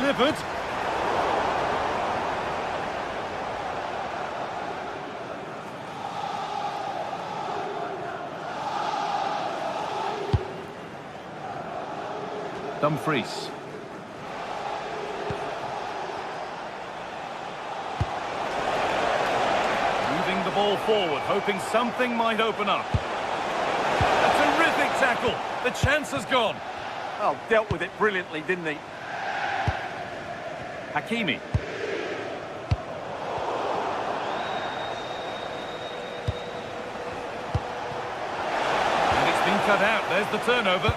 delivered. Dumfries. Moving the ball forward, hoping something might open up. A terrific tackle. The chance has gone. Oh, dealt with it brilliantly, didn't he? Hakimi. And it's been cut out. There's the turnover.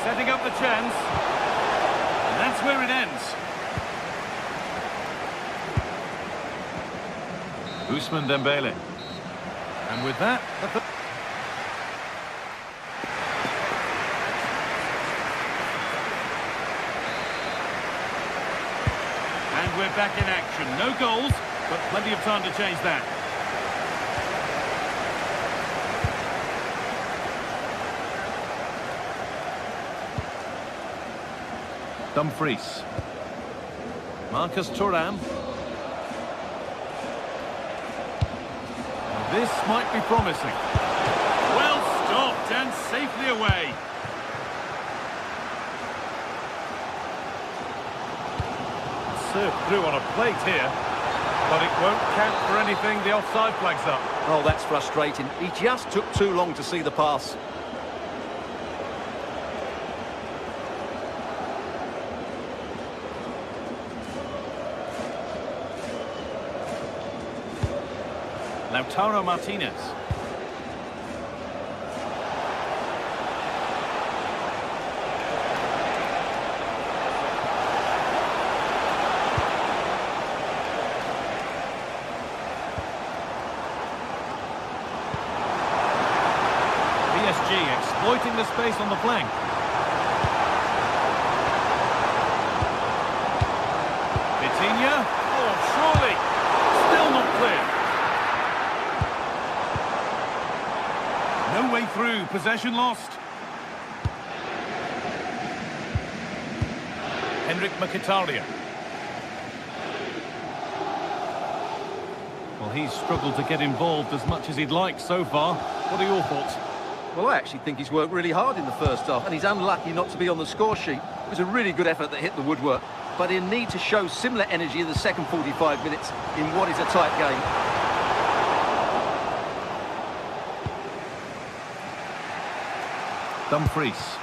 Setting up the chance. And that's where it ends. Ousmane Dembele. And with that... And we're back in action. No goals, but plenty of time to change that. Dumfries. Marcus Thuram. This might be promising. Well stopped and safely away. Served through on a plate here, but it won't count for anything. The offside flag's up. Oh, that's frustrating. He just took too long to see the pass. Lautaro Martinez. PSG exploiting the space on the flank. Vitinha. Oh, surely. Still not clear. No way through, possession lost. Henrik Mkhitaryan. Well, he's struggled to get involved as much as he'd like so far. What are your thoughts? Well, I actually think he's worked really hard in the first half, and he's unlucky not to be on the score sheet. It was a really good effort that hit the woodwork, but he'll need to show similar energy in the second 45 minutes in what is a tight game. Dumfries.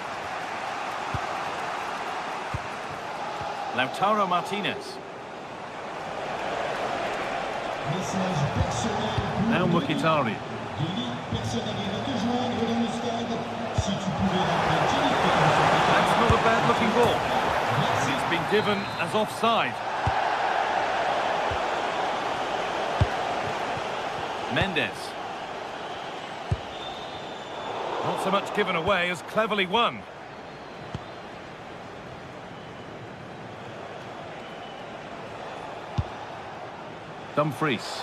Lautaro Martinez. Now Mkhitaryan. That's not a bad looking ball. It's been given as offside. Mendes. Not so much given away as cleverly won. Dumfries.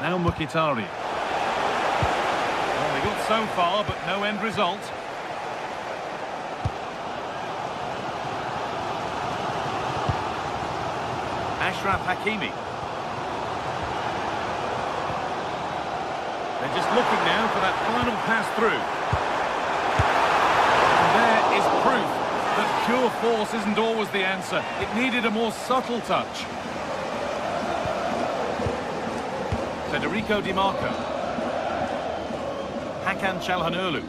Now Mkhitaryan. Well, they got so far, but no end result. Ashraf Hakimi. They're just looking now for that final pass through. And there is proof that pure force isn't always the answer. It needed a more subtle touch. Federico Di Marco. Hakan Çalhanoğlu.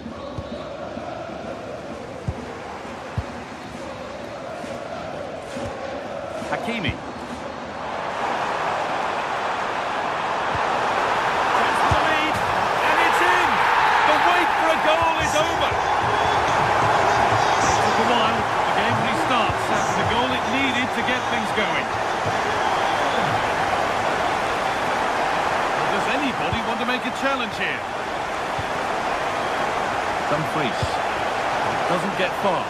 Hakimi. That's the lead, and it's in! The wait for a goal is over! It took a while, but the game restarts. That's the goal it needed to get things going. Does anybody make a challenge here. Dumfries. Doesn't get far.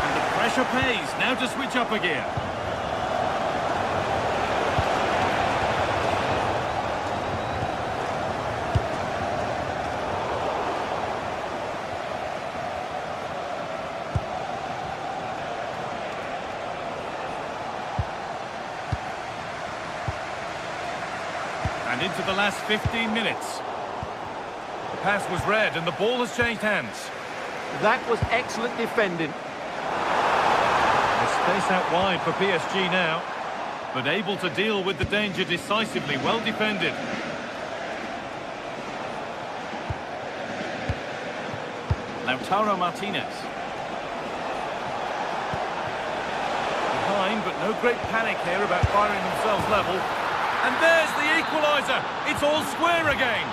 And the pressure pays. Now to switch up a gear. And into the last 15 minutes. The pass was read and the ball has changed hands. That was excellent defending. There's space out wide for PSG now, but able to deal with the danger decisively. Well defended. Lautaro Martinez. Behind, but no great panic here about firing themselves level. And there's the equaliser. It's all square again.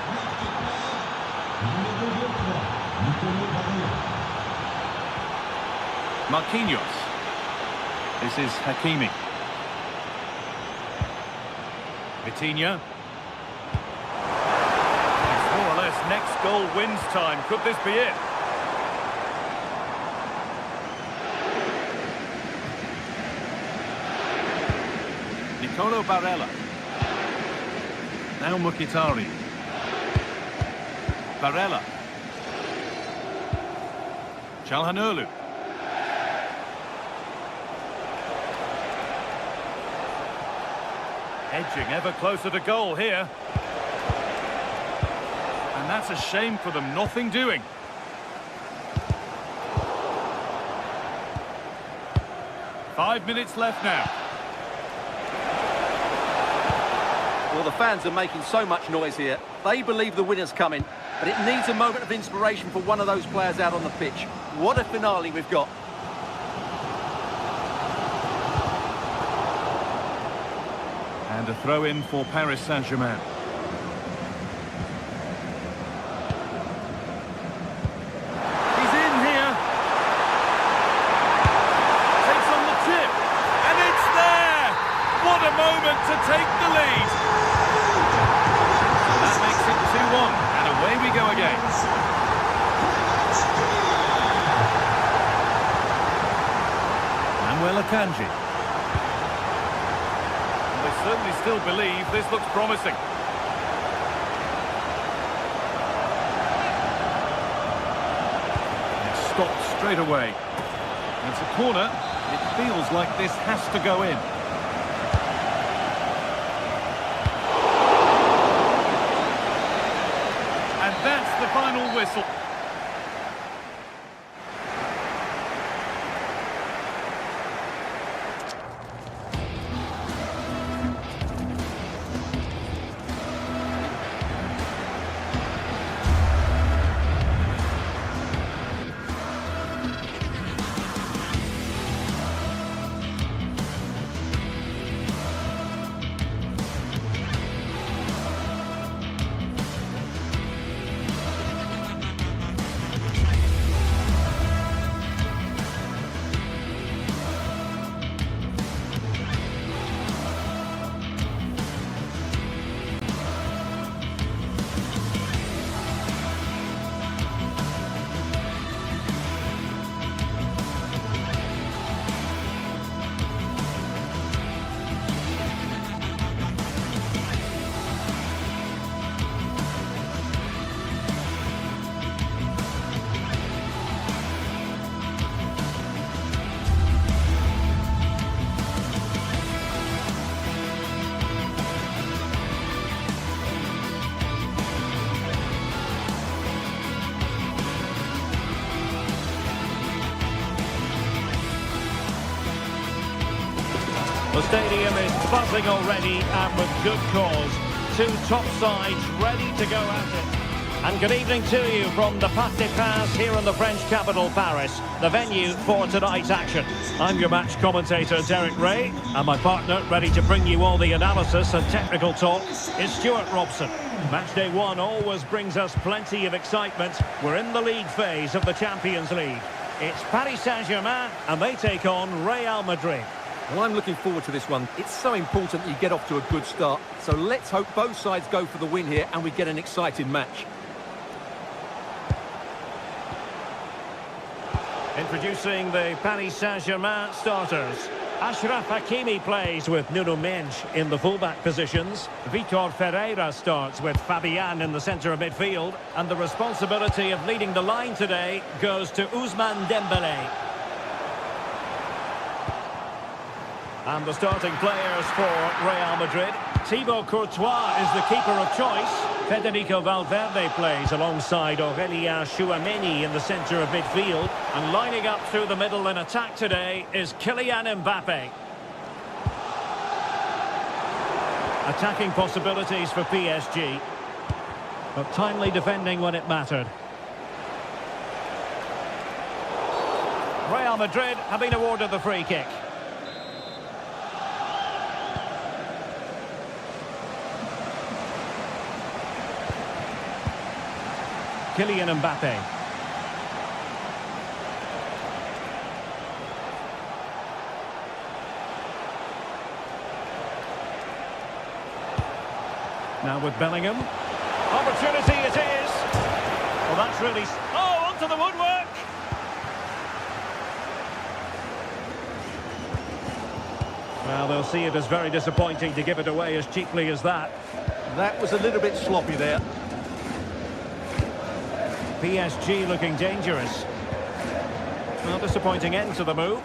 Marquinhos. This is Hakimi. Vitinha. It's more or less next goal wins time. Could this be it? Nicolo Barella. Now Mkhitaryan. Barella. Çalhanoğlu. Edging ever closer to goal here. And that's a shame for them, nothing doing. Five minutes left now. Well, the fans are making so much noise here. They believe the winner's coming, but it needs a moment of inspiration for one of those players out on the pitch. What a finale we've got. And a throw-in for Paris Saint-Germain. He's in here. Takes on the tip. And it's there! What a moment to take the lead. That makes it 2-1. And away we go again. Manuel Akanji. They certainly still believe this looks promising. It's stopped straight away. It's a corner. It feels like this has to go in. And that's the final whistle. The stadium is buzzing already, and with good cause. Two top sides ready to go at it. And good evening to you from the Parc des Princes here in the French capital, Paris, the venue for tonight's action. I'm your match commentator, Derek Ray, and my partner, ready to bring you all the analysis and technical talk, is Stuart Robson. Match day one always brings us plenty of excitement. We're in the league phase of the Champions League. It's Paris Saint-Germain, and they take on Real Madrid. Well, I'm looking forward to this one. It's so important that you get off to a good start. So let's hope both sides go for the win here and we get an exciting match. Introducing the Paris Saint-Germain starters. Achraf Hakimi plays with Nuno Mendes in the fullback positions. Vitor Ferreira starts with Fabian in the centre of midfield. And the responsibility of leading the line today goes to Ousmane Dembélé. And the starting players for Real Madrid. Thibaut Courtois is the keeper of choice. Federico Valverde plays alongside Aurélien Tchouameni in the centre of midfield. And lining up through the middle in attack today is Kylian Mbappe. Attacking possibilities for PSG. But timely defending when it mattered. Real Madrid have been awarded the free kick. Kylian Mbappe. Now with Bellingham. Opportunity it is. Well, that's really... Oh, onto the woodwork! Well, they'll see it as very disappointing to give it away as cheaply as that. That was a little bit sloppy there. PSG looking dangerous. Well, disappointing end to the move.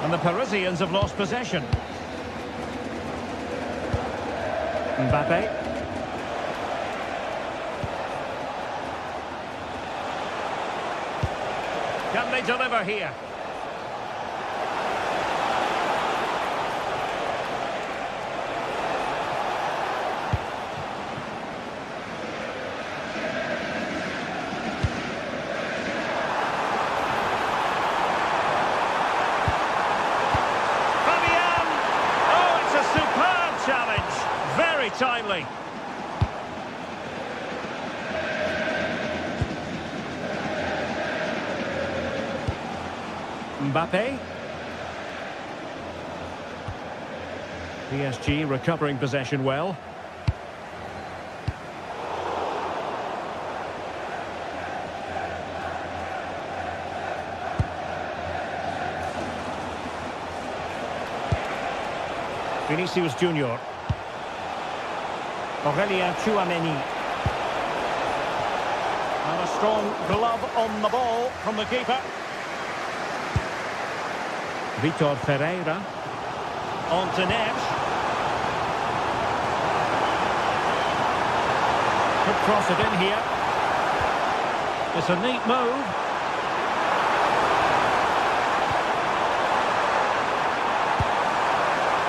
And the Parisians have lost possession. Mbappe. Can they deliver here? Timely. Mbappe. PSG recovering possession well. Vinicius Junior. Aurélien Tchouameni. And a strong glove on the ball from the keeper. Vitor Ferreira. On to Neves. Could cross it in here. It's a neat move.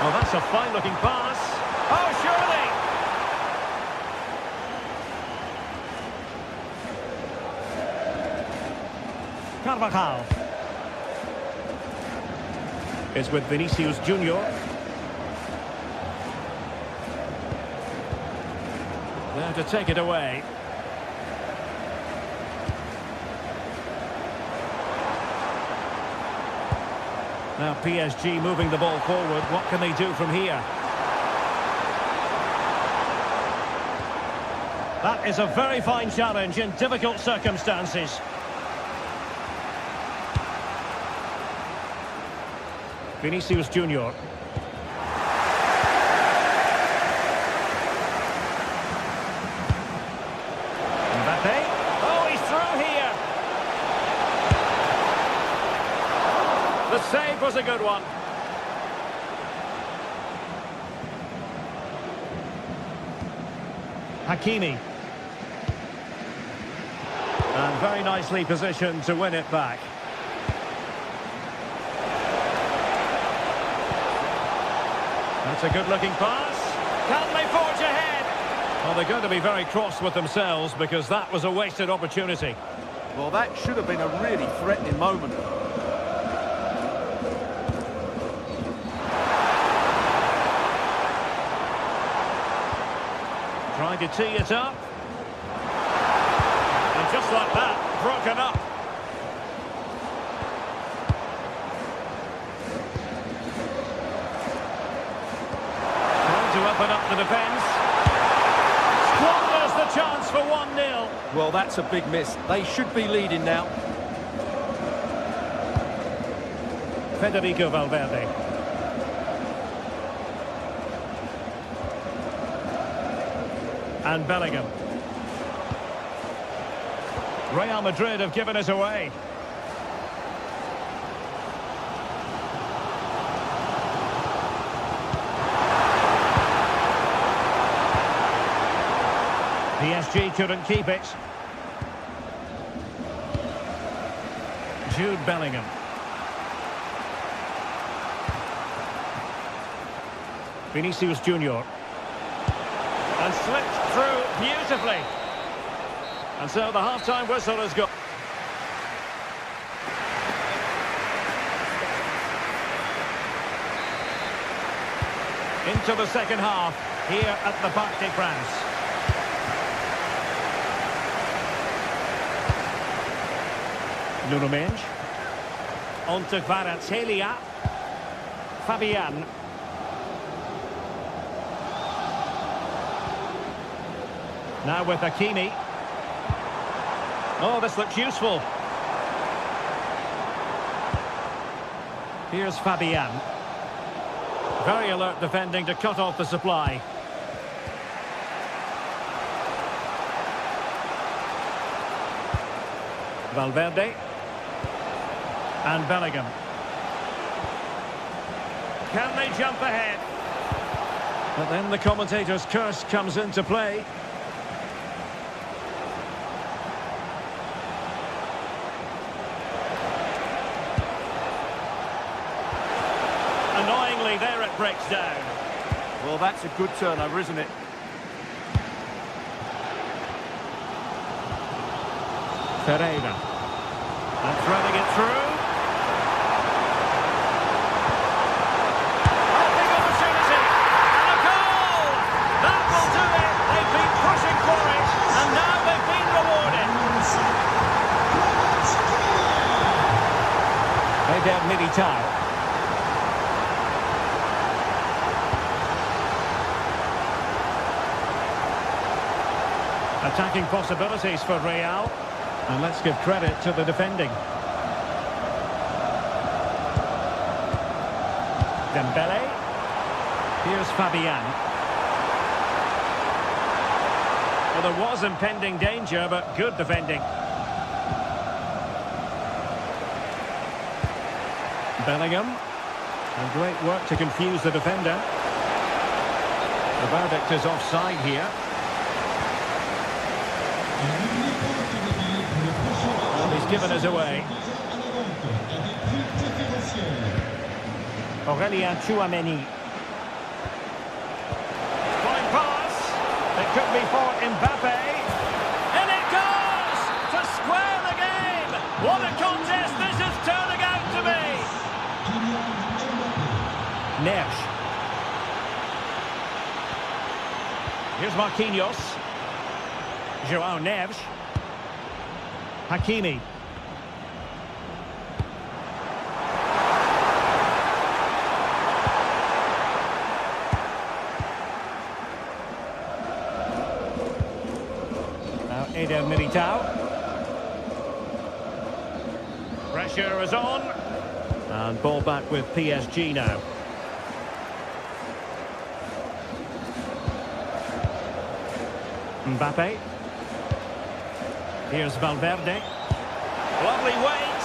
Oh, that's a fine-looking pass. Oh, surely! Carvajal. It's with Vinicius Junior. There to take it away. Now PSG moving the ball forward. What can they do from here? That is a very fine challenge in difficult circumstances. Vinicius Junior. Mbappe. Oh, he's through here. The save was a good one. Hakimi. And very nicely positioned to win it back. That's a good-looking pass. Can they forge ahead? Well, they're going to be very cross with themselves because that was a wasted opportunity. Well, that should have been a really threatening moment. Trying to tee it up. And just like that, broken up. Trying to open up the defence. Squanders the chance for 1-0. Well, that's a big miss. They should be leading now. Federico Valverde. And Bellingham. Real Madrid have given us away. PSG couldn't keep it. Jude Bellingham. Vinicius Junior. And slipped through beautifully. And so the half-time whistle has gone. Into the second half here at the Parc des Princes. Nuno Mendes. On to Kvaratskhelia. Fabian. Now with Hakimi. Oh, this looks useful. Here's Fabian. Very alert defending to cut off the supply. Valverde. And Bellingham. Can they jump ahead? But then the commentator's curse comes into play. Annoyingly, there it breaks down. Well, that's a good turnover, isn't it? Ferreira. And threading it through. Oh, big opportunity. And a goal! That will do it. They've been pushing for it. And now they've been rewarded. Eder Militao. Attacking possibilities for Real. And let's give credit to the defending. Dembele. Here's Fabian. Well, there was impending danger, but good defending. Bellingham. And great work to confuse the defender. The verdict is offside here. He's given us away. Aurelien Tchouameni. Flying pass. It could be for Mbappe. And it goes to square the game. What a contest this is turning out to be. Neves. Here's Marquinhos. João Neves. Hakimi. Now Eder Militao. Pressure is on. And ball back with PSG now. Mbappe. Here's Valverde. Lovely weight.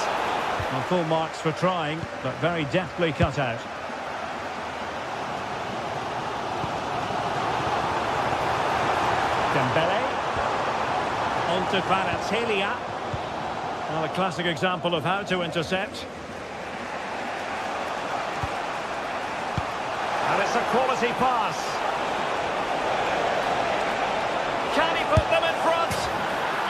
Well, full marks for trying, but very deftly cut out. Dembele. On to Kvaratskhelia. Well, a classic example of how to intercept. And it's a quality pass. Can he put them in front?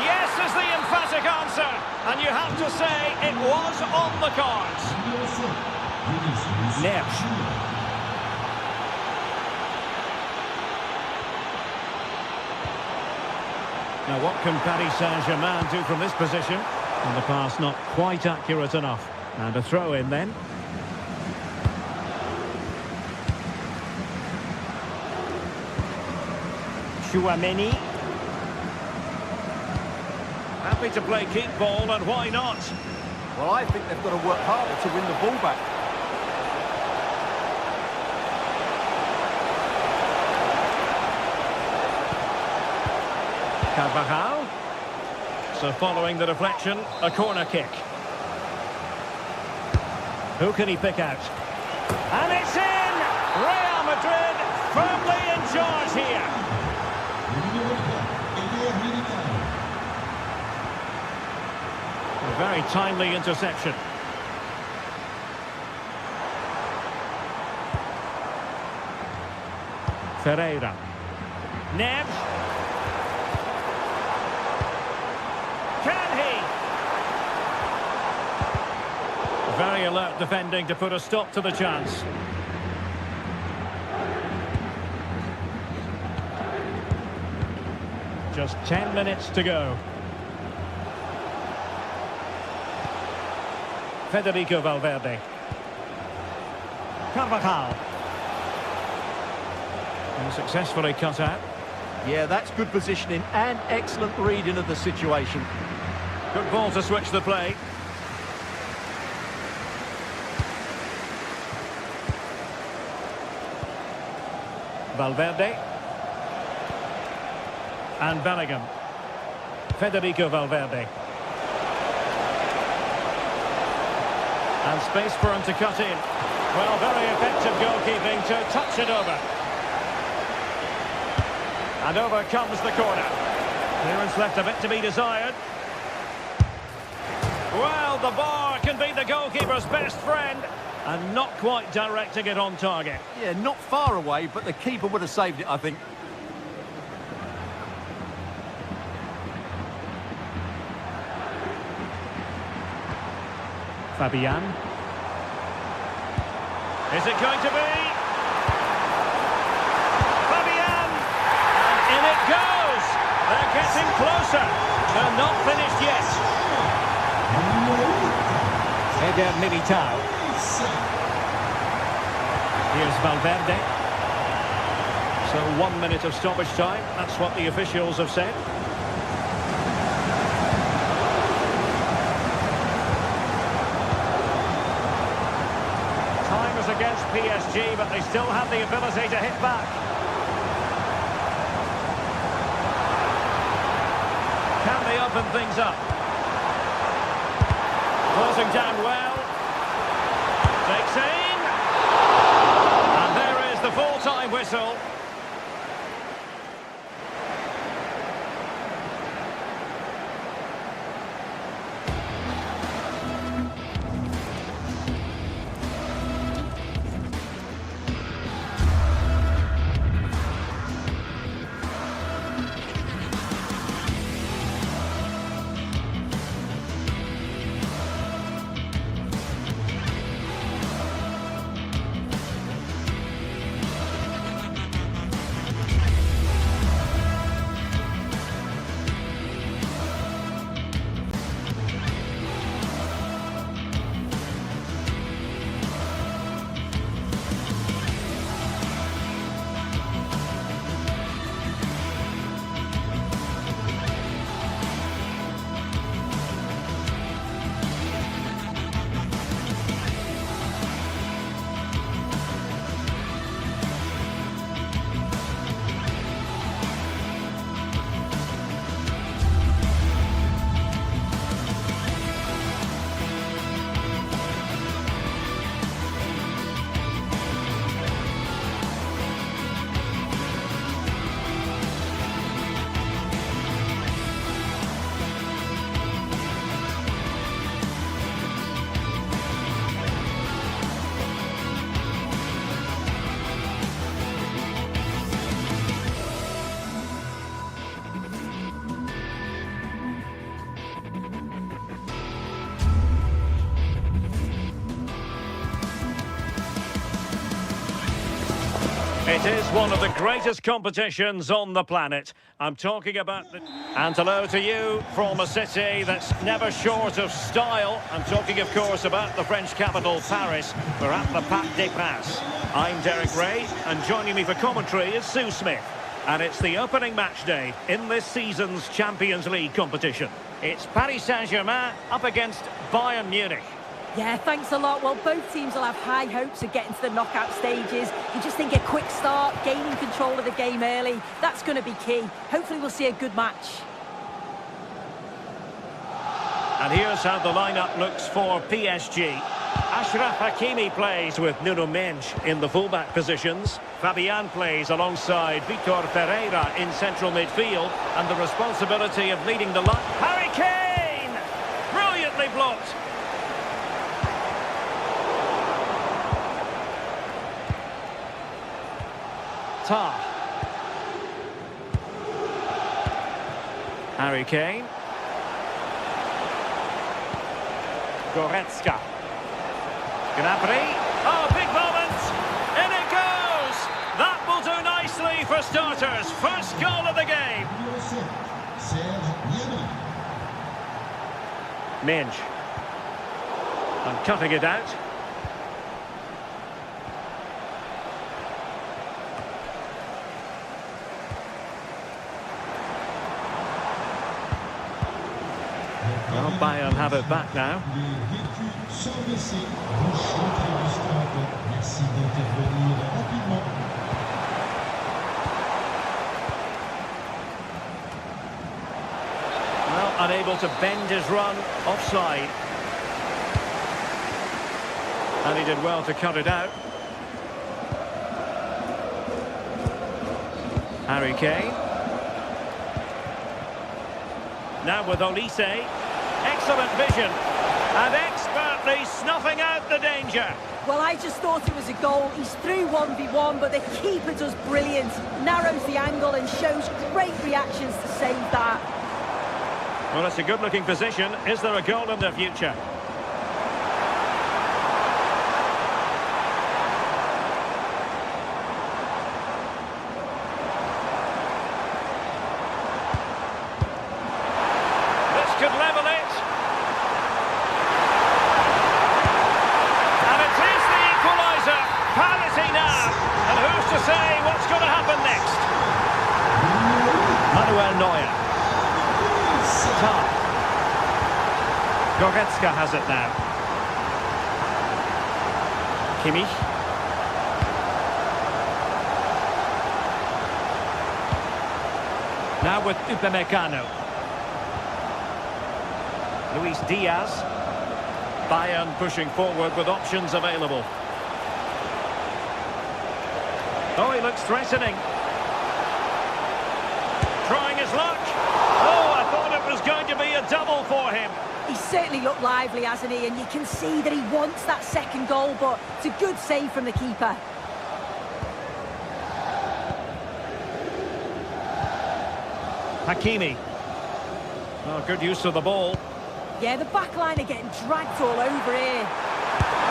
Yes is the emphatic answer. And you have to say it was on the cards. Neves. Now, what can Paris Saint-Germain do from this position? And the pass not quite accurate enough. And a throw in then. Chouameni. Happy to play keep ball, and why not? Well, I think they've got to work harder to win the ball back. Carvajal. So following the deflection, a corner kick. Who can he pick out? And it's in! Real Madrid firmly in charge here. A very timely interception. Ferreira. Neves. Can he? Very alert defending to put a stop to the chance. Just 10 minutes to go. Federico Valverde. Carvajal. And successfully cut out. Yeah, that's good positioning and excellent reading of the situation. Good ball to switch the play. Valverde. And Bellingham. Federico Valverde. And space for him to cut in. Well, very effective goalkeeping to touch it over. And over comes the corner. Clearance left a bit to be desired. Well, the bar can be the goalkeeper's best friend. And not quite directing it on target. Yeah, not far away, but the keeper would have saved it, I think. Fabian. Is it going to be? Fabian! And in it goes! They're getting closer. They're not finished yet. Eder Militao. Here's Valverde. So 1 minute of stoppage time. That's what the officials have said. Time is against PSG, but they still have the ability to hit back. Can they open things up? Closing down well. Takes aim. And there is the full-time whistle. It is one of the greatest competitions on the planet. I'm talking about the... And hello to you from a city that's never short of style. I'm talking, of course, about the French capital, Paris. We're at the Parc des Princes. I'm Derek Ray, and joining me for commentary is Sue Smith. And it's the opening match day in this season's Champions League competition. It's Paris Saint-Germain up against Bayern Munich. Yeah, thanks a lot. Well, both teams will have high hopes of getting to the knockout stages. You just think a quick start, gaining control of the game early, that's going to be key. Hopefully we'll see a good match. And here's how the lineup looks for PSG. Achraf Hakimi plays with Nuno Mendes in the fullback positions. Fabian plays alongside Vitor Pereira in central midfield. And the responsibility of leading the line. Harry Kane! Brilliantly blocked. Tar. Harry Kane. Goretzka. Gnabry. Oh, big moment! In it goes! That will do nicely for starters. First goal of the game. Mendes. And cutting it out. Well, Bayern have it back now. Well, unable to bend his run, offside. And he did well to cut it out. Harry Kane. Now with Olise. Excellent vision, and expertly snuffing out the danger. Well, I just thought it was a goal. He's through 1v1, but the keeper does brilliant. Narrows the angle and shows great reactions to save that. Well, it's a good-looking position. Is there a goal in the future? This could level it. Parity now, and who's to say what's going to happen next? Manuel Neuer. Tar. Goretzka has it now. Kimmich. Now with Upamecano. Luis Diaz. Bayern pushing forward with options available. Oh, he looks threatening. Trying his luck. Oh, I thought it was going to be a double for him. He's certainly looked lively, hasn't he? And you can see that he wants that second goal, but it's a good save from the keeper. Hakimi. Oh, good use of the ball. Yeah, the back line are getting dragged all over here.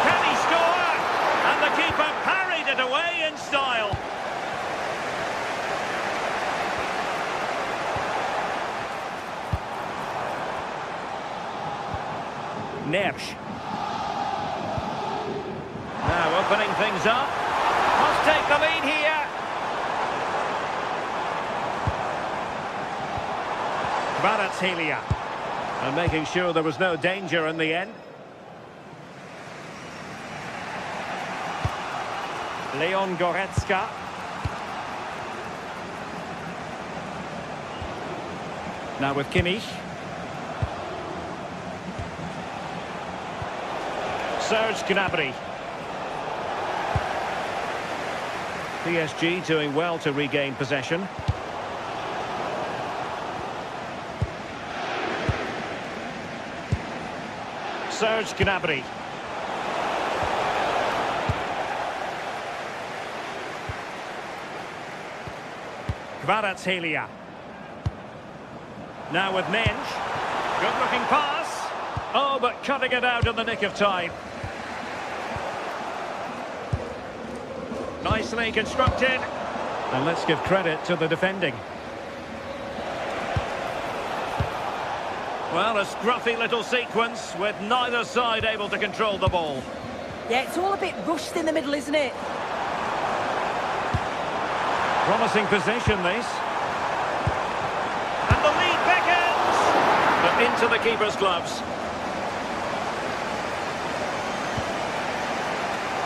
Can he score? And the keeper parried it away in style. Nersch. Now opening things up. Must take the lead here. Kvaratskhelia. And making sure there was no danger in the end. Leon Goretzka. Now with Kimmich. Serge Gnabry. PSG doing well to regain possession. Serge Gnabry. Kvaratskhelia. Now with Mendes. Good looking pass. Oh, but cutting it out in the nick of time. Nicely constructed. And let's give credit to the defending. Well, a scruffy little sequence with neither side able to control the ball. Yeah, it's all a bit rushed in the middle, isn't it? Promising position, this. And the lead beckons! But into the keeper's gloves.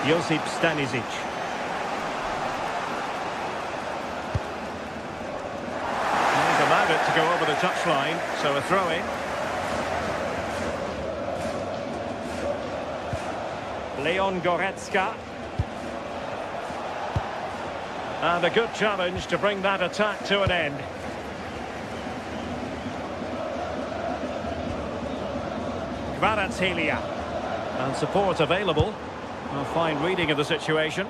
Josip Stanisic. He's allowed it to go over the touchline, so a throw-in. Leon Goretzka. And a good challenge to bring that attack to an end. Kvaratskhelia. And support available. A fine reading of the situation.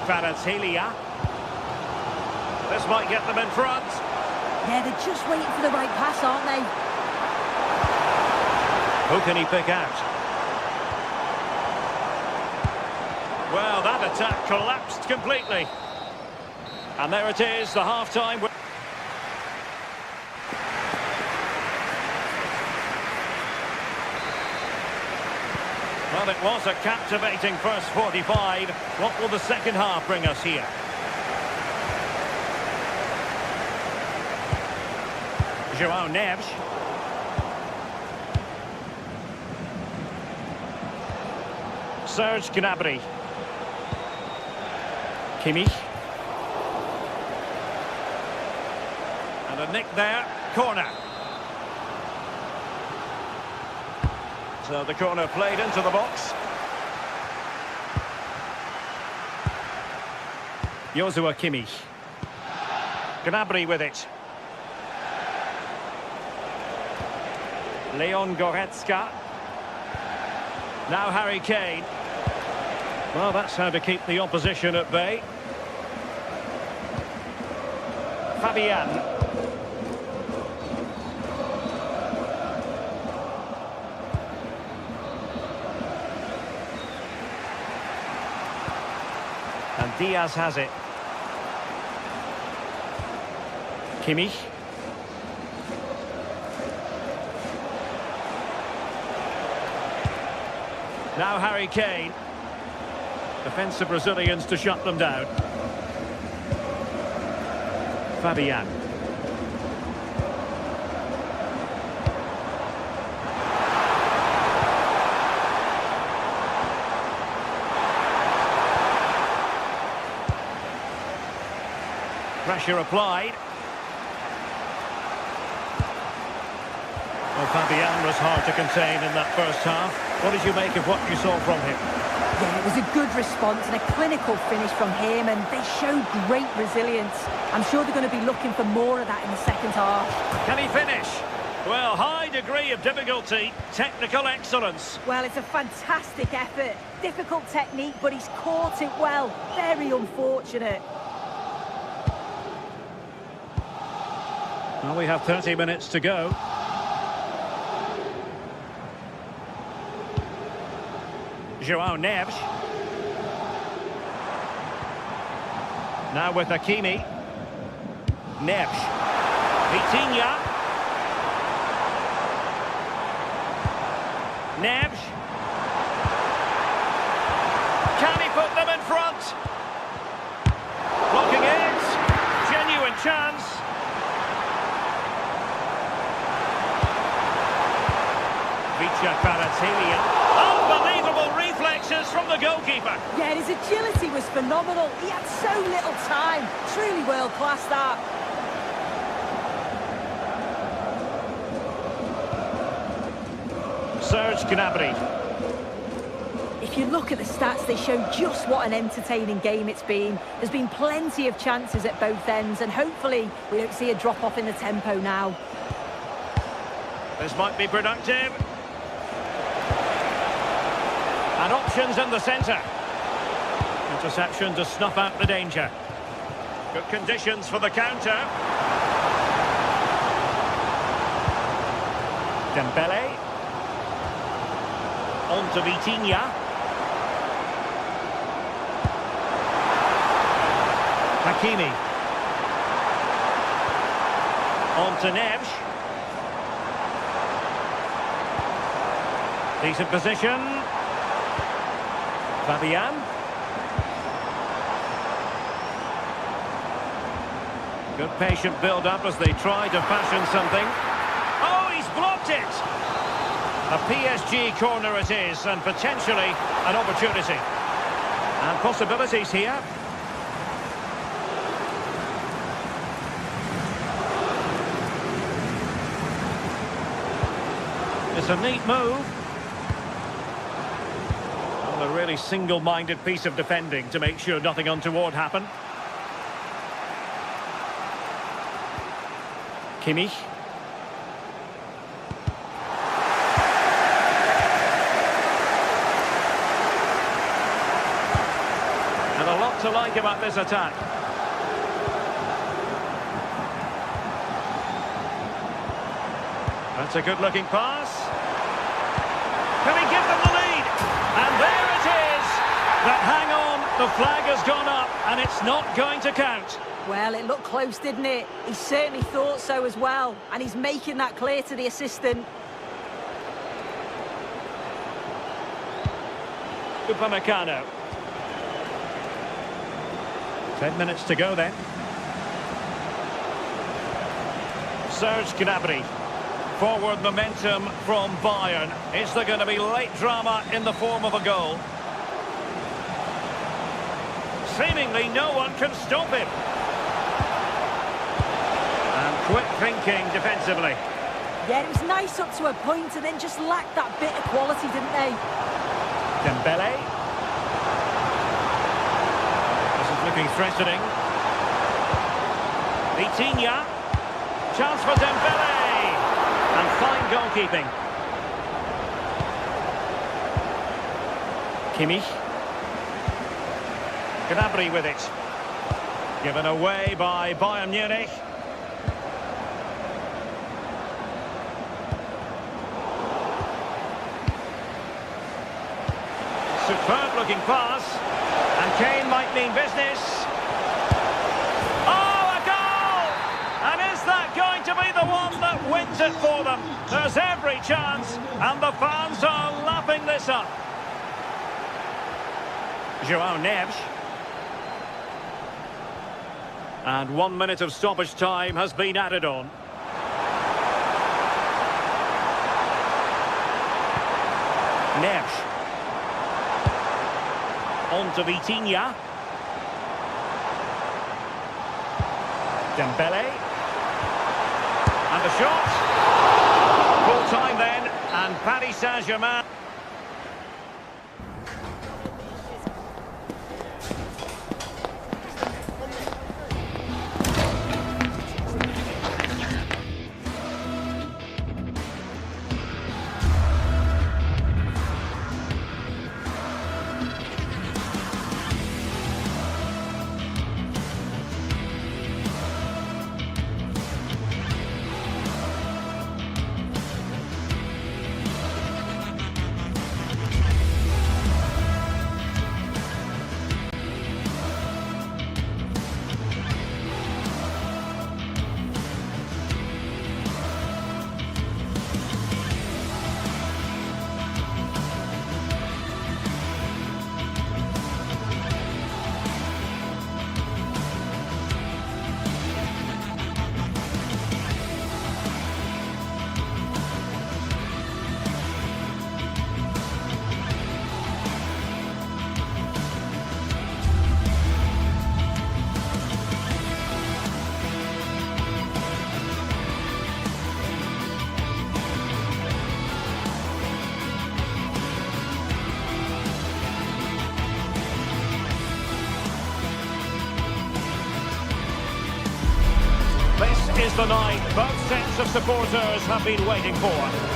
Kvaratskhelia. This might get them in front. Yeah, they're just waiting for the right pass, aren't they? Who can he pick out? Well, that attack collapsed completely. And there it is, the half-time. Well, it was a captivating first 45. What will the second half bring us here? João Neves. Serge Gnabry. Kimmich. And a nick there. Corner. So the corner played into the box. Joshua Kimmich. Gnabry with it. Leon Goretzka. Now Harry Kane. Well, that's how to keep the opposition at bay. Fabian. And Diaz has it. Kimmich. Now Harry Kane. Defensive Brazilians to shut them down. Fabian. Pressure applied. Well, Fabian was hard to contain in that first half. What did you make of what you saw from him? Yeah, it was a good response and a clinical finish from him, and they showed great resilience. I'm sure they're going to be looking for more of that in the second half. Can he finish? Well, high degree of difficulty, technical excellence. Well, it's a fantastic effort. Difficult technique, but he's caught it well. Very unfortunate. Well, we have 30 minutes to go. João Neves. Now with Hakimi. Neves. Vitinha. Neves. Can he put them in front? Blocking it. Genuine chance. Kvaratskhelia. Unbelievable reflexes from the goalkeeper. Yeah, his agility was phenomenal. He had so little time. Truly world class, that. Serge Gnabry. If you look at the stats, they show just what an entertaining game it's been. There's been plenty of chances at both ends, and hopefully we don't see a drop-off in the tempo now. This might be productive. And options in the centre. Interception to snuff out the danger. Good conditions for the counter. Dembele. On to Vitinha. Hakimi. On to Neves. Decent position. Fabian. Good patient build-up as they try to fashion something. Oh, he's blocked it! A PSG corner it is, and potentially an opportunity. And possibilities here. It's a neat move. Well, a really single-minded piece of defending to make sure nothing untoward happened. Kimmich. And a lot to like about this attack. That's a good-looking pass. Can he give them the lead? And there it is! But hang on, the flag has gone up, and it's not going to count. Well, it looked close, didn't it? He certainly thought so as well, and he's making that clear to the assistant. Upamecano. 10 minutes to go then. Serge Gnabry. Forward momentum from Bayern. Is there going to be late drama in the form of a goal? Seemingly no one can stop him. And quick thinking defensively. Yeah, it was nice up to a point and then just lacked that bit of quality, didn't they? Dembele. This is looking threatening. Vitinha. Chance for Dembele. And fine goalkeeping. Kimmich. Gnabry with it. Given away by Bayern Munich. Superb looking pass. And Kane might mean business. Oh, a goal! And is that going to be the one that wins it for them? There's every chance, and the fans are lapping this up. João Neves. And 1 minute of stoppage time has been added on. Neves. On to Vitinha. Dembele. And the shot. Full time then, and Paris Saint-Germain. Is the night both sets of supporters have been waiting for.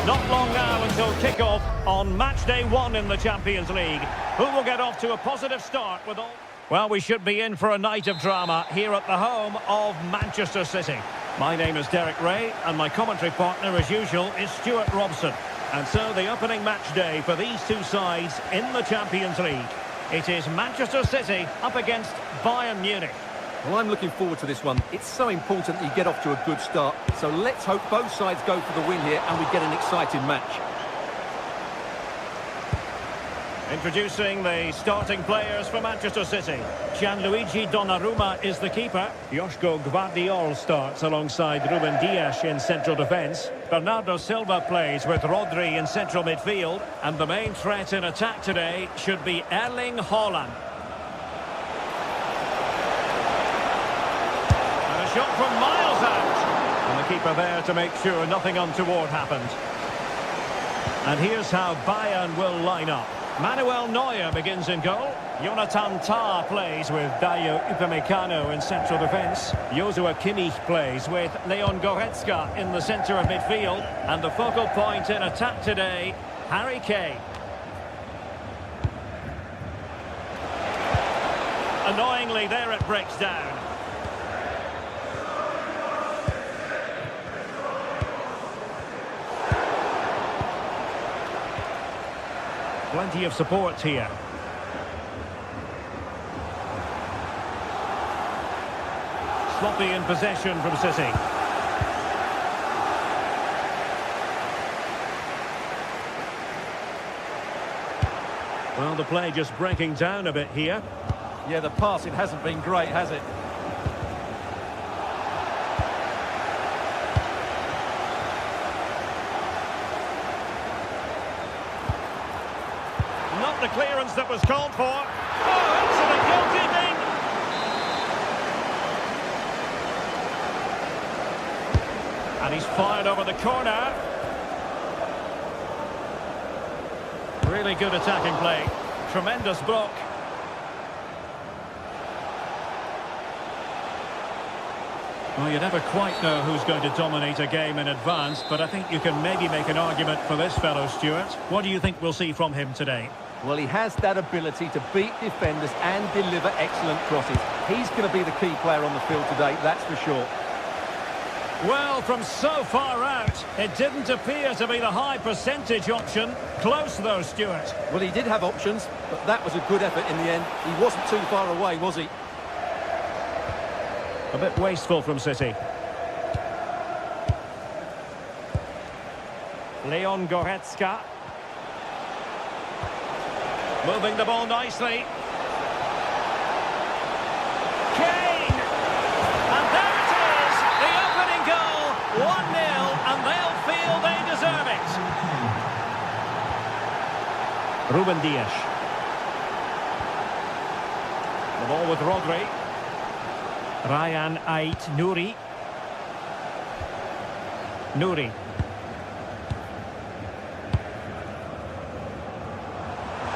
Not long now until kick-off on match day 1 in the Champions League. Who will get off to a positive start with all... Well, we should be in for a night of drama here at the home of Manchester City. My name is Derek Ray, and my commentary partner, as usual, is Stuart Robson. And so the opening match day for these two sides in the Champions League. It is Manchester City up against Bayern Munich. Well, I'm looking forward to this one. It's so important that you get off to a good start. So let's hope both sides go for the win here and we get an exciting match. Introducing the starting players for Manchester City. Gianluigi Donnarumma is the keeper. Joško Gvardiol starts alongside Ruben Dias in central defence. Bernardo Silva plays with Rodri in central midfield. And the main threat in attack today should be Erling Haaland. And a shot from miles out. And the keeper there to make sure nothing untoward happened. And here's how Bayern will line up. Manuel Neuer begins in goal. Jonathan Tah plays with Dayo Upamecano in central defence. Joshua Kimmich plays with Leon Goretzka in the centre of midfield. And the focal point in attack today, Harry Kane. Annoyingly, there it breaks down. Plenty of support here. Sloppy in possession from City. Well, the play just breaking down a bit here. Yeah, the passing hasn't been great, has it? Not the clearance that was called for. Oh, it's a guilty thing. And he's fired over the corner. Really good attacking play. Tremendous block. Well, you never quite know who's going to dominate a game in advance, but I think you can maybe make an argument for this fellow, Stuart. What do you think we'll see from him today? Well, he has that ability to beat defenders and deliver excellent crosses. He's going to be the key player on the field today, that's for sure. Well, from so far out, it didn't appear to be the high percentage option. Close though, Stuart. Well, he did have options, but that was a good effort in the end. He wasn't too far away, was he? A bit wasteful from City. Leon Goretzka. Moving the ball nicely. Kane! And there it is! The opening goal! 1-0, and they'll feel they deserve it. Ruben Dias. The ball with Rodri. Ryan Ait-Nouri. Nouri.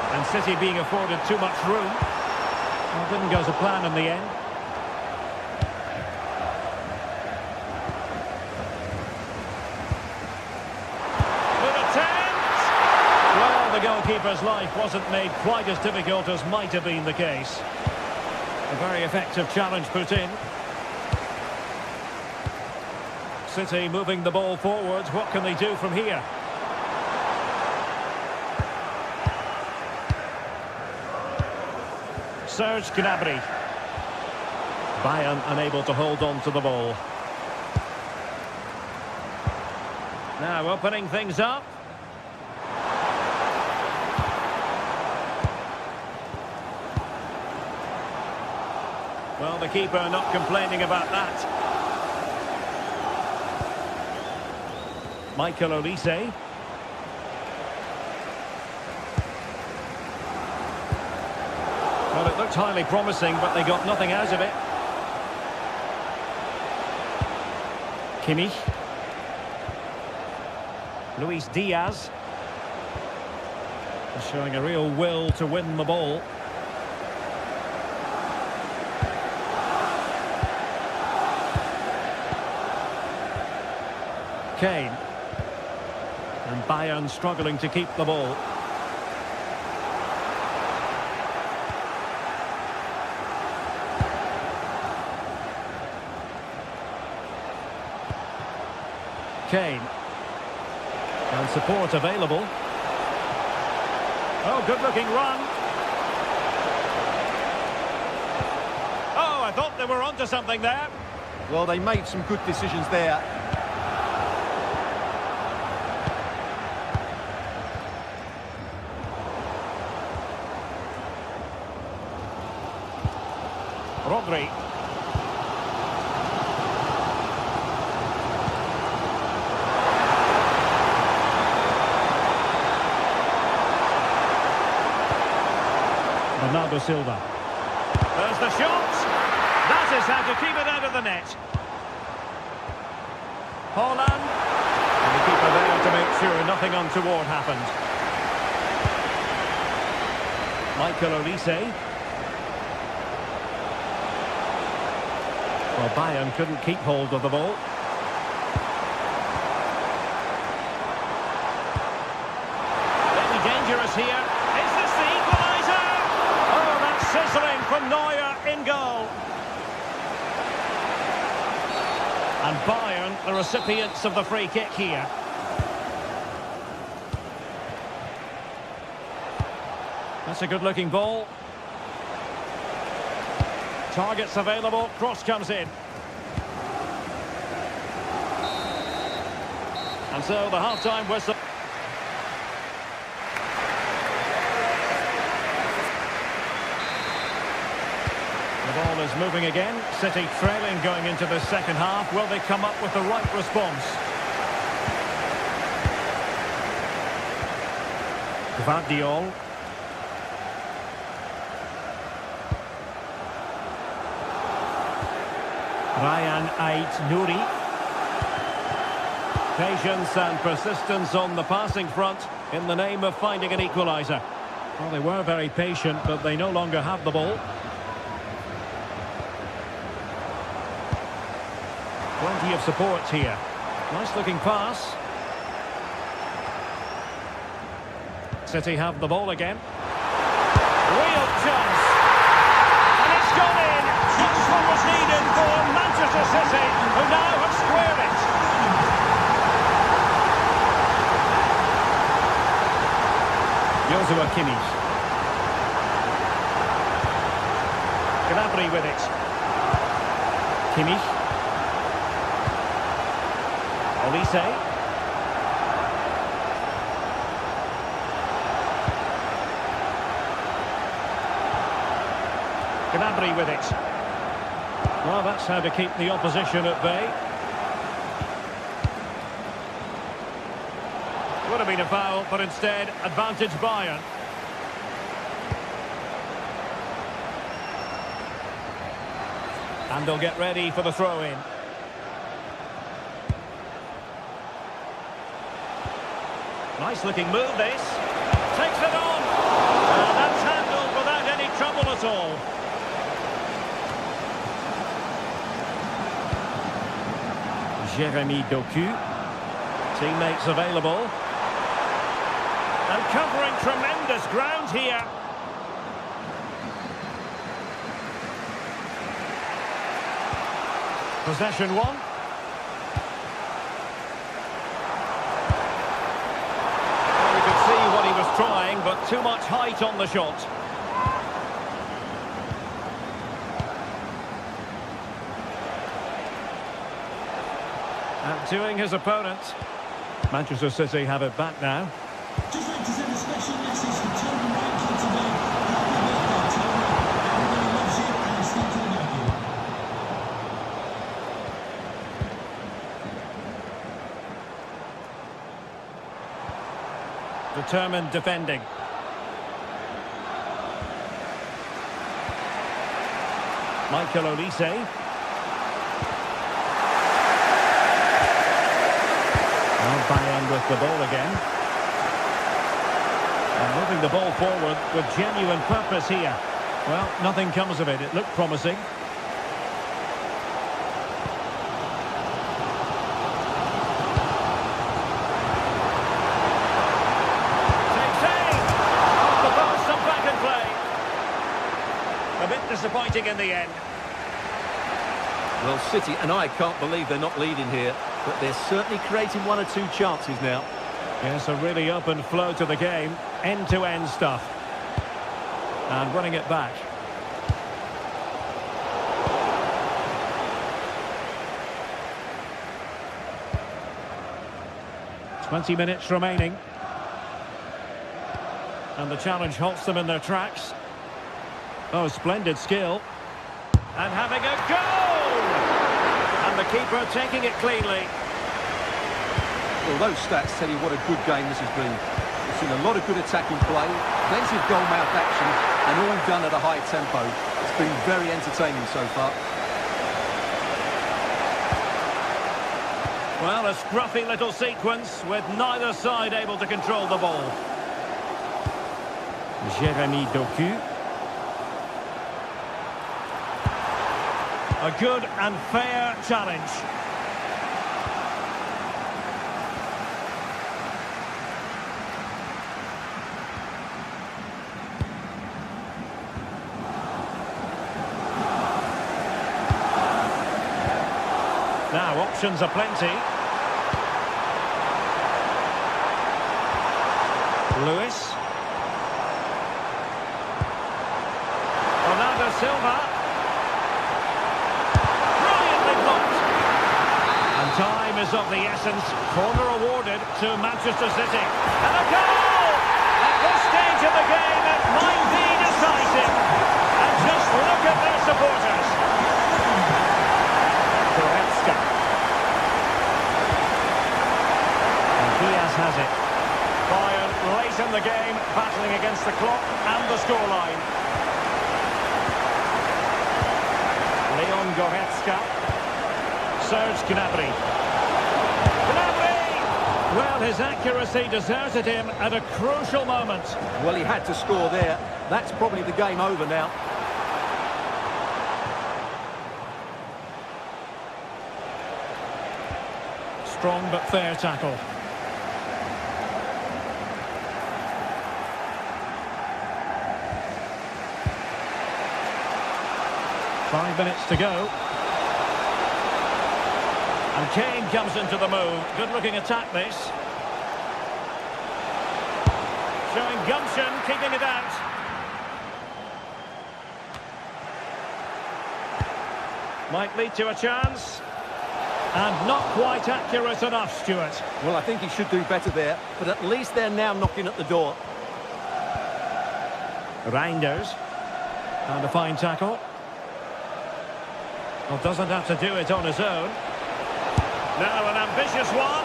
And City being afforded too much room. Well, didn't go to plan in the end. Good attempt! Well, the goalkeeper's life wasn't made quite as difficult as might have been the case. A very effective challenge put in. City moving the ball forwards. What can they do from here? Serge Gnabry. Bayern unable to hold on to the ball. Now opening things up. Well, the keeper not complaining about that. Michael Olise. Well, it looked highly promising, but they got nothing out of it. Kimmich. Luis Diaz. Showing a real will to win the ball. Kane. And Bayern struggling to keep the ball. Kane. And support available. Oh, good-looking run. Oh, I thought they were onto something there. Well, they made some good decisions there. Rodri. Bernardo Silva. There's the shot. That is how to keep it out of the net. Haaland. And the keeper there to make sure nothing untoward happened. Michael Olise. Well, Bayern couldn't keep hold of the ball. Maybe dangerous here. Is this the equaliser? Oh, that's sizzling from Neuer in goal. And Bayern, the recipients of the free kick here. That's a good-looking ball. Targets available, cross comes in. And so the half-time whistle. The ball is moving again. City trailing going into the second half. Will they come up with the right response? Gvardiol. Ryan Ait-Nouri. Patience and persistence on the passing front in the name of finding an equaliser. Well, they were very patient, but they no longer have the ball. Plenty of support here. Nice looking pass. City have the ball again. Real chance. And it's gone in. Just what was needed for Manchester City, who now have squared it. Joshua Kimmich. Gnabry with it. Kimmich. Olise. Gnabry with it. Well, that's how to keep the opposition at bay. Would have been a foul, but instead, advantage Bayern. And they'll get ready for the throw-in. Nice looking move, this. Takes it on. And that's handled without any trouble at all. Jeremy Doku. Teammates available. And covering tremendous ground here. Possession one. Well, you could see what he was trying, but too much height on the shot. Outdoing his opponent. Manchester City have it back now. Just like to send a special message to Tony Rankin today. Happy birthday, Tony. Everybody loves you and is thinking about you. Determined defending. Michael Olise. Bayern with the ball again. And moving the ball forward with genuine purpose here. Well, nothing comes of it. It looked promising. Takes aim! Off the post, some back and play. A bit disappointing in the end. Well, City and I can't believe they're not leading here, but they're certainly creating one or two chances now. Yes, a really open flow to the game. End-to-end stuff. And running it back. "20 minutes remaining. And the challenge halts them in their tracks. Oh, splendid skill. And having a goal! And the keeper taking it cleanly. Well, those stats tell you what a good game this has been. We've seen a lot of good attacking play, plenty of goal-mouth action, and all done at a high tempo. It's been very entertaining so far. Well, a scruffy little sequence with neither side able to control the ball. Jérémy Doku. A good and fair challenge. Now, options are plenty. Lewis. Ronaldo Silva. Brilliantly blocked. And time is of the essence. Corner awarded to Manchester City. And a goal! At this stage of the game, it might be decisive. And just look at their supporters. Goretzka. And Diaz has it. Bayern late in the game, battling against the clock and the scoreline. Leon Goretzka. Serge Gnabry. Gnabry! Well, his accuracy deserted him at a crucial moment. Well, he had to score there. That's probably the game over now. Strong but fair tackle. Five minutes to go. And Kane comes into the move. Good-looking attack, this. Showing gumption, keeping it out. Might lead to a chance. And not quite accurate enough, Stuart. Well, I think he should do better there, but at least they're now knocking at the door. Reinders. And a fine tackle. Well, doesn't have to do it on his own. Now an ambitious one.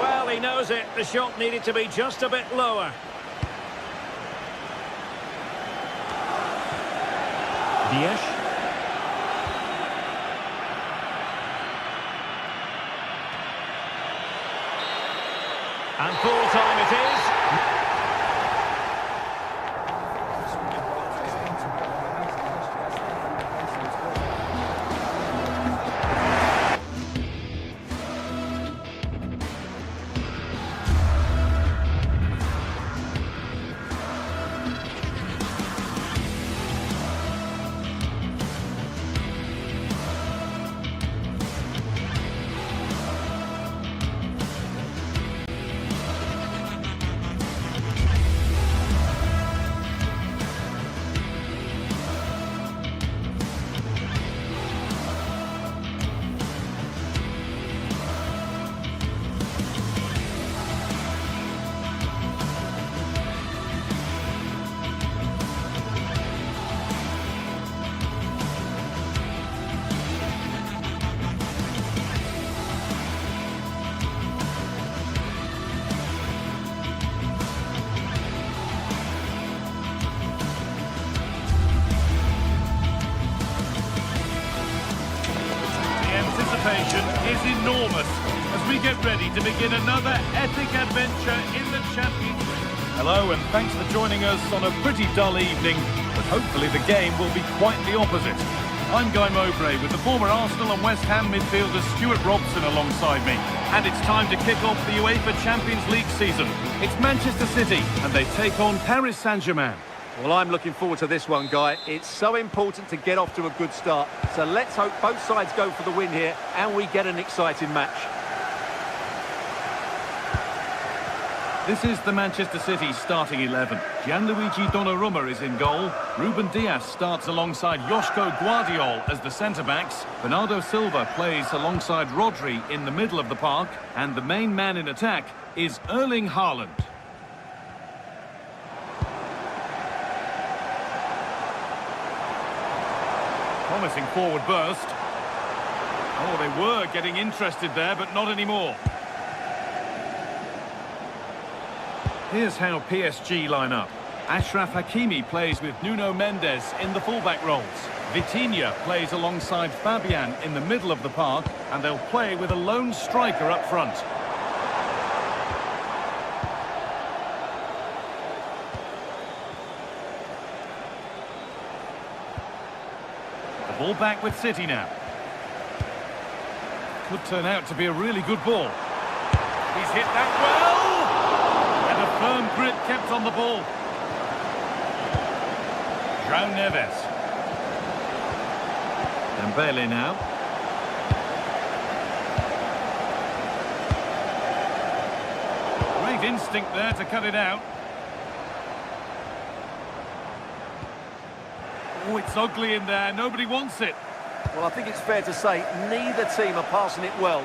Well, he knows it. The shot needed to be just a bit lower. Diaz. And full time it is. Is enormous as we get ready to begin another epic adventure in the Champions League. Hello and thanks for joining us on a pretty dull evening, but hopefully the game will be quite the opposite. I'm Guy Mowbray with the former Arsenal and West Ham midfielder Stuart Robson alongside me. And it's time to kick off the UEFA Champions League season. It's Manchester City and they take on Paris Saint-Germain. Well, I'm looking forward to this one, Guy. It's so important to get off to a good start. So let's hope both sides go for the win here and we get an exciting match. This is the Manchester City starting 11. Gianluigi Donnarumma is in goal. Ruben Dias starts alongside Joško Guardiol as the centre-backs. Bernardo Silva plays alongside Rodri in the middle of the park. And the main man in attack is Erling Haaland. Promising forward burst. Oh, they were getting interested there, but not anymore. Here's how PSG line up. Achraf Hakimi plays with Nuno Mendes in the fullback roles. Vitinha plays alongside Fabian in the middle of the park, and they'll play with a lone striker up front. The ball back with City now. Could turn out to be a really good ball. He's hit that well! Firm grip kept on the ball. João Neves. Dembele now. Great instinct there to cut it out. Oh, it's ugly in there. Nobody wants it. Well, I think it's fair to say neither team are passing it well.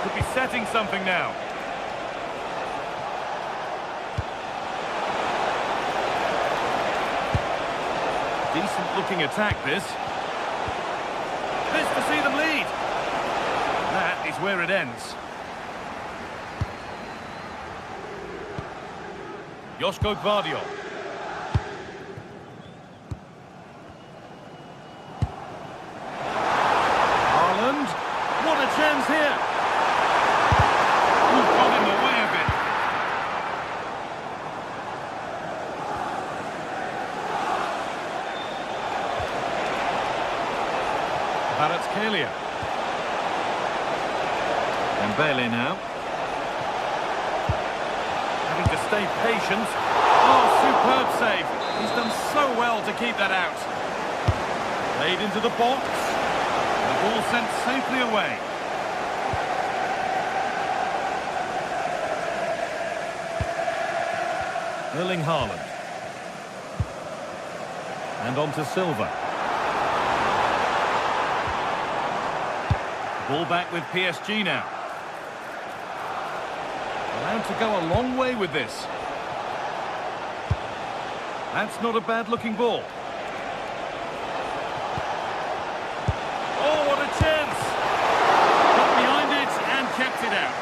Could be setting something now. Decent looking attack this. This to see them lead. That is where it ends. Joško Guardiol. Haaland. What a chance here. Got in the way of it. Kvaratskhelia. Dembele now. Having to stay patient. Oh, superb save. He's done so well to keep that out. Played into the box. The ball sent safely away. Erling Haaland. And on to Silva. Ball back with PSG now. Allowed to go a long way with this. That's not a bad-looking ball. Oh, what a chance! Got behind it and kept it out.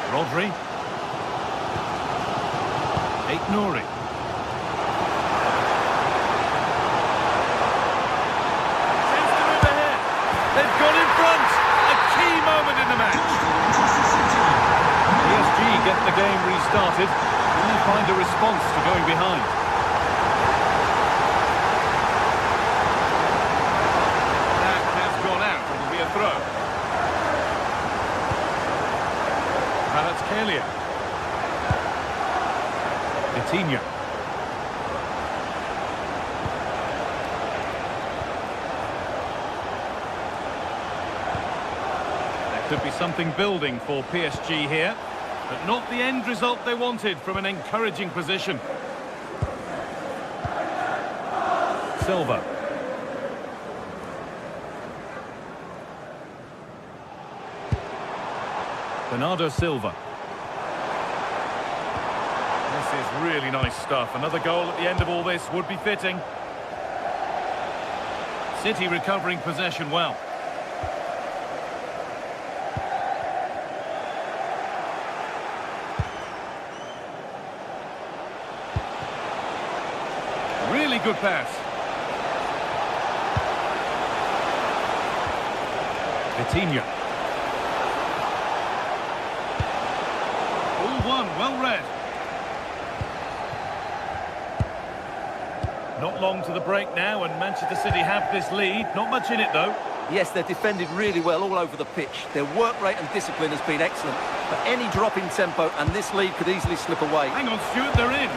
Rodri. Aït-Nouri. Chance to move ahead. They've got in front. A key moment in the match. PSG get the game restarted. Will they find a response to going behind? That has gone out. It'll be a throw. Kvaratskhelia. Vitinha. There could be something building for PSG here, but not the end result they wanted from an encouraging position. Silva. Bernardo Silva. This is really nice stuff. Another goal at the end of all this would be fitting. City recovering possession well. Really good pass. Vitinha. All one, well read. Not long to the break now, and Manchester City have this lead. Not much in it, though. Yes, they're defended really well all over the pitch. Their work rate and discipline has been excellent. But any drop in tempo and this lead could easily slip away. Hang on, Stuart, they're in.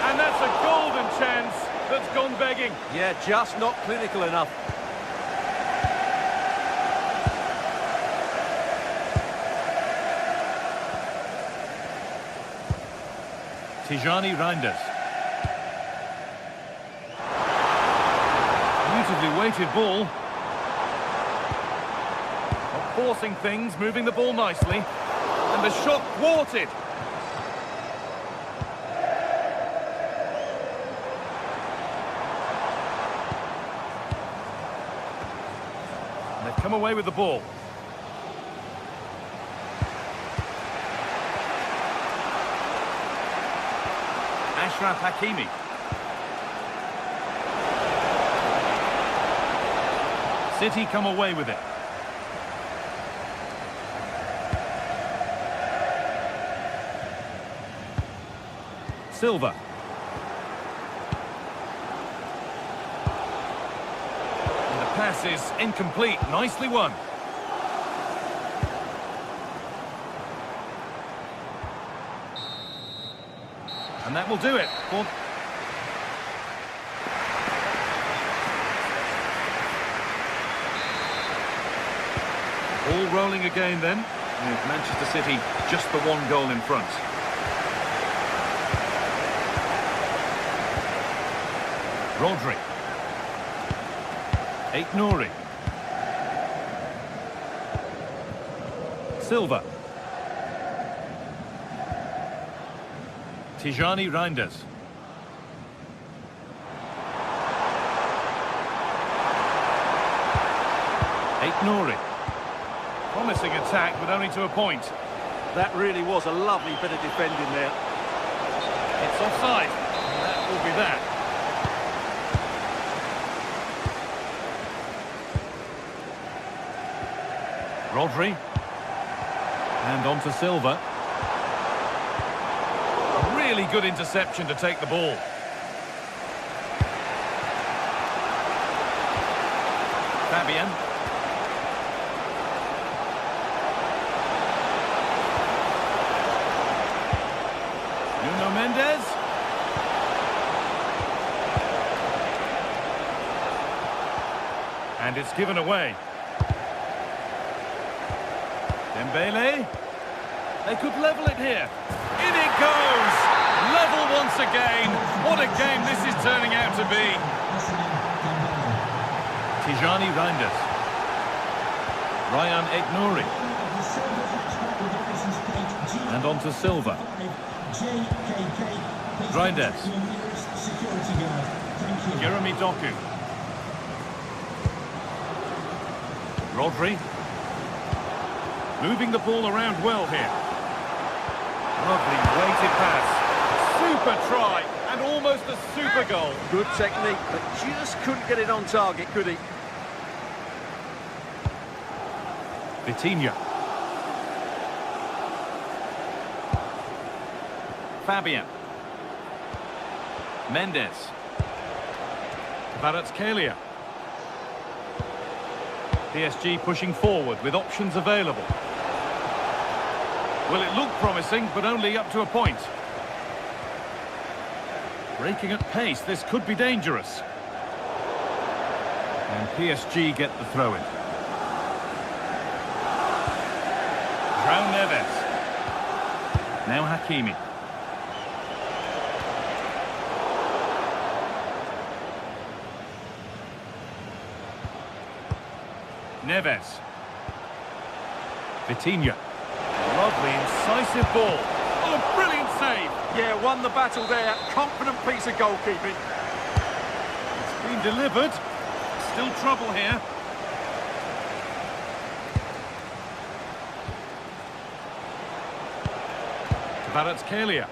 And that's a golden chance that's gone begging. Yeah, just not clinical enough. Tijani Reinders. Beautifully weighted ball. Not forcing things, moving the ball nicely. And the shot thwarted. And they've come away with the ball. Ashraf Hakimi. City come away with it. Silva. And the pass is incomplete. Nicely won. And that will do it. All rolling again then. With Manchester City just the one goal in front. Rodri. Aït-Nouri. Silva. Tijani Reinders. Aït-Nouri. Promising attack, but only to a point. That really was a lovely bit of defending there. It's offside. And that will be that. Rodri. And on to Silva. Really good interception to take the ball. Fabian. Nuno Mendes. And it's given away. Dembele. They could level it here. In it goes! Level once again. What a game this is turning out to be. Tijani Reinders. Ryan Aït-Nouri. And on to Silva. Reinders. Jeremy Doku. Rodri. Moving the ball around well here. Lovely weighted pass. Super try and almost a super goal. Good technique, but just couldn't get it on target, could he? Vitinha. Fabian. Mendes. Kvaratskhelia. PSG pushing forward with options available. Well, it looked promising, but only up to a point. Breaking at pace, this could be dangerous. And PSG get the throw-in. João Neves. Now Hakimi. Neves. Vitinha. Lovely, incisive ball. Oh, brilliant save. Yeah, won the battle there. Confident piece of goalkeeping. It's been delivered. Still trouble here. Kvaratskhelia.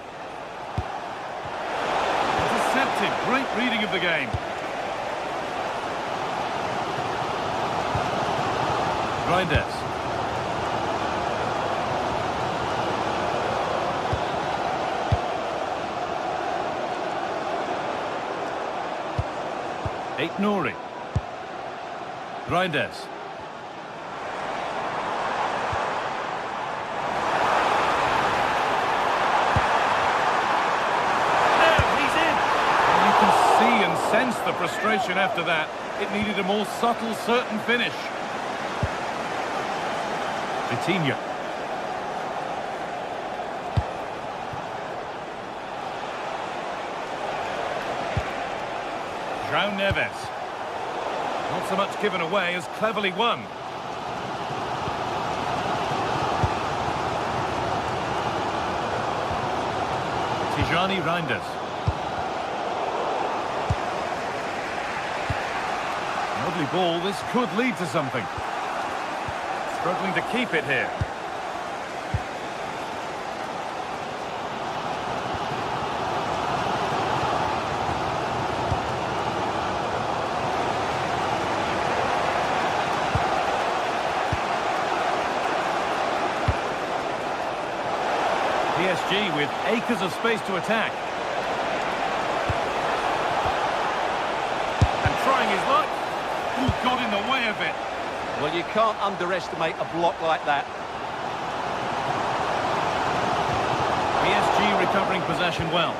Intercepted. Great reading of the game. Reinders. Aït-Nouri. Reinders. sense the frustration after that. It needed a more subtle, certain finish. Vitinha. João Neves. Not so much given away as cleverly won. Tijani Reinders. Lovely ball, this could lead to something. Struggling to keep it here. PSG with acres of space to attack. And trying his luck. Ooh, got in the way of it. Well, you can't underestimate a block like that. PSG recovering possession well.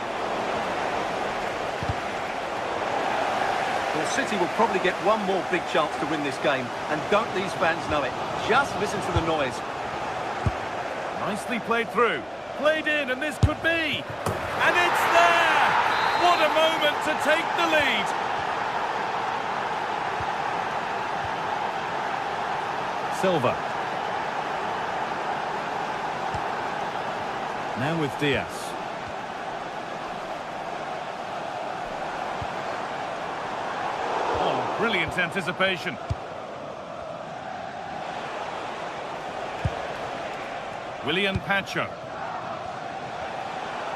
Well, City will probably get one more big chance to win this game. And don't these fans know it? Just listen to the noise. Nicely played through. Played in, and this could be. And it's there! What a moment to take the lead. Silva. Now with Diaz. Oh, brilliant anticipation. Willian Pacho.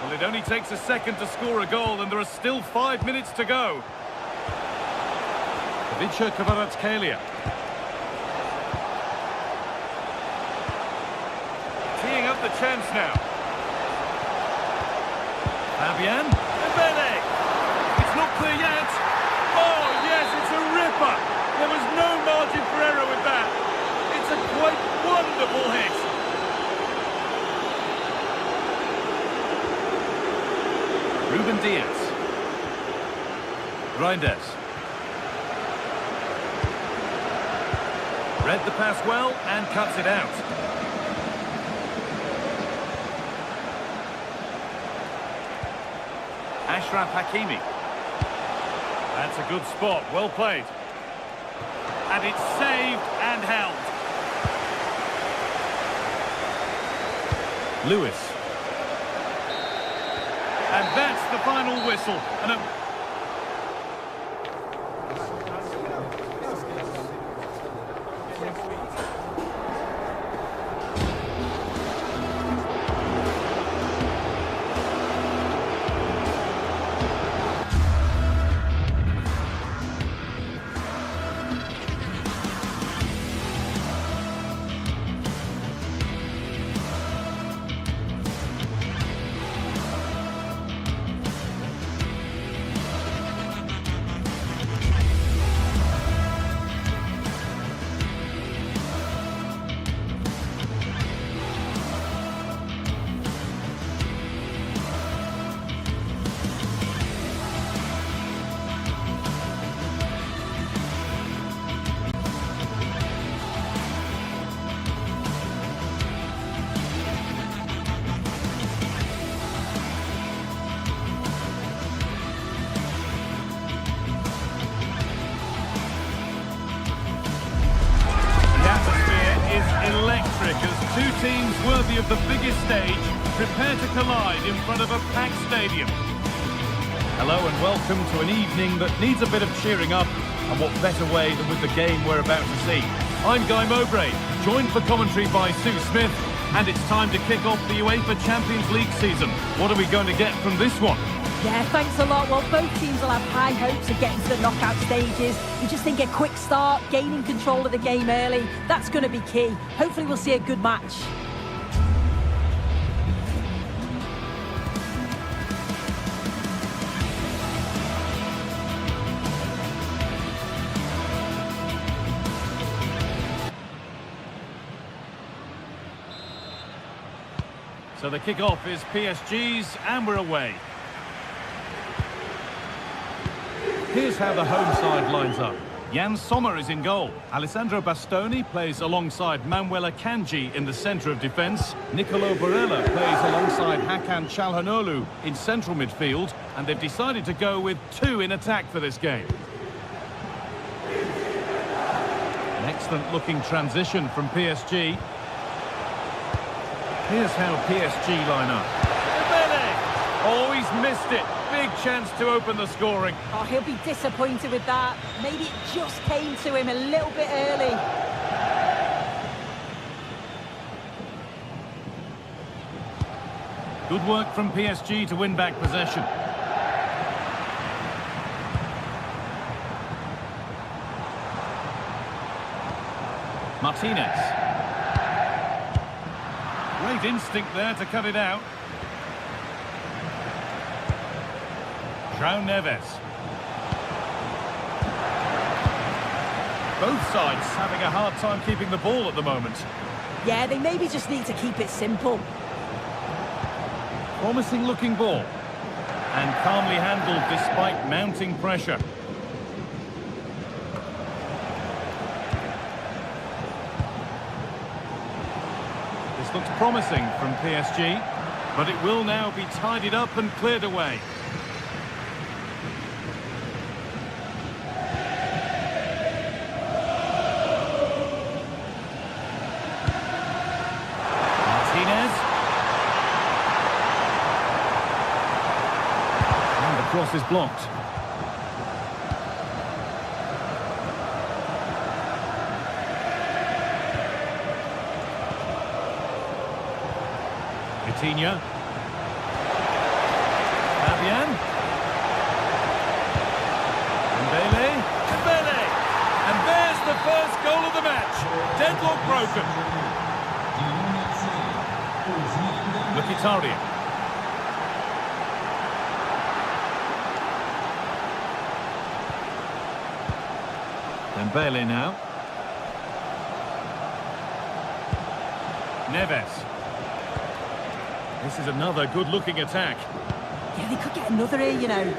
Well, it only takes a second to score a goal, and there are still 5 minutes to go. Ivica Kvaratskhelia. Teeing up the chance now. Fabian. Mbele. It's not clear yet. Oh, yes, it's a ripper. There was no margin for error with that. It's a quite wonderful hit. Ruben Diaz. Reinders. Read the pass well and cuts it out. Ashraf Hakimi. That's a good spot, well played. And it's saved and held. Lewis. And that's the final whistle. And a electric as two teams worthy of the biggest stage prepare to collide in front of a packed stadium. Hello and welcome to an evening that needs a bit of cheering up, and what better way than with the game we're about to see. I'm Guy Mowbray, joined for commentary by Sue Smith, and it's time to kick off the UEFA Champions League season. What are we going to get from this one? Yeah, thanks a lot. Well, both teams will have high hopes of getting to the knockout stages. You just think a quick start, gaining control of the game early, that's going to be key. Hopefully we'll see a good match. So the kick-off is PSG's, and we're away. Here's how the home side lines up. Jan Sommer is in goal. Alessandro Bastoni plays alongside Manuel Akanji in the centre of defence. Nicolo Barella plays alongside Hakan Çalhanoğlu in central midfield. And they've decided to go with two in attack for this game. An excellent looking transition from PSG. Here's how PSG line up. Oh, he's missed it. Big chance to open the scoring. Oh, he'll be disappointed with that. Maybe it just came to him a little bit early. Good work from PSG to win back possession. Martinez. Great instinct there to cut it out. João Neves. Both sides having a hard time keeping the ball at the moment. Yeah, they maybe just need to keep it simple. Promising looking ball. And calmly handled despite mounting pressure. This looks promising from PSG, but it will now be tidied up and cleared away. Cross is blocked. Coutinho. Fabian. Dembele. Dembele. And there's the first goal of the match. Deadlock broken. Mkhitaryan. Dembele now. Neves. This is another good-looking attack. Yeah, they could get another here, you know.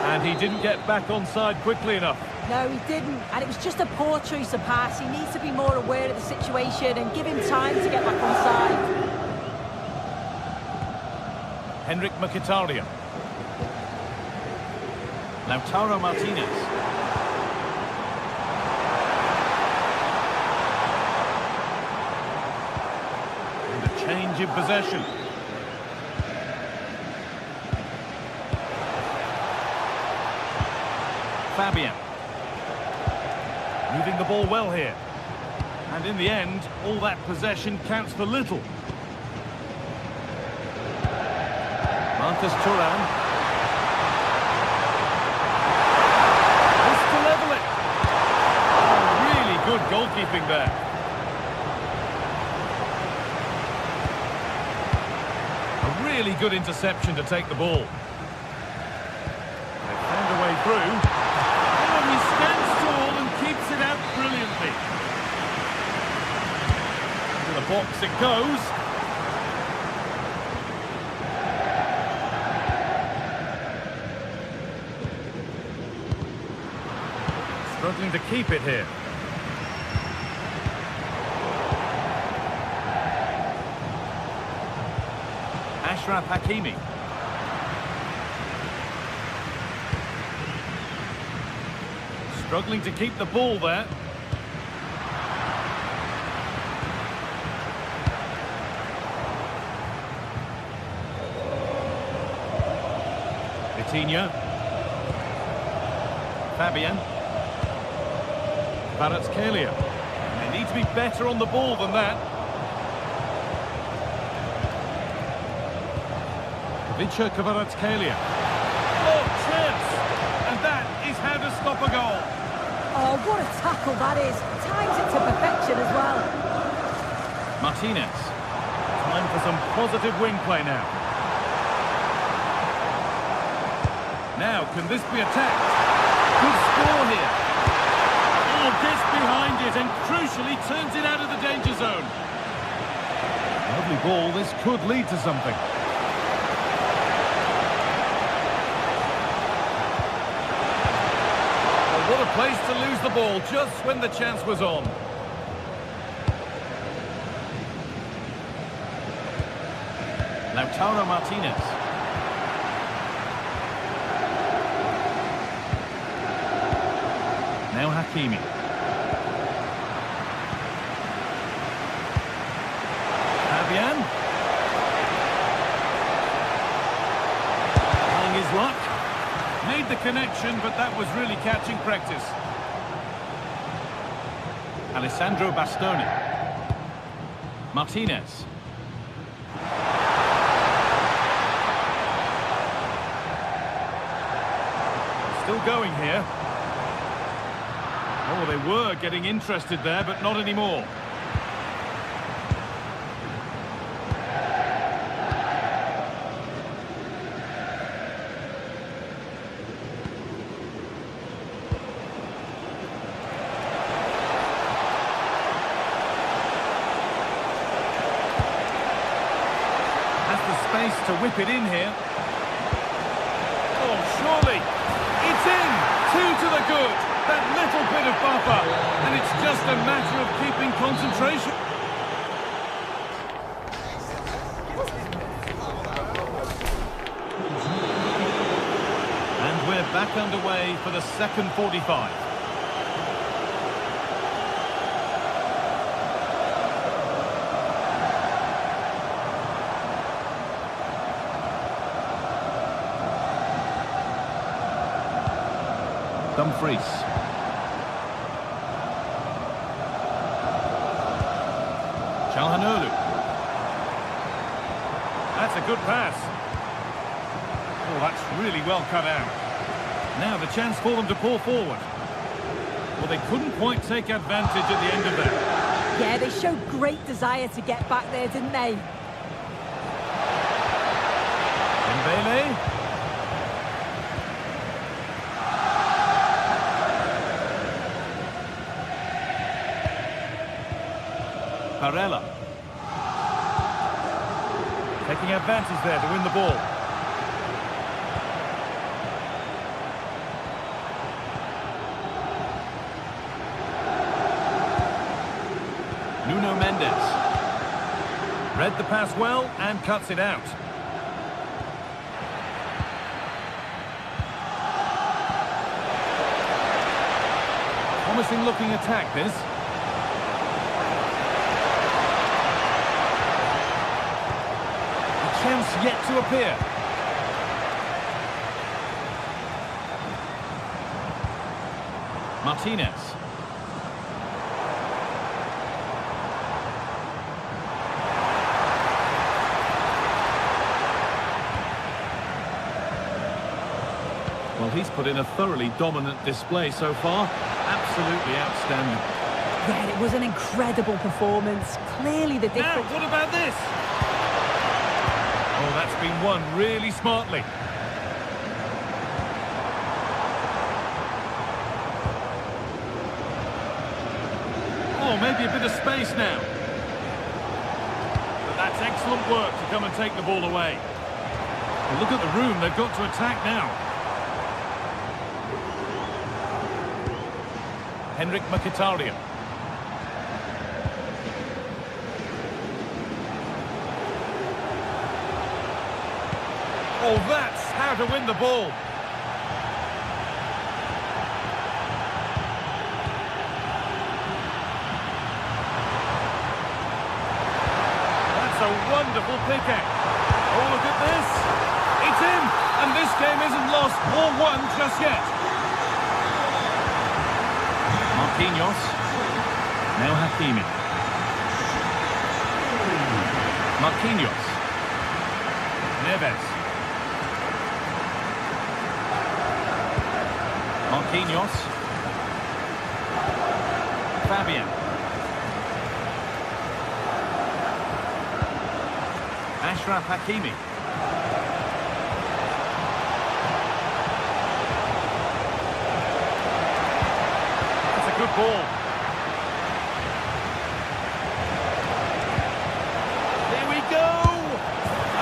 And he didn't get back on side quickly enough. No, he didn't. And it was just a poor choice of pass. He needs to be more aware of the situation and give him time to get back on side. Henrik Mkhitaryan. Lautaro Martinez. Change in possession. Fabian. Moving the ball well here. And in the end, all that possession counts for little. Marcus Thuram. This to level it. Oh, really good goalkeeping there. Really good interception to take the ball. They found a way through. Oh, he stands tall and keeps it out brilliantly. To the box it goes. Struggling to keep it here. Achraf Hakimi. Struggling to keep the ball there. Coutinho. Fabian. Kvaratskhelia. They need to be better on the ball than that. Kvaratskhelia. Oh, chance! And that is how to stop a goal. Oh, what a tackle that is. Times it to perfection as well. Martinez. Time for some positive wing play now. Now, can this be attacked? Good score here. Oh, gets behind it and crucially turns it out of the danger zone. Lovely ball. This could lead to something. What a place to lose the ball just when the chance was on. Lautaro Martinez. Now Hakimi. Fabian. Trying his luck. Made the connection, but that was really catching practice. Alessandro Bastoni. Martinez. Still going here. Oh, they were getting interested there, but not anymore. Has the space to whip it in here. Oh, surely. It's in! 2 to the good. That little bit of buffer. And it's just a matter of keeping concentration. And we're back underway for the second 45. Dumfries. Çalhanoğlu. That's a good pass. Oh, that's really well cut out. Now the chance for them to pull forward. Well, they couldn't quite take advantage at the end of that. Yeah, they showed great desire to get back there, didn't they? Dembele. Barella. Taking advantage there to win the ball. Nuno Mendes. Read the pass well and cuts it out. Promising looking attack, this. Chance yet to appear. Martinez. Well, he's put in a thoroughly dominant display so far. Absolutely outstanding. Yeah, it was an incredible performance. Clearly the difference... Now, what about this? Oh, that's been won really smartly. Oh, maybe a bit of space now. But that's excellent work to come and take the ball away. Well, look at the room they've got to attack now. Henrik Mkhitaryan. Oh, that's how to win the ball. That's a wonderful pick-out. Oh, look at this. It's in, and this game isn't lost or won just yet. Marquinhos. Now Hakimi. Marquinhos. Neves. Marquinhos. Fabian. Achraf Hakimi. That's a good ball. There we go!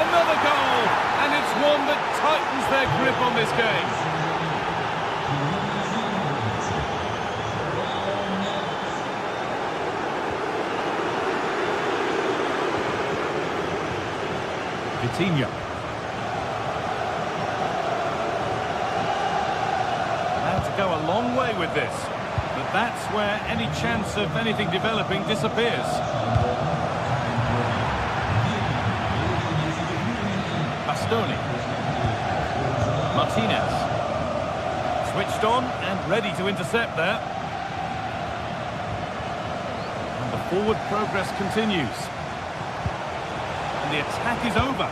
Another goal! And it's one that tightens their grip on this game. Coutinho. Allowed to go a long way with this. But that's where any chance of anything developing disappears. Bastoni. Martinez. Switched on and ready to intercept there. And the forward progress continues. And the attack is over.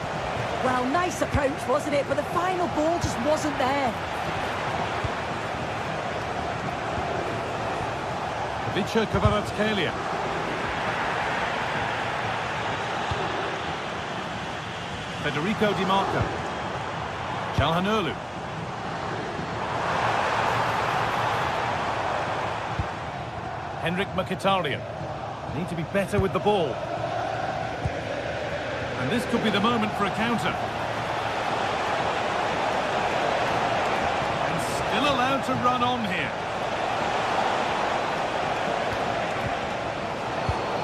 Well, nice approach, wasn't it? But the final ball just wasn't there. Vicha Kvaratskhelia. Federico Di Marco. Çalhanoğlu. Henrik Mkhitaryan. Need to be better with the ball. And this could be the moment for a counter. And still allowed to run on here.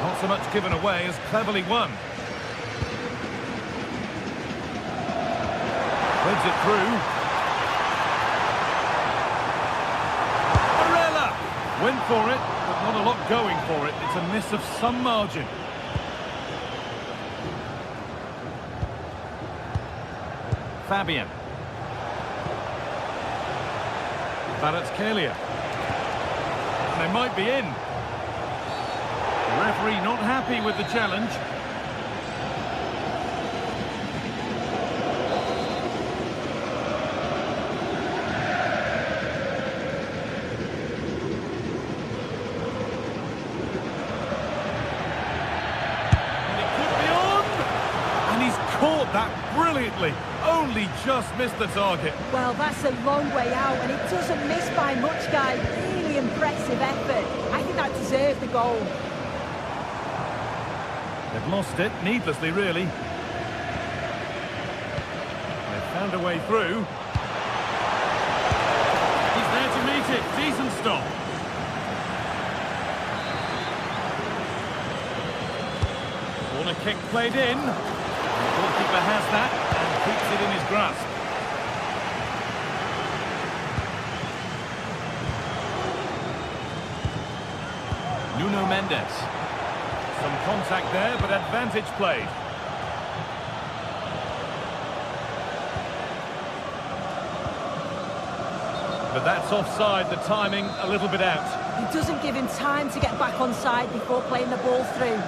Not so much given away as cleverly won. Threads it through. Barella! Went for it, but not a lot going for it. It's a miss of some margin. Fabian. Kvaratskhelia. And they might be in. The referee not happy with the challenge. And it could be on! And he's caught that brilliantly. Only just missed the target. Well, that's a long way out, and it doesn't miss by much, guys. Really impressive effort. I think that deserved the goal. They've lost it, needlessly, really. They've found a way through. He's there to meet it. Decent stop. Corner kick played in. The goalkeeper has that and keeps it in his grasp. Nuno Mendes. Some contact there, but advantage played. But that's offside, the timing a little bit out. He doesn't give him time to get back on side before playing the ball through.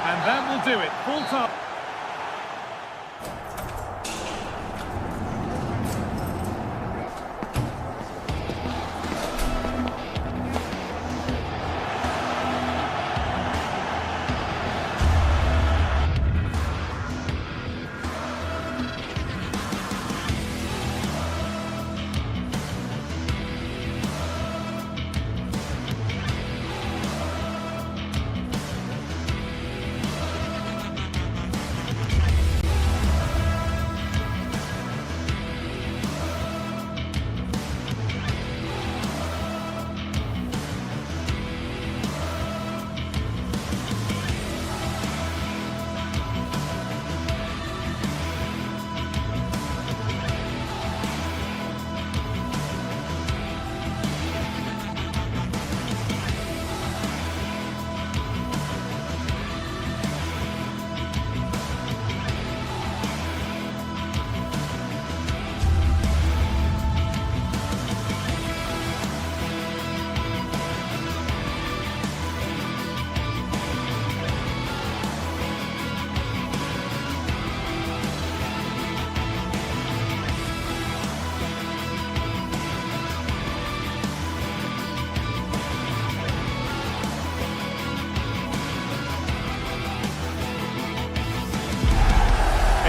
And that will do it. Full time.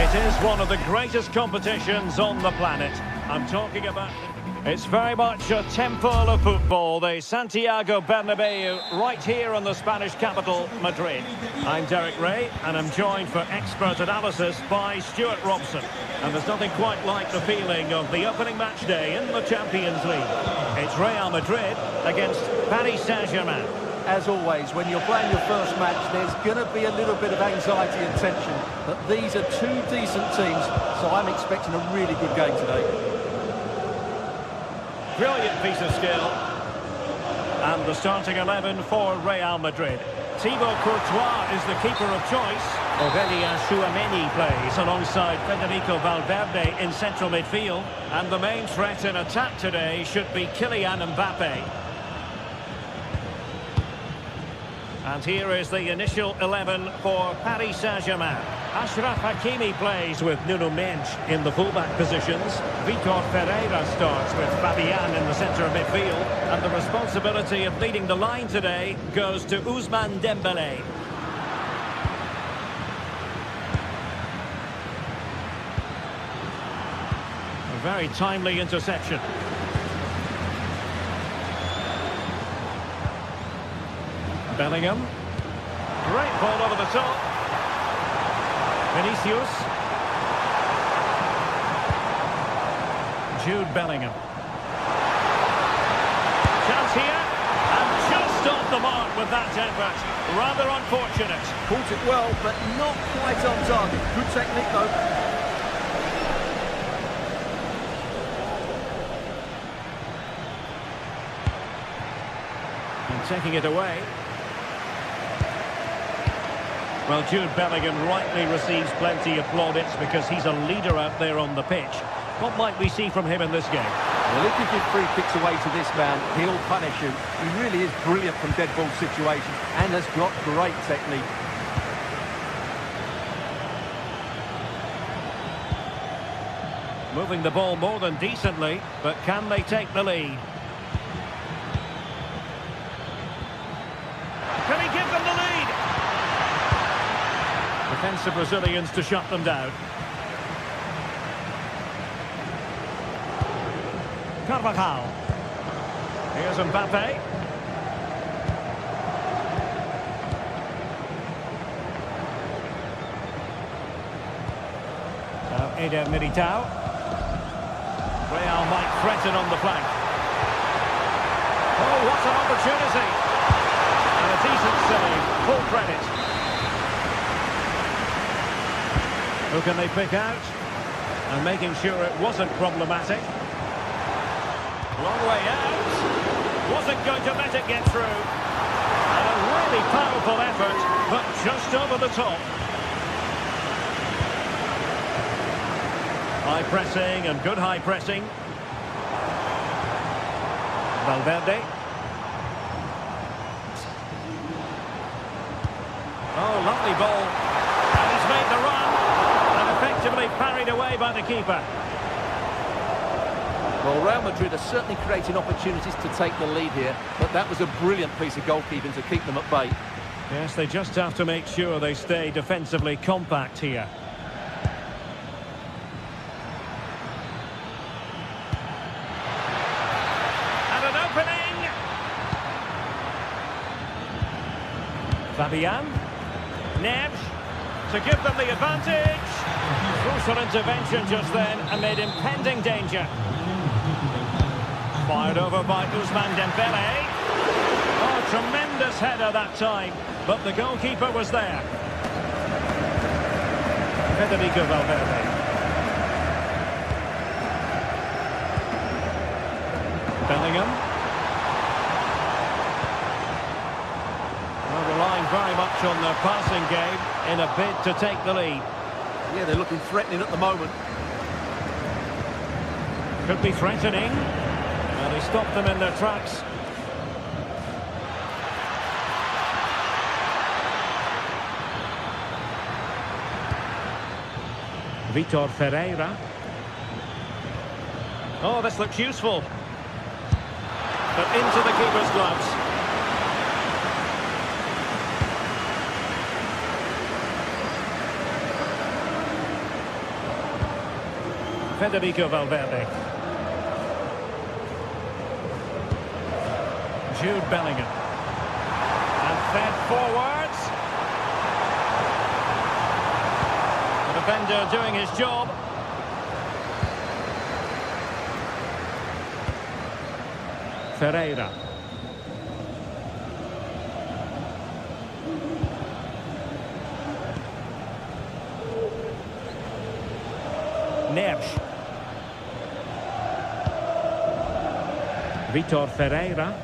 It is one of the greatest competitions on the planet. I'm talking about... It's very much a temple of football, the Santiago Bernabeu, right here in the Spanish capital, Madrid. I'm Derek Ray, and I'm joined for expert analysis by Stuart Robson. And there's nothing quite like the feeling of the opening match day in the Champions League. It's Real Madrid against Paris Saint-Germain. as always, when you're playing your first match, there's going to be a little bit of anxiety and tension. But these are two decent teams, so I'm expecting a really good game today. Brilliant piece of skill. And the starting 11 for Real Madrid. Thibaut Courtois is the keeper of choice. Aurelien Tchouameni plays alongside Federico Valverde in central midfield. And the main threat in attack today should be Kylian Mbappe. And here is the initial 11 for Paris Saint-Germain. Achraf Hakimi plays with Nuno Mendes in the fullback positions. Vitor Ferreira starts with Fabian in the centre of midfield. And the responsibility of leading the line today goes to Ousmane Dembélé. A very timely interception. Bellingham. Great ball over the top. Vinicius. Jude Bellingham. Chance here. And just off the mark with that effort. Rather unfortunate. Caught it well, but not quite on target. Good technique, though. And taking it away. Well, Jude Bellingham rightly receives plenty of plaudits because he's a leader out there on the pitch. What might we see from him in this game? Well, if you give free kicks away to this man, he'll punish you. He really is brilliant from dead ball situations and has got great technique. Moving the ball more than decently, but can they take the lead? Can he give them the lead? Defensive Brazilians to shut them down. Carvajal. Here's Mbappe. Now Eder Militao. Real might threaten on the flank. Oh, what an opportunity! And a decent save, full credit. Who can they pick out? And making sure it wasn't problematic. Long way out. Wasn't going to let it get through. And a really powerful effort, but just over the top. High pressing and good high pressing. Valverde. Oh, lovely ball. And he's made the run. Effectively parried away by the keeper. Well, Real Madrid are certainly creating opportunities to take the lead here, but that was a brilliant piece of goalkeeping to keep them at bay. Yes, they just have to make sure they stay defensively compact here. And an opening! Fabian. Neves to give them the advantage. Crucial intervention just then amid impending danger. Fired over by Ousmane Dembélé. Oh, tremendous header that time, but the goalkeeper was there. Federico Valverde. Bellingham. Well, relying very much on their passing game in a bid to take the lead. Yeah, they're looking threatening at the moment. Could be threatening. And he stopped them in their tracks. Vitor Ferreira. Oh, this looks useful. But into the keeper's gloves. Federico Valverde. Jude Bellingham. And fed forwards. The defender doing his job. Ferreira. Vitor Ferreira.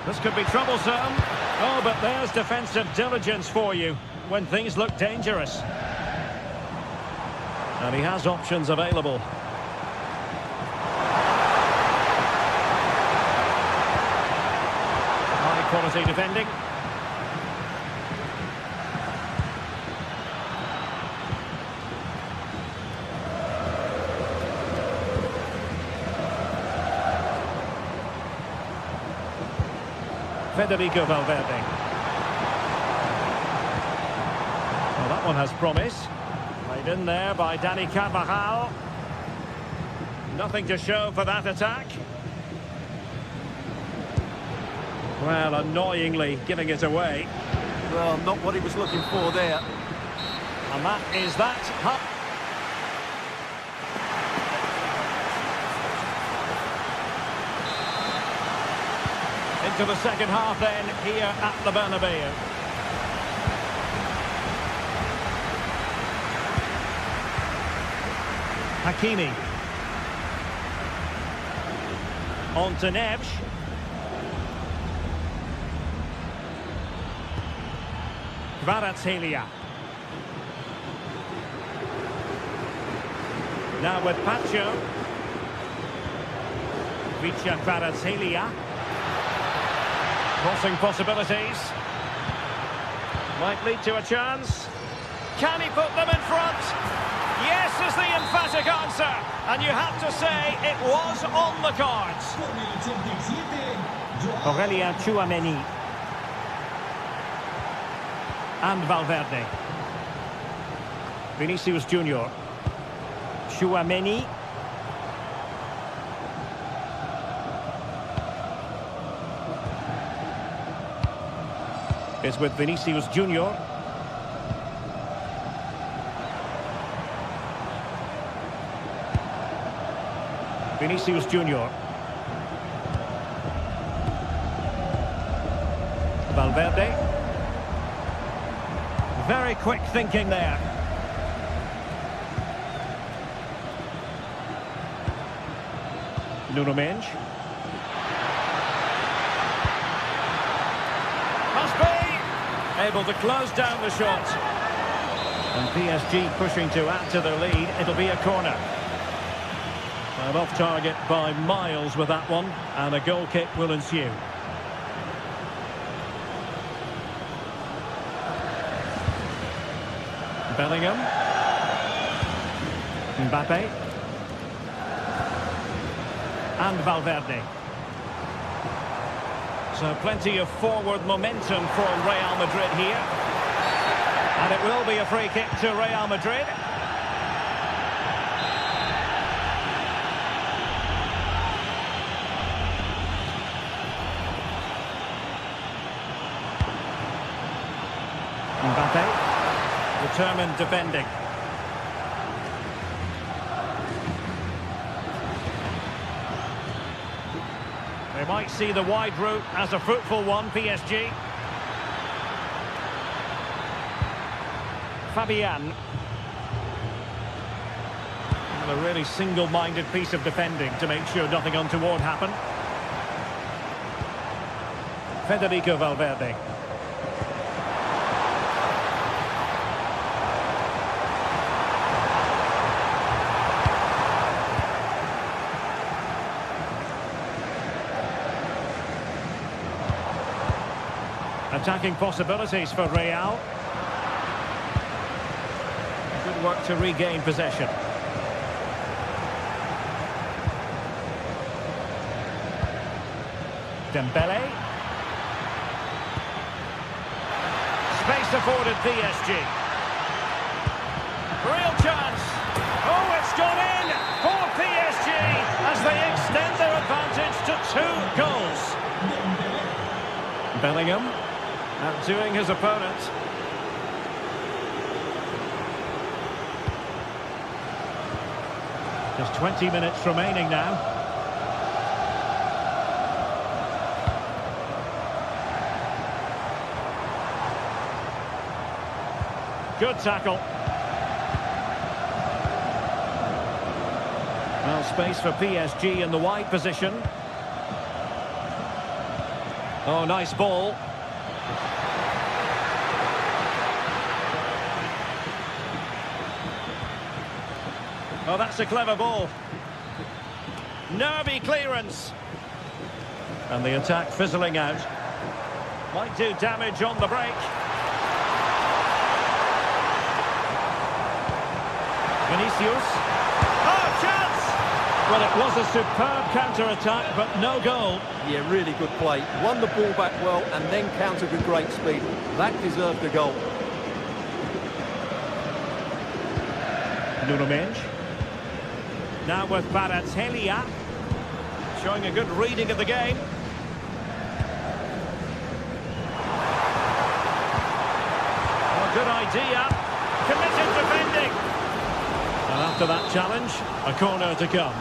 This could be troublesome. Oh, but there's defensive diligence for you when things look dangerous. And he has options available. High quality defending. Federico Valverde. Well, that one has promise. Played in there by Dani Carvajal. Nothing to show for that attack. Well, annoyingly giving it away. Well, not what he was looking for there. And that is that. Into the second half then, here at the Bernabeu. Hakimi. On to Neves. Kvaratskhelia. Now with Pacho. Vicha Kvaratskhelia. Crossing possibilities. Might lead to a chance. Can he put them in front? Yes is the emphatic answer. And you have to say it was on the cards. Aurelien Tchouameni. And Valverde. Vinicius Junior. Tchouameni. Is with Vinicius Junior. Vinicius Junior. Valverde. Very quick thinking there. Nuno Mendes. Able to close down the shot. And PSG pushing to add to their lead. It'll be a corner. And off target by miles with that one. And a goal kick will ensue. Bellingham. Mbappe. And Valverde. So plenty of forward momentum for Real Madrid here. And it will be a free kick to Real Madrid. Mbappe, determined defending. They might see the wide route as a fruitful one, PSG. Fabian. And a really single-minded piece of defending to make sure nothing untoward happened. Federico Valverde. Attacking possibilities for Real. Good work to regain possession. Dembele. Space afforded PSG. Real chance. Oh, it's gone in for PSG as they extend their advantage to 2 goals. Bellingham. Outdoing his opponent. Just 20 minutes remaining now. Good tackle. Well, Now space for PSG in the wide position. Oh, nice ball. Oh, that's a clever ball. Nervy clearance. And the attack fizzling out. Might do damage on the break. Vinicius. Oh, chance! Well, it was a superb counter-attack, but no goal. Yeah, really good play. Won the ball back well and then countered with great speed. That deserved a goal. Nuno Mendes. Now with Kvaratskhelia. Showing a good reading of the game. Oh, good idea. Committed defending. And after that challenge, a corner to come.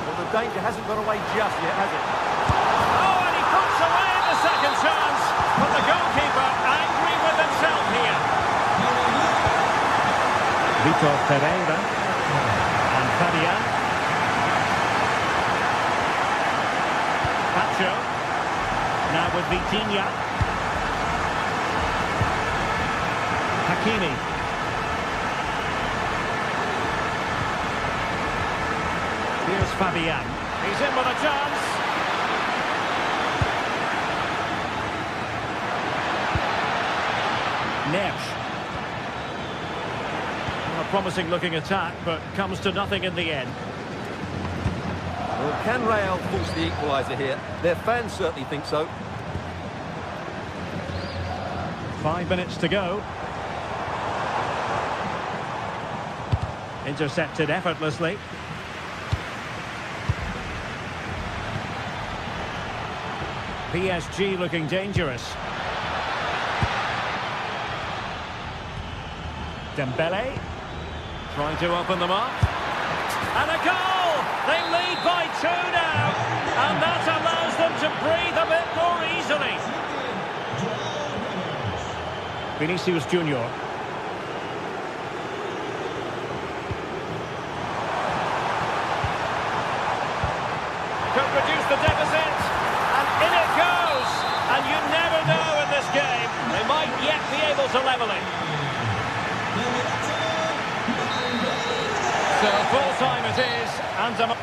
Well, the danger hasn't gone away just yet, has it? Oh, and he puts away the second chance. But the goalkeeper angry with himself here. Vitor Pereira. And Fabian. Pacho. Now with Vitinha. Hakimi. Here's Fabian. He's in with a chance. Neves. A promising looking attack, but comes to nothing in the end. Well, can Real force the equaliser here? Their fans certainly think so. 5 minutes to go. Intercepted effortlessly. PSG looking dangerous. Dembele trying to open them up. And a goal! They lead by 2 now. And that allows them to breathe a bit more easily. Vinicius Junior. Could reduce the deficit. And in it goes. And you never know in this game. They might yet be able to level it. So full time it is, and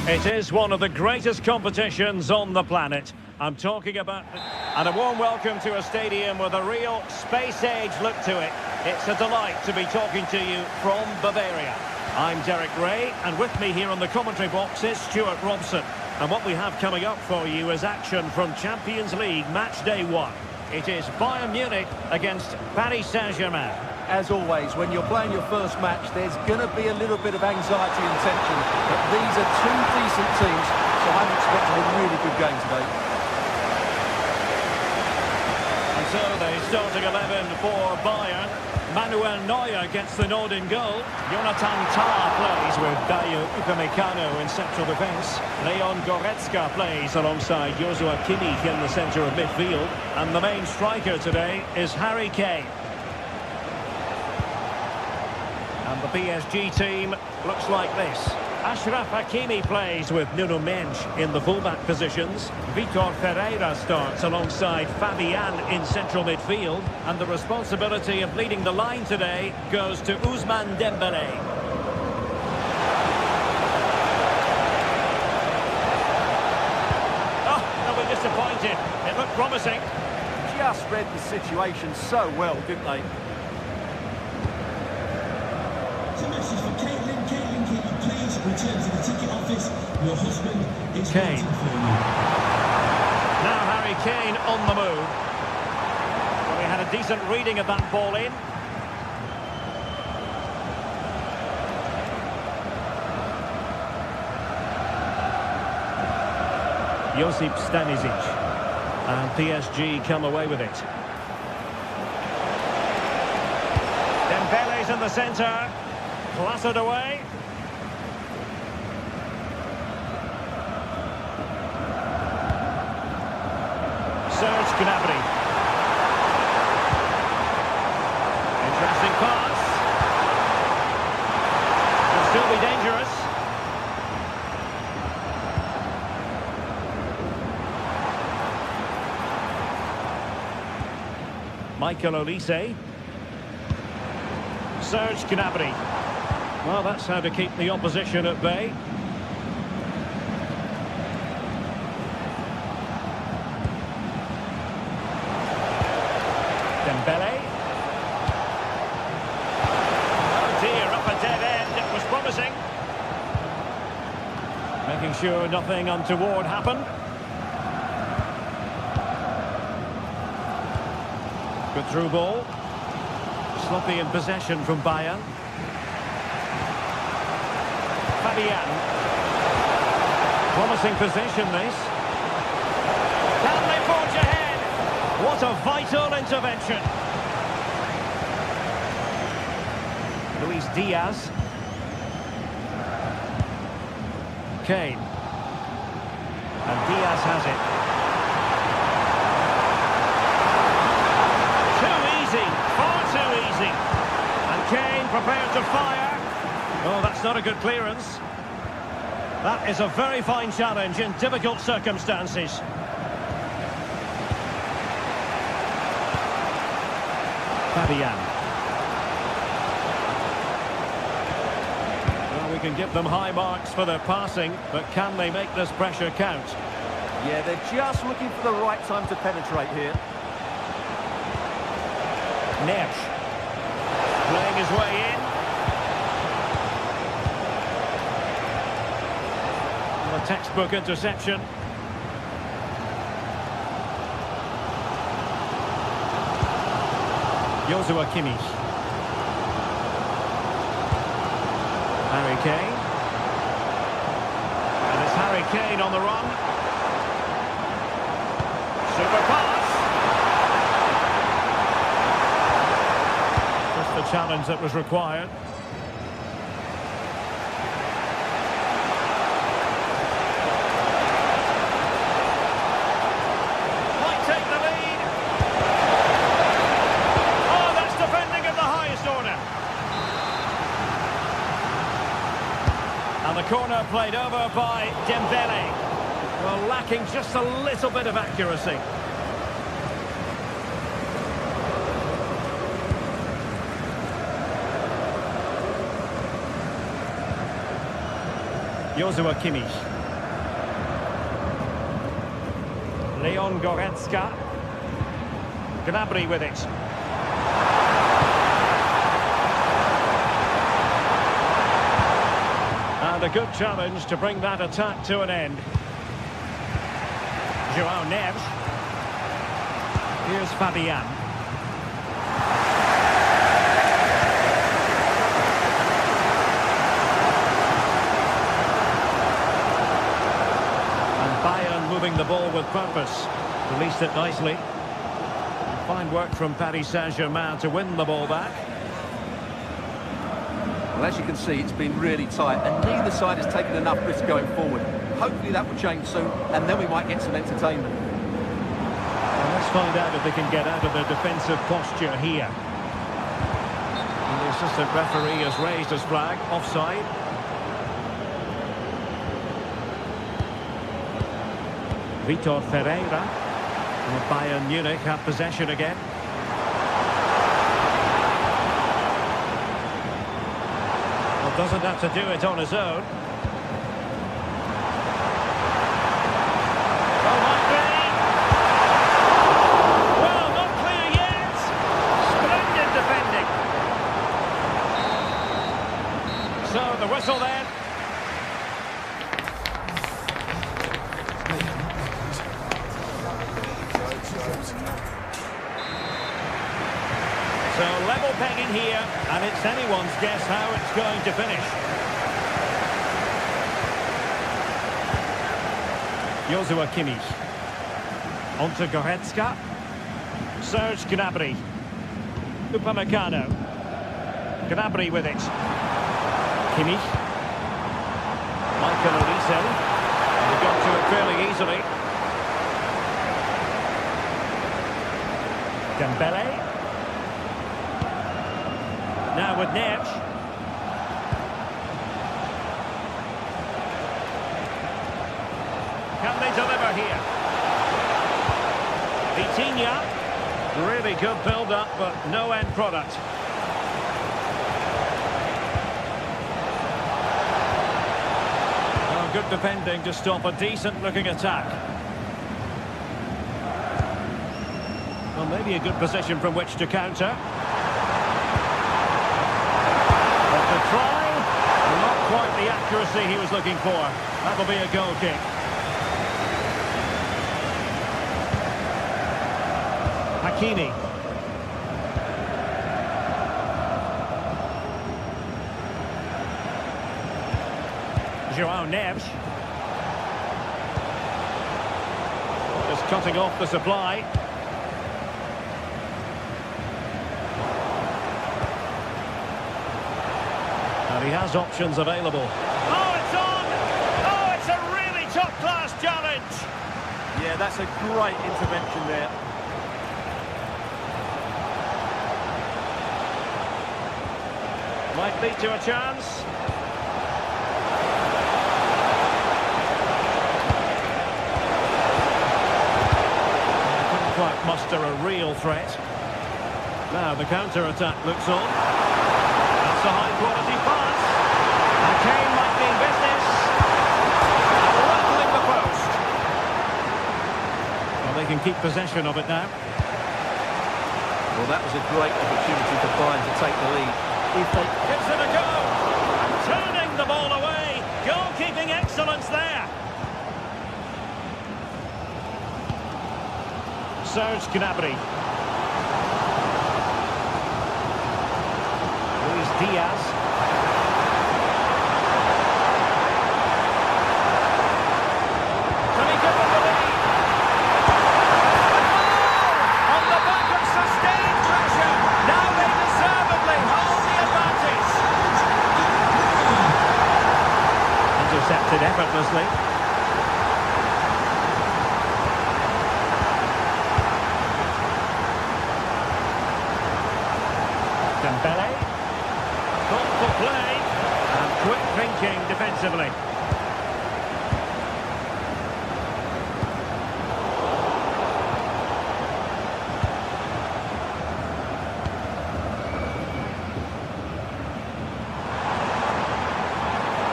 it is one of the greatest competitions on the planet. I'm talking about... And a warm welcome to a stadium with a real space-age look to it. It's a delight to be talking to you from Bavaria. I'm Derek Ray, and with me here on the commentary box is Stuart Robson. And what we have coming up for you is action from Champions League match day 1. It is Bayern Munich against Paris Saint-Germain. as always, when you're playing your first match, there's going to be a little bit of anxiety and tension. But these are two decent teams, so I'm expecting a really good game today. And so the starting 11 for Bayern. Manuel Neuer gets the nod in goal. Jonathan Tah plays with Dayo Upamecano in central defence. Leon Goretzka plays alongside Joshua Kimmich in the centre of midfield. And the main striker today is Harry Kane. And the PSG team looks like this. Achraf Hakimi plays with Nuno Mendes in the fullback positions. Vitor Ferreira starts alongside Fabian in central midfield. And the responsibility of leading the line today goes to Ousmane Dembélé. Oh, they'll be disappointed. It looked promising. Just read the situation so well, didn't they? It's a message for Caitlin. Caitlin, can you please return to the ticket office? Your husband is Kane. waiting for you. Now Harry Kane on the move. Well, he had a decent reading of that ball in. Josip Stanisic. And PSG come away with it. Dembele's in the centre. Clattered away. Serge Gnabry. Interesting pass. Could still be dangerous. Michael Olise. Serge Gnabry. Well, that's how to keep the opposition at bay. Dembele. Oh dear, up a dead end. It was promising. Making sure nothing untoward happened. Good through ball. Sloppy in possession from Bayern. Fabian. Promising position this. Can they forge ahead? What a vital intervention. Luis Diaz. Kane. And Diaz has it. Too easy. Far too easy. And Kane prepared to fire. Oh, that's not a good clearance. That is a very fine challenge in difficult circumstances. Fabian. Well, we can give them high marks for their passing, but can they make this pressure count? Yeah, they're just looking for the right time to penetrate here. Neves. Playing his way in. A textbook interception. Joshua Kimmich. Harry Kane. And it's Harry Kane on the run. Super pass. Just the challenge that was required. And the corner played over by Dembele. Well, lacking just a little bit of accuracy. Joshua Kimmich. Leon Goretzka. Gnabry with it. And a good challenge to bring that attack to an end. Joao Neves. Here's Fabian. ball with purpose. Released it nicely. Fine work from Paris Saint-Germain to win the ball back. Well, as you can see, it's been really tight, and neither side has taken enough risk going forward. Hopefully that will change soon, and then we might get some entertainment. Well, let's find out if they can get out of their defensive posture here. And the assistant referee has raised his flag, offside. Vitor Ferreira. And Bayern Munich have possession again. Well, doesn't have to do it on his own. Oh, might be. Well, not clear yet. Splendid defending. So the whistle then. So level pegging here, and it's anyone's guess how it's going to finish. Joshua Kimmich. On to Goretzka. Serge Gnabry. Upamecano. Gnabry with it. Kimmich. Michael Olise. He got to it fairly easily. Dembele. Now with Neves. Can they deliver here? Vitinha. Really good build-up, but no end product. Oh, good defending to stop a decent-looking attack. Well, maybe a good position from which to counter. The try, not quite the accuracy he was looking for. That'll be a goal kick. Hakimi. Joao Neves. Just cutting off the supply. He has options available. Oh, it's on! Oh, it's a really top-class challenge! Yeah, that's a great intervention there. Might lead to a chance. Couldn't quite muster a real threat. Now the counter-attack looks on. That's a high-quality pass. And Kane might be in business. Rattling the post. Well, they can keep possession of it now. Well, that was a great opportunity for Bayern to take the lead. If they... Gives it a go. And turning the ball away. Goalkeeping excellence there. Serge Gnabry. Luis Diaz. Can he give them the lead? On the back of sustained pressure. Now they deservedly hold the advantage. Intercepted effortlessly. Dembele. Thoughtful play and quick thinking defensively.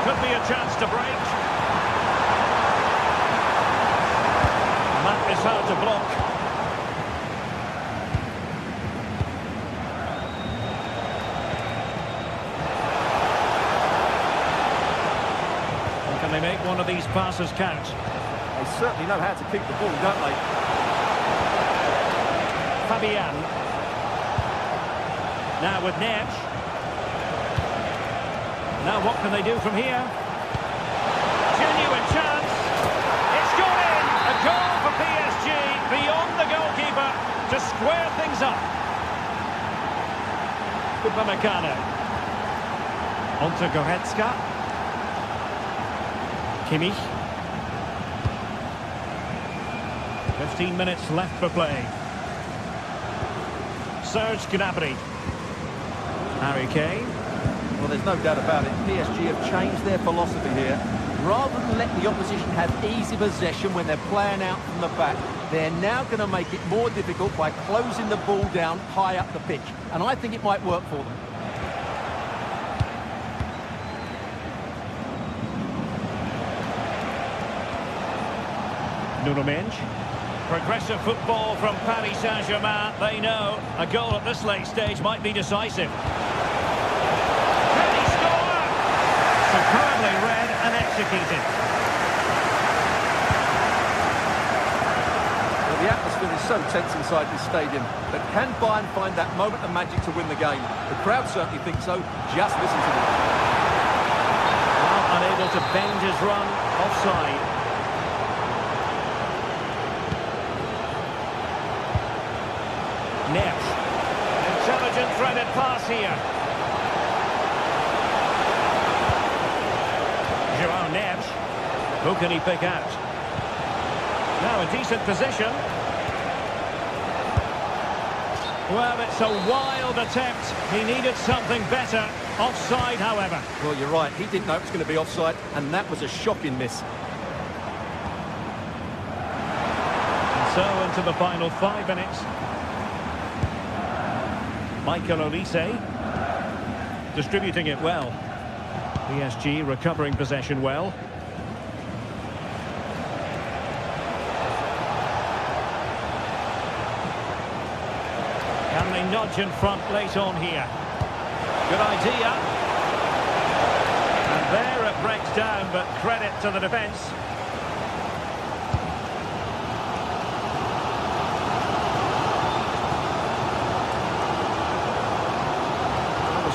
Could be a chance to break. And that is hard to block. Can they make one of these passes count? They certainly know how to keep the ball, don't they? Fabian. Now with Neves. Now what can they do from here? Genuine chance. It's gone in. A goal square things up. Upamecano. Onto Goretzka. Kimmich. 15 minutes left for play. Serge Gnabry. Harry Kane. Well, there's no doubt about it. PSG have changed their philosophy here. Rather than let the opposition have easy possession when they're playing out from the back, they're now going to make it more difficult by closing the ball down high up the pitch. And I think it might work for them. Nuno Mendes. Progressive football from Paris Saint-Germain. They know a goal at this late stage might be decisive. Can he score? Superbly read and executed. Well, the atmosphere is so tense inside this stadium, but can Bayern find that moment of magic to win the game? The crowd certainly think so. Just listen to them. Well, unable to bend his run, offside. Neves. Intelligent threaded pass here. Joao Neves. Who can he pick out? Now a decent position. Well, it's a wild attempt. He needed something better. Offside, however. Well, you're right. He didn't know it was going to be offside, and that was a shocking miss. And so into the final 5 minutes. Michael Olise distributing it well. PSG recovering possession well. Can they nudge in front late on here? Good idea. And there it breaks down, but credit to the defence.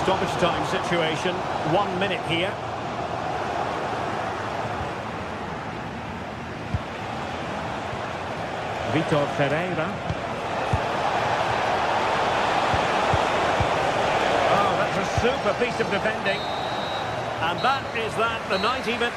Stoppage time situation, 1 minute here. Vitor Ferreira. Oh, that's a super piece of defending. And that is that, the 90 minutes.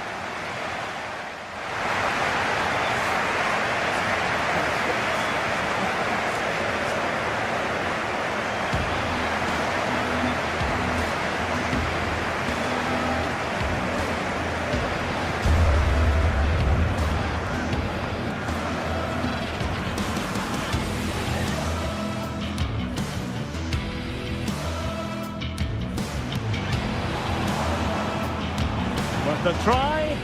The try.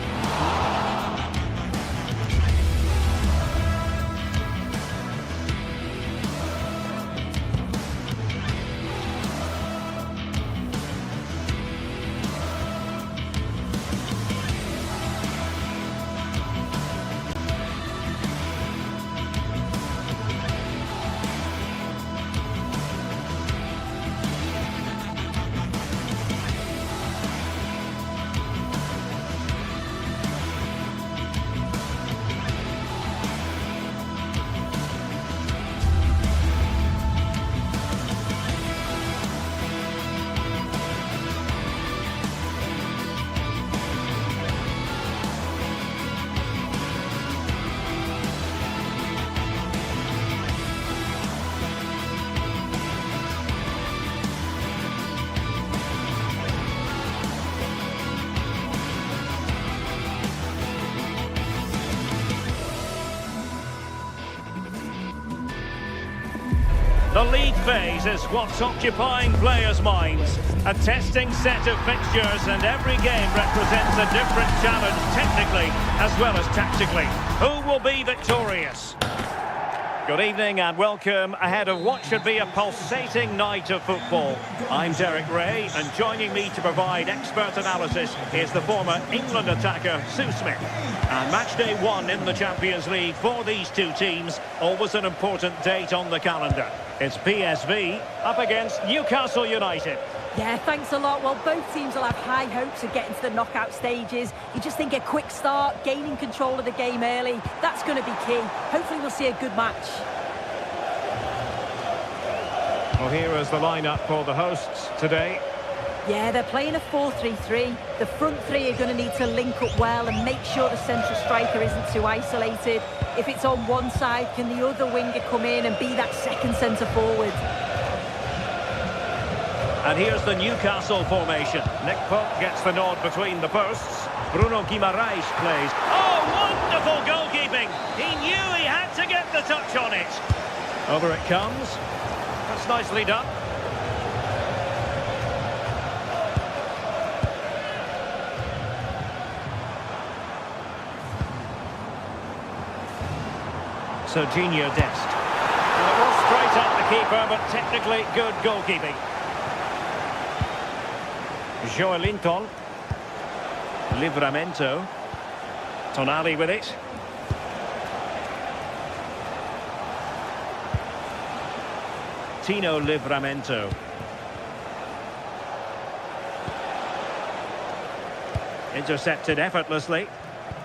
The league phase is what's occupying players' minds. A testing set of fixtures, and every game represents a different challenge technically as well as tactically. Who will be victorious? Good evening and welcome ahead of what should be a pulsating night of football. I'm Derek Ray, and joining me to provide expert analysis is the former England attacker Sue Smith. And match day 1 in the Champions League for these two teams, always an important date on the calendar. It's PSV up against Newcastle United. Yeah, thanks a lot. Well, both teams will have high hopes of getting to the knockout stages. You just think a quick start, gaining control of the game early, that's going to be key. Hopefully we'll see a good match. Well, here is the lineup for the hosts today. Yeah, they're playing a 4-3-3. The front three are going to need to link up well and make sure the central striker isn't too isolated. If it's on one side, can the other winger come in and be that second centre forward? And here's the Newcastle formation. Nick Pope gets the nod between the posts. Bruno Guimaraes plays. Oh, wonderful goalkeeping! He knew he had to get the touch on it. Over it comes. That's nicely done. Serginho Dest. Well, it was straight at the keeper, but technically good goalkeeping. Joelinton. Livramento. Tonali with it. Tino Livramento. Intercepted effortlessly.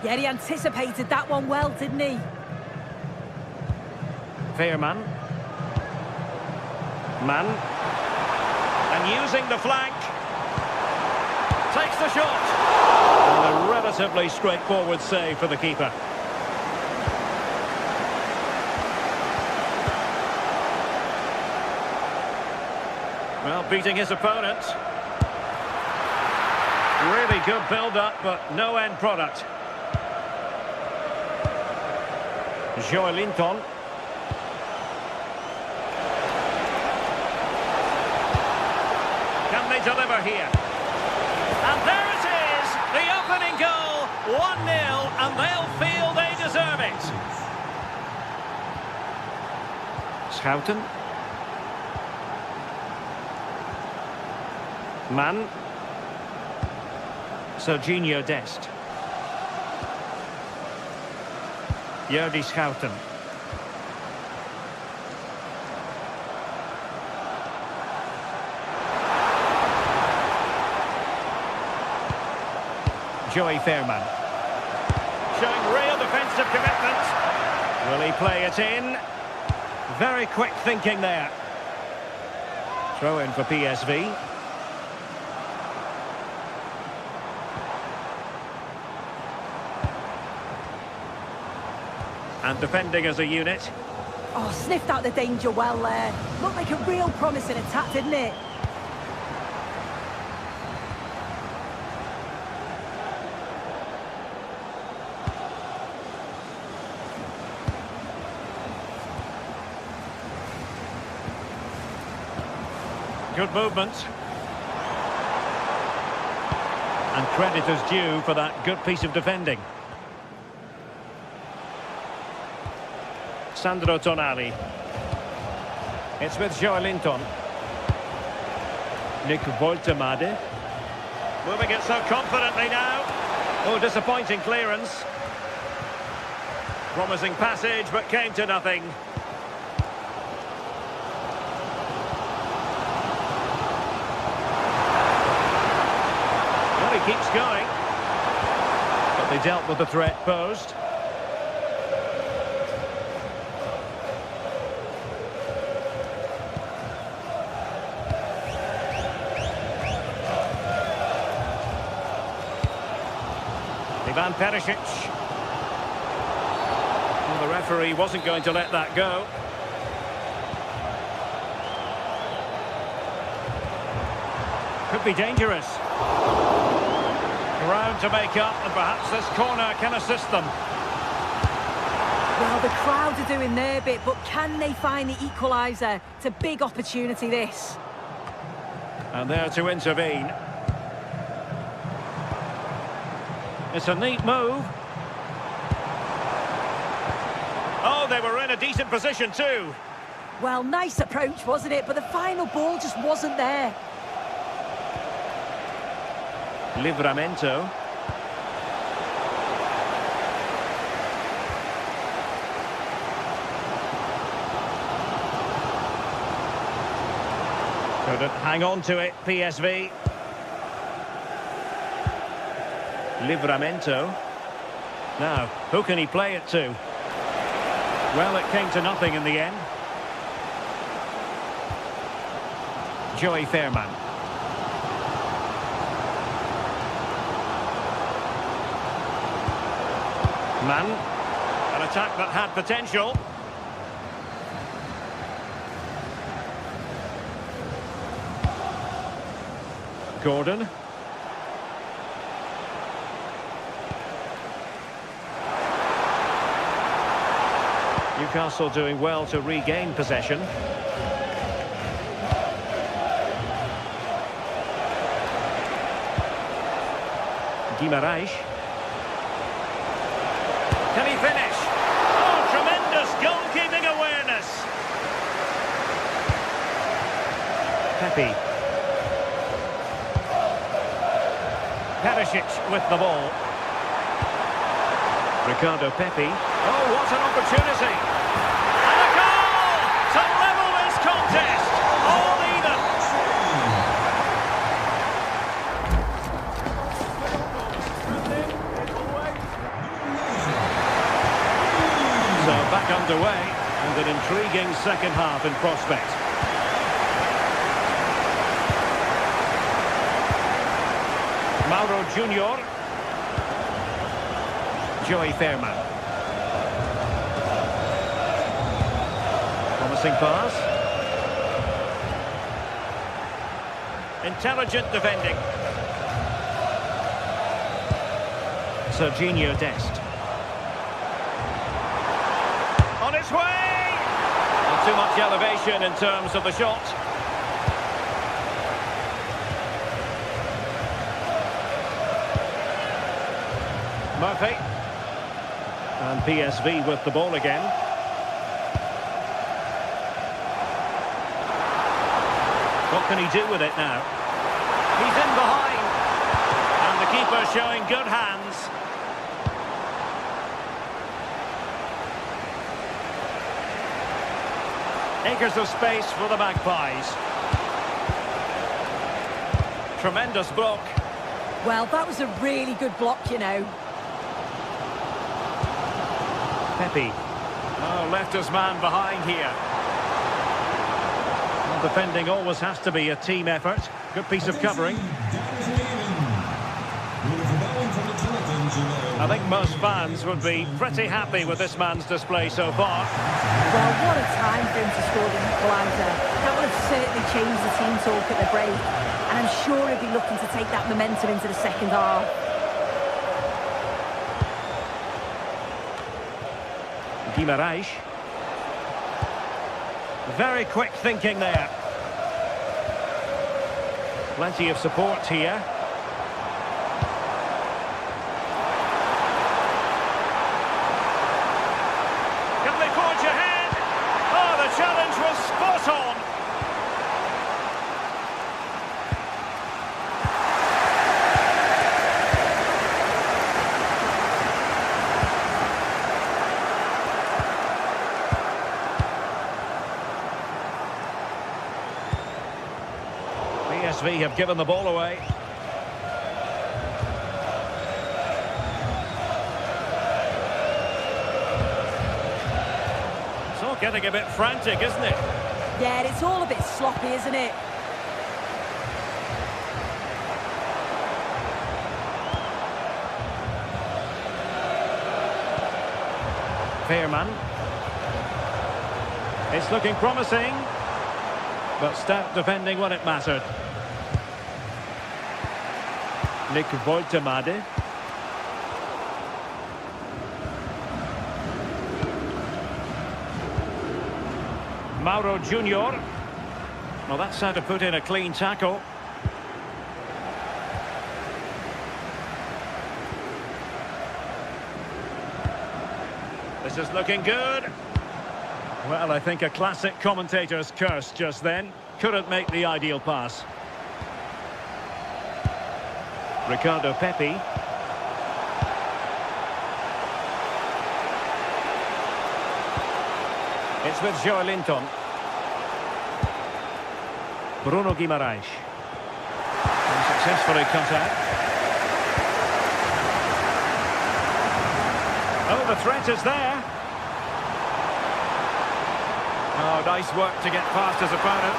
Yeah, he anticipated that one well, didn't he? Veerman. Man. And using the flank. Takes the shot. And a relatively straightforward save for the keeper. Well, beating his opponent. Really good build-up, but no end product. Joelinton. Can they deliver here? And there it is, the opening goal, 1-0, and they'll feel they deserve it. Schouten. Man. Serginho Dest. Jordi Schouten. Joey Veerman. Showing real defensive commitment. Will he play it in? Very quick thinking there. Throw in for PSV. And defending as a unit. Oh, sniffed out the danger well there. Looked like a real promising attack, didn't it? Good movement. And credit is due for that good piece of defending. Sandro Tonali. It's with Joelinton. Nick Woltemade. Moving it so confidently now. Oh, disappointing clearance. Promising passage, but came to nothing. Well, he keeps going. But they dealt with the threat posed. Ivan Perisic. Well, the referee wasn't going to let that go. Could be dangerous. Ground to make up, and perhaps this corner can assist them. Well, the crowd are doing their bit, but can they find the equaliser? It's a big opportunity, this. And there to intervene. It's a neat move. Oh, they were in a decent position too. Well, nice approach, wasn't it? But the final ball just wasn't there. Livramento. Couldn't hang on to it, PSV. Livramento. Now, who can he play it to? Well, it came to nothing in the end. Joey Fairman. Man, an attack that had potential. Gordon. Newcastle doing well to regain possession. Guimaraes. Can he finish? Oh, tremendous goalkeeping awareness. Pepe. Perisic with the ball. Ricardo Pepe. Oh, what an opportunity. And a goal to level this contest. All even. So back underway and an intriguing second half in prospect. Mauro Junior. Joey Fairman. Promising pass. Intelligent defending. Serginho Dest. On its way! Not too much elevation in terms of the shot. Murphy. And PSV with the ball again. What can he do with it now? He's in behind. And the keeper showing good hands. Acres of space for the Magpies. Tremendous block. Well, that was a really good block, you know. Pepe. Oh, left his man behind here. Well, defending always has to be a team effort. Good piece of covering. I think most fans would be pretty happy with this man's display so far. Well, what a time for him to score the equaliser. That would have certainly changed the team talk at the break. And I'm sure he'll be looking to take that momentum into the second half. Guimaraes. Very quick thinking there. Plenty of support here. Can they forge ahead? Oh, the challenge was spot on. PSV have given the ball away. It's all getting a bit frantic, isn't it? Yeah, it's all a bit sloppy, isn't it? Fairman. It's looking promising. But stout defending when it mattered. Nick Woltemade. Mauro Junior. Well, that's how to put in a clean tackle. This is looking good. Well, I think a classic commentator's curse just then. Couldn't make the ideal pass. Ricardo Pepe. It's with Joelinton. Bruno Guimaraes. And successfully cut out. Oh, the threat is there. Oh, nice work to get past his opponent.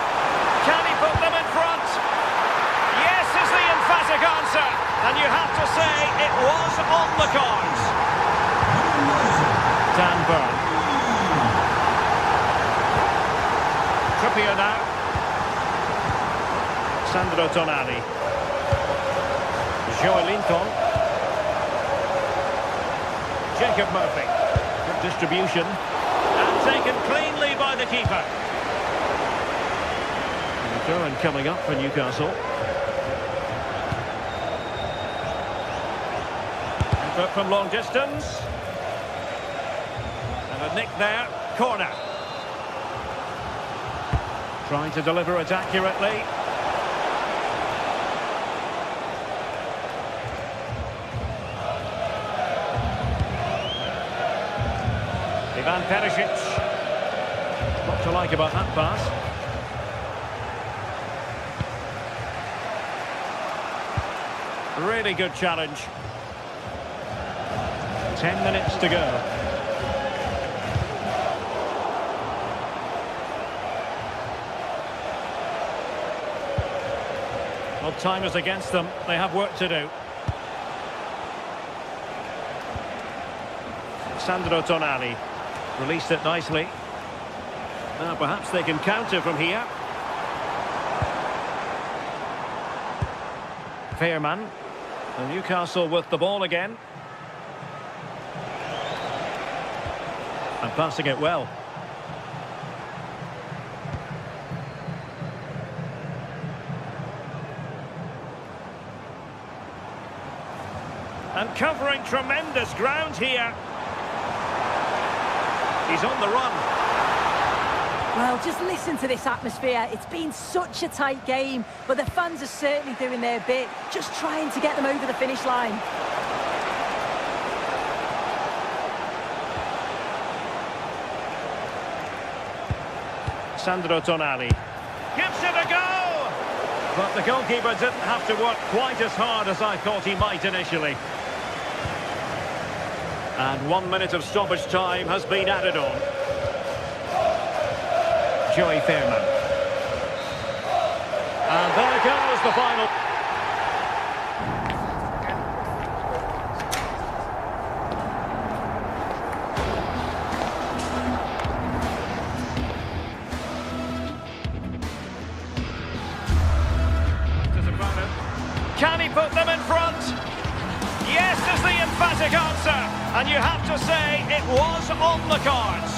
Can he put them in front? Yes is the emphatic answer. And you have to say it was on the cards. Dan Burn. Trippier now. Sandro Tonali. Joelinton. Jacob Murphy. Good distribution. And taken cleanly by the keeper. And a throw-in coming up for Newcastle. But from long distance. And a nick there. Corner. Trying to deliver it accurately. Ivan Perisic. What to like about that pass. Really good challenge. 10 minutes to go. Well, time is against them. They have work to do. Sandro Tonali released it nicely. Now perhaps they can counter from here. Fairman. And Newcastle with the ball again. And passing it well. And covering tremendous ground here. He's on the run. Well, just listen to this atmosphere. It's been such a tight game, but the fans are certainly doing their bit, just trying to get them over the finish line. Sandro Tonali gives it a go, but the goalkeeper didn't have to work quite as hard as I thought he might initially. And 1 minute of stoppage time has been added on. Joey Fairman. And there goes the final. Can he put them in front? Yes is the emphatic answer. And you have to say it was on the cards.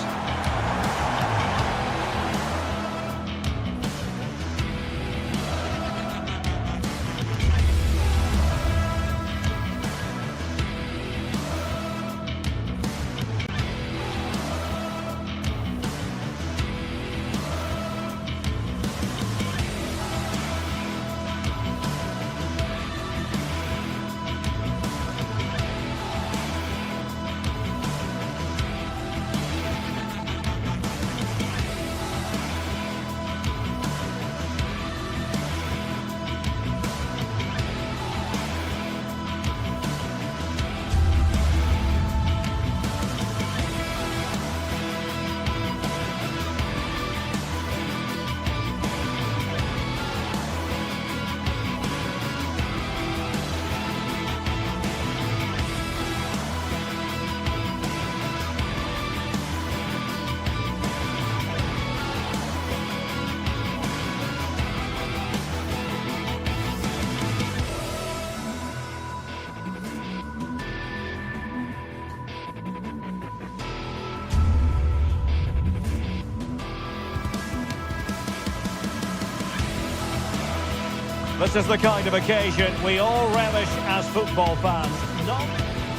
This is the kind of occasion we all relish as football fans.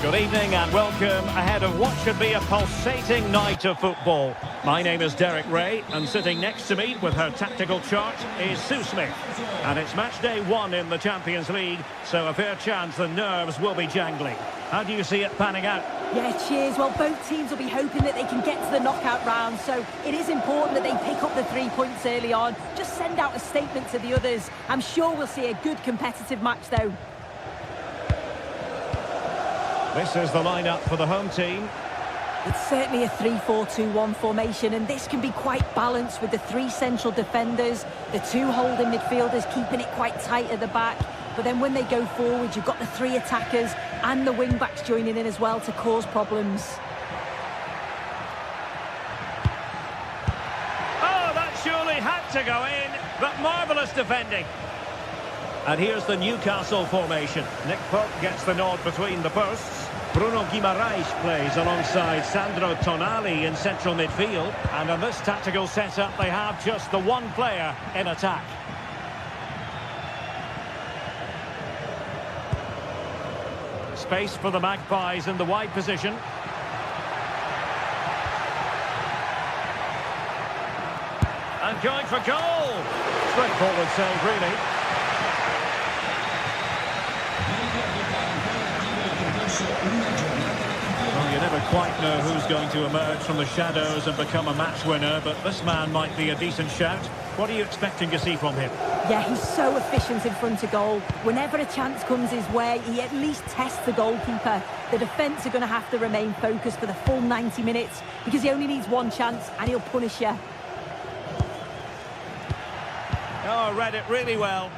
Good evening and welcome ahead of what should be a pulsating night of football. My name is Derek Ray, and sitting next to me with her tactical chart is Sue Smith. And it's match day 1 in the Champions League, so a fair chance the nerves will be jangling. How do you see it panning out? Yeah, cheers. Well, both teams will be hoping that they can get to the knockout round, so it is important that they pick up the 3 points early on. Just send out a statement to the others. I'm sure we'll see a good competitive match, though. This is the lineup for the home team. It's certainly a 3-4-2-1 formation, and this can be quite balanced with the 3 central defenders, the 2 holding midfielders keeping it quite tight at the back. But then when they go forward, you've got the 3 attackers and the wing-backs joining in as well to cause problems. Oh, that surely had to go in, but marvellous defending. And here's the Newcastle formation. Nick Pope gets the nod between the posts. Bruno Guimaraes plays alongside Sandro Tonali in central midfield. And in this tactical setup, they have just the 1 player in attack. Space for the Magpies in the wide position. And going for goal. Straightforward save, really. Well, you never quite know who's going to emerge from the shadows and become a match winner, but this man might be a decent shout. What are you expecting to see from him? Yeah, he's so efficient in front of goal. Whenever a chance comes his way, he at least tests the goalkeeper. The defence are going to have to remain focused for the full 90 minutes because he only needs 1 chance and he'll punish you. Oh, read it really well.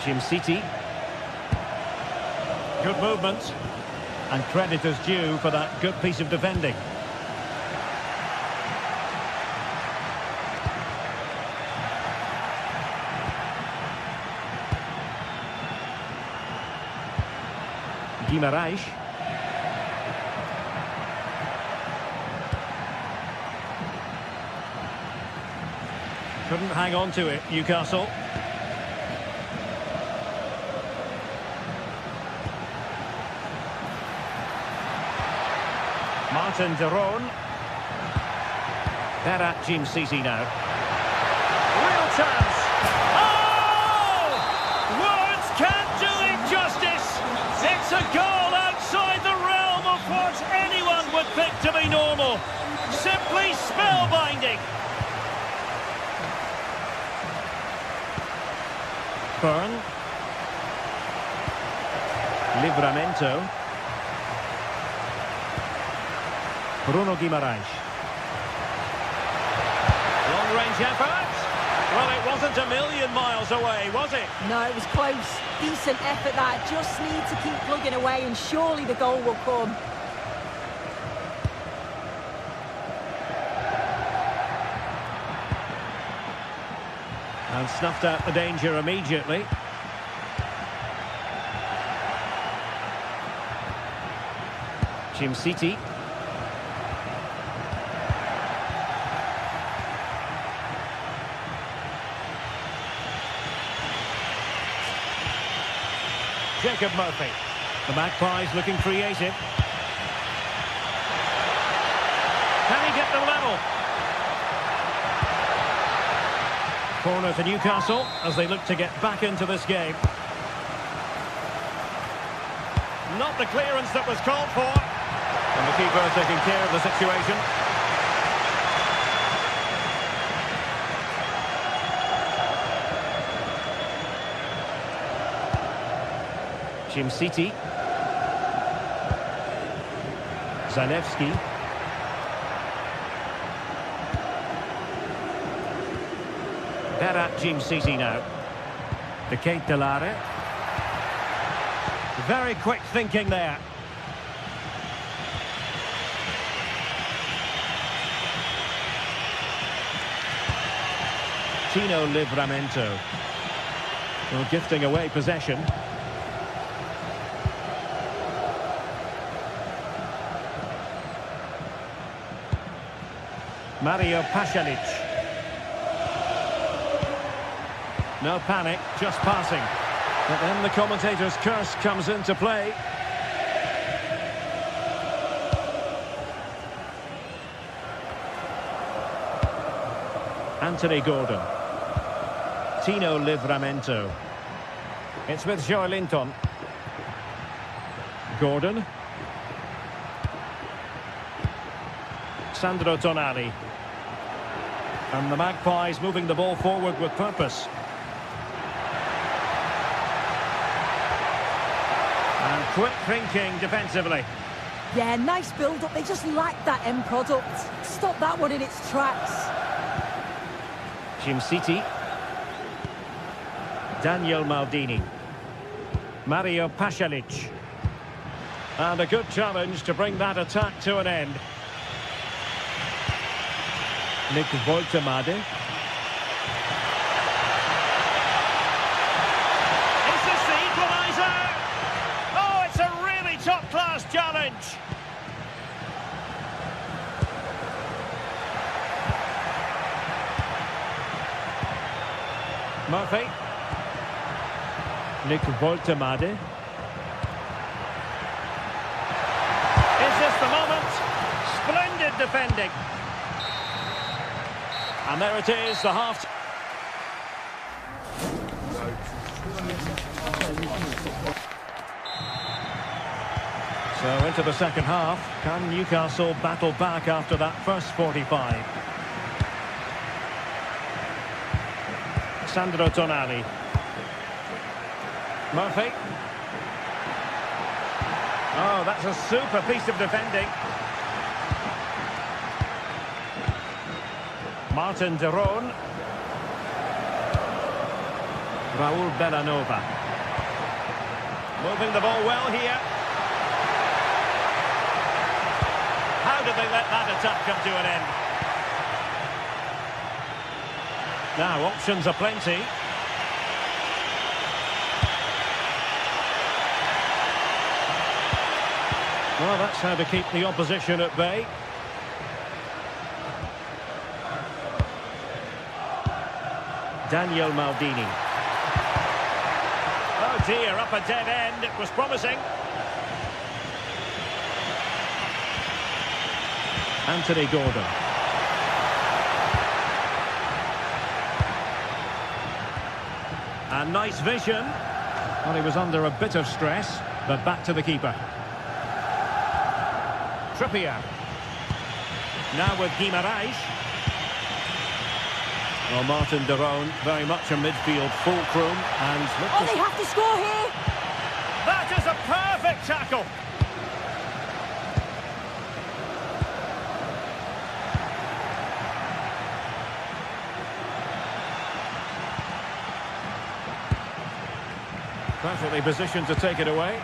Jim City. Good movement. And credit is due for that good piece of defending. Guimaraes. Couldn't hang on to it, Newcastle. Martin de Roon. Berat Jim City now. Real chance. Oh! Words can't do it justice. It's a goal outside the realm of what anyone would think to be normal. Simply spellbinding. Byrne. Livramento. Bruno Guimaraes. Long-range effort. Well, it wasn't a million miles away, was it? No, it was close. Decent effort that. Just need to keep plugging away and surely the goal will come. And snuffed out the danger immediately. Jim City. Jacob Murphy. The Magpies looking creative. Can he get them level? Corner to Newcastle as they look to get back into this game. Not the clearance that was called for. And the keeper taking care of the situation. Jim City. Zanevski. Berat Jim City now. The Kate Delare. Very quick thinking there. Tino Livramento. Well, gifting away possession. Mario Pasalic. No panic, just passing. But then the commentator's curse comes into play. Anthony Gordon. Tino Livramento. It's with Joe Linton. Gordon. Sandro Tonali. And the Magpies moving the ball forward with purpose. And quick thinking defensively. Yeah, nice build-up. They just lack that end product. Stop that one in its tracks. Jim City. Daniel Maldini. Mario Pasalic. And a good challenge to bring that attack to an end. Nick Woltemade. Is this the equaliser? Oh, it's a really top-class challenge. Murphy. Nick Woltemade. Is this the moment? Splendid defending. And there it is, the half. So into the second half. Can Newcastle battle back after that first 45? Sandro Tonali. Murphy. Oh, that's a super piece of defending. Martin de Roon. Raul Bellanova. Moving the ball well here. How did they let that attack come to an end? Now, options are plenty. Well, that's how to keep the opposition at bay. Daniel Maldini. Oh dear, up a dead end. It was promising. Anthony Gordon. And nice vision. Well, he was under a bit of stress, but back to the keeper. Trippier. Now with Guimaraes. Well, Martin de Roon, very much a midfield fulcrum. And Oh, they have to score here. That is a perfect tackle. perfectly positioned to take it away.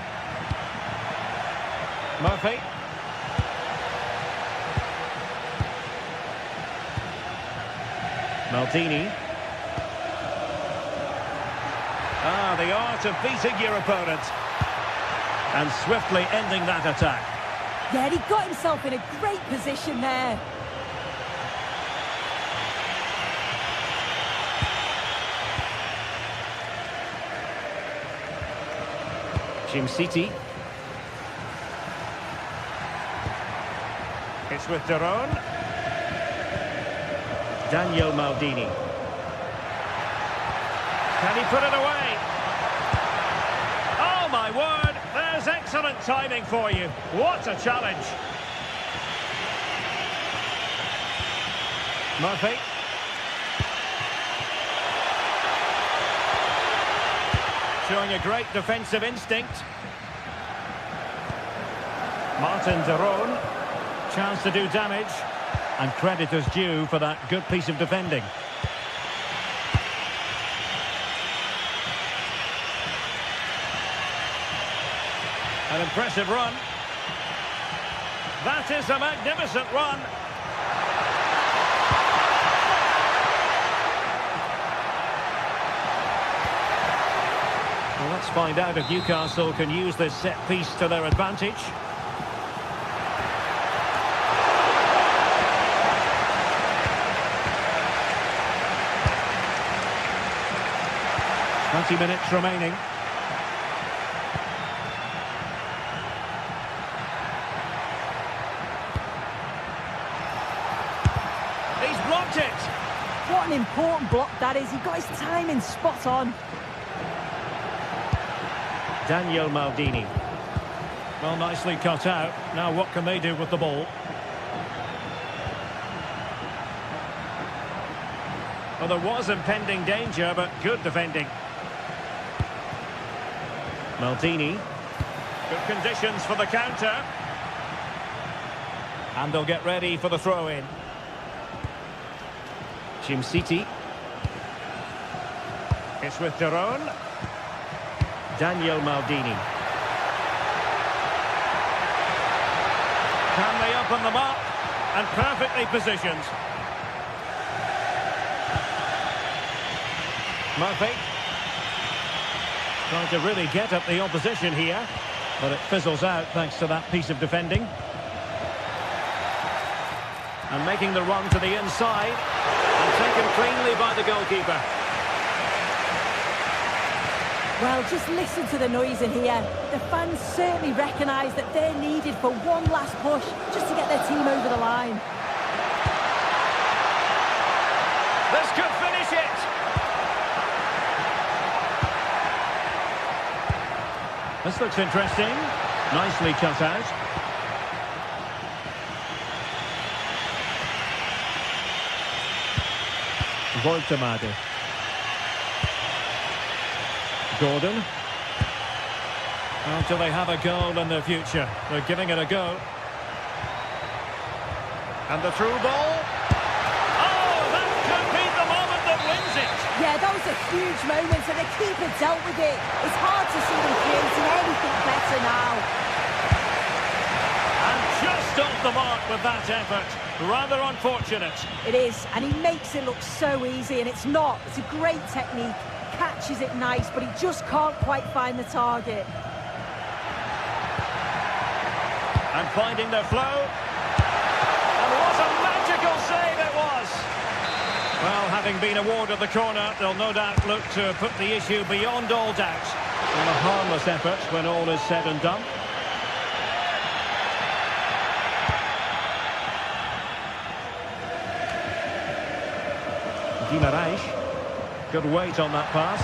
Murphy. Maldini. Ah, the art of beating your opponent. And swiftly ending that attack. Yeah, he got himself in a great position there. Jim City. It's with de Roon. Daniel Maldini. Can he put it away? Oh my word, there's excellent timing for you. What a challenge. Murphy. Showing a great defensive instinct. Martin de Roon. Chance to do damage. And credit is due for that good piece of defending. An impressive run. That is a magnificent run. Well, let's find out if Newcastle can use this set piece to their advantage. Minutes remaining. He's blocked it. What an important block that is. He got his timing spot on. Daniel Maldini. Well, nicely cut out. Now what can they do with the ball? Well, there was impending danger, but good defending. Maldini. Good conditions for the counter. And they'll get ready for the throw-in. Jim City. It's with Daron. Daniel Maldini. Can they open them up? And perfectly positioned. Murphy. Trying to really get at the opposition here. But it fizzles out thanks to that piece of defending. And making the run to the inside. And taken cleanly by the goalkeeper. Well, just listen to the noise in here. The fans certainly recognise that they're needed for one last push just to get their team over the line. This could finish it. This looks interesting. Nicely cut out. Voltemade. Gordon. Well, do they have a goal in their future? They're giving it a go. And the through ball. Oh, that could be the moment that wins it. Yeah, that was a huge moment, and the keeper dealt with it. It's hard to see them creating anything better now. And just off the mark with that effort. Rather unfortunate. It is, and he makes it look so easy, and it's not. It's a great technique. Catches it nice, but he just can't quite find the target. And finding their flow. And what a magical save it was. Well, having been awarded the corner, they'll no doubt look to put the issue beyond all doubt. And a harmless effort when all is said and done. Guimarães. Good weight on that pass.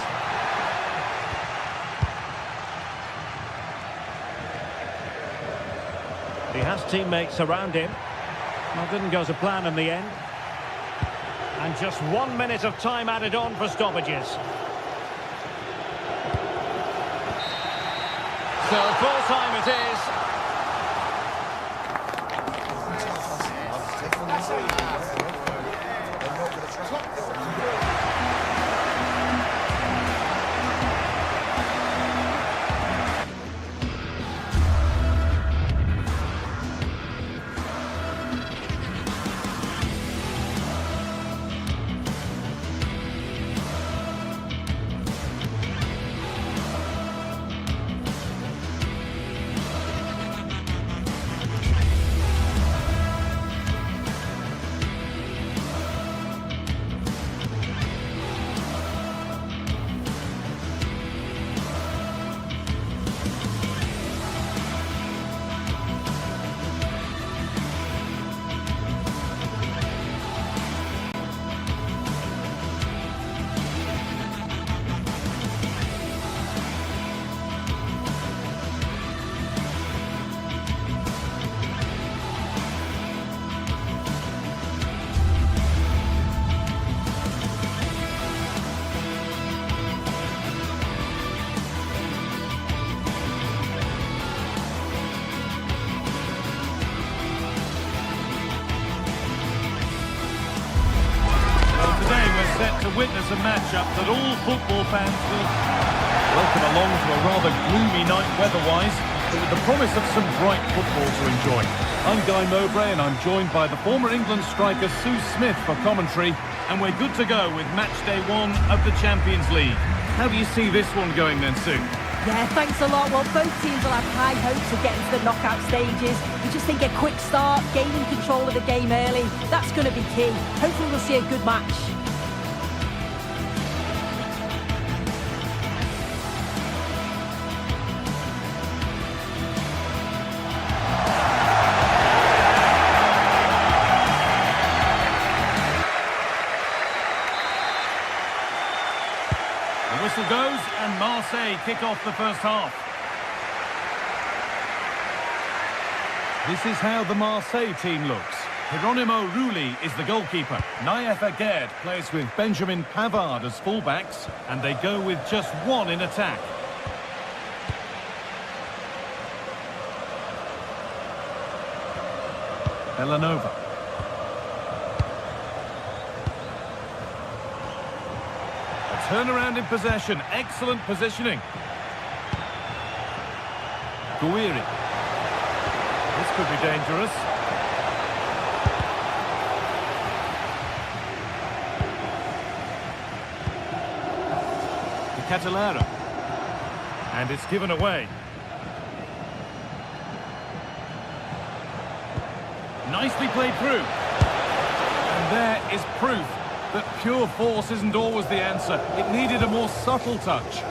He has teammates around him. Well, didn't go to plan in the end. And just 1 minute of time added on for stoppages. So full time it is. Set to witness a matchup that all football fans will welcome along to a rather gloomy night weather-wise, but with the promise of some bright football to enjoy. I'm Guy Mowbray and I'm joined by the former England striker Sue Smith for commentary, and we're good to go with match day 1 of the Champions League. How do you see this one going then, Sue? Yeah, thanks a lot. Well, both teams will have high hopes of getting to the knockout stages. We just think a quick start, gaining control of the game early, that's going to be key. Hopefully we'll see a good match. The whistle goes and Marseille kick off the first half. This is how the Marseille team looks. Geronimo Rulli is the goalkeeper. Naïef Aguerd plays with Benjamin Pavard as fullbacks, and they go with just one in attack. Elanova. A turnaround in possession. Excellent positioning. Guiri. This could be dangerous. Catalera. And it's given away. Nicely played through. And there is proof that pure force isn't always the answer. It needed a more subtle touch.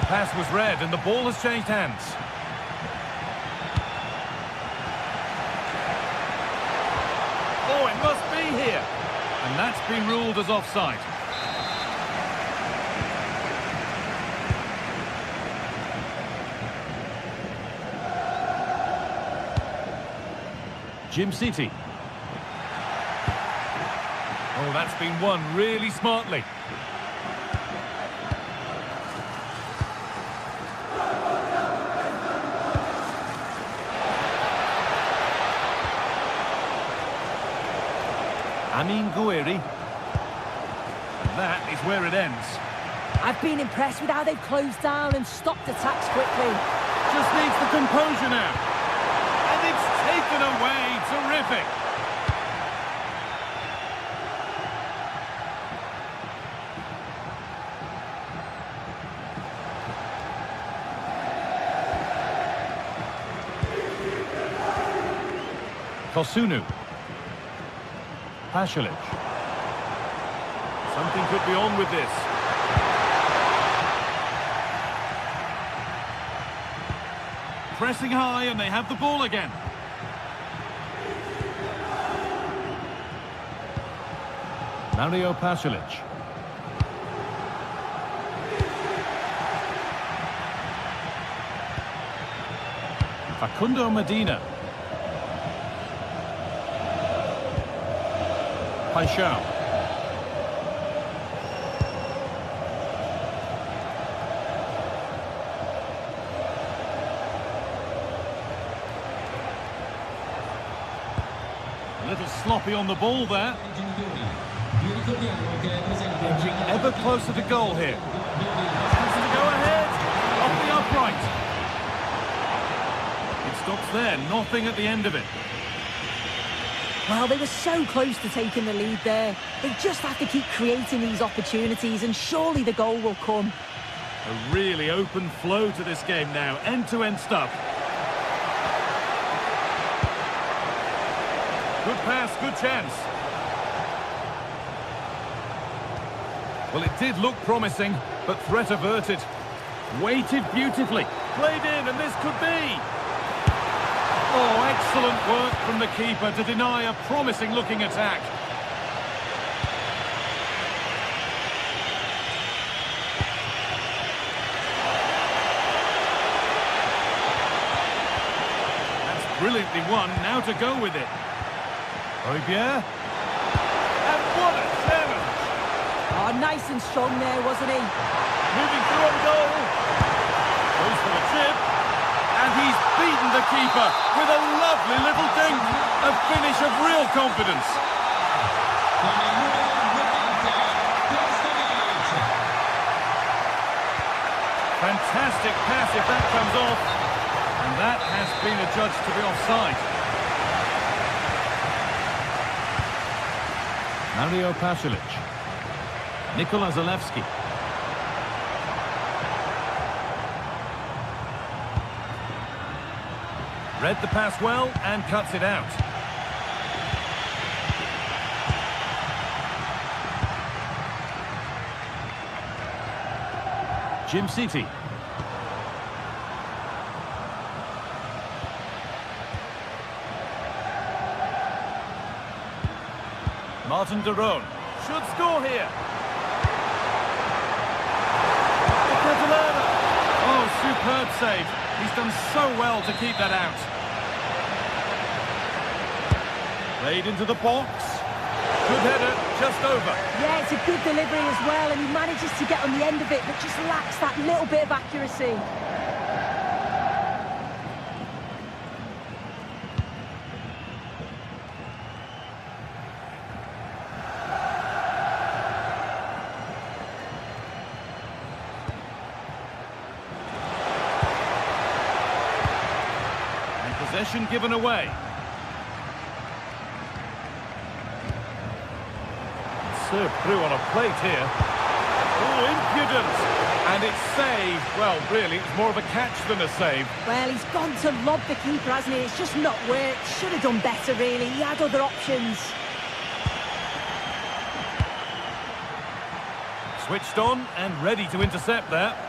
Pass was read and the ball has changed hands. Oh, it must be here. And that's been ruled as offside. Jim City. Oh, that's been won really smartly. Amin Guiri. And that is where it ends. I've been impressed with how they've closed down and stopped attacks quickly. Just needs the composure now. And it's taken away. Terrific. Kosunu. Pasalic. Something could be on with this. Pressing high and they have the ball again. Mario Pasalic. Facundo Medina. Paixão. A little sloppy on the ball there. Inching ever closer to goal here. Has to go ahead. Off the upright. It stops there. Nothing at the end of it. Well, they were so close to taking the lead there. They just have to keep creating these opportunities and surely the goal will come. A really open flow to this game now. End-to-end stuff. Good pass, good chance. Well, it did look promising, but threat averted. Waited beautifully. Played in, and this could be. Oh, excellent work from the keeper to deny a promising-looking attack. That's brilliantly won. Now to go with it. Oibier. And what a challenge! Oh, nice and strong there, wasn't he? Moving through on goal. Goes for the chip. And he's beaten the keeper with a lovely little dink. A finish of real confidence. Fantastic pass if that comes off. And that has been adjudged to be offside. Mario Pasalic. Nikola Zalewski. Read the pass well and cuts it out. Jim City. Martin de Roon should score here. Oh, superb save. He's done so well to keep that out. Played into the box. Good header, just over. Yeah, it's a good delivery as well, and he manages to get on the end of it, but just lacks that little bit of accuracy. Possession given away. Served through on a plate here. Oh, impudence! And it's saved. Well, really, it's more of a catch than a save. Well, he's gone to lob the keeper, hasn't he? It's just not worked. Should have done better, really. He had other options. Switched on and ready to intercept that.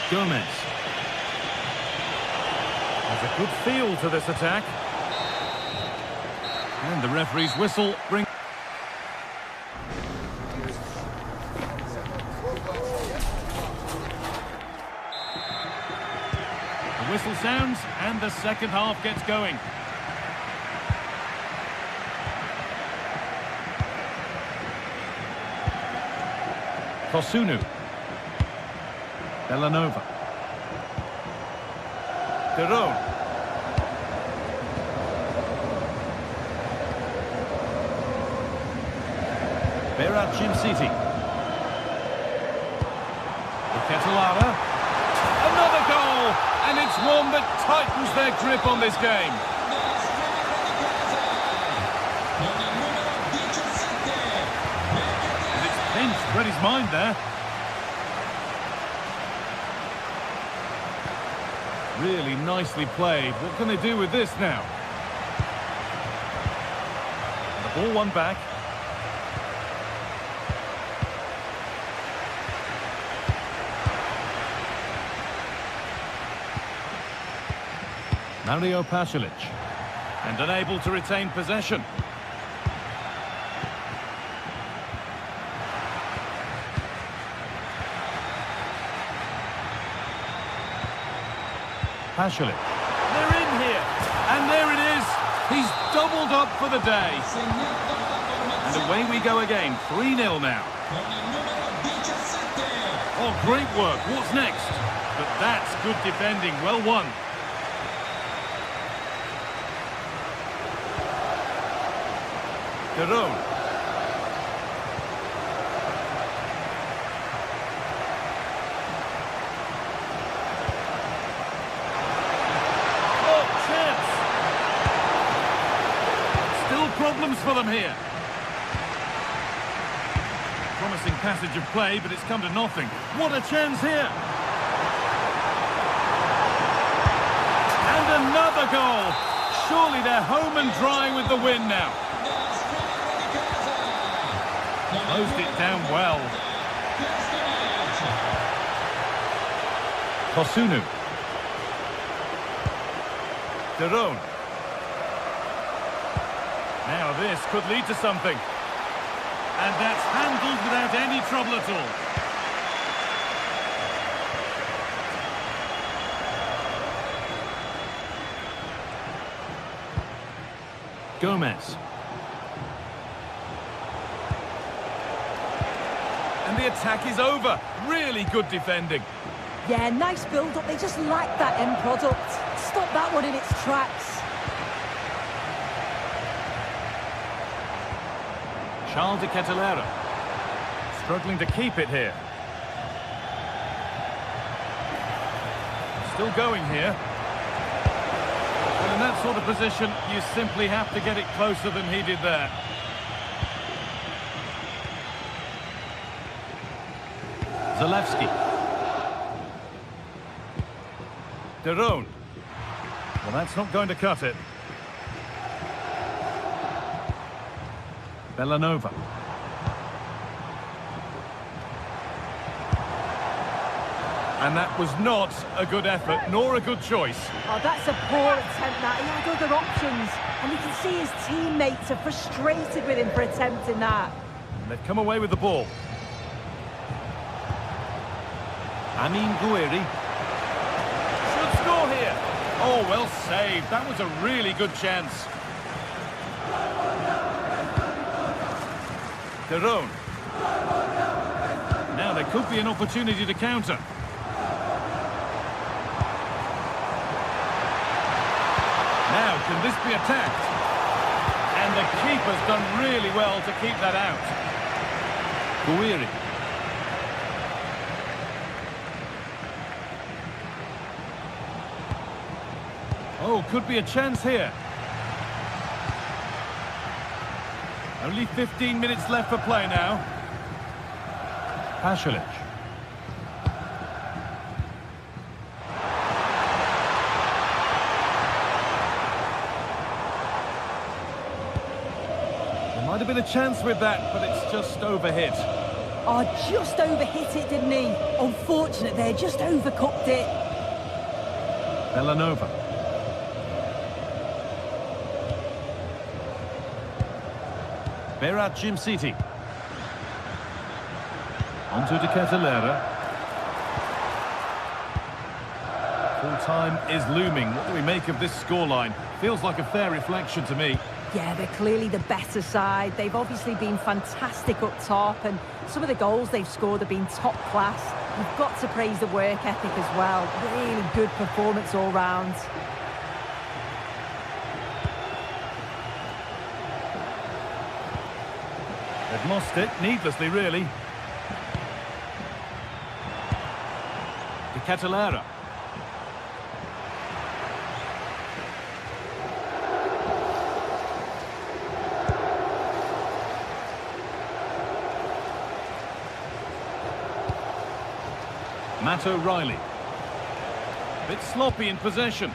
Gomez. There's a good feel to this attack. And the referee's whistle brings... The whistle sounds and the second half gets going. Kosunu. Bellanova. Deron. Berachin City. Ketelara. Another goal! And it's one that tightens their grip on this game. And it's pinched Reddy's mind there. Really nicely played. What can they do with this now? And the ball won back. Mario Pasalic. And unable to retain possession. Pasalic. They're in here, and there it is. He's doubled up for the day. And away we go again, 3-0 now. Oh, great work. What's next? But that's good defending. Well won. Deron. Problems for them here. Promising passage of play, but it's come to nothing. What a chance here. And another goal. Surely they're home and dry with the win now. Closed it down well. Kosunu. Deron. Now this could lead to something. And that's handled without any trouble at all. Gomez. And the attack is over. Really good defending. Yeah, nice build-up. They just lack that end product. Stop that one in its tracks. Charles de Ketelera. Struggling to keep it here. Still going here. And in that sort of position, you simply have to get it closer than he did there. Zalewski. Deron. Well, that's not going to cut it. Bellanova. And that was not a good effort, nor a good choice. Oh, that's a poor attempt, that. He had other options. And you can see his teammates are frustrated with him for attempting that. And they've come away with the ball. Amin Gouiri. Should score here. Oh, well saved. That was a really good chance. Deron. Now there could be an opportunity to counter. Now, can this be attacked? And the keeper's done really well to keep that out. Gouiri. Oh, could be a chance here. Only 15 minutes left for play now. Pasalic. There might have been a chance with that, but it's just overhit. Oh, just overhit it, didn't he? Unfortunate there, just overcooked it. Bellanova. Berat Jimsiti. Onto De Ketelera. Full time is looming. What do we make of this scoreline? Feels like a fair reflection to me. Yeah, they're clearly the better side. They've obviously been fantastic up top, and some of the goals they've scored have been top class. You've got to praise the work ethic as well. Really good performance all round. They've lost it, needlessly, really. De Ketelera. Matt O'Reilly. A bit sloppy in possession.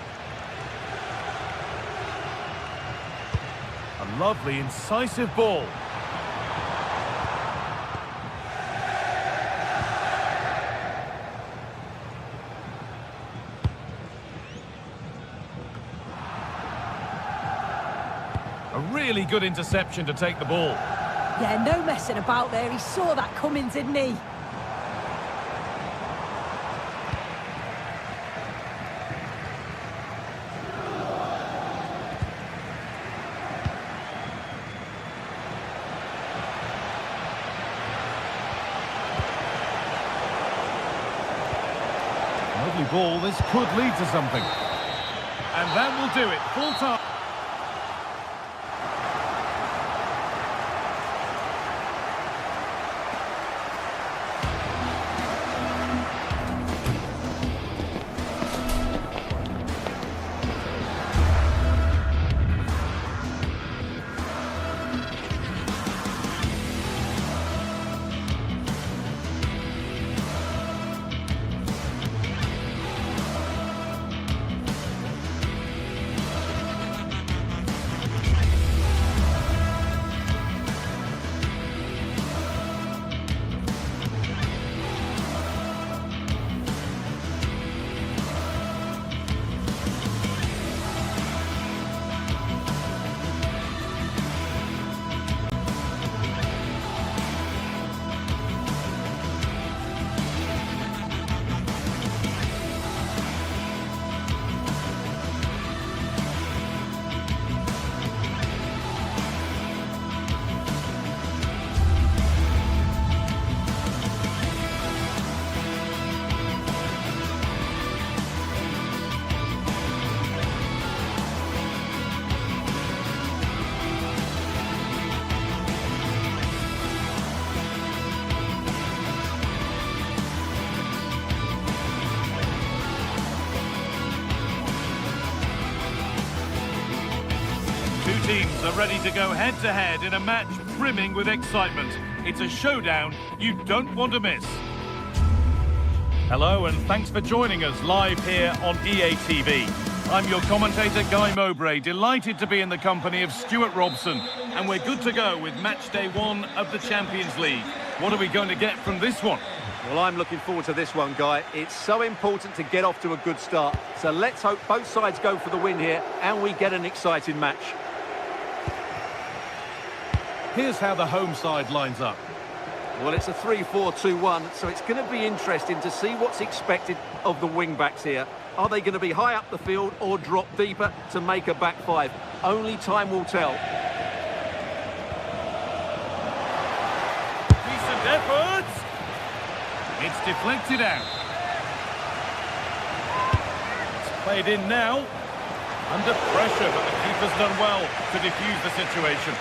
A lovely, incisive ball. A really good interception to take the ball. Yeah, no messing about there. He saw that coming, didn't he? Lovely ball. This could lead to something. And that will do it. Full time. Two teams are ready to go head-to-head in a match brimming with excitement. It's a showdown you don't want to miss. Hello and thanks for joining us live here on EA TV. I'm your commentator, Guy Mowbray, delighted to be in the company of Stuart Robson. And we're good to go with match day 1 of the Champions League. What are we going to get from this one? Well, I'm looking forward to this one, Guy. It's so important to get off to a good start. So let's hope both sides go for the win here and we get an exciting match. Here's how the home side lines up. Well, it's a 3-4-2-1, so it's going to be interesting to see what's expected of the wing-backs here. Are they going to be high up the field or drop deeper to make a back five? Only time will tell. Decent efforts. It's deflected out. It's played in now. Under pressure, but the keeper's done well to defuse the situation.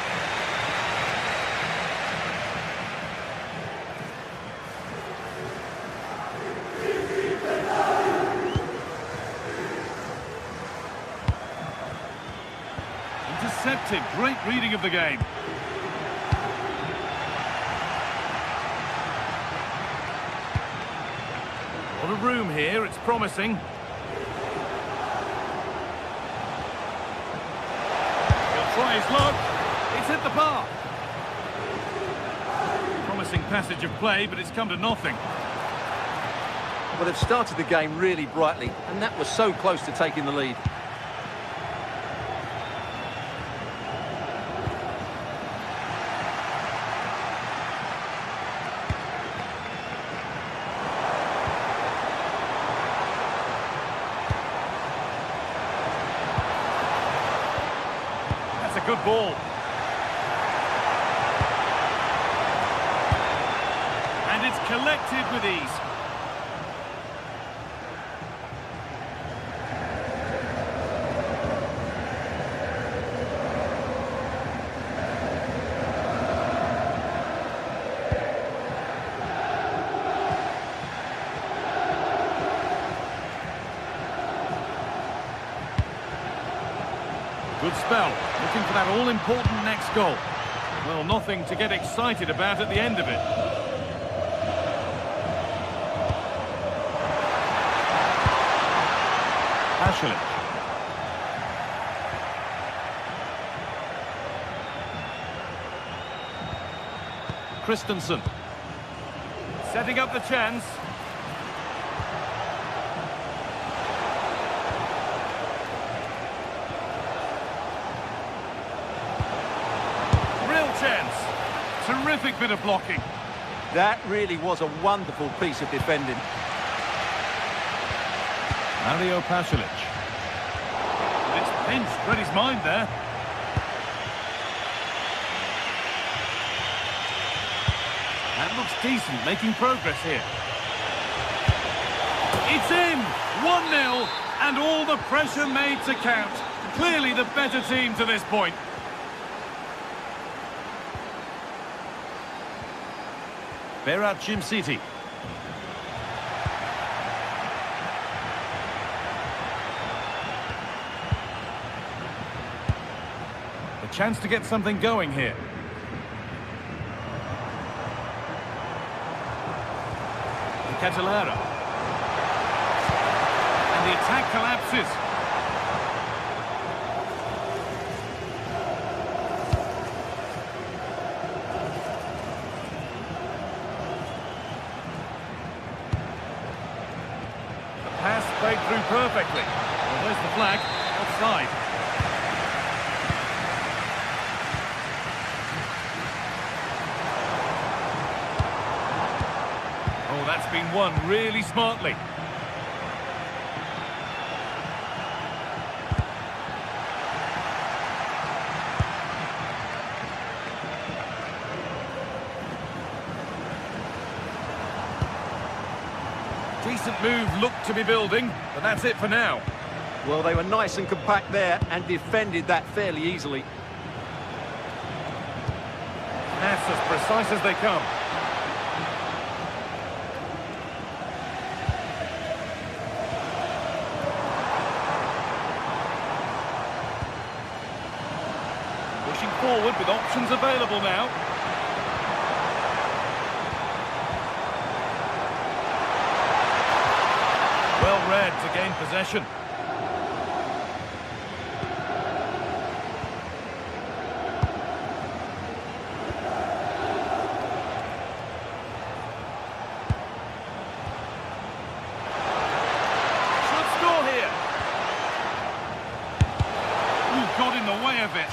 Intercepted. Great reading of the game. A lot of room here. It's promising. He'll try his luck. It's hit the bar. Promising passage of play, but it's come to nothing. Well, they've started the game really brightly, and that was so close to taking the lead. That's a good ball. And it's collected with ease. Good spell, looking for that all-important next goal. Well, nothing to get excited about at the end of it. Pashley. Christensen. Setting up the chance. Terrific bit of blocking. That really was a wonderful piece of defending. Mario Pasalic. It's pinched, read his mind there. That looks decent, making progress here. It's in! 1-0, and all the pressure made to count. Clearly the better team to this point. Berat City. A chance to get something going here. Catalara. And the attack collapses. Pass played through perfectly. Well, there's the flag. Offside. Oh, that's been won really smartly. Decent move looked to be building, but that's it for now. Well, they were nice and compact there and defended that fairly easily. That's as precise as they come. Pushing forward with options available now. Well read to gain possession. Should score here. Ooh, got in the way of it.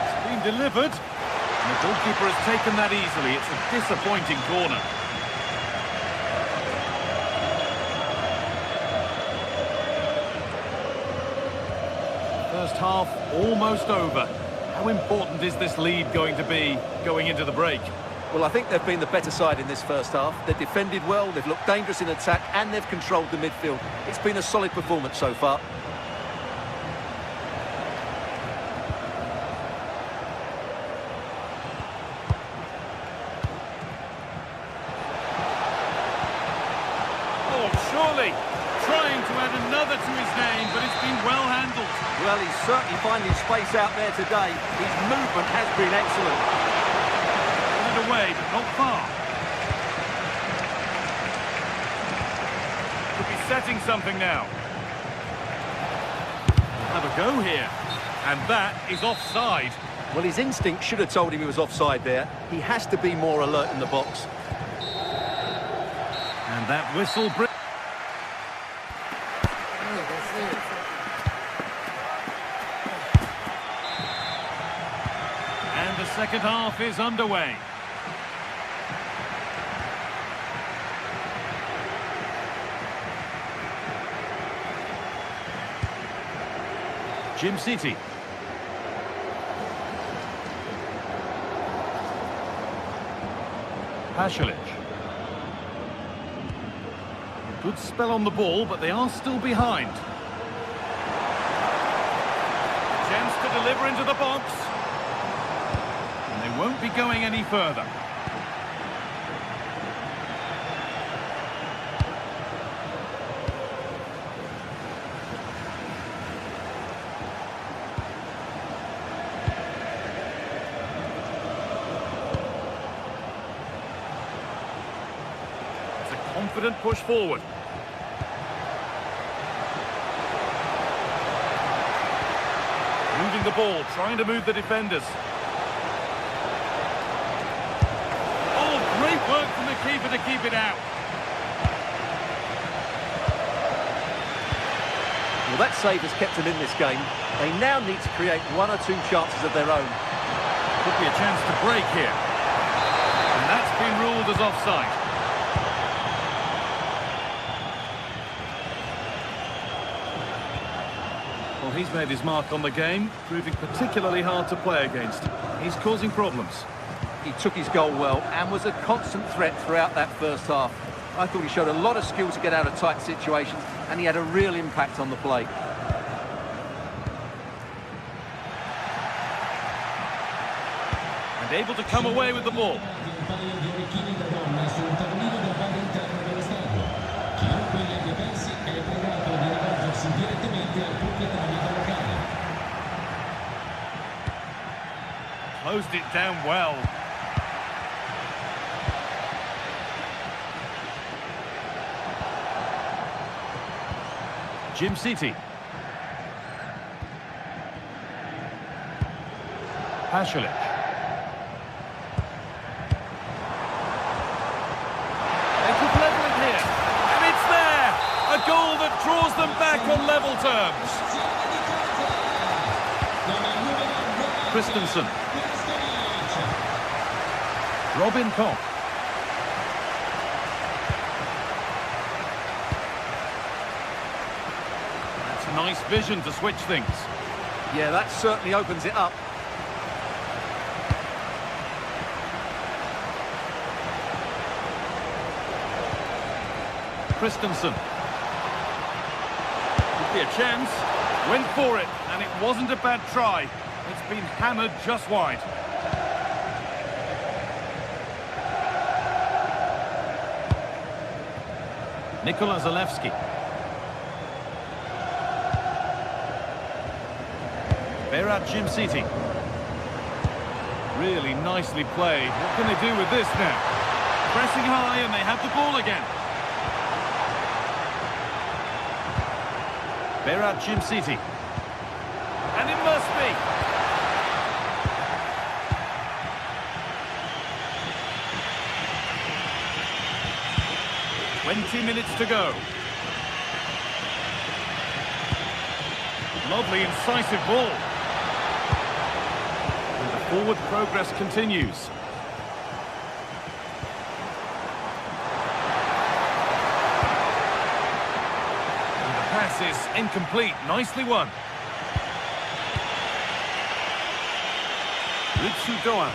It's been delivered. And the goalkeeper has taken that easily. It's a disappointing corner. First half almost over. How important is this lead going to be going into the break? Well, I think they've been the better side in this first half. They've defended well, they've looked dangerous in attack, and they've controlled the midfield. It's been a solid performance so far. Oh, surely trying to add another to his name, but it's been well handled. Well, he's certainly finding space out there today. His movement has been excellent. Away, but not far. Could be setting something now. Have a go here. And that is offside. Well, his instinct should have told him he was offside there. He has to be more alert in the box. And that whistle brings... And the second half is underway. Jim City. Pasalic. Good spell on the ball, but they are still behind. Chance to deliver into the box. And they won't be going any further. Confident push forward. Moving the ball, trying to move the defenders. Oh, great work from the keeper to keep it out. Well, that save has kept them in this game. They now need to create one or two chances of their own. Could be a chance to break here. And that's been ruled as offside. Well, he's made his mark on the game, proving particularly hard to play against. He's causing problems. He took his goal well and was a constant threat throughout that first half. I thought he showed a lot of skill to get out of tight situations, and he had a real impact on the play. And able to come away with the ball. Closed it down well. Jim City. Pasalic. They could level it here. And it's there! A goal that draws them back on level terms. Christensen. Robin Koch. That's nice vision to switch things. Yeah, that certainly opens it up. Christensen. Could be a chance. Went for it, and it wasn't a bad try. It's been hammered just wide. Nikola Zalewski. Berat Jim City. Really nicely played. What can they do with this now? Pressing high and they have the ball again. Berat Jim City. And it must be. Minutes to go. Lovely incisive ball. And the Forward progress continues. And the pass is incomplete. Nicely won. Doan.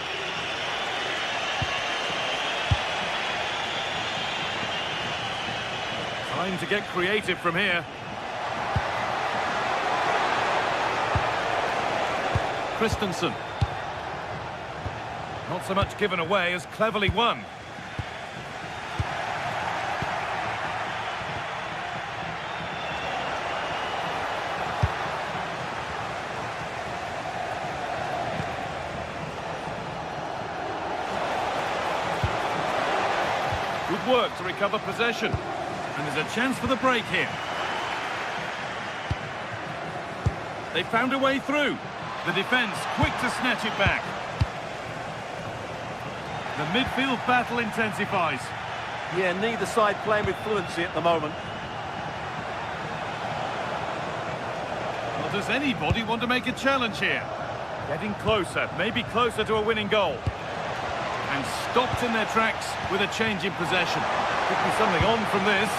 Time to get creative from here. Christensen. Not so much given away as cleverly won. Good work to recover possession. And there's a chance for the break here. They found a way through. The defence quick to snatch it back. The midfield battle intensifies. Yeah, neither side playing with fluency at the moment. Well, does anybody want to make a challenge here? Getting closer, maybe closer to a winning goal. And stopped in their tracks with a change in possession. Could be something on from this.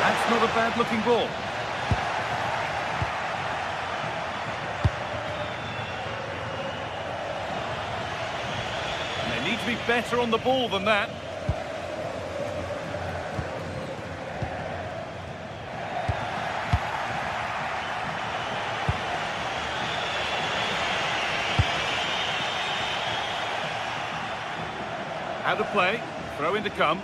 That's not a bad-looking ball. And they need to be better on the ball than that. Out of play, throw in to come.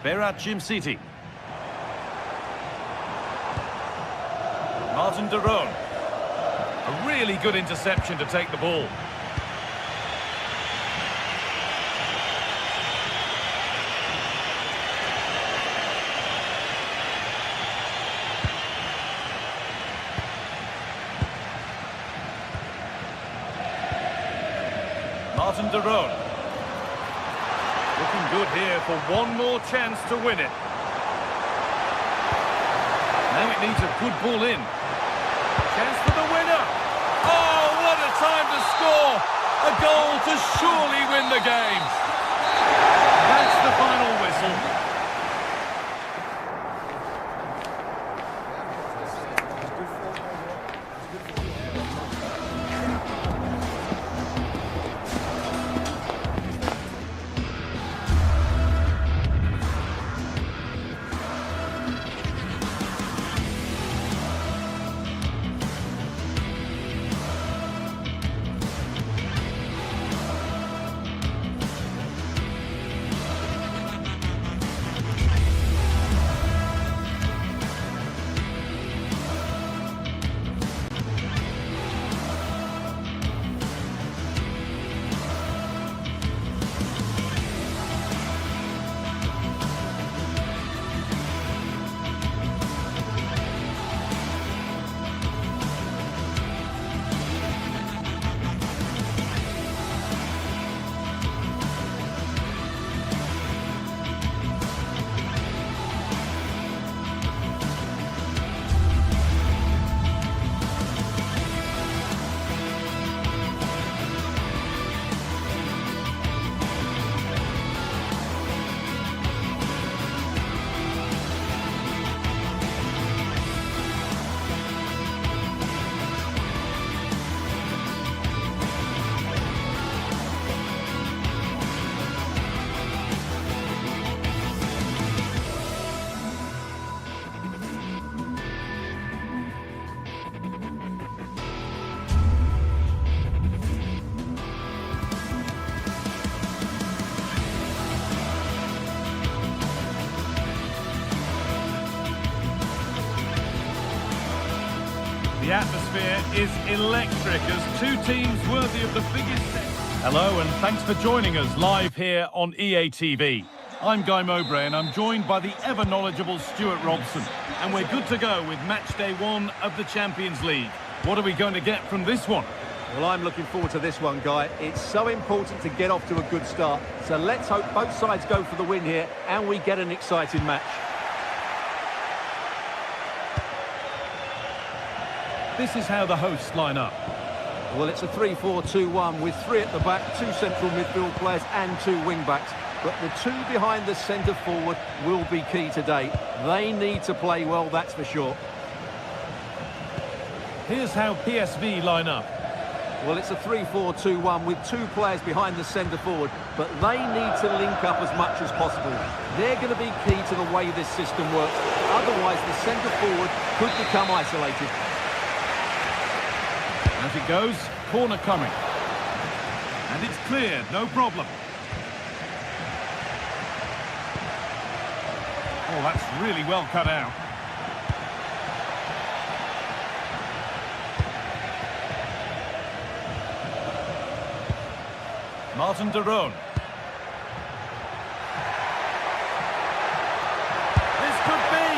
Berat Jim City. Martin de Roon. A really good interception to take the ball. Martin de Roon. Looking good here for one more chance to win it. Now it needs a good ball in. Chance for the winner. Oh, what a time to score! A goal to surely win the game. That's the final whistle. The atmosphere is electric as two teams worthy of the biggest... Hello and thanks for joining us live here on EA TV. I'm Guy Mowbray and I'm joined by the ever-knowledgeable Stuart Robson. And we're good to go with match day 1 of the Champions League. What are we going to get from this one? Well, I'm looking forward to this one, Guy. It's so important to get off to a good start. So let's hope both sides go for the win here and we get an exciting match. This is how the hosts line up. Well, it's a 3-4-2-1 with 3 at the back, 2 central midfield players and 2 wing-backs. But the 2 behind the centre forward will be key today. They need to play well, that's for sure. Here's how PSV line up. Well, it's a 3-4-2-1 with 2 players behind the centre forward, but they need to link up as much as possible. They're going to be key to the way this system works. Otherwise, the centre forward could become isolated. As it goes, corner coming. And it's cleared, no problem. Oh, that's really well cut out. Martin de Roon. This could be!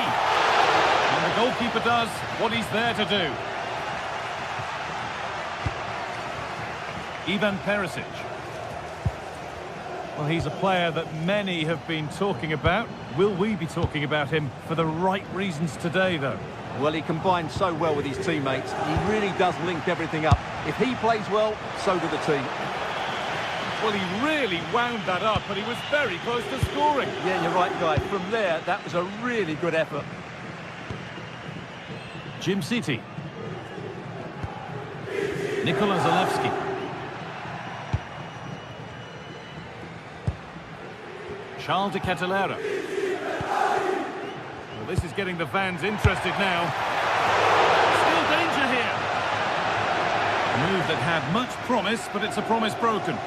And the goalkeeper does what he's there to do. Ivan Perisic. Well, he's a player that many have been talking about. Will we be talking about him for the right reasons today, though? Well, he combines so well with his teammates. He really does link everything up. If he plays well, so do the team. Well, he really wound that up, but he was very close to scoring. Yeah, you're right, Guy. From there, that was a really good effort. Jim City. Nikola Zalewski. Charles de Kettelera. Well, this is getting the fans interested now. Still danger here. A move that had much promise, but it's a promise broken.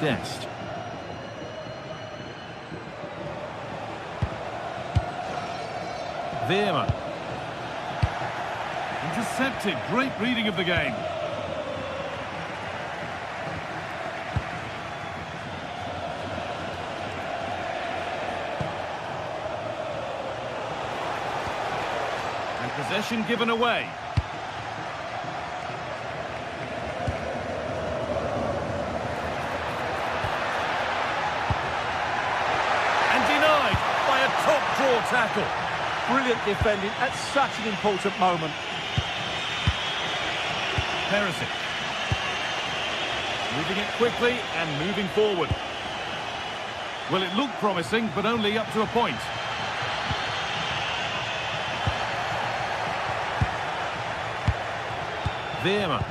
Dest. Veerman. Intercepted. Great reading of the game. And possession given away. Top-draw tackle. Brilliant defending at such an important moment. Perisic. Moving it quickly and moving forward. Well, it looked promising, but only up to a point. Veerman.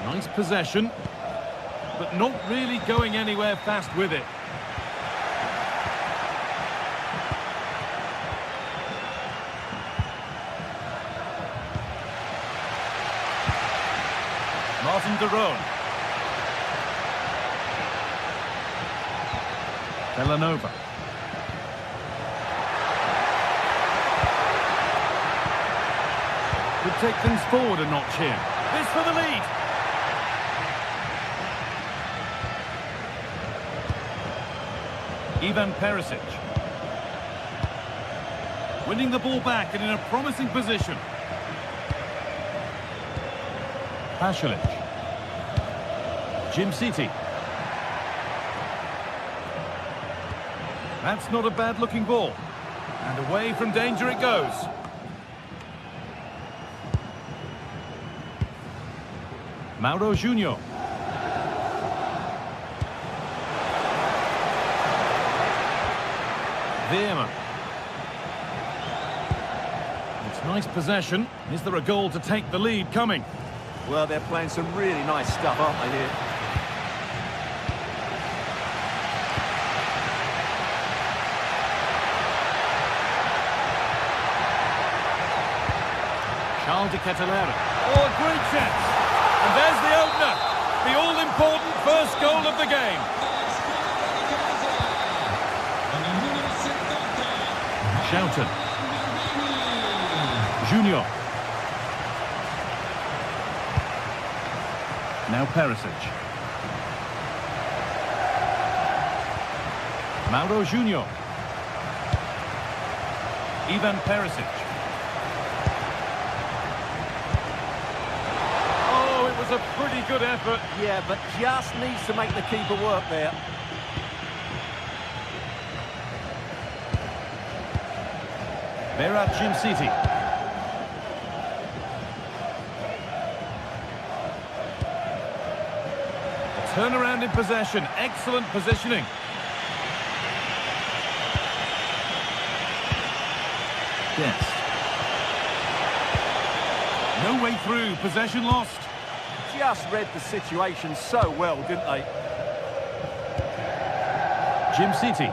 Nice possession, but not really going anywhere fast with it. Martin de Roon. Villanova. Could take things forward a notch here. This for the lead. Ivan Perisic. Winning the ball back and in a promising position. Pasalic. Jim City. That's not a bad-looking ball. And away from danger it goes. Mauro Junior. Veerman. It's nice possession. Is there a goal to take the lead coming? Well, they're playing some really nice stuff, aren't they, here? Charles de Kettelera. Oh, a great chance. And there's the opener. The all-important first goal of the game. Shouton. Junior. Now Perisic. Mauro Junior. Ivan Perisic. Oh, was a pretty good effort. Yeah, but just needs to make the keeper work there. Berat Jim City. Turnaround in possession, excellent positioning. Yes. No way through, possession lost. Just read the situation so well, didn't they? Jim City.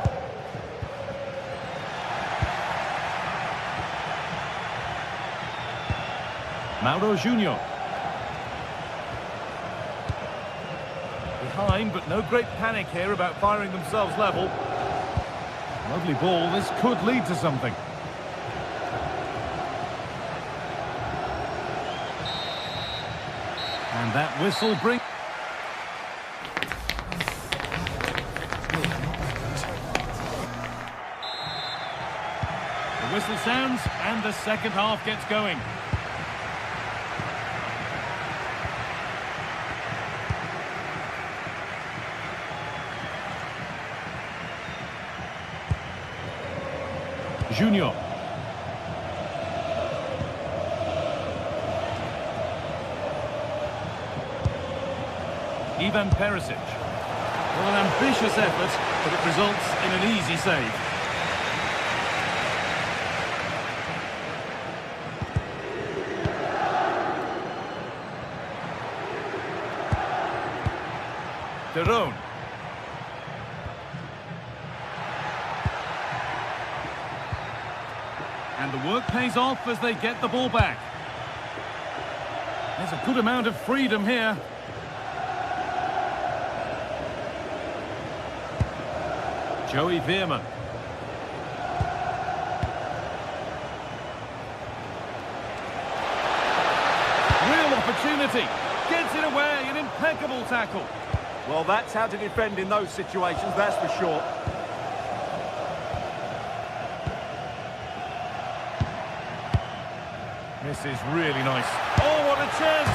Mauro Junior. Behind, but no great panic here about firing themselves level. Lovely ball, this could lead to something. And that whistle brings... The whistle sounds, and the second half gets going. Junior. Ivan Perisic. Well, an ambitious effort, but it results in an easy save. Derone. And the work pays off as they get the ball back. There's a good amount of freedom here. Joey Veerman. Real opportunity. Gets it away, an impeccable tackle. Well, that's how to defend in those situations, that's for sure. This is really nice. Oh, what a chance!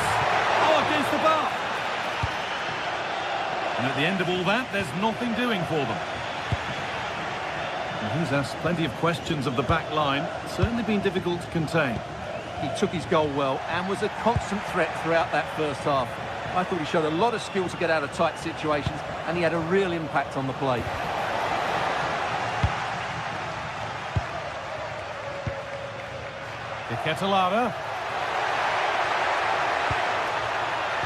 Oh, against the bar. And at the end of all that, there's nothing doing for them. And he's asked plenty of questions of the back line. Certainly been difficult to contain. He took his goal well and was a constant threat throughout that first half. I thought he showed a lot of skill to get out of tight situations, and he had a real impact on the play. Ketelara.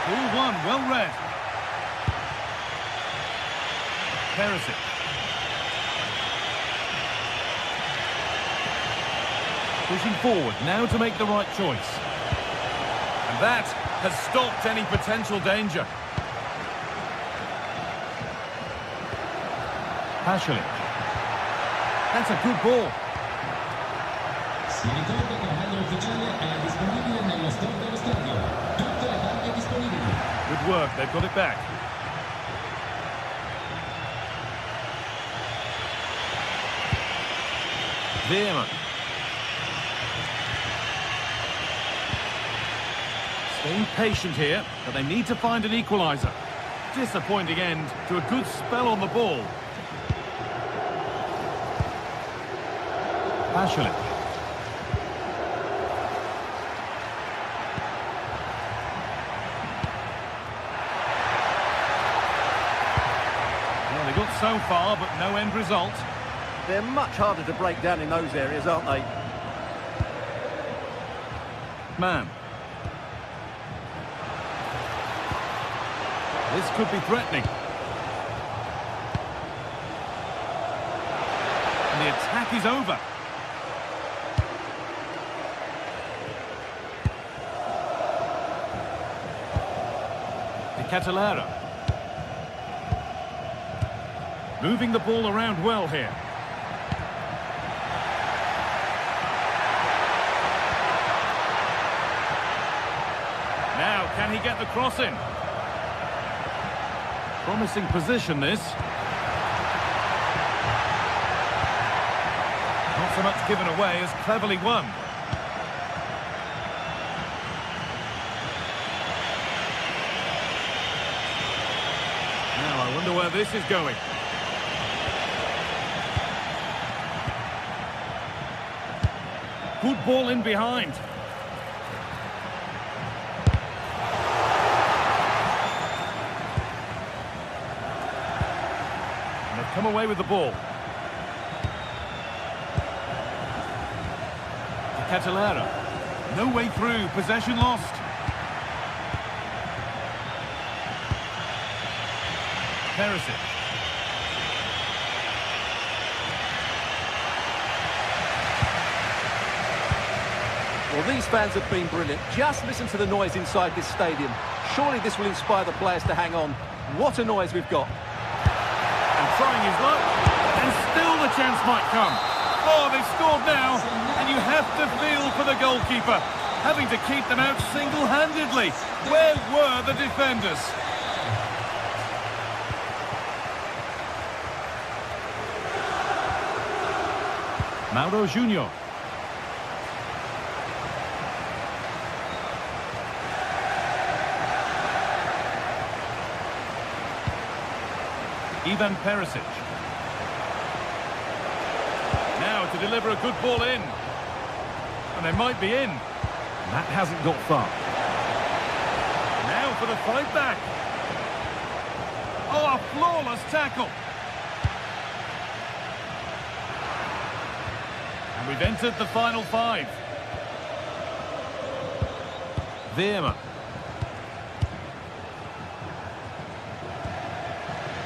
Ball one, well read. Perisic. Pushing forward, now to make the right choice. And that has stopped any potential danger. Pasalic. That's a good ball. Si ricorda che il taglio ufficiale è disponibile nello store dello stadio. Tutte le targhe disponibili. Good work, they've got it back. Veerman. Staying patient here, but they need to find an equaliser. Disappointing end to a good spell on the ball. Pasalic. Well, they got so far, but no end result. They're much harder to break down in those areas, aren't they? Man. This could be threatening. And the attack is over. Ketelara. Moving the ball around well here. Now, can he get the cross in? Promising position, this. Not so much given away as cleverly won. I wonder where this is going. Good ball in behind. And they've come away with the ball. Catalera. No way through. Possession lost. Perisic. Well, these fans have been brilliant. Just listen to the noise inside this stadium. Surely this will inspire the players to hang on. What a noise we've got. And trying his luck. And still the chance might come. Oh, they've scored now. And you have to feel for the goalkeeper. Having to keep them out single-handedly. Where were the defenders? Mauro Junior. Ivan Perisic. Now to deliver a good ball in. And they might be in. That hasn't got far. Now for the fight back. Oh, a flawless tackle. And we've entered the final five. Veerman.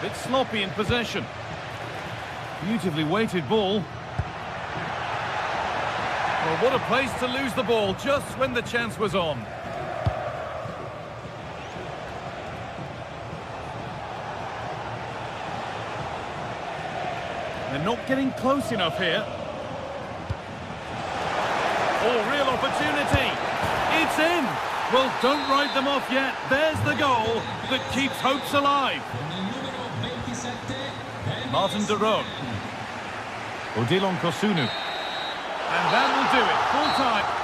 Bit sloppy in possession. Beautifully weighted ball. Well, what a place to lose the ball just when the chance was on. They're not getting close enough here. Oh, real opportunity. It's in. Well, don't write them off yet. There's the goal that keeps hopes alive. Martin de Roon. Odilon Kosunu. And that will do it. Full time.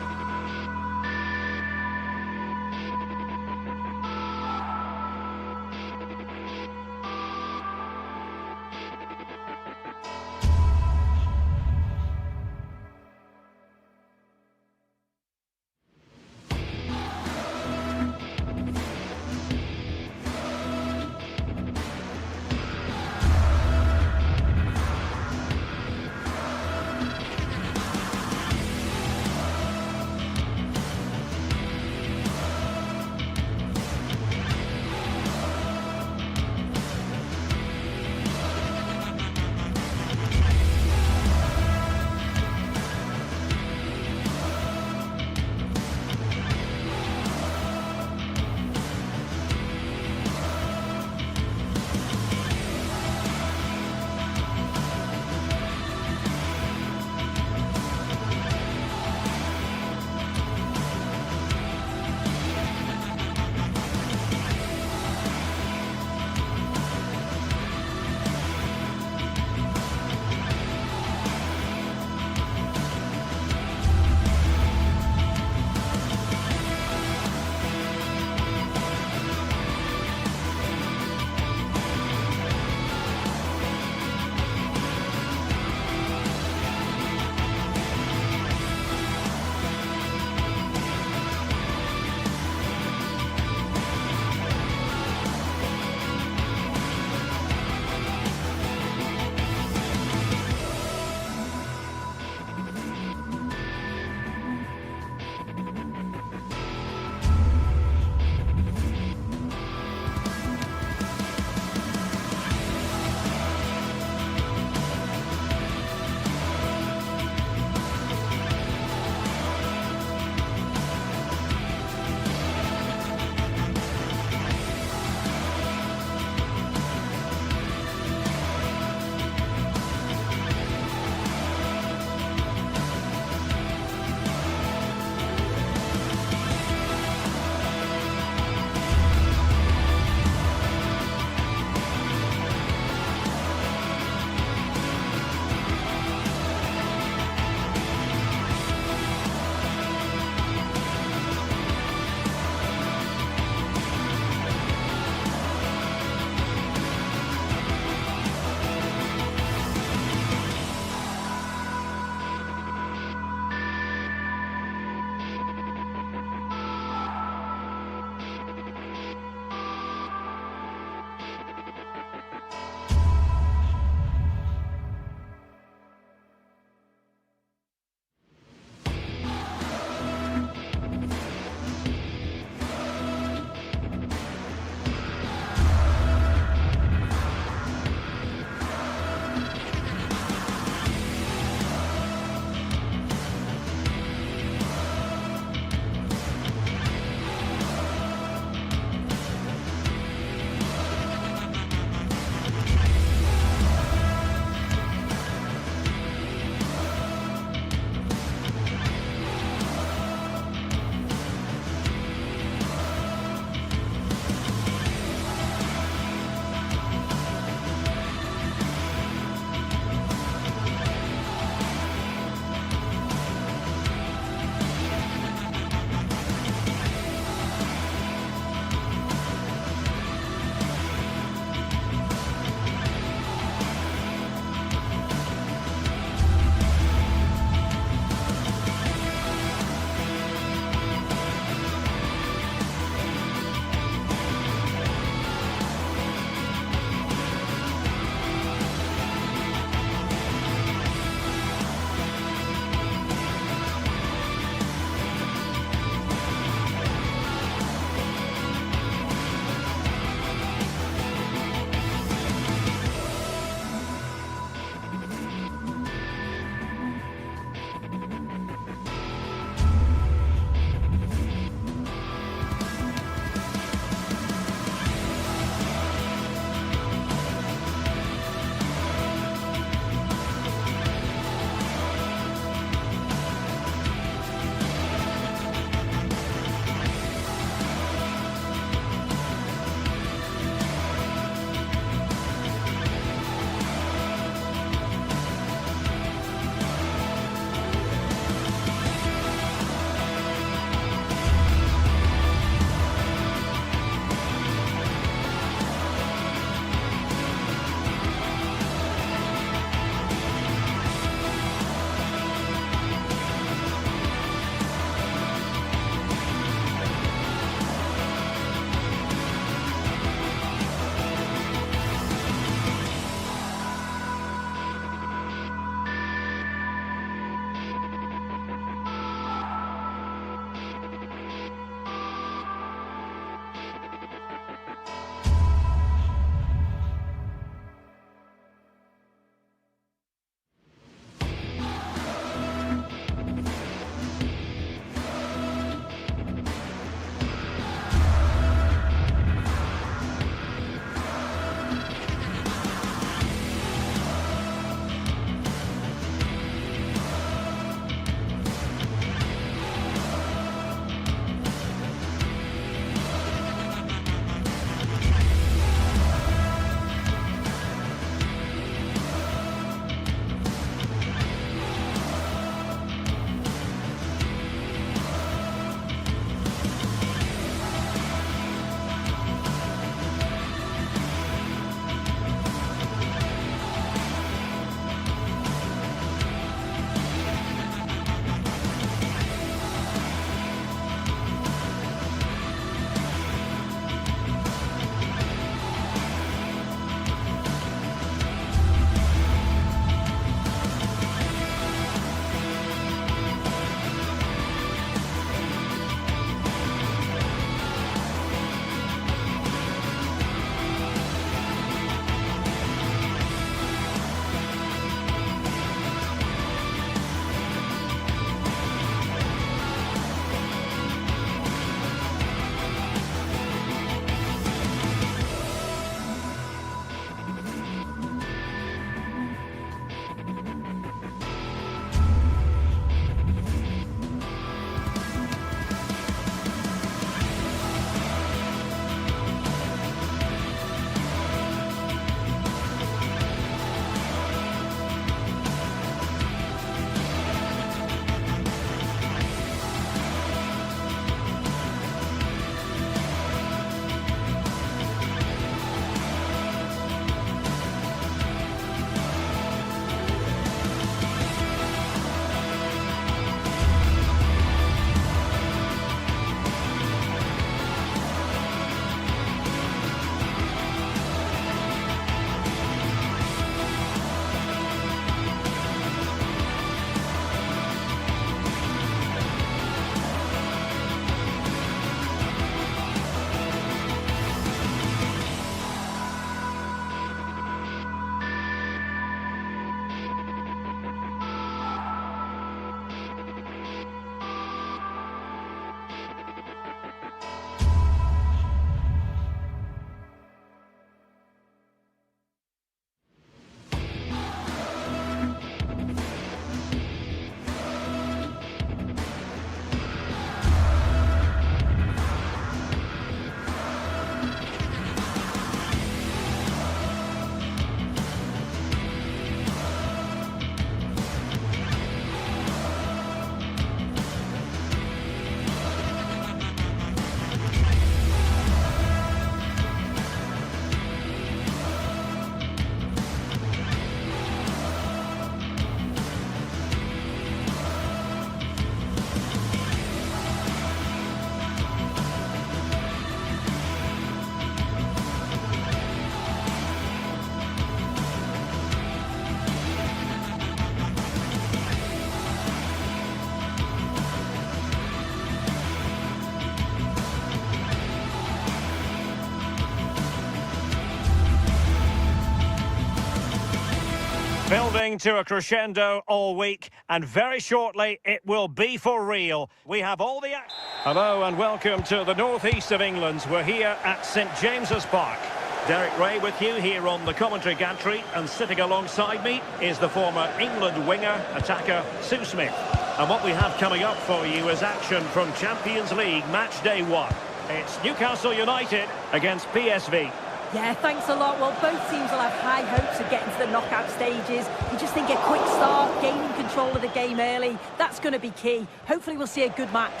Building to a crescendo all week, and very shortly it will be for real. We have all the... Hello and welcome to the northeast of England. We're here at St James's Park. Derek Ray with you here on the commentary gantry, and sitting alongside me is the former England winger, attacker, Sue Smith. And what we have coming up for you is action from Champions League match day 1. It's Newcastle United against PSV. Yeah, thanks a lot. Well, both teams will have high hopes of getting to the knockout stages. You just think a quick start, gaining control of the game early, that's going to be key. Hopefully we'll see a good match.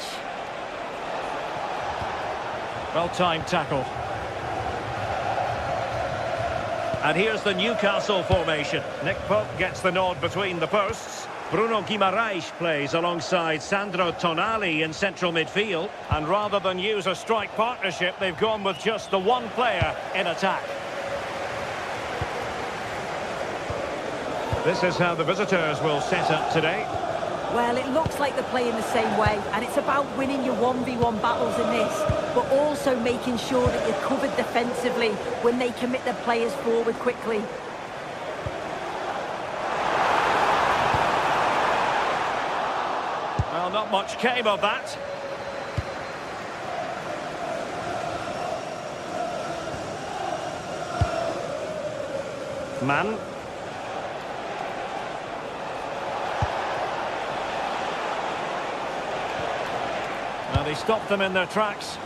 Well-timed tackle. And here's the Newcastle formation. Nick Pope gets the nod between the posts. Bruno Guimaraes plays alongside Sandro Tonali in central midfield. And rather than use a strike partnership, they've gone with just the one player in attack. This is how the visitors will set up today. Well, it looks like they're playing the same way, and it's about winning your 1v1 battles in this, but also making sure that you're covered defensively when they commit their players forward quickly. Well, not much came of that. Man. Well, they stopped them in their tracks.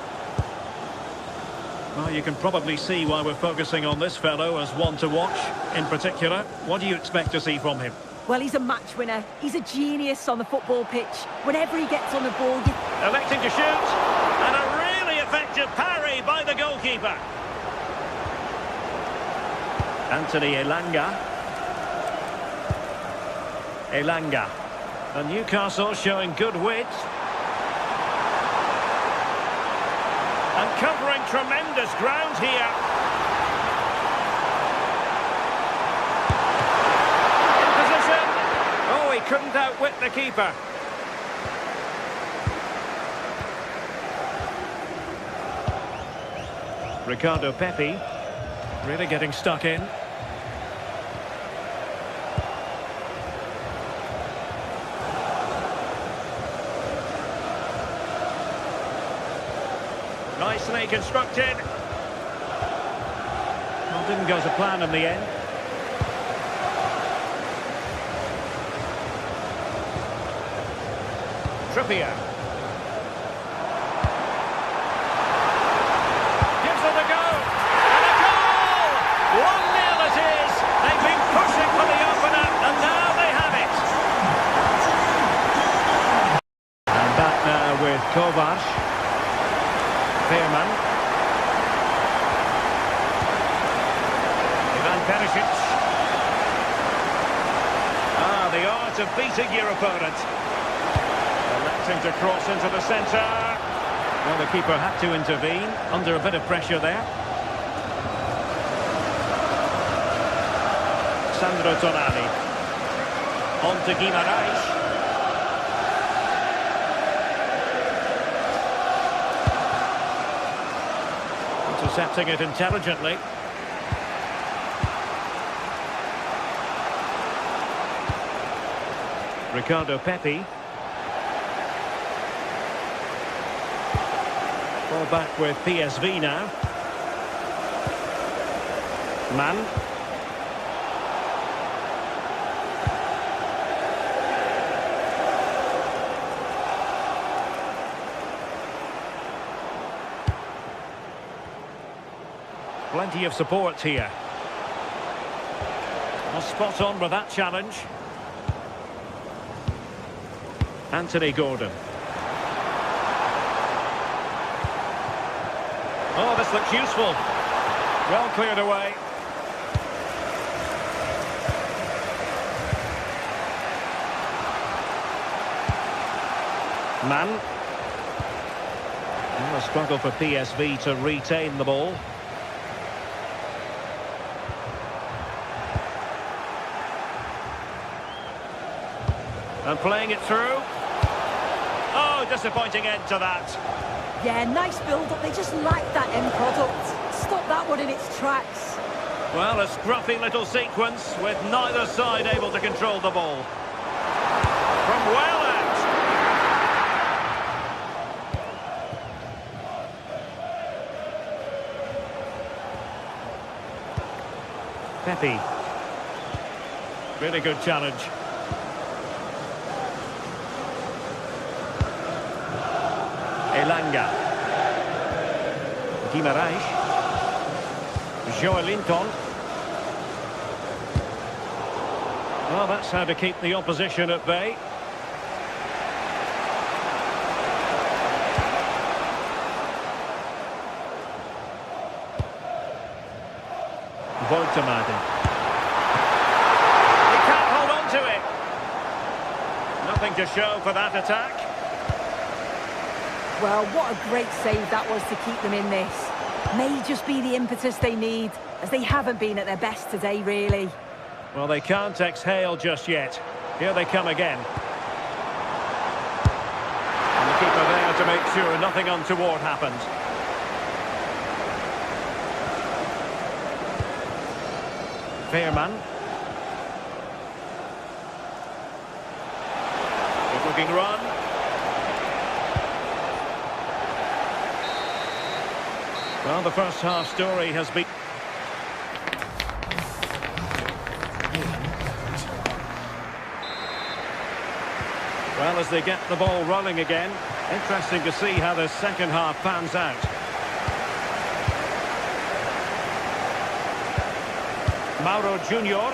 Well, you can probably see why we're focusing on this fellow as one to watch. In particular, what do you expect to see from him? Well, he's a match winner. He's a genius on the football pitch. Whenever he gets on the ball... Electing to shoot, and a really effective parry by the goalkeeper. Anthony Elanga. And Newcastle showing good width. And covering tremendous ground here. In position. Oh, he couldn't outwit the keeper. Ricardo Pepi really getting stuck in. Nicely constructed. Well, didn't go to plan in the end. Trippier. Gives it a go. And a goal! 1-0 it is. They've been pushing for the opener, and now they have it. And back now with Kovac. Veerman. Ivan Perisic. The art of beating your opponent. Electing to cross into the centre. Well, the keeper had to intervene under a bit of pressure there. Sandro Tonali. On to Guimaraes. Intercepting it intelligently. Ricardo Pepi. Ball back with PSV now. Man. Plenty of support here. Well, spot on with that challenge. Anthony Gordon. Oh, this looks useful. Well cleared away. Man. Well, a struggle for PSV to retain the ball. And playing it through. Oh, disappointing end to that. Yeah, nice build-up. They just lack that end product. Stop that one in its tracks. Well, a scruffy little sequence with neither side able to control the ball. From well out. Pepe. Really good challenge. Elanga. Guimaraes. Joelinton. Well, that's how to keep the opposition at bay. Voltemade. He can't hold on to it. Nothing to show for that attack. Well, what a great save that was to keep them in this. May just be the impetus they need, as they haven't been at their best today, really. Well, they can't exhale just yet. Here they come again. And the keeper there to make sure nothing untoward happens. Veerman. Good looking run. Well, the first half story has been... Well, as they get the ball rolling again, interesting to see how the second half pans out. Mauro Junior.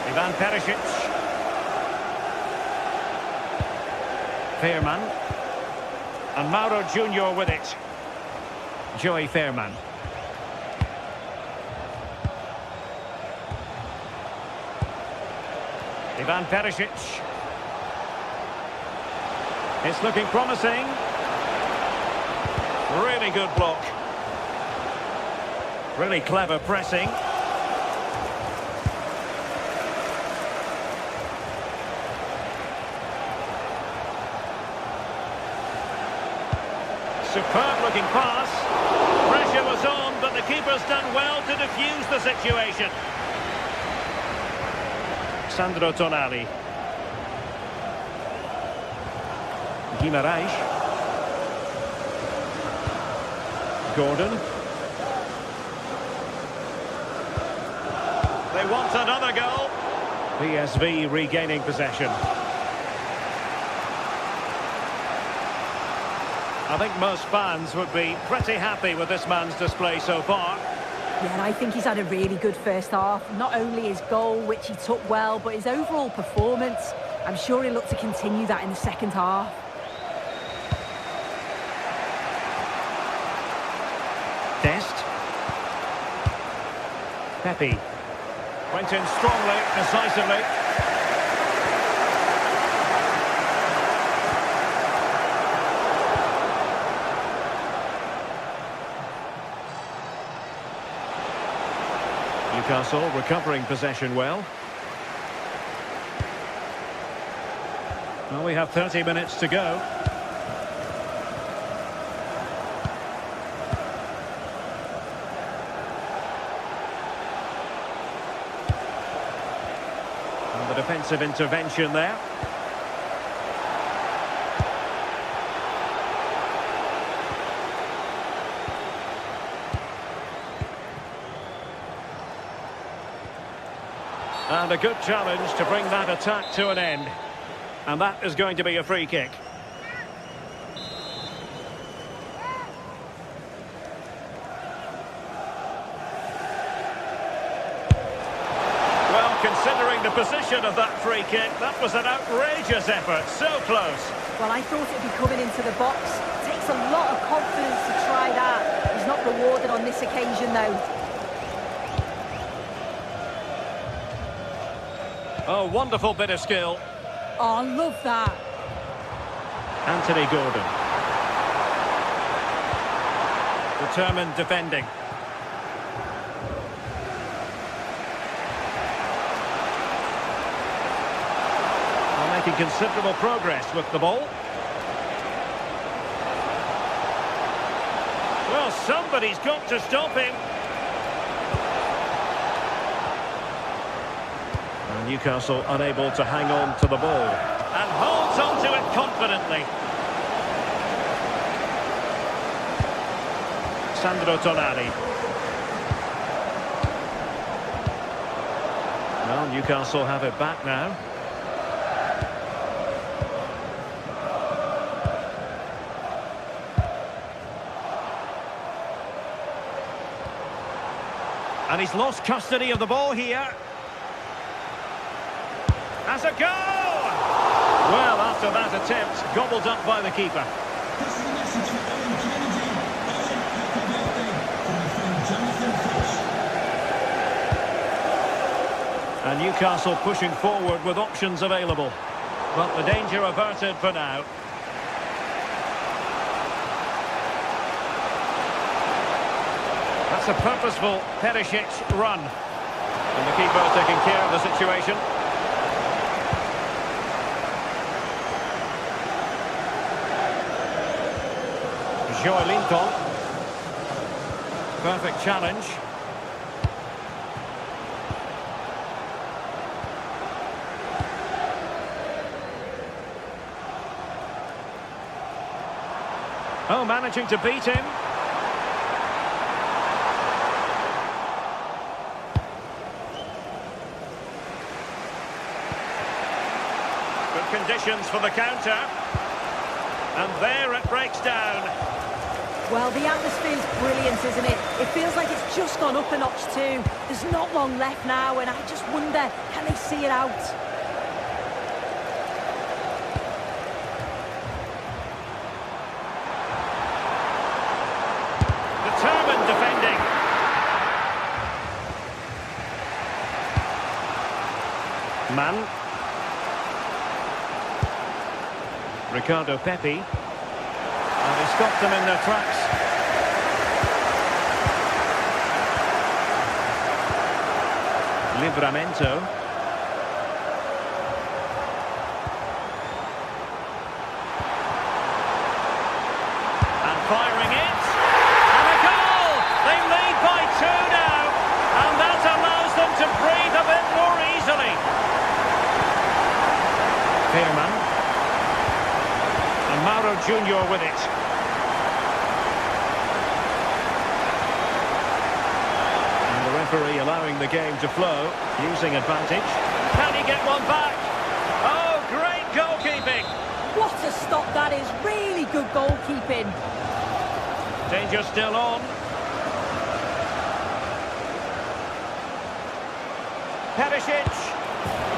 Ivan Perisic. Veerman. And Mauro Junior with it. Joey Veerman. Ivan Perisic. It's looking promising. Really good block. Really clever pressing. Superb looking pass. Pressure was on, but the keeper's done well to defuse the situation. Sandro Tonali. Guimaraes. Gordon. They want another goal. PSV regaining possession. I think most fans would be pretty happy with this man's display so far. Yeah, and I think he's had a really good first half. Not only his goal, which he took well, but his overall performance. I'm sure he'll look to continue that in the second half. Dest. Pepe. Went in strongly, decisively. Newcastle recovering possession well. Well, we have 30 minutes to go. And the defensive intervention there. And a good challenge to bring that attack to an end. And that is going to be a free kick. Well, considering the position of that free kick, that was an outrageous effort. So close. Well, I thought it'd be coming into the box. It takes a lot of confidence to try that. He's not rewarded on this occasion, though. Oh, wonderful bit of skill. Oh, I love that. Anthony Gordon. Determined defending. Well, making considerable progress with the ball. Well, somebody's got to stop him. And Newcastle unable to hang on to the ball. And holds on to it confidently. Sandro Tonali. Well, Newcastle have it back now. And he's lost custody of the ball here. Has a goal! Well, after that attempt, gobbled up by the keeper. This is the message for Owen Kennedy. Owen, happy birthday from my friend Jonathan Fish. And Newcastle pushing forward with options available. But the danger averted for now. That's a purposeful Perisic run. And the keeper taking care of the situation. Joe Linton. Perfect challenge. Oh, managing to beat him. Good conditions for the counter. And there it breaks down. Well, the atmosphere's brilliant, isn't it? It feels like it's just gone up a notch too. There's not long left now, and I just wonder, can they see it out? Determined defending. Man. Ricardo Pepi. And he stopped them in their tracks. Livramento. And firing it. And a goal! They lead by 2 now. And that allows them to breathe a bit more easily. Fairman. And Mauro Junior with it. Referee allowing the game to flow, using advantage. Can he get one back? Oh, great goalkeeping! What a stop that is, really good goalkeeping. Danger still on. Perisic,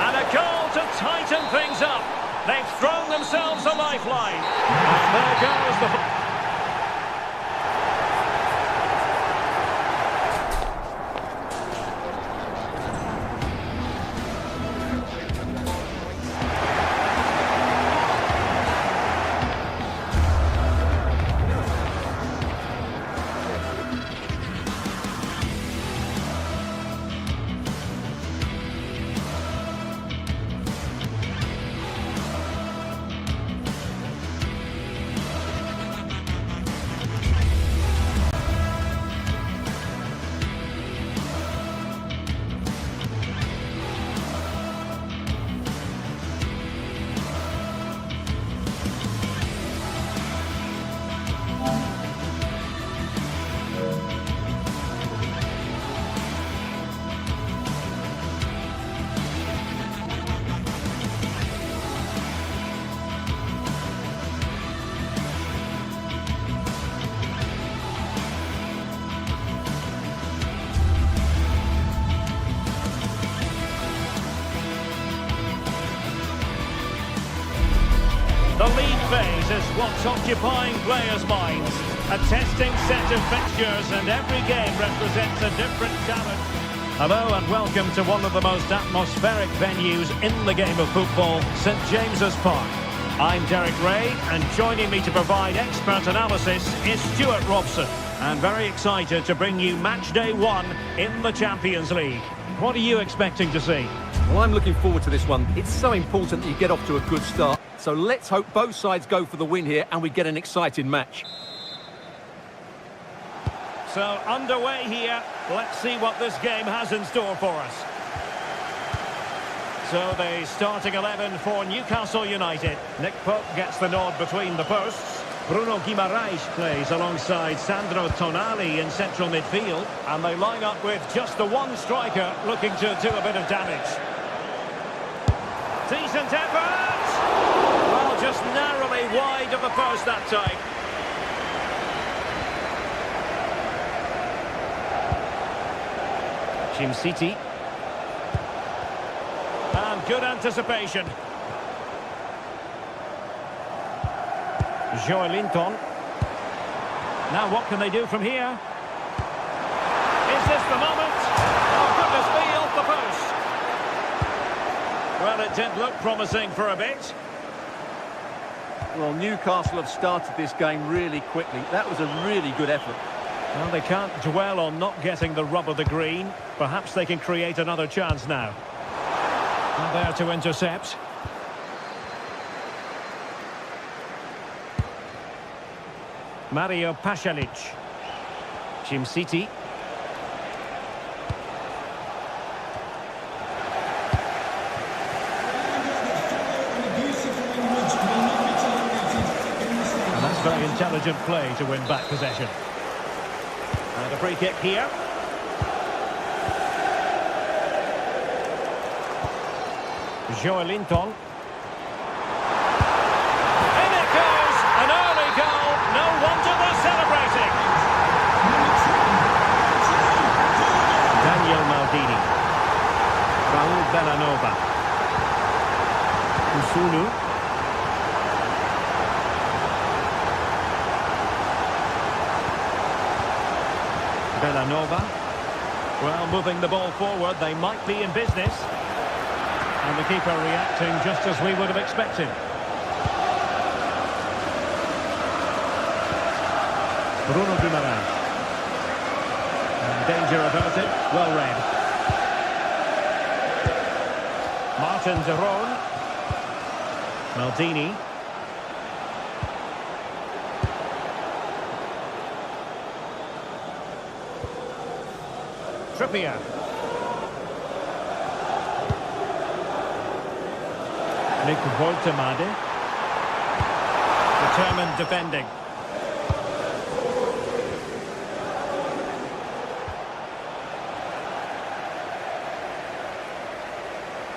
and a goal to tighten things up. They've thrown themselves a lifeline. And there goes the... The league phase is what's occupying players' minds. A testing set of fixtures, and every game represents a different challenge. Hello and welcome to one of the most atmospheric venues in the game of football, St James's Park. I'm Derek Ray, and joining me to provide expert analysis is Stuart Robson. And very excited to bring you match day 1 in the Champions League. What are you expecting to see? Well, I'm looking forward to this one. It's so important that you get off to a good start. So let's hope both sides go for the win here and we get an exciting match. So, underway here. Let's see what this game has in store for us. So, the starting 11 for Newcastle United. Nick Pope gets the nod between the posts. Bruno Guimaraes plays alongside Sandro Tonali in central midfield. And they line up with just the one striker looking to do a bit of damage. Decent effort! Well, just narrowly wide of the post that time. City. And good anticipation. Joelinton. Now what can they do from here? Is this the moment? Oh, goodness me, off the post. Well, it did look promising for a bit. Well, Newcastle have started this game really quickly. That was a really good effort. Well, they can't dwell on not getting the rub of the green. Perhaps they can create another chance now. And there to intercept. Mario Pasalic. City. And that's very intelligent play to win back possession. And a free kick here. Joelinton. In it goes! An early goal. No wonder they're celebrating. Daniel Maldini. Raul Bellanova. Usunu. Bellanova. Well, moving the ball forward, they might be in business. And the keeper reacting just as we would have expected. Bruno Guimaraes. And danger averted, well read. Martin de Roon. Maldini. Trippier. Nick Woltemade. Determined defending.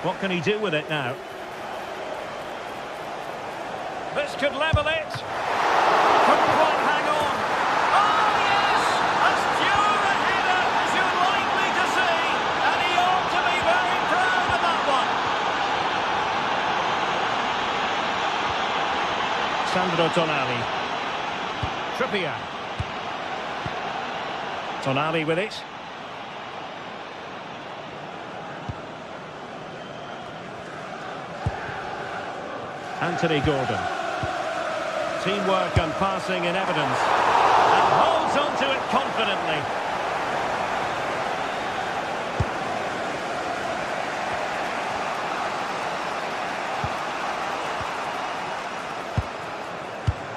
What can he do with it now? This could level it. Couldn't quite hang on. Oh, yes! A stupid header, as you'd like me to see. And he ought to be very proud of that one. Sandro Tonali. Trippier. Tonali with it. Anthony Gordon. Teamwork and passing in evidence. And holds on to it confidently.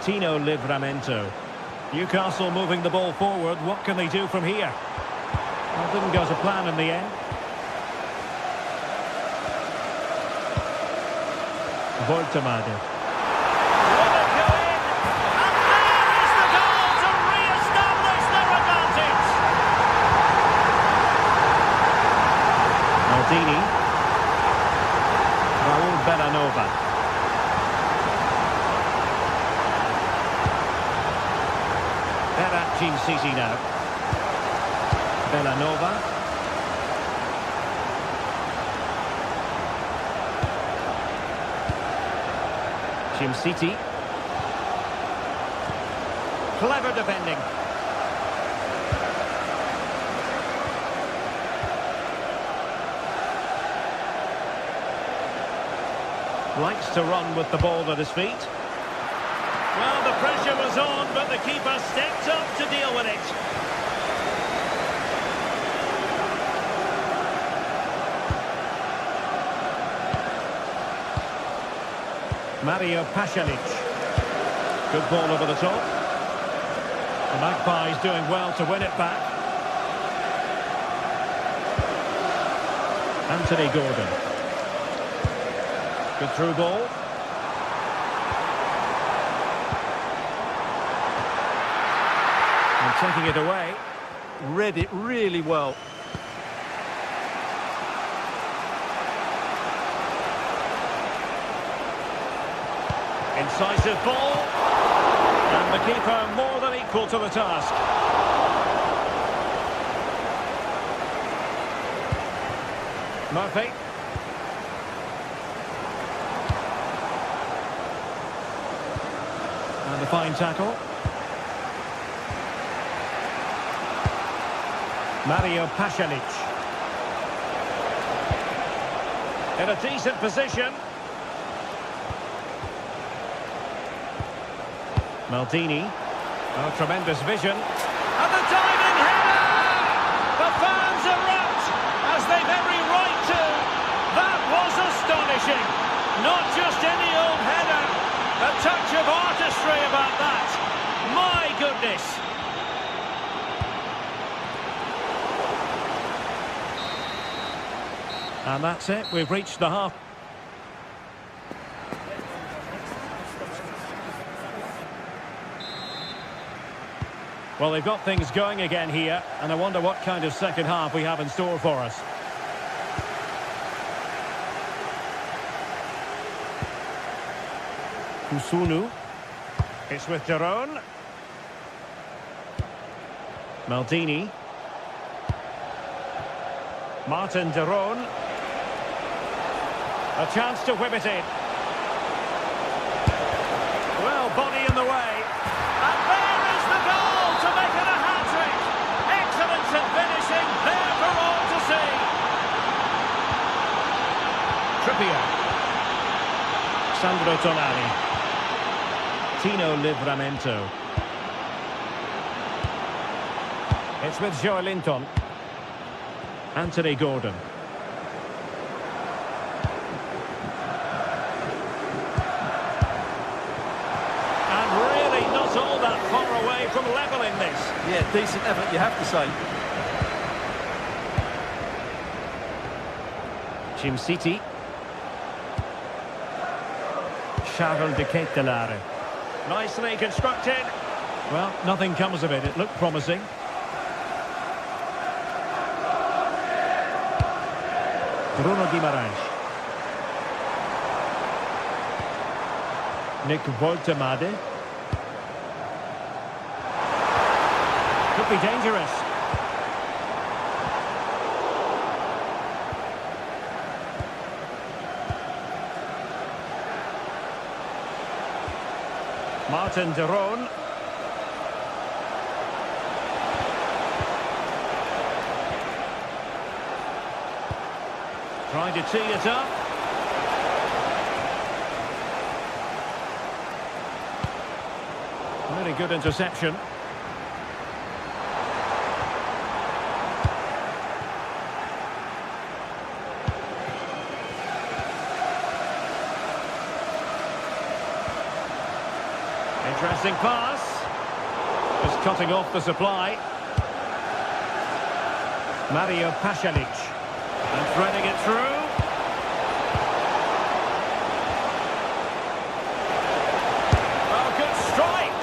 Tino Livramento. Newcastle moving the ball forward. What can they do from here? Well, didn't go to plan in the end. Woltemade. Will it go in? And there is the goal to re-establish their advantage. Maldini. Raul Bellanova. They're at Team City now. Bellanova. City. Clever defending. Likes to run with the ball at his feet. Well, the pressure was on, but the keeper stepped up to deal with it. Mario Pasalic. Good ball over the top. The Magpies doing well to win it back. Anthony Gordon. Good through ball. And taking it away. Read it really well. Incisive ball. And the keeper more than equal to the task. Murphy. And a fine tackle. Mario Pasalic. In a decent position. Maldini. Oh, tremendous vision. And the diving header! The fans erupt, as they've every right to. That was astonishing. Not just any old header. A touch of artistry about that. My goodness. And that's it. We've reached the half. Well, they've got things going again here, and I wonder what kind of second half we have in store for us. Kusunu. It's with Daron. Maldini. Martin Daron. A chance to whip it in. Well, body in the way. And there is the goal to make it a hat-trick. Excellence in finishing, there for all to see. Trippier. Sandro Tonali. Tino Livramento. It's with Joelinton. Anthony Gordon. And really not all that far away from levelling this. Yeah, decent effort, you have to say. Jim City. Charles de Ketelare. Nicely constructed. Well, nothing comes of it. It looked promising. Bruno Guimaraes. Nick Woltemade. Could be dangerous. Martin Daron. Trying to tee it up. Really good interception. Interesting pass. Just cutting off the supply. Mario Pasalic. And threading it through. Oh, good strike.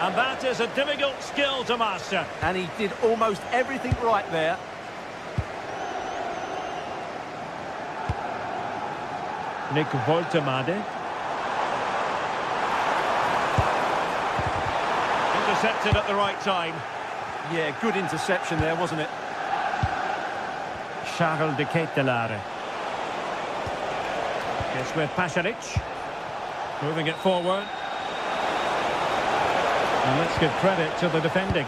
And that is a difficult skill to master. And he did almost everything right there. Nick Woltemade. Intercepted at the right time. Yeah, good interception there, wasn't it? Charles de Ketelare. It's with Pasalic. Moving it forward. And let's give credit to the defending.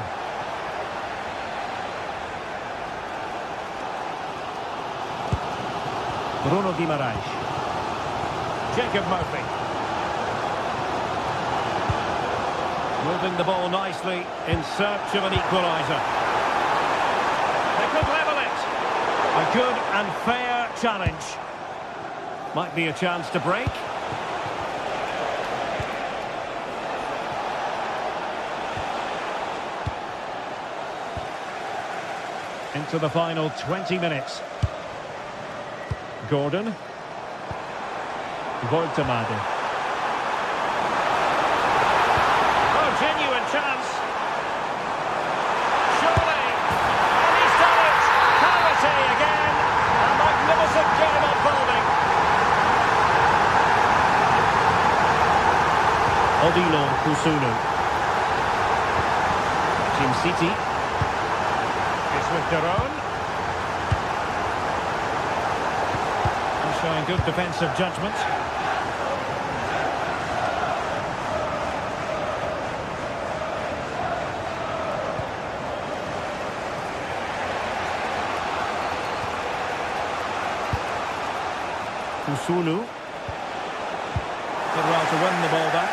Bruno Guimaraes. Jacob Murphy. Moving the ball nicely in search of an equaliser. They could level it. A good and fair challenge. Might be a chance to break. to the final 20 minutes. Gordon. Voigtemade. Oh, genuine chance. Surely. And he's done it. Parity again. A magnificent game unfolding. Odilon Kusunu. Team City. It's with Daron. And showing good defensive judgment. Kusunu. Did well to win the ball back.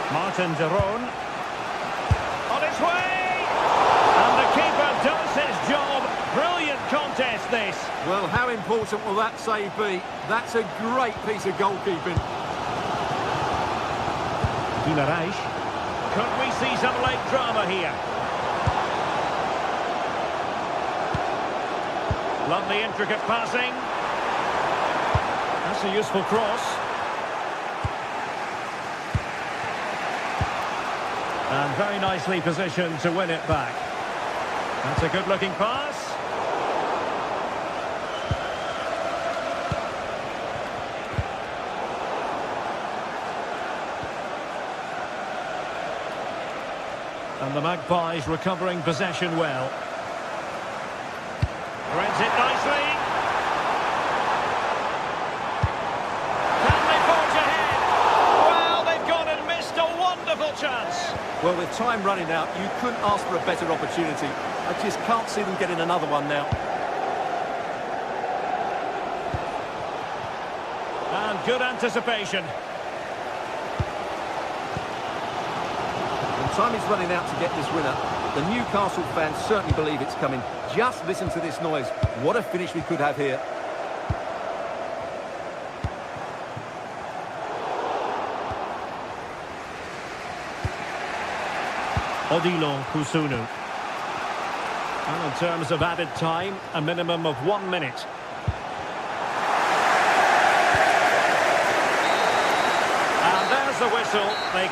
Martin Daron. On its way! And the keeper does his job. Brilliant contest, this. Well, how important will that save be? That's a great piece of goalkeeping. Guimarães. Could we see some late drama here? Lovely intricate passing. That's a useful cross. And very nicely positioned to win it back. That's a good-looking pass. And the Magpies recovering possession well. Threads it nicely. Can they forge ahead? Well, they've gone and missed a wonderful chance. Well, with time running out, you couldn't ask for a better opportunity. I just can't see them getting another one now. And good anticipation. Time is running out to get this winner. The Newcastle fans certainly believe it's coming. Just listen to this noise. What a finish we could have here. Odilon Kusunu. And in terms of added time, a minimum of 1 minute. And there's the whistle. They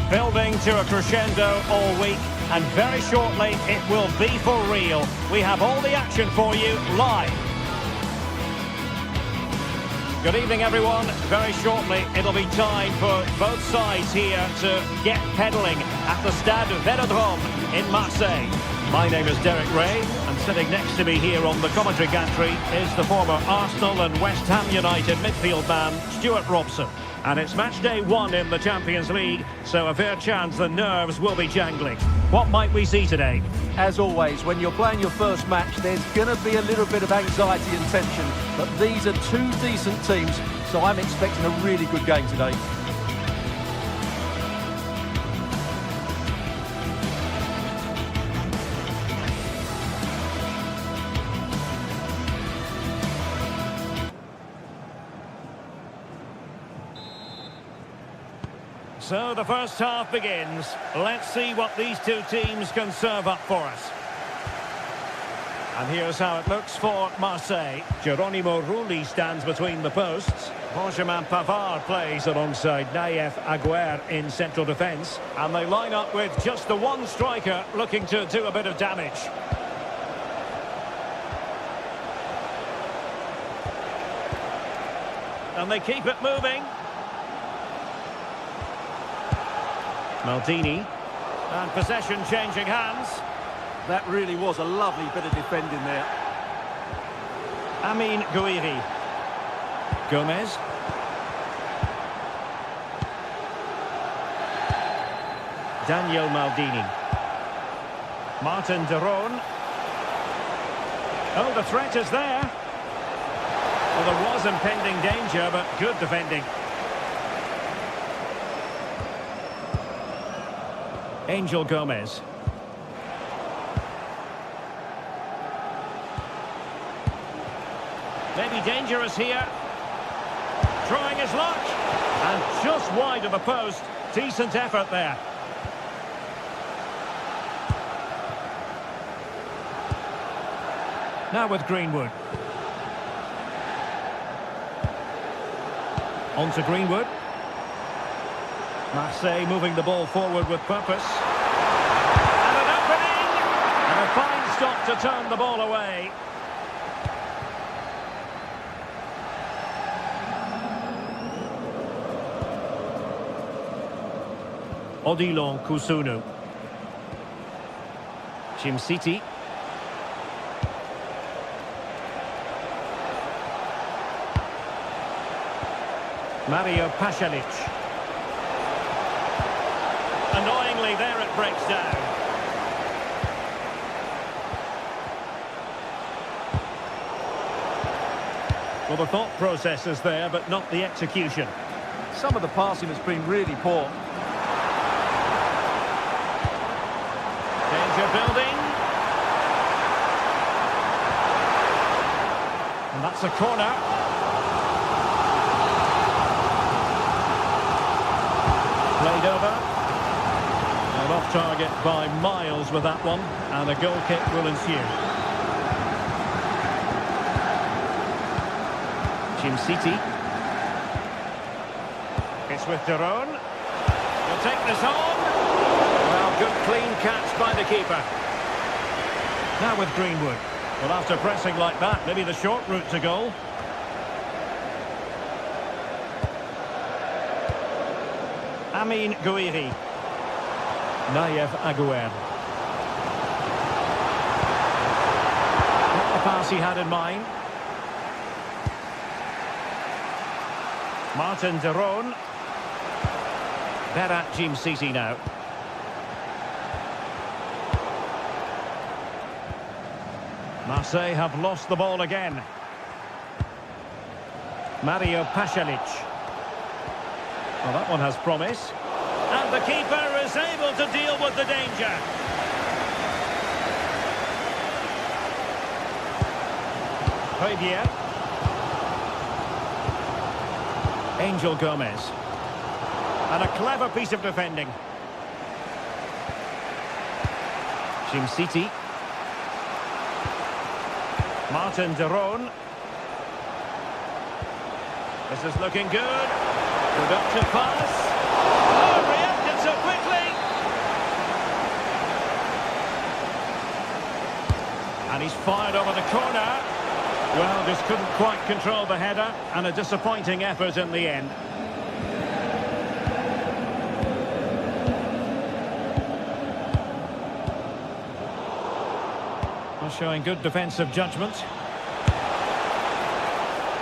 building to a crescendo all week, and very shortly it will be for real. We have all the action for you live. Good evening, everyone. Very shortly it'll be time for both sides here to get pedalling at the Stade Vélodrome in Marseille. My name is Derek Ray, and sitting next to me here on the commentary gantry is the former Arsenal and West Ham United midfield man, Stuart Robson. And it's match day 1 in the Champions League, so a fair chance the nerves will be jangling. What might we see today? As always, when you're playing your first match, there's going to be a little bit of anxiety and tension. But these are two decent teams, so I'm expecting a really good game today. So the first half begins. Let's see what these two teams can serve up for us. And here's how it looks for Marseille. Geronimo Rulli stands between the posts. Benjamin Pavard plays alongside Nayef Aguer in central defence. And they line up with just the one striker looking to do a bit of damage. And they keep it moving. Maldini. And possession changing hands. That really was a lovely bit of defending there. Amin Gouiri. Gomez. Daniel Maldini. Martin de Roon. Oh, the threat is there. Well, there was impending danger, but good defending. Angel Gomez. Maybe dangerous here. Trying his luck. And just wide of the post. Decent effort there. Now with Greenwood. On to Greenwood. Marseille moving the ball forward with purpose. And an opening! And a fine stop to turn the ball away. Odilon Kusunu. City. Mario Pasalic. Annoyingly, there it breaks down. Well, the thought process is there, but not the execution. Some of the passing has been really poor. Danger building. And that's a corner. Played over. And off target by miles with that one. And a goal kick will ensue. City. It's with de Roon. He'll take this on. Well, good clean catch by the keeper. Now with Greenwood. Well, after pressing like that, maybe the short route to goal. Amin Gouiri. Nayef Aguer. Not the pass he had in mind. Martin de Roon. Berat City now. Marseille have lost the ball again. Mario Pasalic. Well, that one has promise. And the keeper is able to deal with the danger. Højbjerg. Angel Gomez. And a clever piece of defending. City. Martin de Roon. This is looking good. Productive pass. Oh, reacted so quickly. And he's fired over the corner. Well, just couldn't quite control the header, and a disappointing effort in the end. Well, showing good defensive judgment.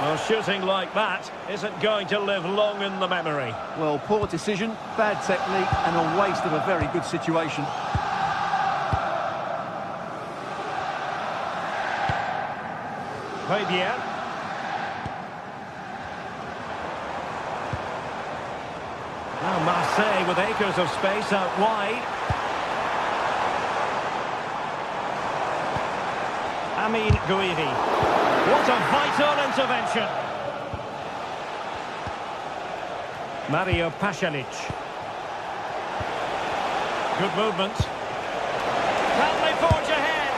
Well, shooting like that isn't going to live long in the memory. Well, poor decision, bad technique, and a waste of a very good situation. Højbjerg. Now Marseille with acres of space out wide. Amin Gouiri. What a vital intervention. Mario Pasalic. Good movement. Can they forge ahead?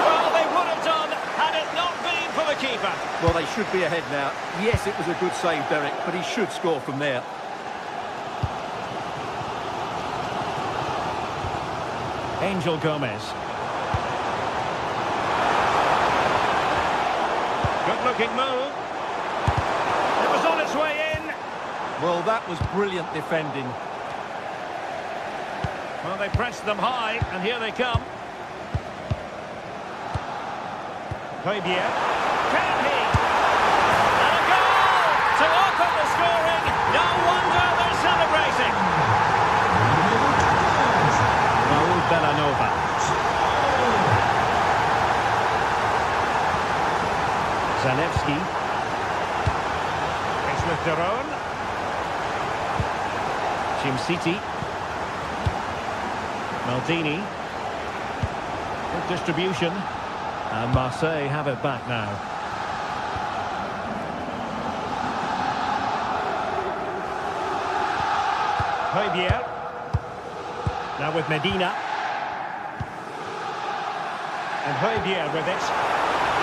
Well, they would have done had it not been for the keeper. Well, they should be ahead now. Yes, it was a good save, Derek, but he should score from there. Angel Gomez. Good-looking move. It was on its way in. Well, that was brilliant defending. Well, they pressed them high, and here they come. Højbjerg. Can he? And a goal to open the scoring. No wonder they're celebrating. Raul Bellanova. Zalewski. It's with Daron. City. Maldini. Good distribution. And Marseille have it back now. Højbjerg. Now with Medina. And Højbjerg with it.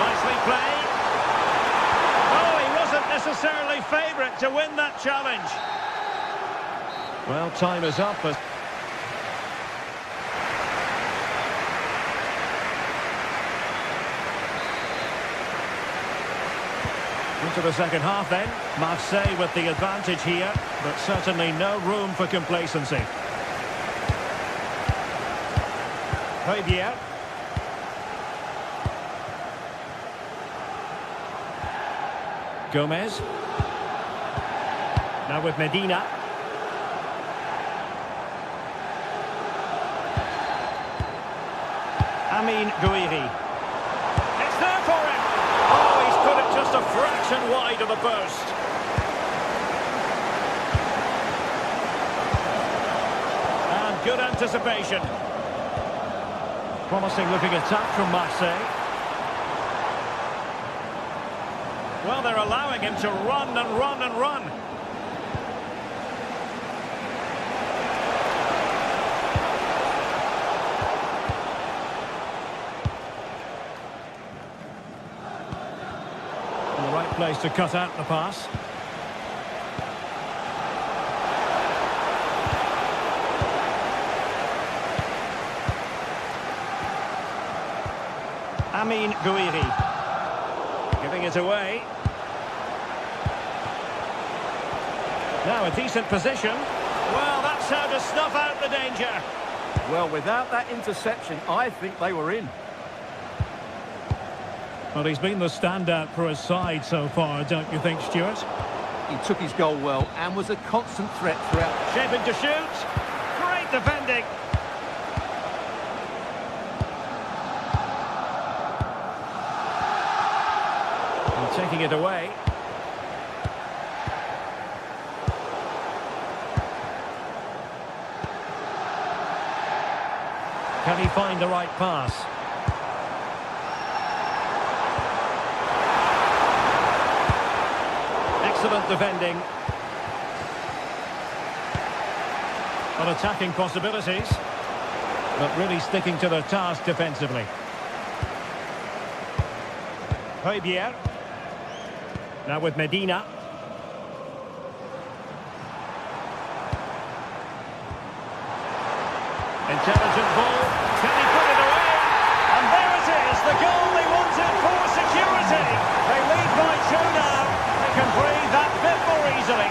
Nicely played. Oh, he wasn't necessarily favourite to win that challenge. Well, time is up. Into the second half then. Marseille with the advantage here, but certainly no room for complacency. Højbjerg. Gomez. Now with Medina. Amin Gouiri. It's there for him. Oh, he's put it just a fraction wide of the post. And good anticipation. Promising looking attack from Marseille. Well, they're allowing him to run and run and run. The right place to cut out the pass. Amin Gouiri. Giving it away. Now a decent position. Well, that's how to snuff out the danger. Well, without that interception, I think they were in. Well, he's been the standout for his side so far, don't you think, Stuart? He took his goal well and was a constant threat throughout. Shaping to shoot. Great defending. And taking it away. Can he find the right pass? Excellent defending. Well, attacking possibilities, but really sticking to their task defensively. Højbjerg. Now with Medina. Intelligent ball. Can he put it away? And there it is, the goal they wanted for security. They lead by 2 now. They can breathe that bit more easily.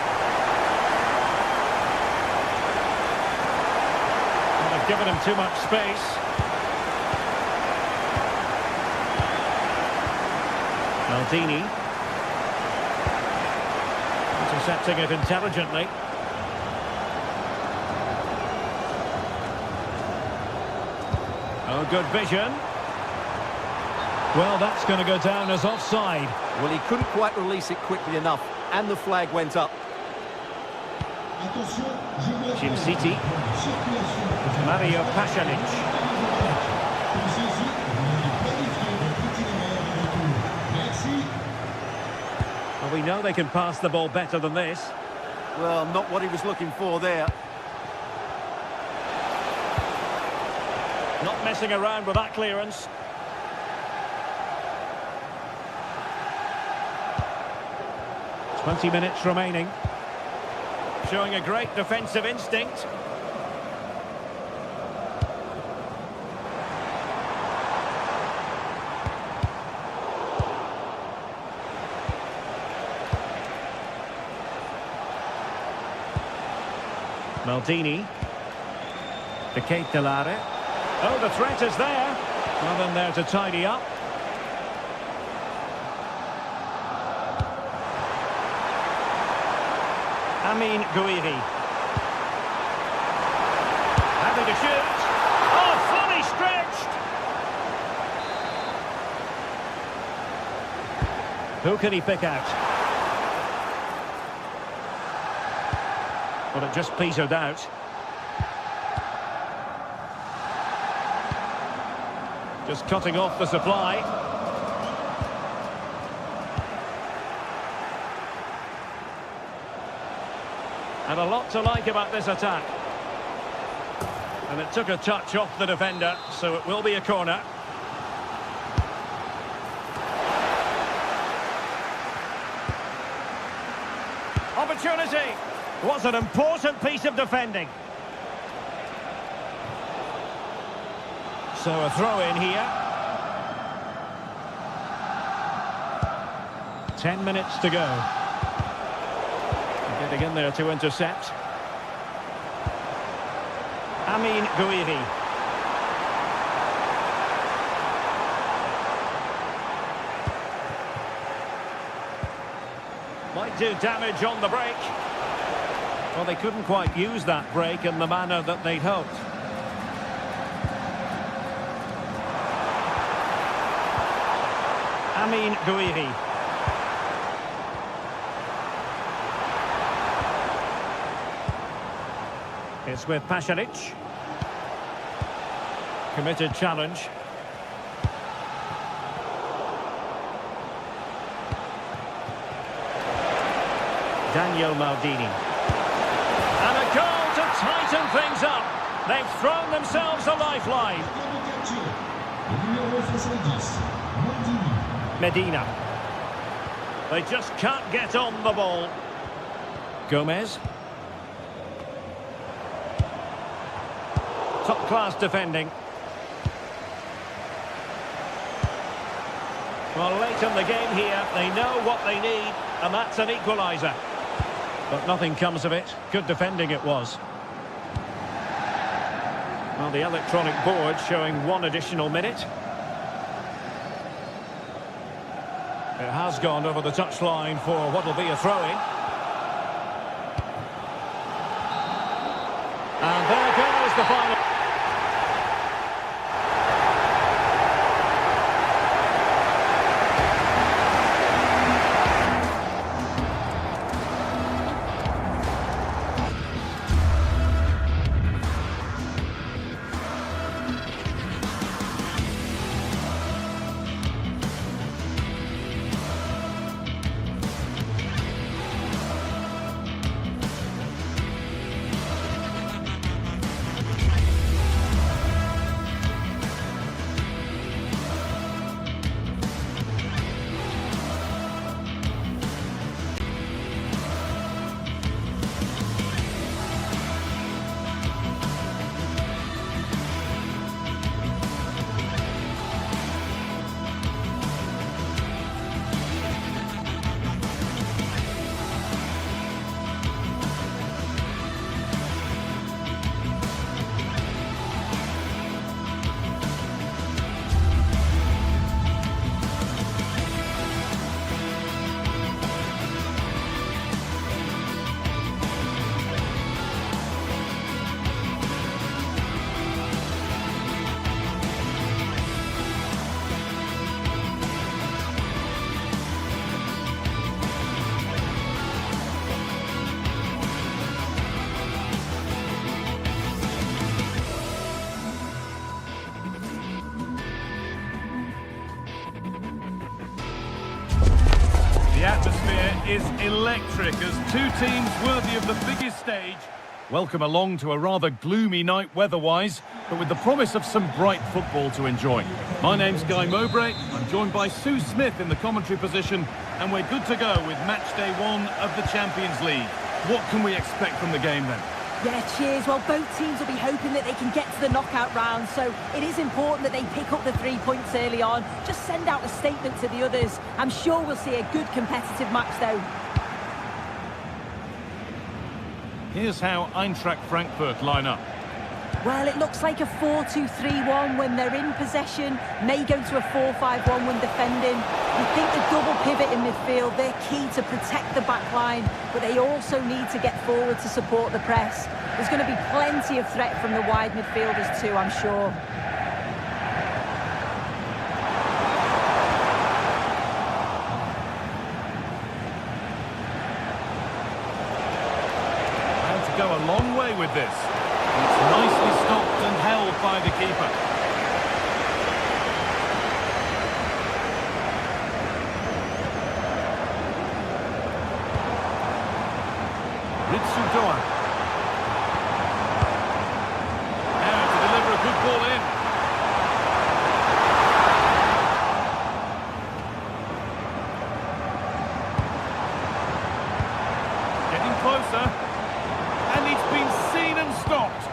And they've given him too much space. Maldini. Intercepting it intelligently. Oh, good vision. Well, that's going to go down as offside. Well, he couldn't quite release it quickly enough, and the flag went up. City. Mario Pasalic. Well, we know they can pass the ball better than this. Well, not what he was looking for there. Not messing around with that clearance. .20 minutes remaining. Showing a great defensive instinct. Maldini. De Ketelare. Oh, the threat is there. Nothing there to tidy up. Amin Gouiri. Having to shoot. Oh, fully stretched. Who can he pick out? Well, it just petered out. Just cutting off the supply. And a lot to like about this attack. And it took a touch off the defender, so it will be a corner. Opportunity! Was an important piece of defending. So a throw in here. 10 minutes to go. Getting in there to intercept. Amin Gouiri. Might do damage on the break. Well, they couldn't quite use that break in the manner that they'd hoped. Amin Gouiri. It's with Pasalic. Committed challenge. Daniel Maldini. And a goal to tighten things up. They've thrown themselves a lifeline. Medina. They just can't get on the ball. Gomez. Top-class defending. Well, late in the game here, they know what they need, and that's an equaliser. But nothing comes of it. Good defending it was. Well, the electronic board showing 1 additional minute. It has gone over the touchline for what will be a throw-in. And there goes the final. The atmosphere is electric as two teams worthy of the biggest stage Welcome along to a rather gloomy night weather-wise, but with the promise of some bright football to enjoy. My name's Guy Mowbray. I'm joined by Sue Smith in the commentary position, and we're good to go with match day 1 of the Champions League. What can we expect from the game then? Yeah, cheers. Well, both teams will be hoping that they can get to the knockout round, so it is important that they pick up the 3 points early on. Just send out a statement to the others. I'm sure we'll see a good competitive match though. Here's how Eintracht Frankfurt line up. Well, it looks like a 4-2-3-1 when they're in possession, may go to a 4-5-1 when defending. You think the double pivot in midfield, they're key to protect the back line, but they also need to get forward to support the press. There's going to be plenty of threat from the wide midfielders too, I'm sure. Go a long way with this. It's nicely stopped and held by the keeper. Ritsu-Doan. Now to deliver a good ball in. Getting closer. And it's been seen and stopped.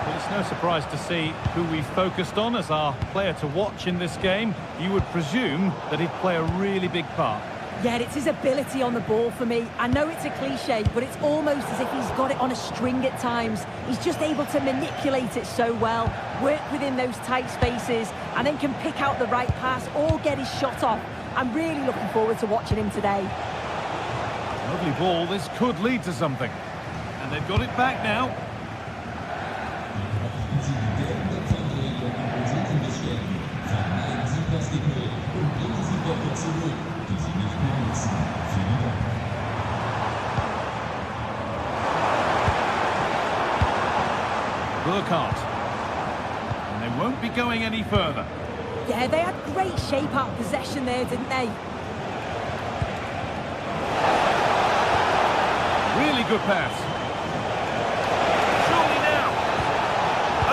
Well, it's no surprise to see who we focused on as our player to watch in this game. You would presume that he'd play a really big part. Yeah, it's his ability on the ball for me. I know it's a cliche, but it's almost as if he's got it on a string at times. He's just able to manipulate it so well, work within those tight spaces, and then can pick out the right pass or get his shot off. I'm really looking forward to watching him today. Lovely ball, this could lead to something. And they've got it back now. Burkhardt. And they won't be going any further. Yeah, they had great shape out of possession there, didn't they? Really good pass. Surely now.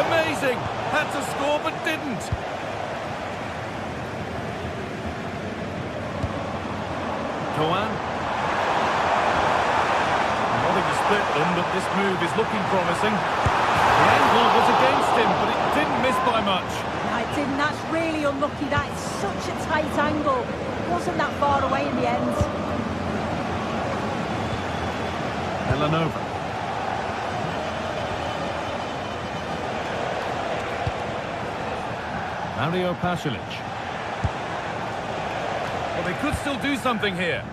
Amazing. Had to score but didn't. Doan. Wanting to split them, but this move is looking promising. The angle was against him, but it didn't miss by much. No, it didn't. That's really unlucky. That is such a tight angle. It wasn't that far away in the end. Elanova. Mario Pasalic. Well, they could still do something here.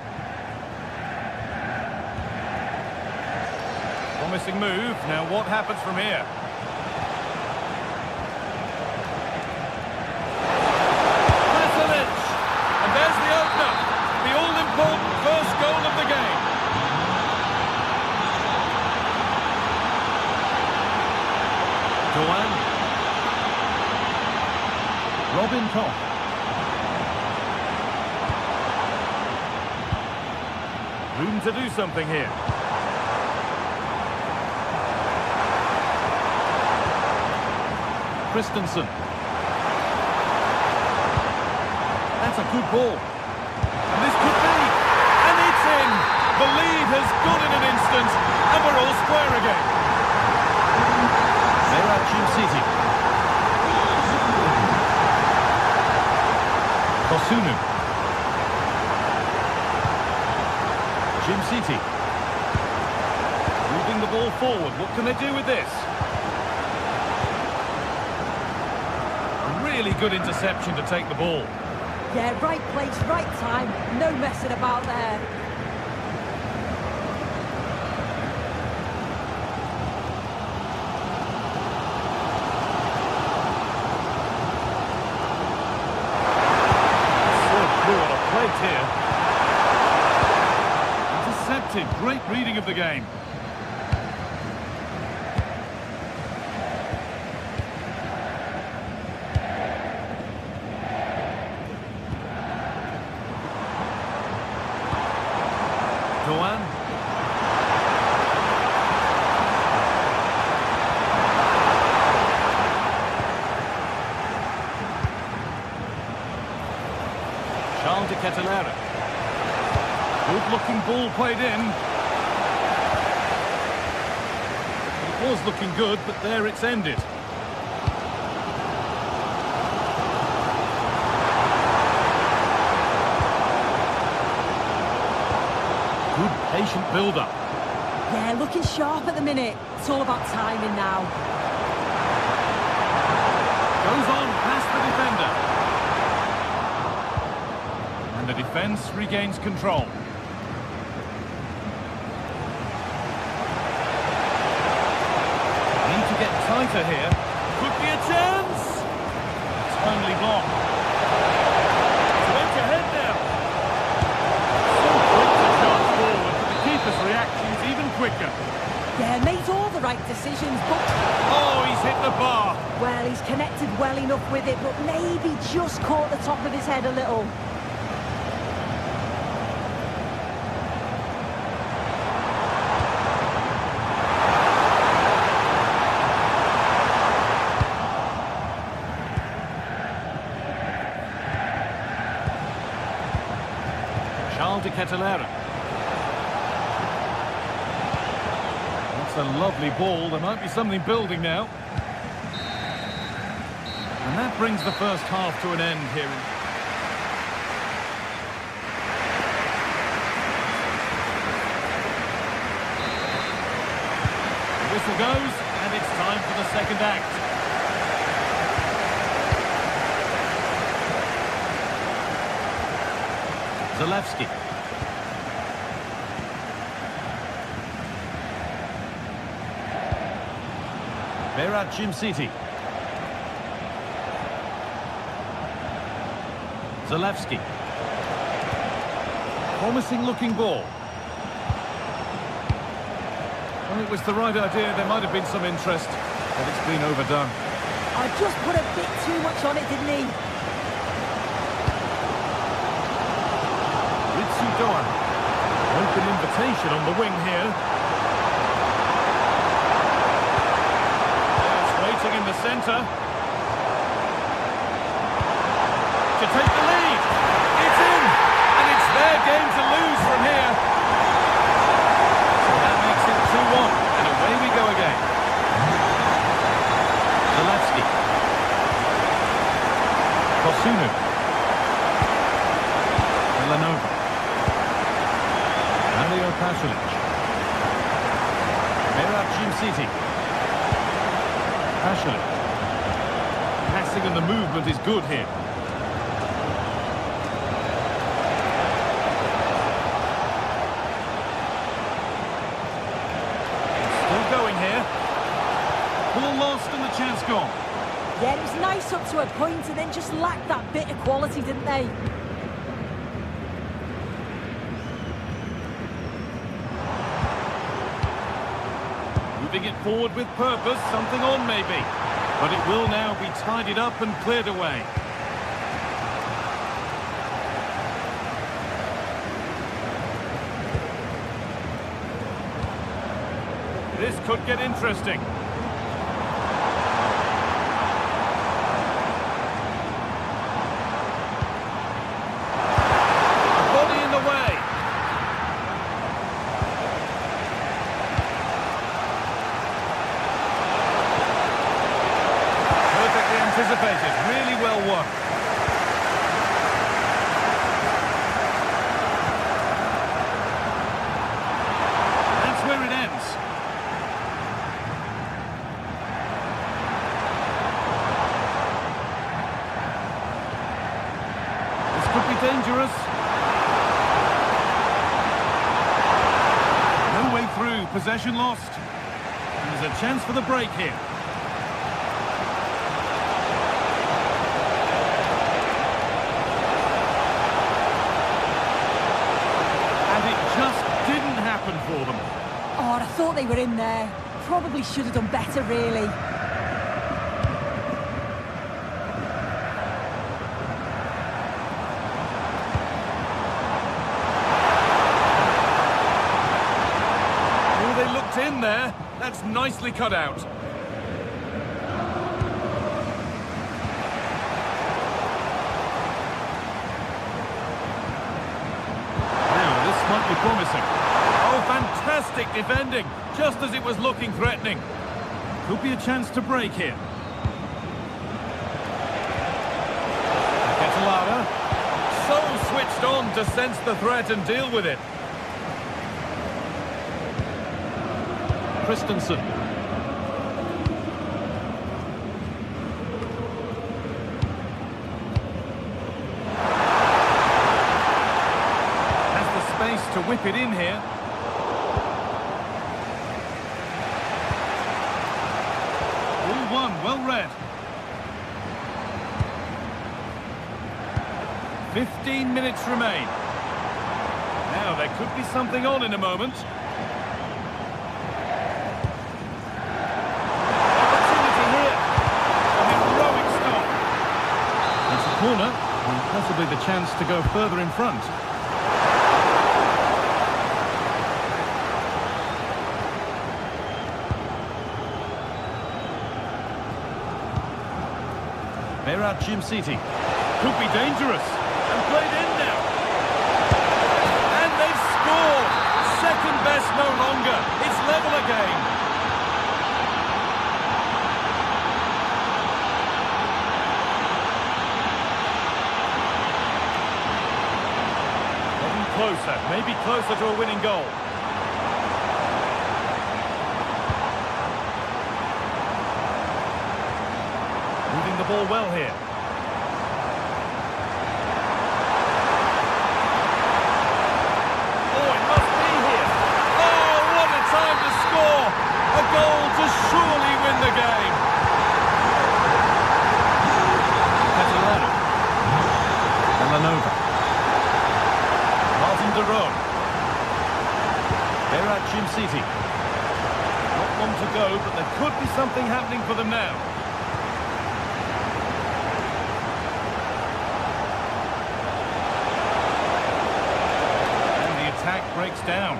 Promising move. Now what happens from here? Pasalic! And there's the opener. The all-important first goal of the game. Doan. Robin Koch. Room to do something here. Christensen. That's a good ball. And this could be. And it's in. The lead has gone in an instant. And we're all square again. They're at Jim City. Kosunu. Jim City. Moving the ball forward. What can they do with this? Really good interception to take the ball. Yeah, right place, right time. No messing about there. Here. Intercepted. Great reading of the game. Doan. Good looking ball played in. It was looking good, but there it's ended. Good patient build-up. Yeah, looking sharp at the minute. It's all about timing now. Goes on past the defender. And the defence regains control. Need to get tighter here. Could be a chance. It's only blocked. It's went ahead now. So quick to charge forward, but the keeper's reaction is even quicker. Yeah, made all the right decisions, but... Oh, he's hit the bar. Well, he's connected well enough with it, but maybe just caught the top of his head a little. That's a lovely ball. There might be something building now. And that brings the first half to an end here. The whistle goes, and it's time for the second act. Zalewski. Jim City. Zalewski. Promising looking ball. Well, it was the right idea. There might have been some interest, but it's been overdone. I just put a bit too much on it, didn't he? Ritsu Doan. Open invitation on the wing here. In the centre to take the lead. It's in, and it's their game to lose from here. So that makes it 2-1, and away we go again. Zalewski. Kosunu. Villanova. Mario Pasalic. Jim City. Passing and the movement is good here. Still going here. Ball lost and the chance gone. Yeah, it was nice up to a point and then just lacked that bit of quality, didn't they? Moving it forward with purpose, something on maybe. But it will now be tidied up and cleared away. This could get interesting. Body in the way. Anticipated, really well won. That's where it ends. This could be dangerous. No way through, possession lost. And there's a chance for the break here. For them. Oh, I thought they were in there. Probably should have done better, really. Oh, they looked in there. That's nicely cut out. promising. Oh, fantastic defending, just as it was looking threatening. Could be a chance to break here. Catalara, so switched on to sense the threat and deal with it. Christensen. Has the space to whip it in here. All one, well read. 15 minutes remain. Now there could be something on in a moment. Opportunity here. A heroic stop. It's a corner, and possibly the chance to go further in front. Jim City could be dangerous and played in now, and they've scored. Second best no longer. It's level again. Getting closer, maybe closer to a winning goal. Moving the ball well here. A goal to surely win the game. Catalano. Villanova. Martin de Roon. They're at Jim City. Not long to go, but there could be something happening for them now. And the attack breaks down.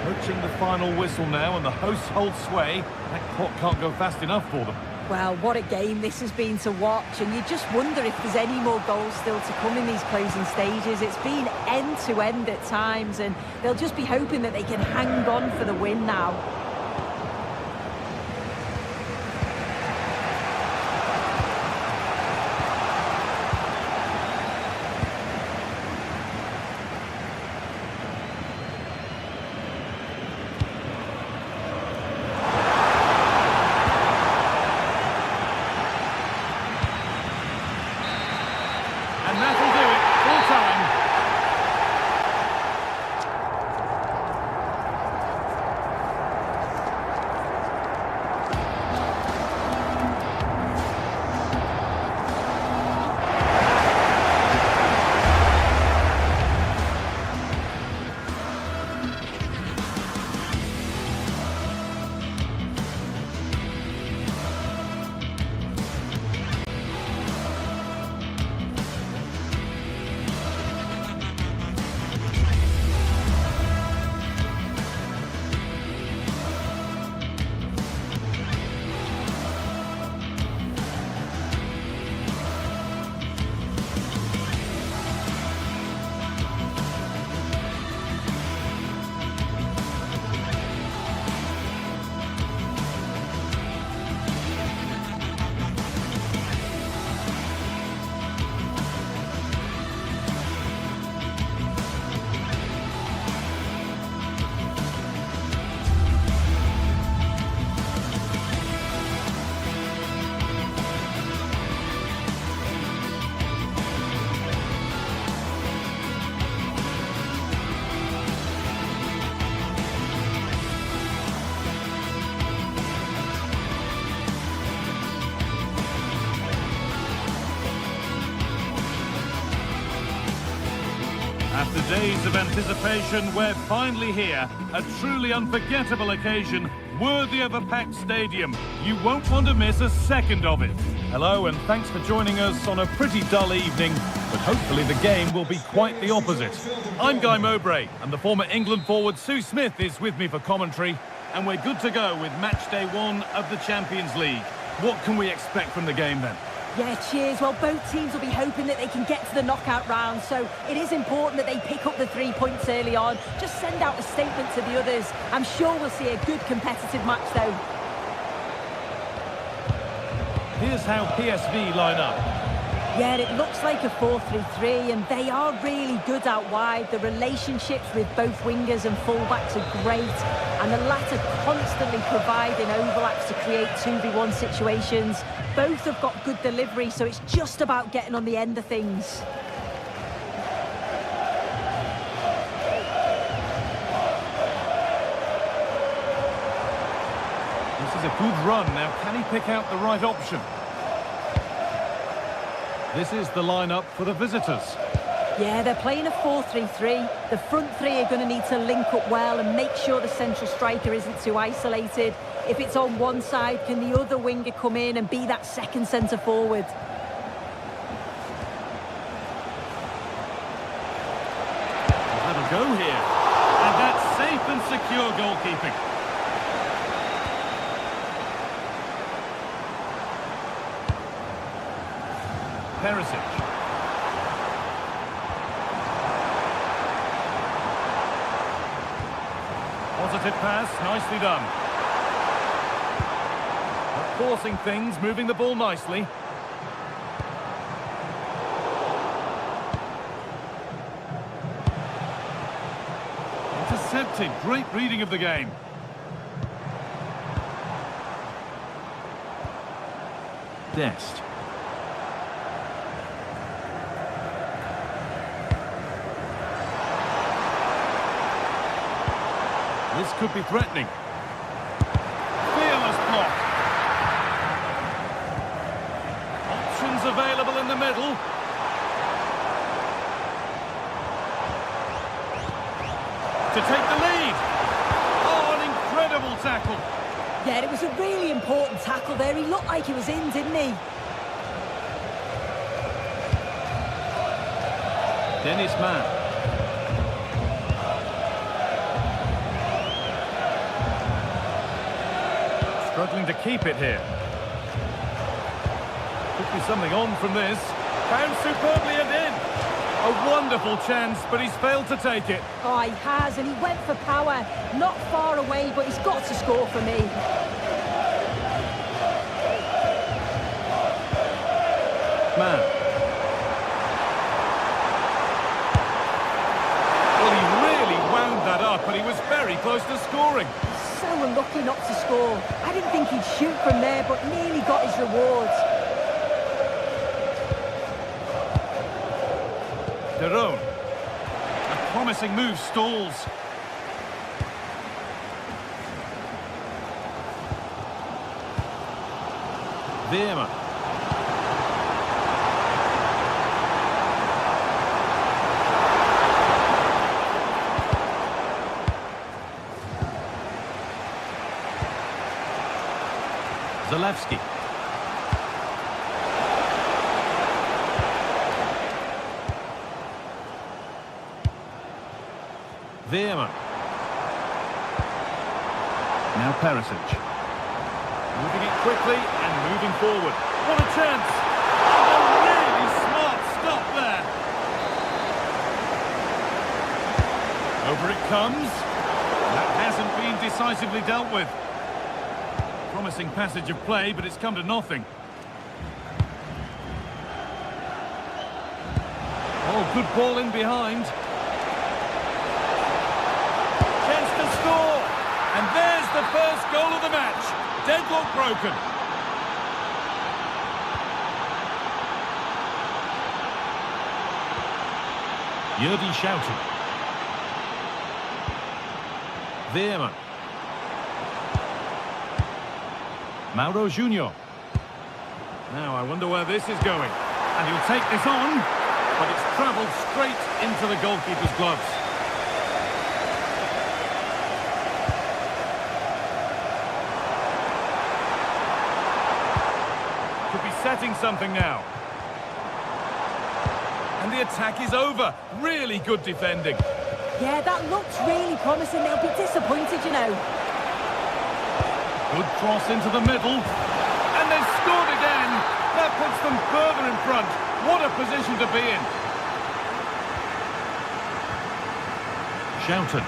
Approaching the final whistle now, and the hosts hold sway. That clock can't go fast enough for them. Well, what a game this has been to watch, and you just wonder if there's any more goals still to come in these closing stages. It's been end-to-end at times, and they'll just be hoping that they can hang on for the win now. And that'll do it, full time. After days of anticipation, we're finally here. A truly unforgettable occasion, worthy of a packed stadium. You won't want to miss a second of it. Hello, and thanks for joining us on a pretty dull evening, but hopefully the game will be quite the opposite. I'm Guy Mowbray, and the former England forward Sue Smith is with me for commentary, and we're good to go with match day 1 of the Champions League. What can we expect from the game then? Yeah, cheers. Well, both teams will be hoping that they can get to the knockout round, so it is important that they pick up the 3 points early on. Just send out a statement to the others. I'm sure we'll see a good competitive match, though. Here's how PSV line up. Yeah, it looks like a 4-3-3, and they are really good out wide. The relationships with both wingers and fullbacks are great, and the latter constantly providing overlaps to create 2v1 situations. Both have got good delivery, so it's just about getting on the end of things. This is a good run. Now, can he pick out the right option? This is the lineup for the visitors. Yeah, they're playing a 4-3-3. The front three are going to need to link up well and make sure the central striker isn't too isolated. If it's on one side, can the other winger come in and be that second centre forward? That'll go here. And that's safe and secure goalkeeping. Perisic. Positive pass, nicely done. Not forcing things, moving the ball nicely. Intercepted, great reading of the game. Dest. This could be threatening. Fearless block. Options available in the middle. To take the lead. Oh, an incredible tackle. Yeah, it was a really important tackle there. He looked like he was in, didn't he? Dennis Mann. Struggling to keep it here. Could be something on from this. Found superbly and in. A wonderful chance, but he's failed to take it. Oh, he has, and he went for power. Not far away, but he's got to score for me. Man. Well, he really wound that up, and he was very close to scoring. So unlucky not to score. I didn't think he'd shoot from there, but nearly got his rewards. Derone. A promising move stalls. Veerman. Zalewski. Veerman. Now Perisic. Moving it quickly and moving forward. What a chance! A really smart stop there. Over it comes. That hasn't been decisively dealt with. Promising passage of play, but it's come to nothing. Oh, good ball in behind. Chance to score. And there's the first goal of the match. Deadlock broken. Yurdi shouting. Veerman. Mauro Junior. Now, I wonder where this is going. And he'll take this on, but it's travelled straight into the goalkeeper's gloves. Could be setting something now. And the attack is over. Really good defending. Yeah, that looks really promising. They'll be disappointed, you know. Good cross into the middle. And they've scored again. That puts them position to be in. Shoughton.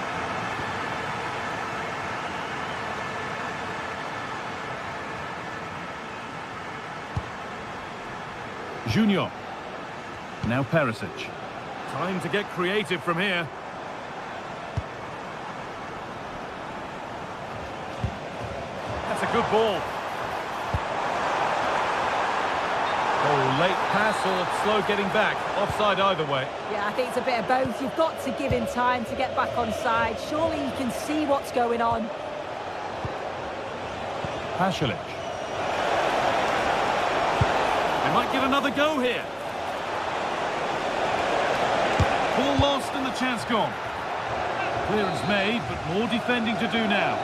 Junior. Now Perisic. Time to get creative from here. That's a good ball. Oh, late pass or slow getting back. Offside either way. Yeah, I think it's a bit of both. You've got to give him time to get back on side. Surely you can see what's going on. Pasalic. They might get another go here. Ball lost and the chance gone. Clearance made, but more defending to do now.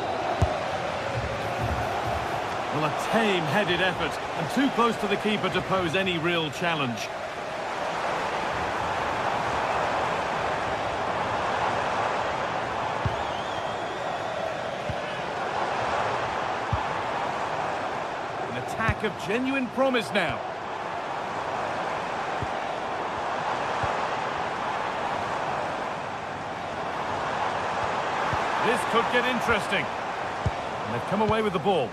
Well, a tame-headed effort, and too close to the keeper to pose any real challenge. An attack of genuine promise now. This could get interesting. And they've come away with the ball.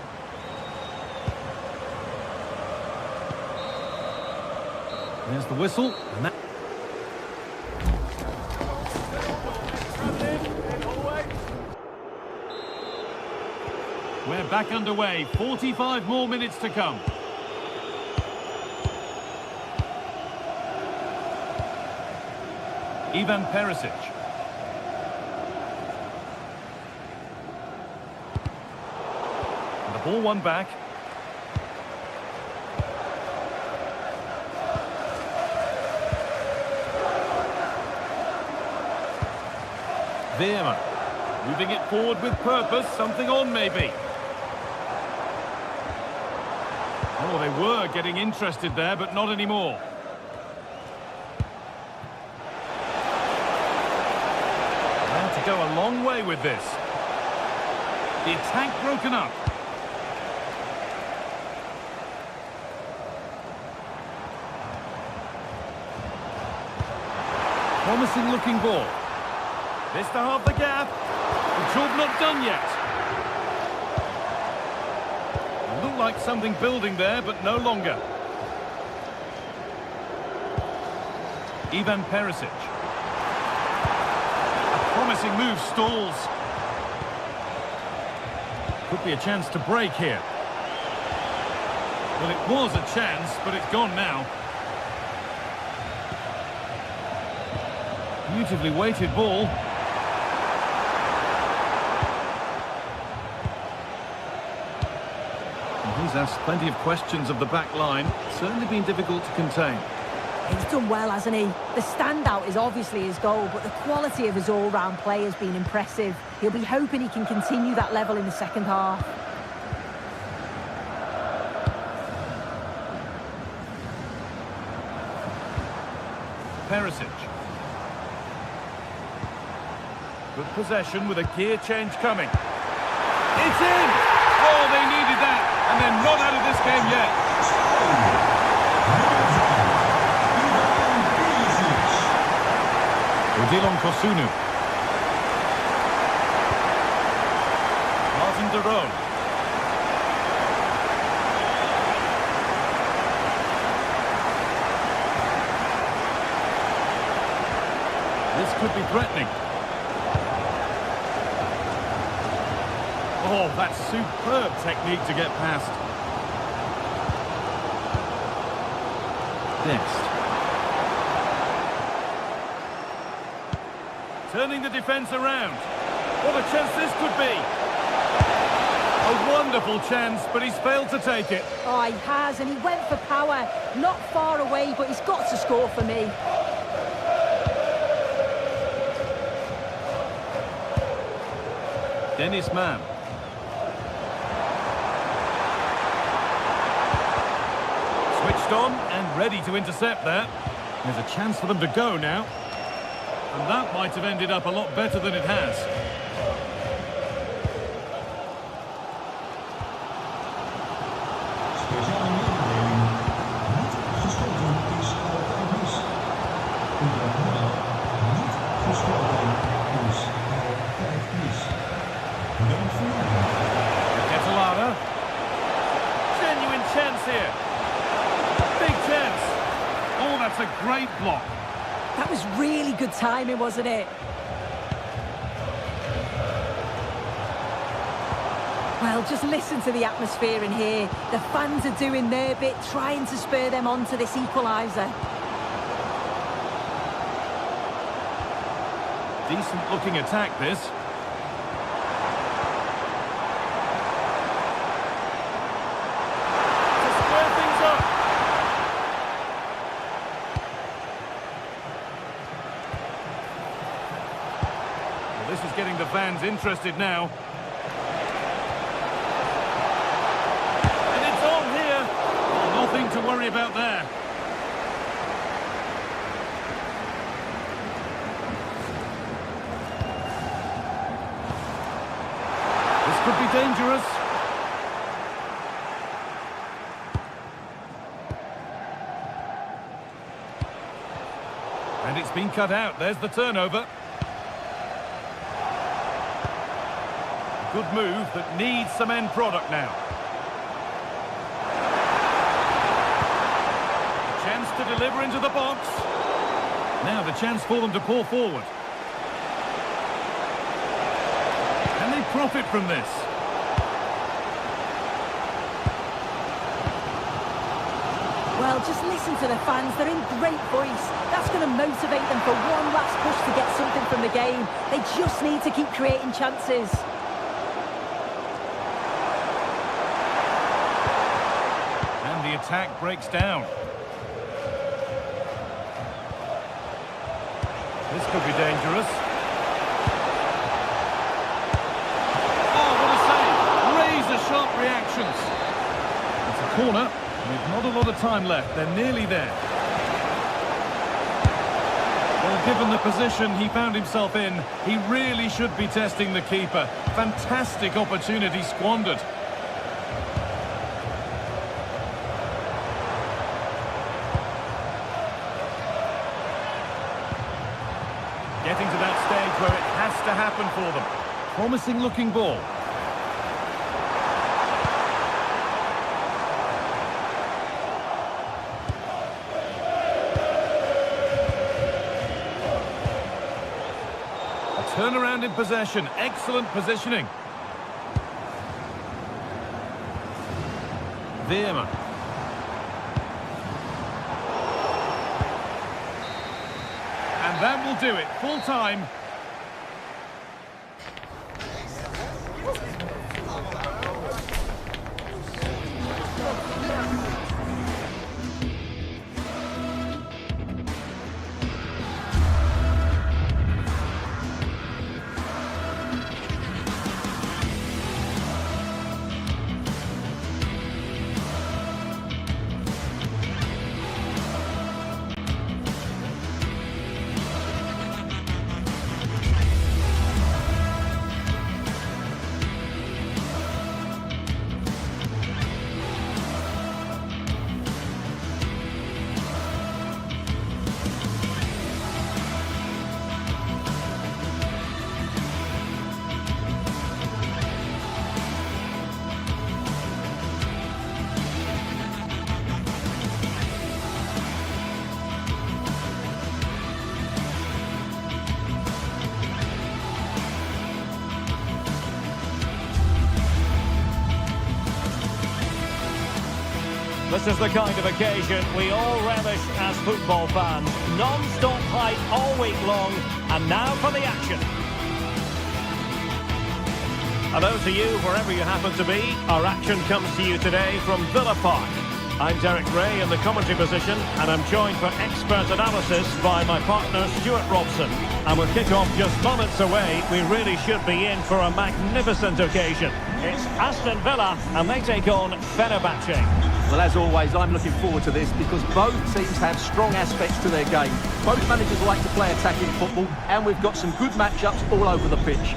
There's the whistle. And that... We're back underway. 45 more minutes to come. Ivan Perisic. And the ball won back. Veerman, moving it forward with purpose, something on maybe. Oh, they were getting interested there, but not anymore. And to go a long way with this. The attack broken up. Promising looking ball. This to half the gap. The job not done yet. It looked like something building there, but no longer. Ivan Perisic. A promising move stalls. Could be a chance to break here. Well, it was a chance, but it's gone now. Beautifully weighted ball. He's asked plenty of questions of the back line. Certainly been difficult to contain. He's done well, hasn't he? The standout is obviously his goal, but the quality of his all-round play has been impressive. He'll be hoping he can continue that level in the second half. Perisic. Good possession with a gear change coming. It's in! Oh, they needed that, and they're not out of this game yet. Odilon Kosunu. Martin de Roon. This could be threatening. Oh, that's superb technique to get past. Next. Turning the defence around. What a chance this could be. A wonderful chance, but he's failed to take it. Oh, he has, and he went for power. Not far away, but he's got to score for me. Dennis Mann. Switched on and ready to intercept that. There's a chance for them to go now. And that might have ended up a lot better than it has. here. Big chance. Oh, that's a great block. That was really good timing, wasn't it? Well, just listen to the atmosphere in here. The fans are doing their bit, trying to spur them on to this equaliser. Decent looking attack, this. To square things up. Well, this is getting the fans interested now. And it's on here. Nothing to worry about there. Could be dangerous. And it's been cut out. There's the turnover. Good move that needs some end product now. A chance to deliver into the box. Now the chance for them to pull forward. Profit from this. Well, just listen to the fans. They're in great voice. That's going to motivate them for one last push to get something from the game. They just need to keep creating chances. And the attack breaks down. This could be dangerous. Sharp reactions. It's a corner with not a lot of time left. They're nearly there. Well, given the position he found himself in, he really should be testing the keeper. Fantastic opportunity squandered. Getting to that stage where it has to happen for them. Promising looking ball. Turnaround in possession, excellent positioning. Veerman. And that will do it, full time. This is the kind of occasion we all relish as football fans. Non-stop hype all week long, and now for the action. Hello to you, wherever you happen to be. Our action comes to you today from Villa Park. I'm Derek Ray in the commentary position, and I'm joined for expert analysis by my partner Stuart Robson. And with kick-off just moments away, we really should be in for a magnificent occasion. It's Aston Villa, and they take on Fenerbahce. Well, as always, I'm looking forward to this because both teams have strong aspects to their game. Both managers like to play attacking football, and we've got some good matchups all over the pitch.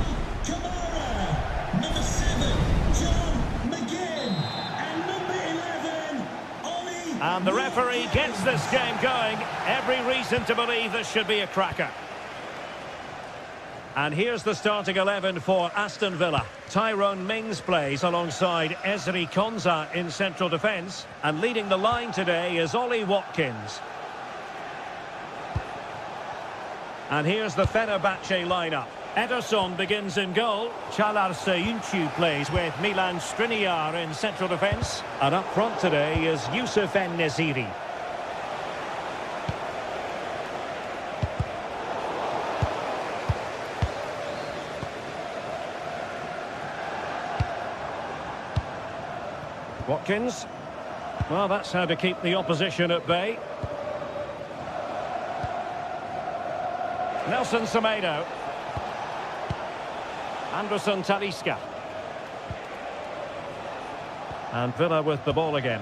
Number 7, John McGinn, and number 11, Ollie. And the referee gets this game going. Every reason to believe this should be a cracker. And here's the starting 11 for Aston Villa. Tyrone Mings plays alongside Ezri Konsa in central defence. And leading the line today is Ollie Watkins. And here's the Fenerbahce lineup. Ederson begins in goal. Çağlar Söyüncü plays with Milan Skriniar in central defence. And up front today is Yusuf En-Nesyri. Watkins. Well, that's how to keep the opposition at bay. Nelson Semedo. Anderson Talisca. And Villa with the ball again.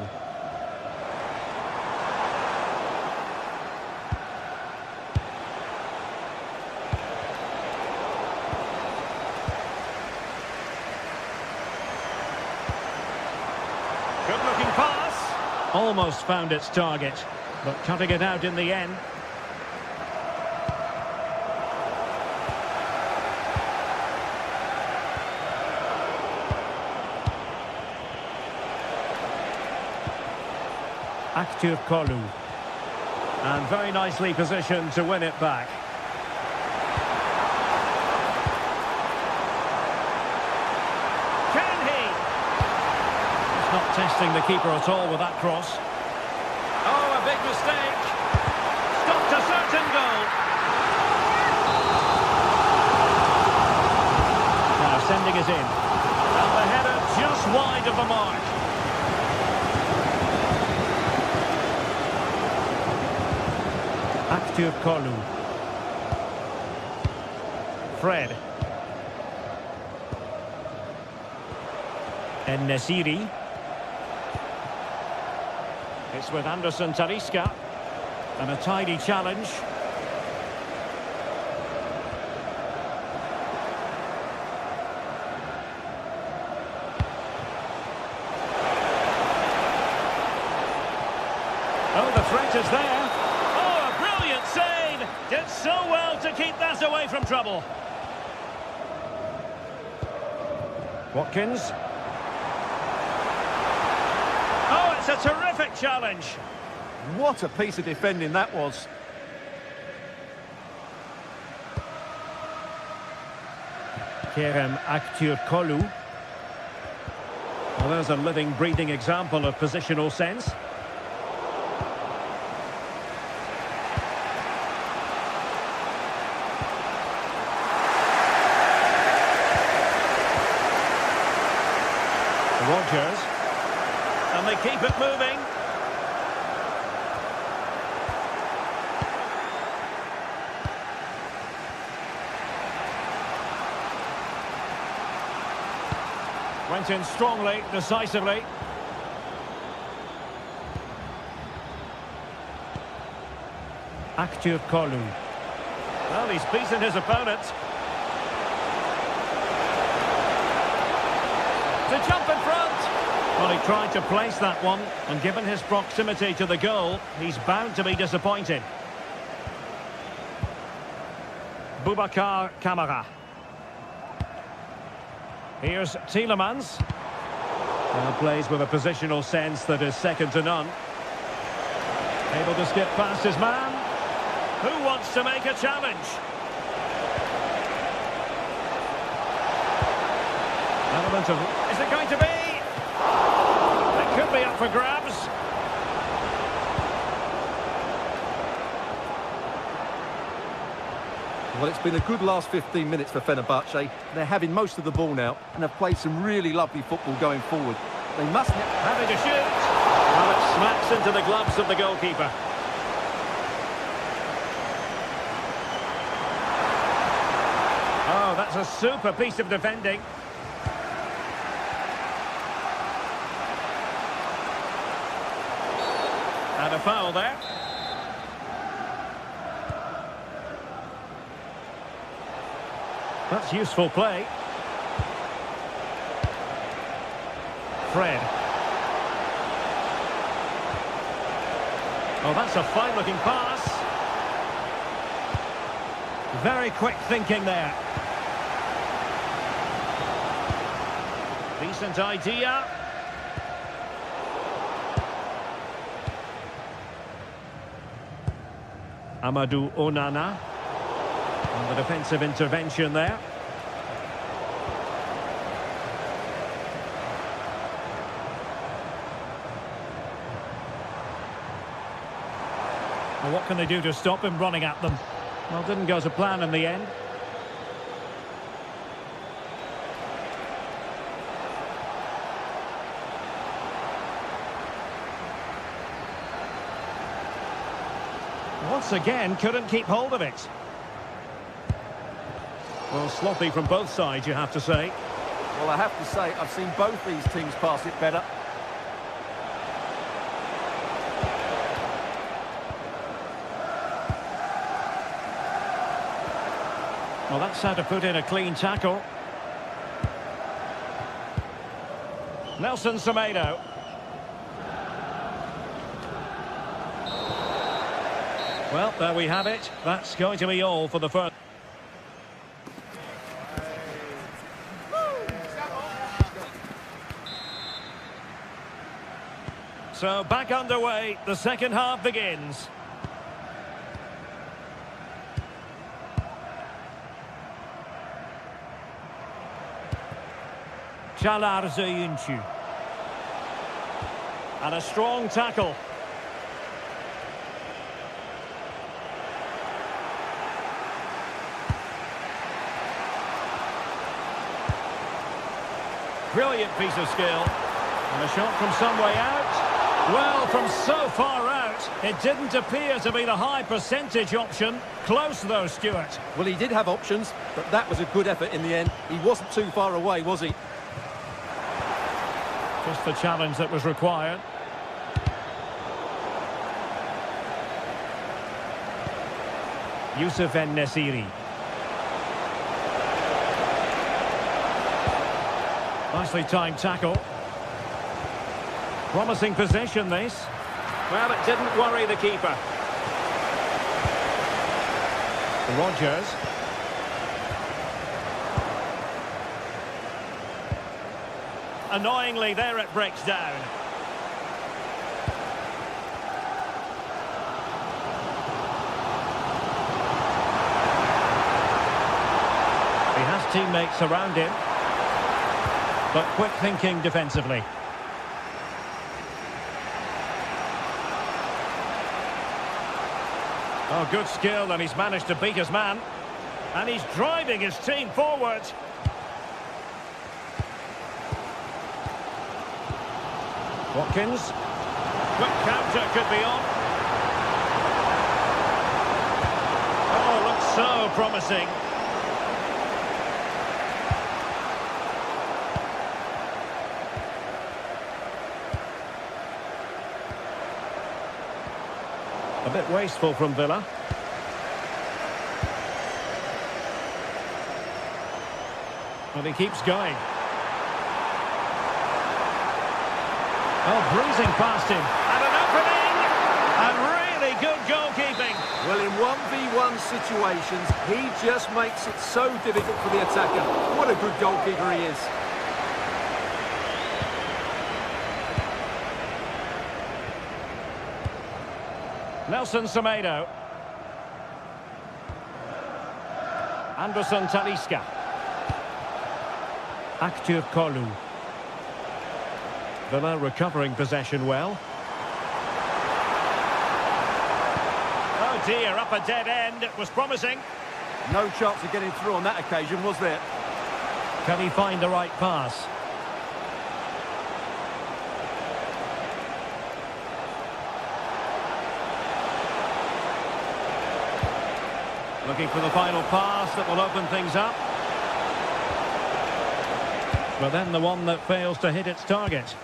Good-looking pass. Almost found its target, but cutting it out in the end. Aktürkoğlu. And very nicely positioned to win it back. Can he? He's not testing the keeper at all with that cross. Oh, a big mistake. Stopped a certain goal. Now sending it in. And the header just wide of the mark. Aktürkoğlu. Fred. En-Nesyri. It's with Anderson Talisca. And a tidy challenge. Oh, the threat is there. Did so well to keep that away from trouble. Watkins. Oh, it's a terrific challenge. What a piece of defending that was. Kerem Aktürkoğlu. Well, there's a living, breathing example of positional sense. Rodgers, and they keep it moving. Went in strongly, decisively. Aktürkoğlu. Well, he's beaten his opponent. To jump in front. Well, he tried to place that one, and given his proximity to the goal, he's bound to be disappointed. Boubacar Kamara. Here's Tielemans. Now plays with a positional sense that is second to none. Able to skip past his man. Who wants to make a challenge? Element of... Is it going to be? It could be up for grabs. Well, it's been a good last 15 minutes for Fenerbahce. They're having most of the ball now and have played some really lovely football going forward. They must... Having to shoot. Well, it smacks into the gloves of the goalkeeper. Oh, that's a super piece of defending. And a foul there. That's useful play. Fred. Oh, that's a fine-looking pass. Very quick thinking there. Decent idea. Amadou Onana. And the defensive intervention there. Well, what can they do to stop him running at them? Well, didn't go to plan in the end. Once again, couldn't keep hold of it. Well, sloppy from both sides, you have to say. Well, I have to say, I've seen both these teams pass it better. Well, that's how to put in a clean tackle. Nelson Semedo. Well, there we have it. That's going to be all for the first. So back underway, the second half begins. Çağlar Söyüncü. And a strong tackle. Brilliant piece of skill. And a shot from some way out. Well, from so far out, it didn't appear to be the high percentage option. Close though, Stuart. Well, he did have options, but that was a good effort in the end. He wasn't too far away, was he? Just the challenge that was required. Youssef En-Nesyri. Nicely timed tackle. Promising possession, this. Well, it didn't worry the keeper. Rodgers. Annoyingly, there it breaks down. He has teammates around him, but quick thinking defensively. Oh, good skill, and he's managed to beat his man. And he's driving his team forward. Watkins. Quick counter could be on. Oh, looks so promising. A bit wasteful from Villa. And he keeps going. Oh, breezing past him. And an opening! And really good goalkeeping. Well, in 1v1 situations, he just makes it so difficult for the attacker. What a good goalkeeper he is. Nelson Semedo. Anderson Talisca. Aktür Kolu. Villa recovering possession well. Oh dear, up a dead end. It was promising. No chance of getting through on that occasion, was there? Can he find the right pass? Looking for the final pass that will open things up. But then the one that fails to hit its target.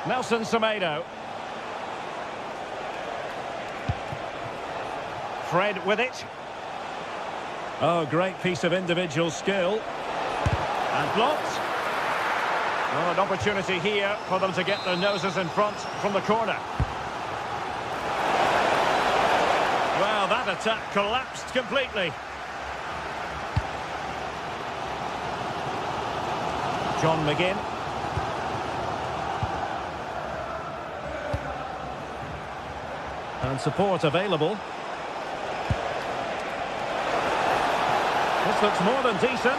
Nelson Semedo. Fred with it. Oh, great piece of individual skill. And blocked. Well, an opportunity here for them to get their noses in front from the corner. attack collapsed completely. John McGinn. And support available. This looks more than decent.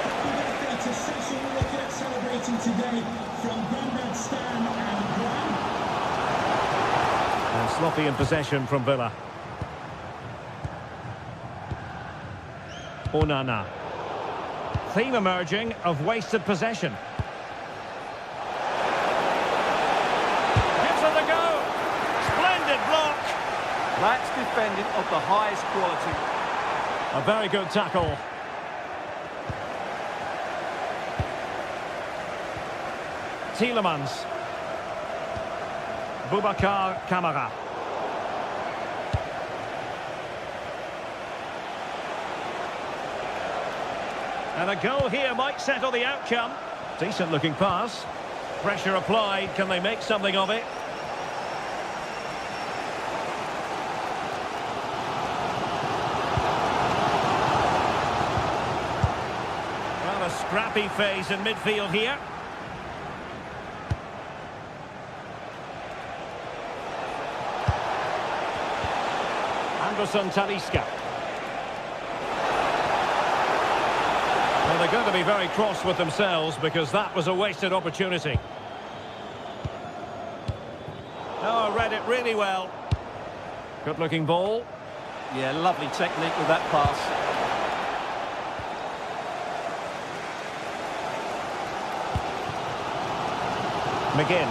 Happy birthday to Sasha we're looking at celebrating today from Grandad Stan and Gran. And sloppy in possession from Villa. Onana. Theme emerging of wasted possession. Gives it a go. Splendid block. That's defending of the highest quality. A very good tackle. Tielemans. Boubacar Kamara. And a goal here might settle the outcome. Decent looking pass. Pressure applied. Can they make something of it? Well, a scrappy phase in midfield here. Anderson Talisca. Well, they're going to be very cross with themselves because that was a wasted opportunity. Oh, read it really well. Good looking ball. Yeah, lovely technique with that pass. McGinn.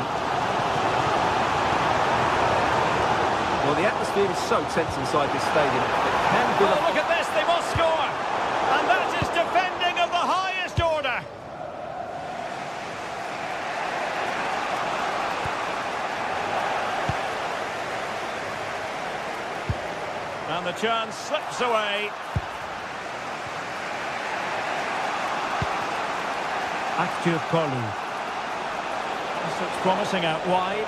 Well, the atmosphere is so tense inside this stadium. It can be Oh, look at this, they must score! And that is defending of the highest order! And the chance slips away. Active Kolu. This looks promising out wide.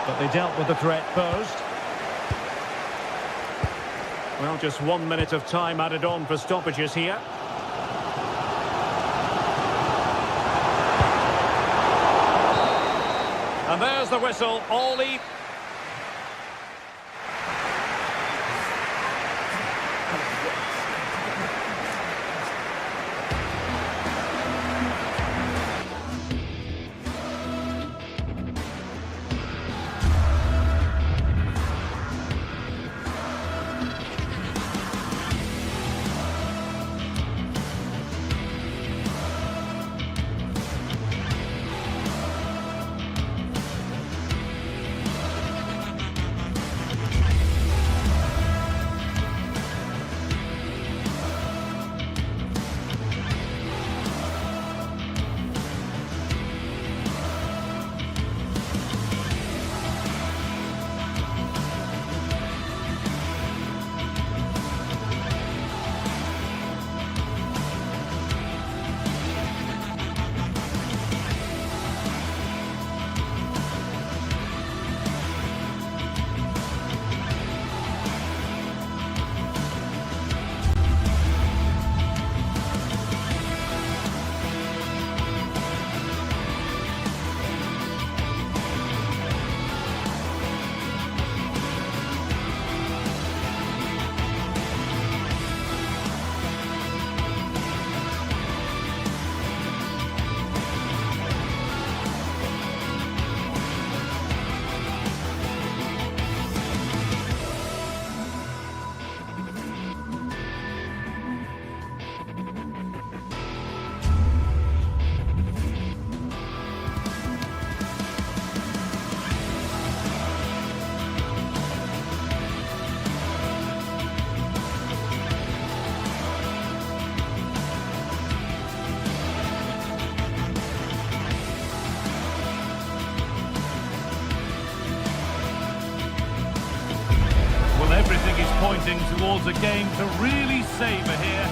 But they dealt with the threat posed. Well, just 1 minute of time added on for stoppages here. And there's the whistle, all even. Everything is pointing towards a game to really savour here.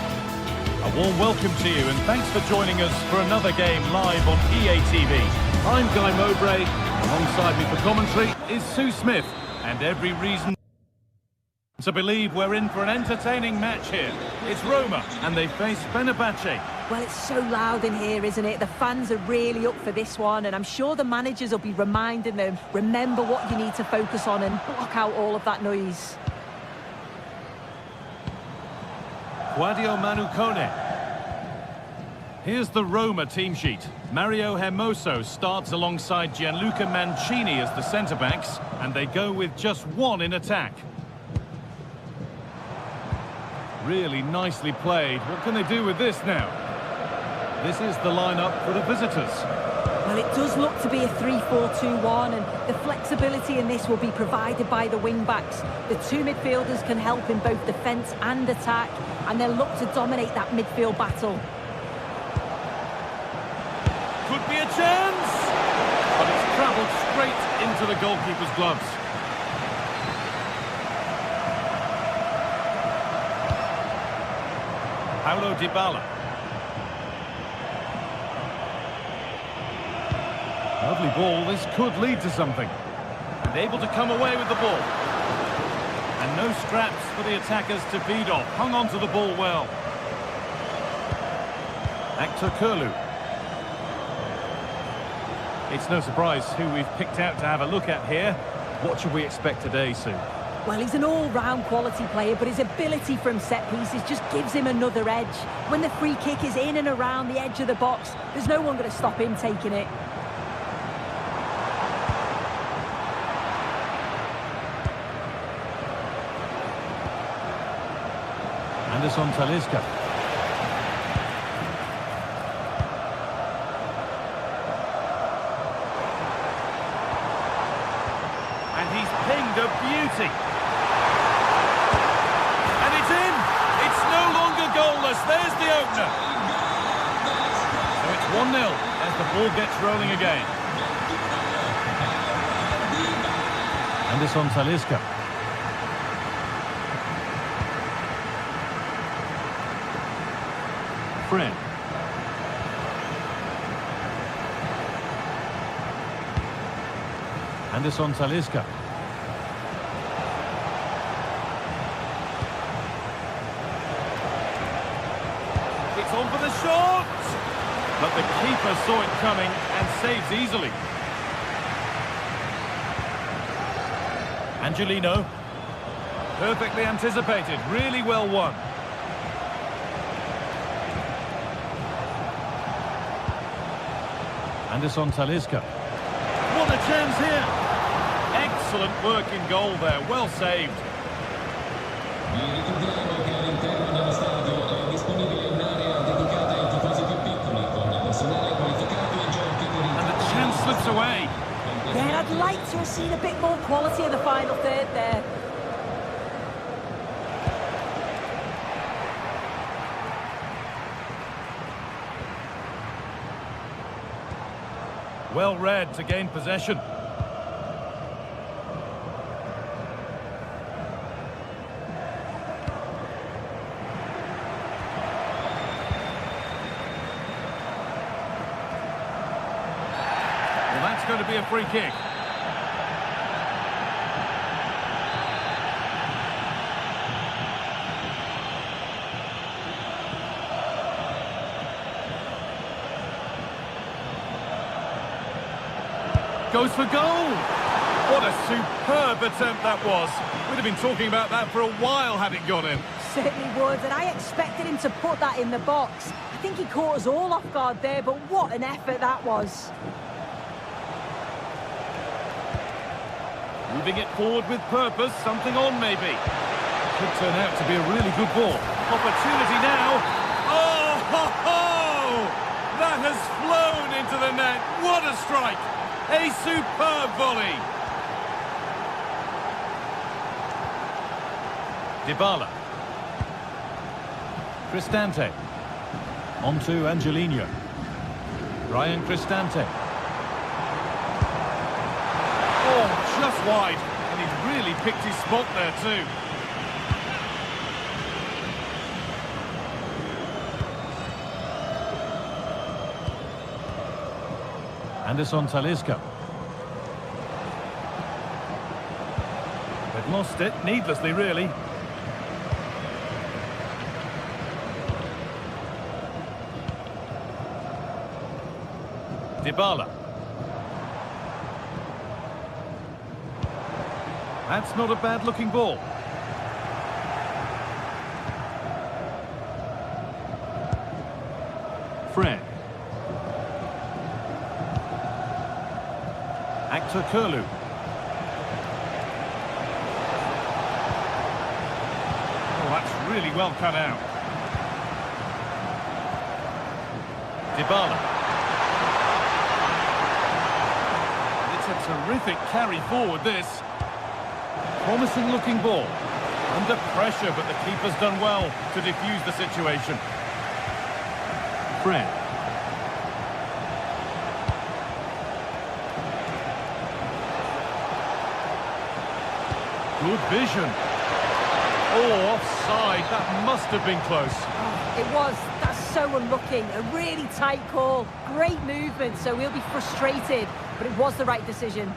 A warm welcome to you and thanks for joining us for another game live on EA TV. I'm Guy Mowbray, alongside me for commentary is Sue Smith. And every reason to believe we're in for an entertaining match here. It's Roma, and they face Fenerbahce. Well, it's so loud in here, isn't it? The fans are really up for this one, and I'm sure the managers will be reminding them, remember what you need to focus on and block out all of that noise. Claudio Manucone. Here's the Roma team sheet. Mario Hermoso starts alongside Gianluca Mancini as the centre-backs, and they go with just one in attack. Really nicely played. What can they do with this now? This is the lineup for the visitors. Well, it does look to be a 3-4-2-1, and the flexibility in this will be provided by the wing-backs. The two midfielders can help in both defence and attack, and they'll look to dominate that midfield battle. Could be a chance! But it's travelled straight into the goalkeeper's gloves. Paulo Dybala. Lovely ball, this could lead to something. And able to come away with the ball. And no scraps for the attackers to feed off. Hung on to the ball well. Actor Kurlu. It's no surprise who we've picked out to have a look at here. What should we expect today, Sue? Well, he's an all-round quality player, but his ability from set pieces just gives him another edge. When the free kick is in and around the edge of the box, there's no one going to stop him taking it. Anderson Talisca. And he's pinged a beauty. And it's in! It's no longer goalless. There's the opener. So it's 1-0 as the ball gets rolling again. Anderson Talisca. Friend. Anderson Talisca. It's on for the shot! But the keeper saw it coming and saves easily. Angelino. Perfectly anticipated, really well won. Anderson Talisca. What a chance here! Excellent work in goal there, well saved. Ricordiamo che all'interno dello stadio è disponibile un'area dedicata ai tifosi più piccoli con personale qualificato e giochi per And the chance slips away. Yeah, I'd like to have seen a bit more quality in the final third there. Well read to gain possession. Well, that's going to be a free kick. Goes for goal! What a superb attempt that was. We'd have been talking about that for a while had it gone in. Certainly would, and I expected him to put that in the box. I think he caught us all off guard there, but what an effort that was. Moving it forward with purpose, something on maybe. Could turn out to be a really good ball. Opportunity now. Oh, ho, ho! That has flown into the net. What a strike! A superb volley. Dybala. Cristante. On to Angelino. Ryan Cristante. Oh, just wide. And he's really picked his spot there too. Anderson Talisca. lost it, needlessly really. Dybala. That's not a bad-looking ball. Fred. Actor Kurlu. Oh, that's really well cut out. Dybala. It's a terrific carry forward, this. Promising looking ball. Under pressure, but the keeper's done well to defuse the situation. Fred. Good vision. Oh, offside. That must have been close. It was. That's so unlucky. A really tight call. Great movement, so he'll be frustrated. But it was the right decision.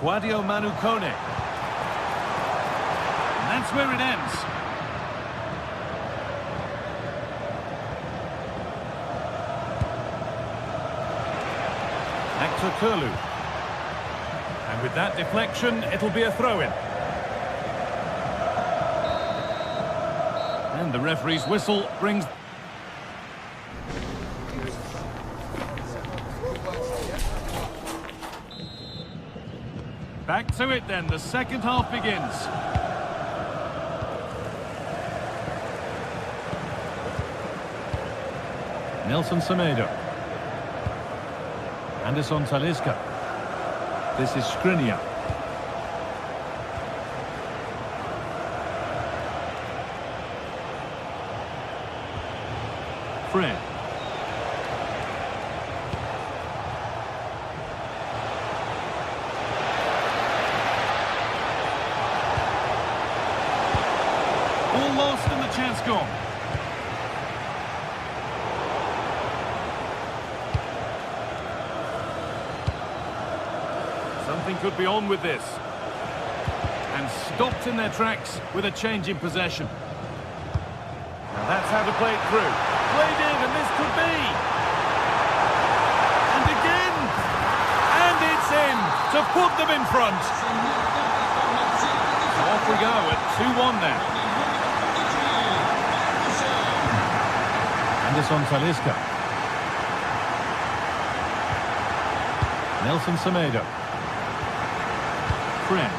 Sadio Manu Kone. And that's where it ends. Actor Kurlu. And with that deflection, it'll be a throw-in. And the referee's whistle brings... Back to it then, the second half begins. Nelson Semedo. Anderson Talisca. This is Skriniar. Fred. All lost and the chance gone. Something could be on with this. And stopped in their tracks with a change in possession. Now that's how to play it through. Played in, and this could be. And again. And it's in to put them in front. So off we go at 2-1 now. Anderson Talisca. Nelson Semedo. Fred.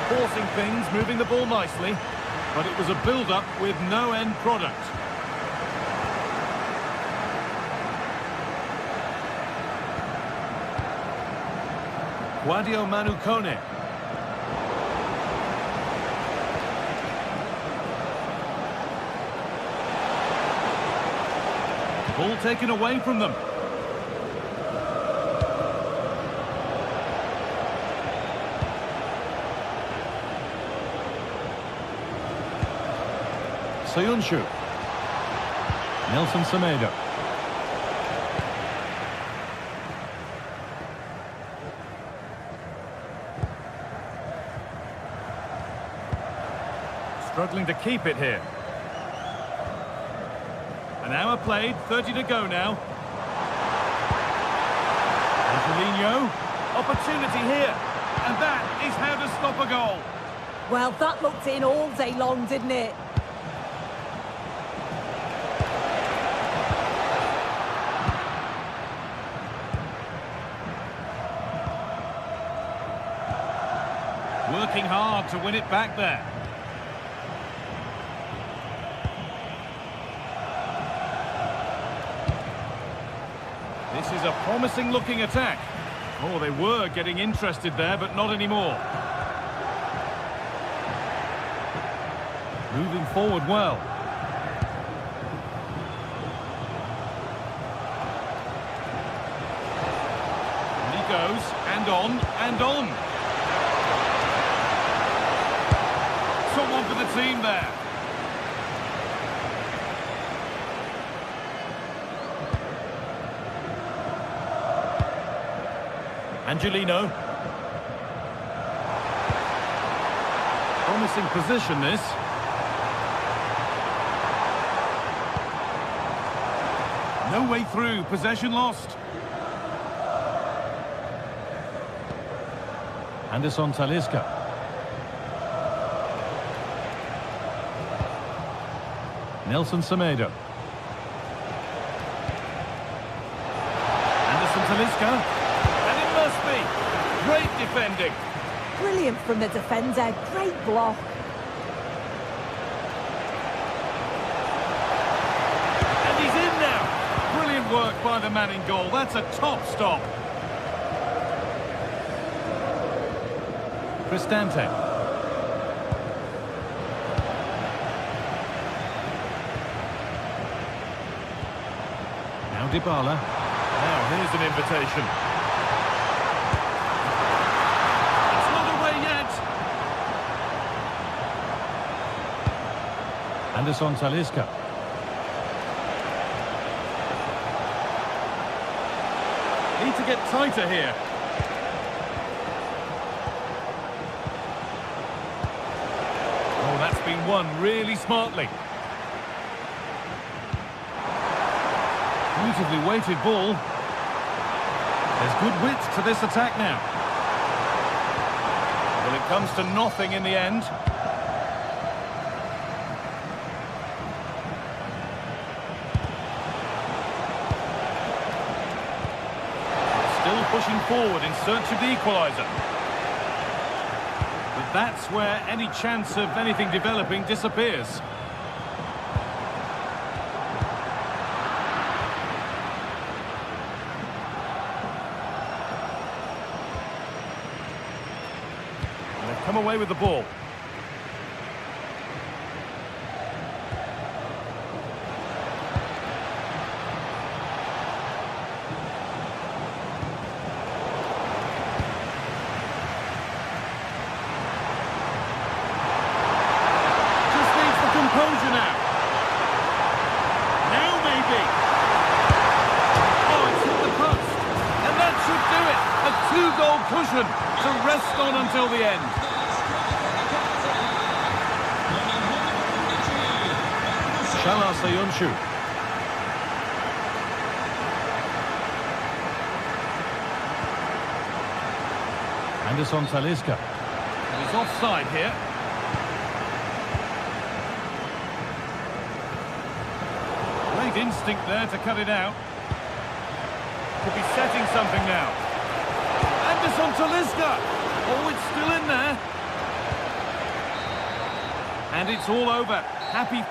Forcing things, moving the ball nicely, but it was a build-up with no end product. Sadio Manu Kone. Ball taken away from them. Soyuncu. Nelson Semedo. Struggling to keep it here. An hour played, 30 to go now. Angelino, opportunity here. And that is how to stop a goal. Well, that looked in all day long, didn't it? Working hard to win it back there. This is a promising looking attack. Oh, they were getting interested there, but not anymore. Moving forward well. And he goes, and on, and on. Someone for the team there. Angelino. Promising position, this. No way through, possession lost. Anderson Talisca. Nelson Semedo. Anderson Talisca. And it must be. Great defending. Brilliant from the defender, great block. And he's in now. Brilliant work by the man in goal. That's a top stop. Cristante. Now Dybala. Now here's an invitation. It's not away yet. Anderson Talisca. Need to get tighter here. Oh, that's been won really smartly. Beautifully weighted ball. There's good width to this attack now. Well, it comes to nothing in the end. Still pushing forward in search of the equaliser. But that's where any chance of anything developing disappears. Come away with the ball. Just needs the composure now. Now maybe. Oh, it's hit the post. And that should do it. A two-goal cushion to rest on until the end. Chala Sayunshu. Anderson Talisca. He's offside here. Great instinct there to cut it out. Could be setting something now. Anderson Talisca. Oh, it's still in there. And it's all over. Happy.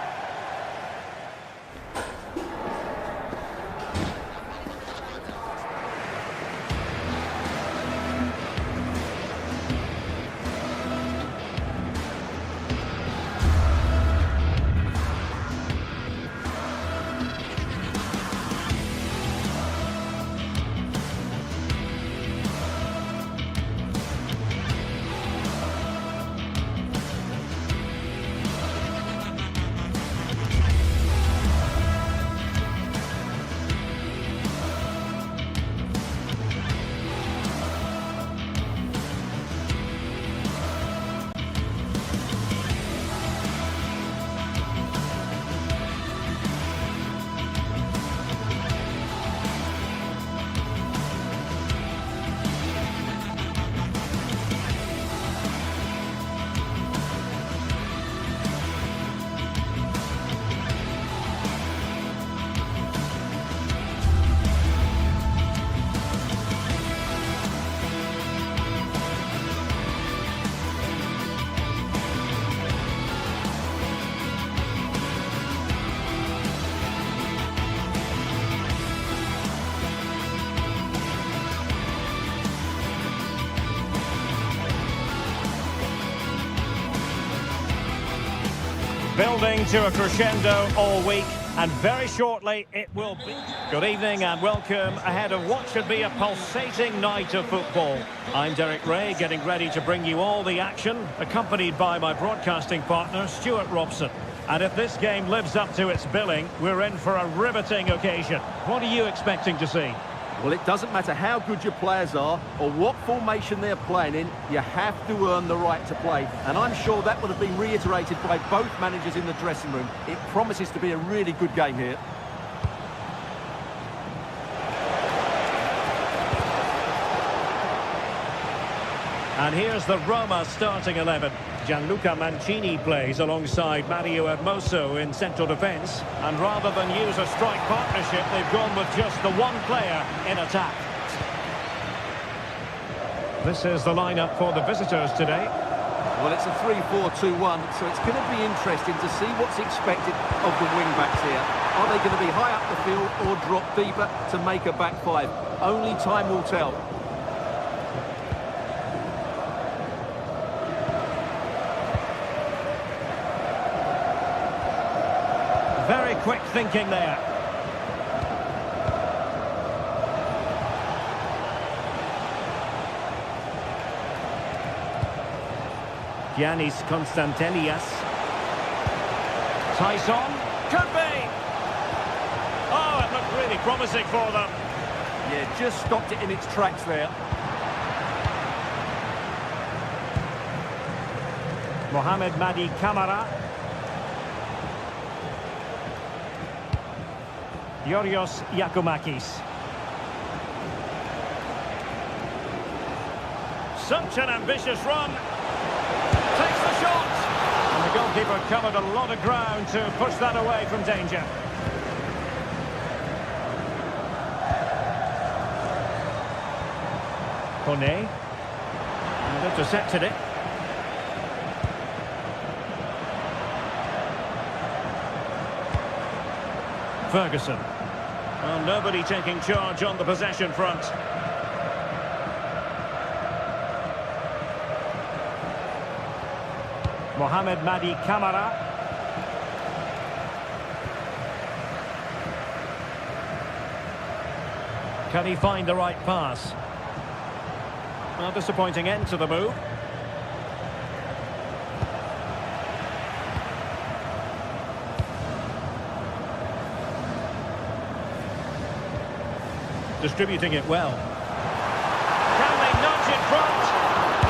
Building to a crescendo all week, and very shortly it will be. Good evening and welcome ahead of what should be a pulsating night of football. I'm Derek Ray, getting ready to bring you all the action, accompanied by my broadcasting partner, Stuart Robson. And if this game lives up to its billing, we're in for a riveting occasion. What are you expecting to see? Well, it doesn't matter how good your players are or what formation they're playing in, you have to earn the right to play. And I'm sure that would have been reiterated by both managers in the dressing room. It promises to be a really good game here. And here's the Roma starting 11. Gianluca Mancini plays alongside Mario Hermoso in central defence. And rather than use a strike partnership, they've gone with just the one player in attack. This is the lineup for the visitors today. Well, it's a 3-4-2-1, so it's going to be interesting to see what's expected of the wing-backs here. Are they going to be high up the field or drop deeper to make a back five? Only time will tell. Very quick thinking there. Giannis Constantelias. Tyson. Could be! Oh, it looked really promising for them. Yeah, just stopped it in its tracks there. Mohamed Madi Camara. Yorios Yakumakis. Such an ambitious run. Takes the shot. And the goalkeeper covered a lot of ground to push that away from danger. Kone. And intercepted it. Ferguson. Well, nobody taking charge on the possession front. Mohamed Madi Camara. Can he find the right pass? Well, disappointing end to the move. Distributing it well. Can they nudge in front?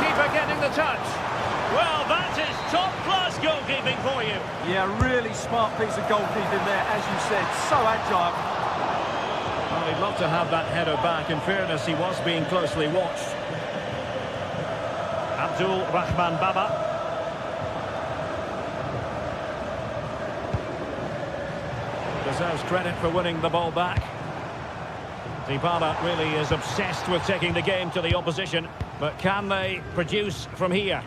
Keeper getting the touch. Well, that is top-class goalkeeping for you. Yeah, really smart piece of goalkeeping there, as you said. So agile. Well, he'd love to have that header back. In fairness, he was being closely watched. Abdul Rahman Baba. Deserves credit for winning the ball back. Dybala really is obsessed with taking the game to the opposition, but can they produce from here?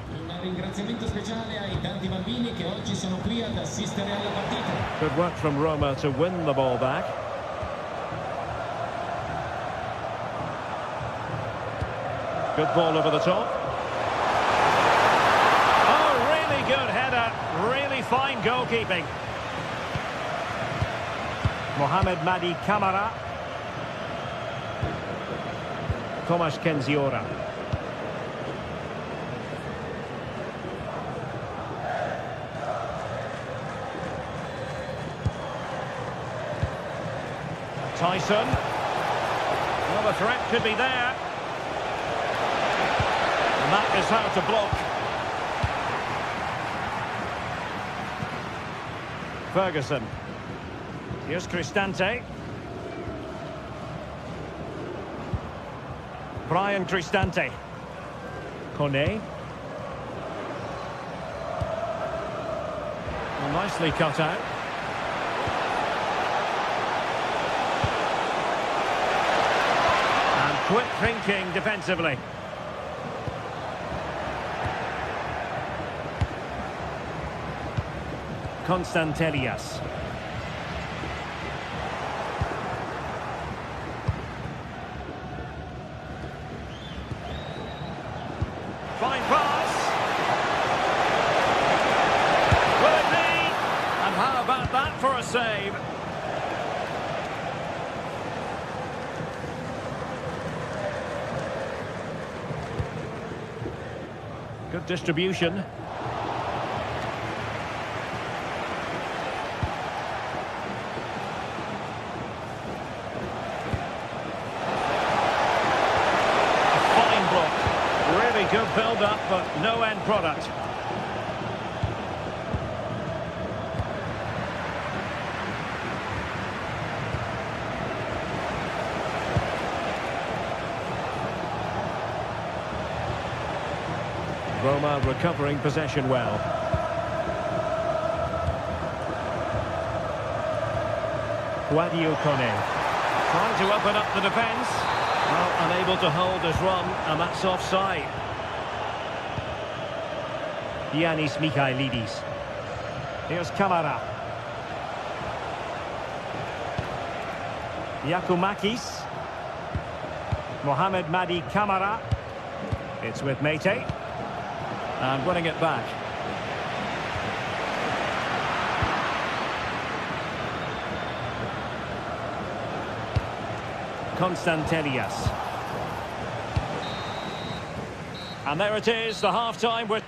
Good work from Roma to win the ball back. Good ball over the top. Oh, really good header, really fine goalkeeping. Mohamed Madi Camara. Tomasz Kenziora. Tyson. Well, the threat could be there. And that is how to block. Ferguson. Here's Cristante. Brian Cristante. Kone. Well, nicely cut out. And quick thinking defensively. Constantelias. Fine pass. Will it be? And how about that for a save? Good distribution. Very good build-up, but no end product. Roma recovering possession well. Guadio Kone trying to open up the defence. Well, unable to hold his run, and that's offside. Yanis Michailidis. Here's Kamara. Yakumakis. Mohamed Madi Kamara. It's with Mete. And winning it back. Constantelias. And there it is, the half-time with...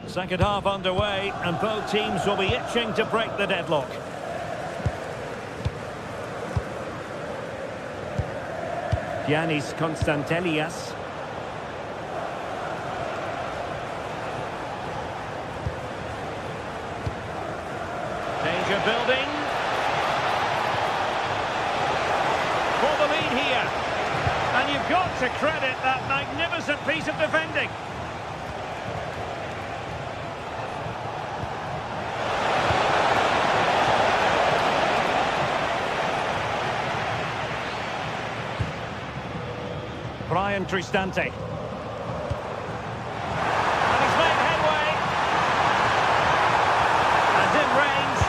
Second half underway, and both teams will be itching to break the deadlock. Giannis Constantelias. Danger building. For the lead here. And you've got to credit that magnificent piece of defending. Brian Cristante. And he's made headway. And in range.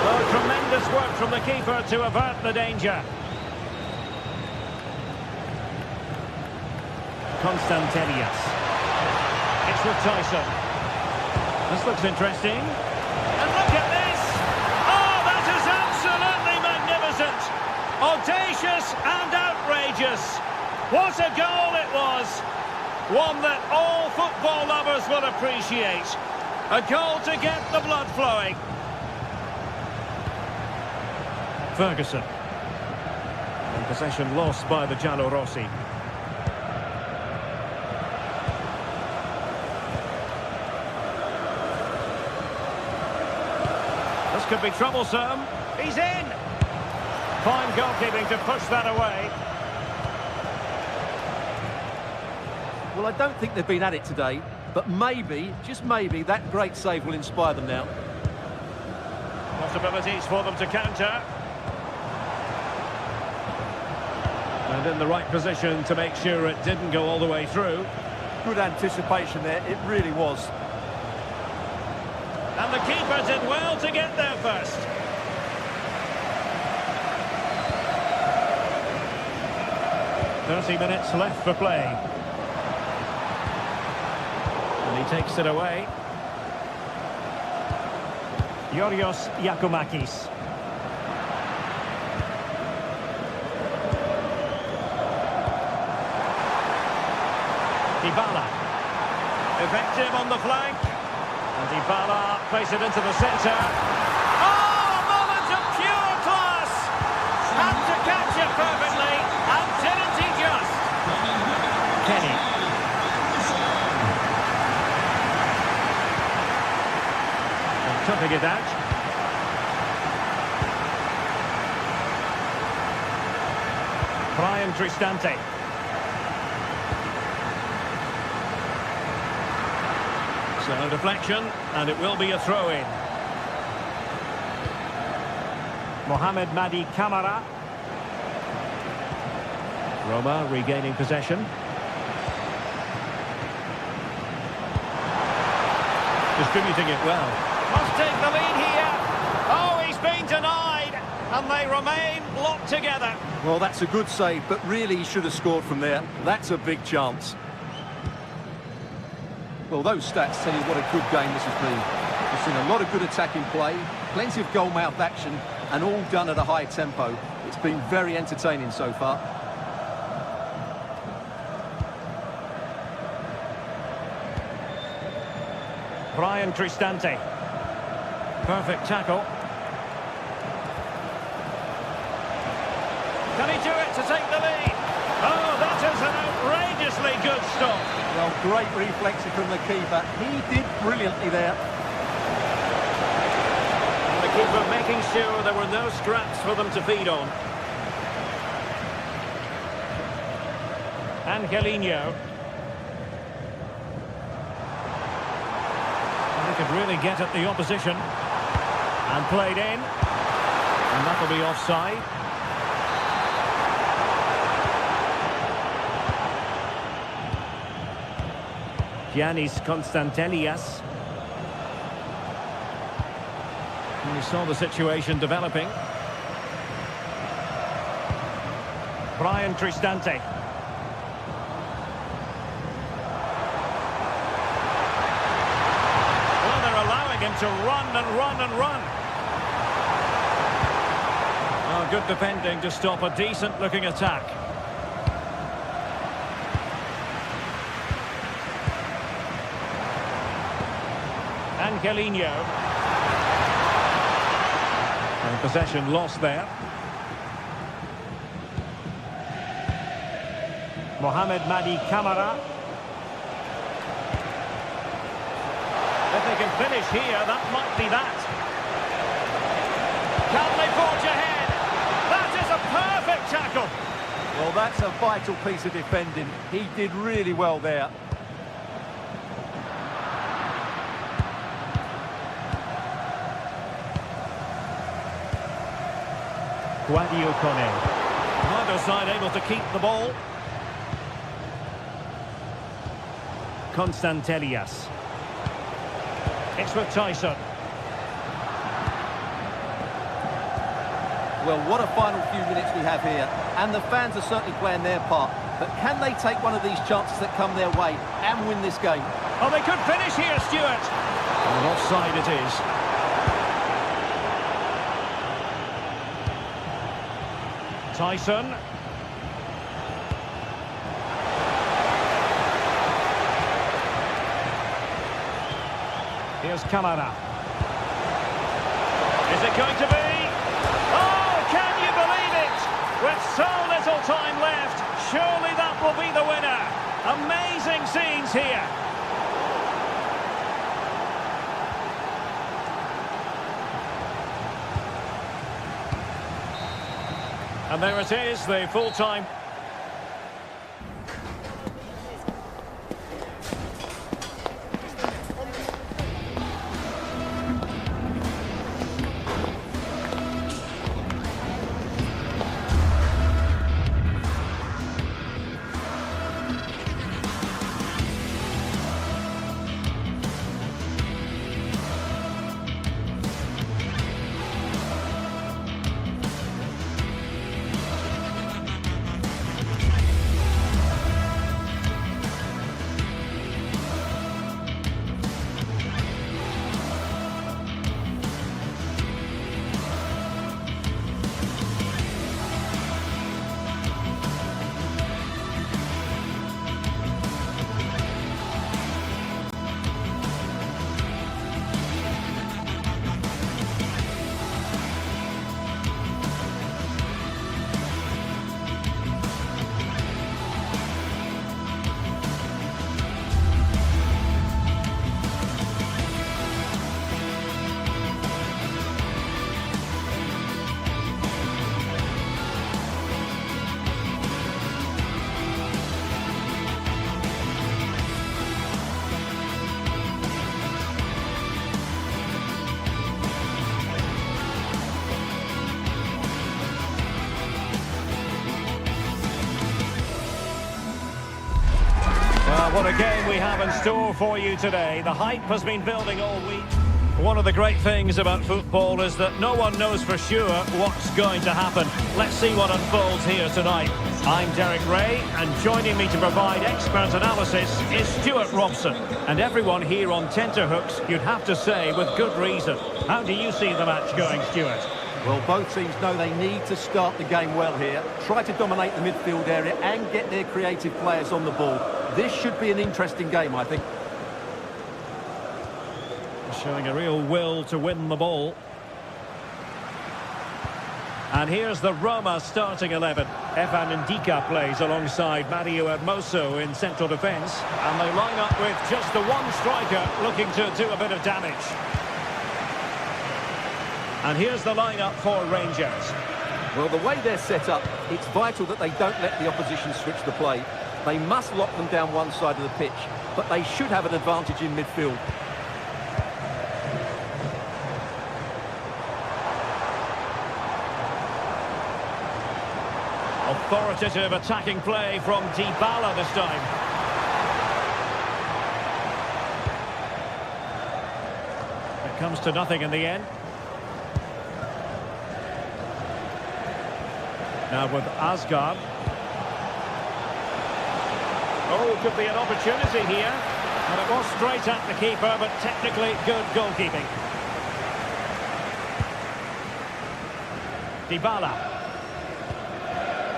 Oh, tremendous work from the keeper to avert the danger. Constantelias. It's with Tyson. This looks interesting. And look at this! Oh, that is absolutely magnificent! Audacious and outrageous. What a goal it was! One that all football lovers will appreciate. A goal to get the blood flowing. Ferguson. And possession lost by the Giallorossi. This could be troublesome. He's in! Fine goalkeeping to push that away. Well, I don't think they've been at it today, but maybe, just maybe, that great save will inspire them now. Possibilities for them to counter. And in the right position to make sure it didn't go all the way through. Good anticipation there, it really was. And the keeper did well to get there first. "30 minutes left for play. And he takes it away. Yorios Yakumakis. Dybala. Effective on the flank. And Dybala plays it into the centre. Oh, a moment of pure class! Had to catch it perfectly, and didn't he just? Kenny. And toughing it out. Brian Cristante. So deflection, and it will be a throw-in. Mohamed Madi Kamara. Roma regaining possession. Distributing it well. Must take the lead here. Oh, he's been denied, and they remain locked together. Well, that's a good save, but really he should have scored from there. That's a big chance. Well, those stats tell you what a good game this has been. We've seen a lot of good attacking play, plenty of goal-mouth action, and all done at a high tempo. It's been very entertaining so far. Brian Cristante. Perfect tackle. Can he do it to take the lead? Oh, that is an outrageously good stop. Well, great reflection from the keeper. He did brilliantly there. And the keeper making sure there were no scraps for them to feed on. Angelino. And they could really get at the opposition. And played in. And that'll be offside. Giannis Constantelias. And we saw the situation developing. Brian Cristante. Well, they're allowing him to run and run and run. Oh, good defending to stop a decent-looking attack. Angelino. And possession lost there. Mohamed Madi Camara. If they can finish here, that might be that. Can they forge ahead? That is a perfect tackle. Well, that's a vital piece of defending. He did really well there. Guadio Kone. Neither side able to keep the ball. Constantelias. It's with Tyson. Well, what a final few minutes we have here. And the fans are certainly playing their part. But can they take one of these chances that come their way and win this game? Oh, they could finish here, Stuart. And offside it is. Tyson. Here's Camara. Is it going to be? Oh, can you believe it? With so little time left, surely that will be the winner. Amazing scenes here. And there it is, the full-time. What a game we have in store for you today. The hype has been building all week. One of the great things about football is that no one knows for sure what's going to happen. Let's see what unfolds here tonight. I'm Derek Ray, and joining me to provide expert analysis is Stuart Robson. And everyone here on tenterhooks, you'd have to say, with good reason. How do you see the match going, Stuart? Well, both teams know they need to start the game well here, try to dominate the midfield area and get their creative players on the ball. This should be an interesting game, I think. Showing a real will to win the ball. And here's the Roma starting 11. Evan Ndika plays alongside Mario Hermoso in central defence. And they line up with just the one striker looking to do a bit of damage. And here's the lineup for Rangers. Well, the way they're set up, it's vital that they don't let the opposition switch the play. They must lock them down one side of the pitch, but they should have an advantage in midfield. Authoritative attacking play from Dybala this time. It comes to nothing in the end. Now with Asgard. Oh, could be an opportunity here. And it was straight at the keeper, but technically good goalkeeping. Dybala.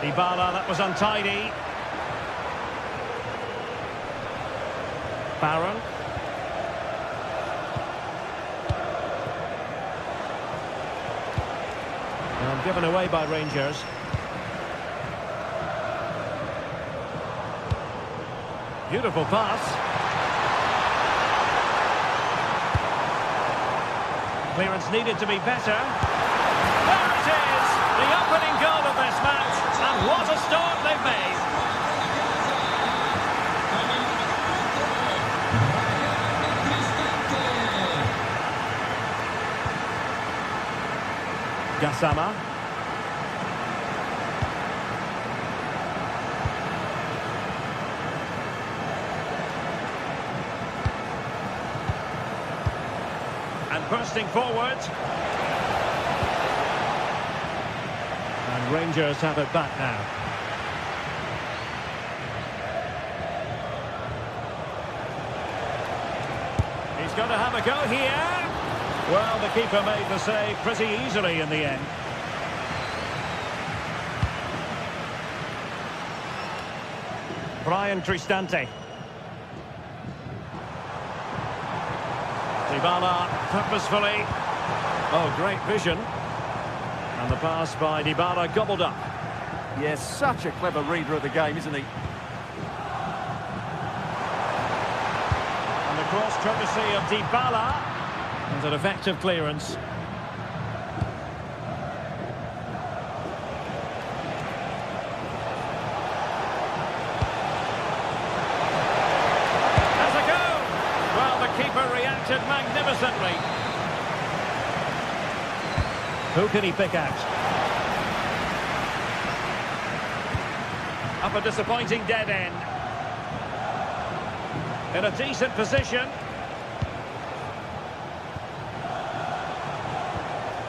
Dybala, that was untidy. Barron. And given away by Rangers. Beautiful pass. Clearance needed to be better. There it is! The opening goal of this match. And what a start they've made. Gassama. And bursting forward. And Rangers have it back now. He's going to have a go here. Well, the keeper made the save pretty easily in the end. Brian Cristante. Dybala purposefully. Oh, great vision. And the pass by Dybala gobbled up. Yes, such a clever reader of the game, isn't he? And the cross courtesy of Dybala. And an effective clearance. There's a goal! Well, the keeper reacted magnificently. Who can he pick out? Up a disappointing dead end. In a decent position.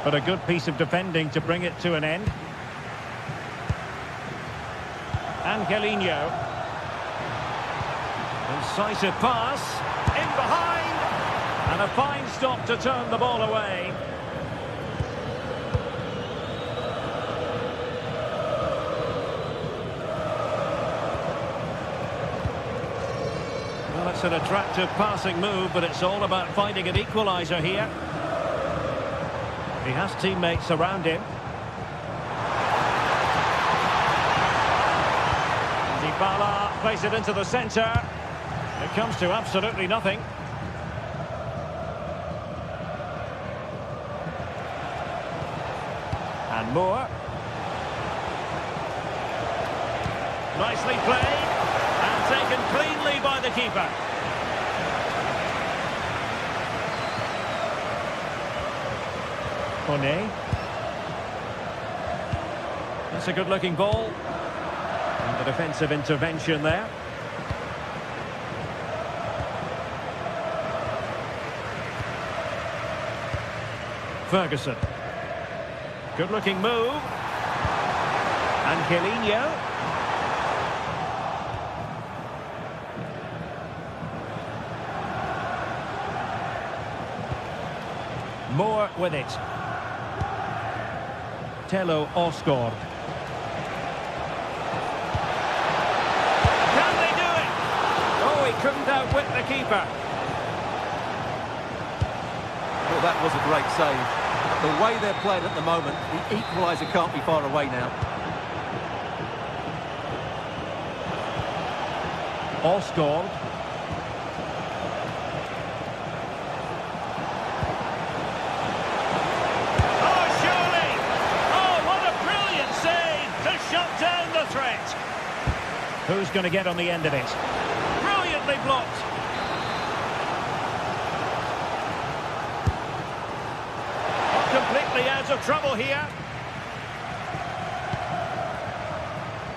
But a good piece of defending to bring it to an end. Angelino. Incisive pass. In behind. And a fine stop to turn the ball away. Well, it's an attractive passing move, but it's all about finding an equaliser here. He has teammates around him. Dybala plays it into the centre. It comes to absolutely nothing. And Moore. Nicely played. And taken cleanly by the keeper. Kone. That's a good-looking ball. And the defensive intervention there. Ferguson. Good-looking move. Angelino. Moore with it. Tello Osgård. Can they do it? Oh, he couldn't outwit the keeper. Well, that was a great save. The way they're playing at the moment, the equaliser can't be far away now. Osgood. Oh, surely! Oh, what a brilliant save to shut down the threat. Who's going to get on the end of it? Brilliantly blocked. Completely out of trouble here.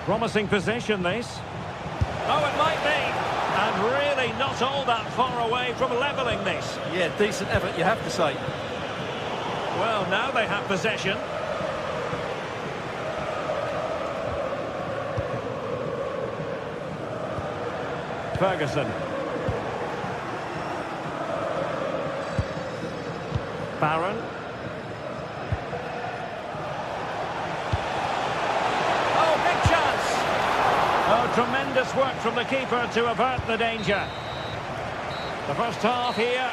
Promising possession, this. Oh, it might be. And really not all that far away from levelling this. Yeah, decent effort, you have to say. Well, now they have possession. Ferguson. Barron. Oh, big chance. Oh, tremendous work from the keeper to avert the danger. The first half here.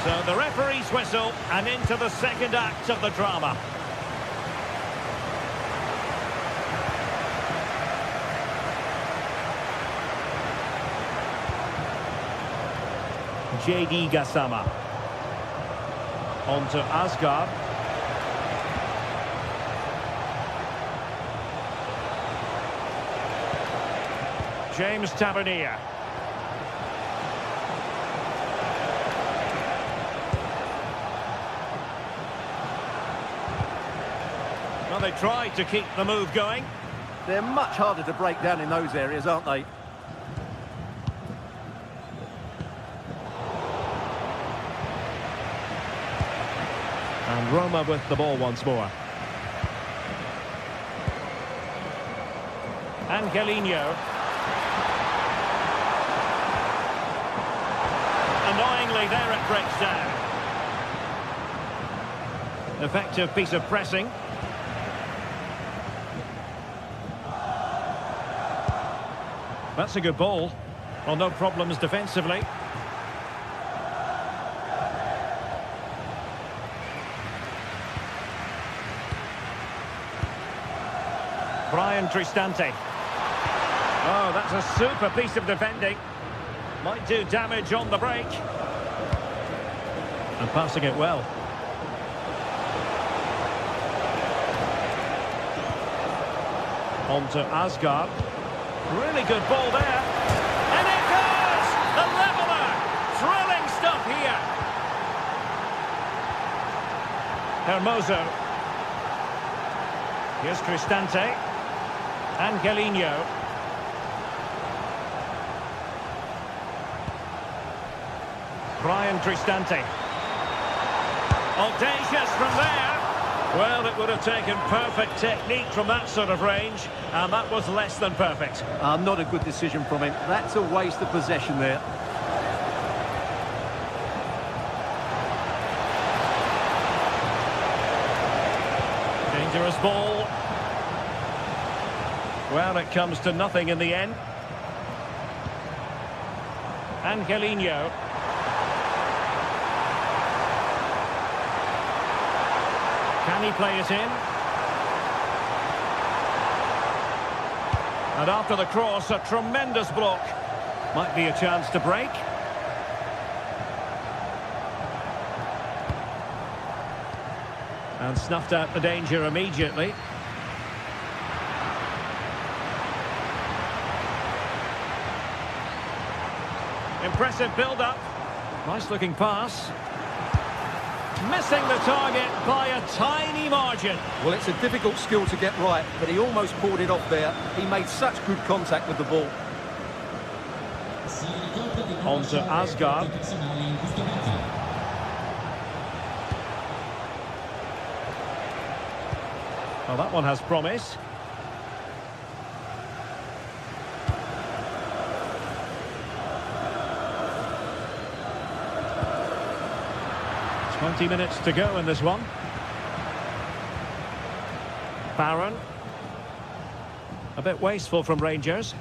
So the referee's whistle and into the second act of the drama. JD Gassama. On to Asgard. James Tavernier. Well, they tried to keep the move going. They're much harder to break down in those areas, aren't they? And Roma with the ball once more. Angelino. Annoyingly, there it breaks down. Effective piece of pressing. That's a good ball. Well, no problems defensively. Brian Cristante. Oh, that's a super piece of defending. Might do damage on the break. And passing it well. On to Asgard. Really good ball there. And it goes! The leveller! Thrilling stuff here. Hermoso. Here's Cristante. Angelino. Brian Cristante. Audacious from there. Well, it would have taken perfect technique from that sort of range, and that was less than perfect. Not a good decision from him. That's a waste of possession there. Dangerous ball. Well, it comes to nothing in the end. Angelino. Can he play it in? And after the cross, a tremendous block. Might be a chance to break. And snuffed out the danger immediately. Impressive build-up. Nice-looking pass. Missing the target by a tiny margin. Well, it's a difficult skill to get right, but he almost pulled it off there. He made such good contact with the ball. On to Asgard. Well, that one has promise. "20 minutes to go in this one." Barron. A bit wasteful from Rangers.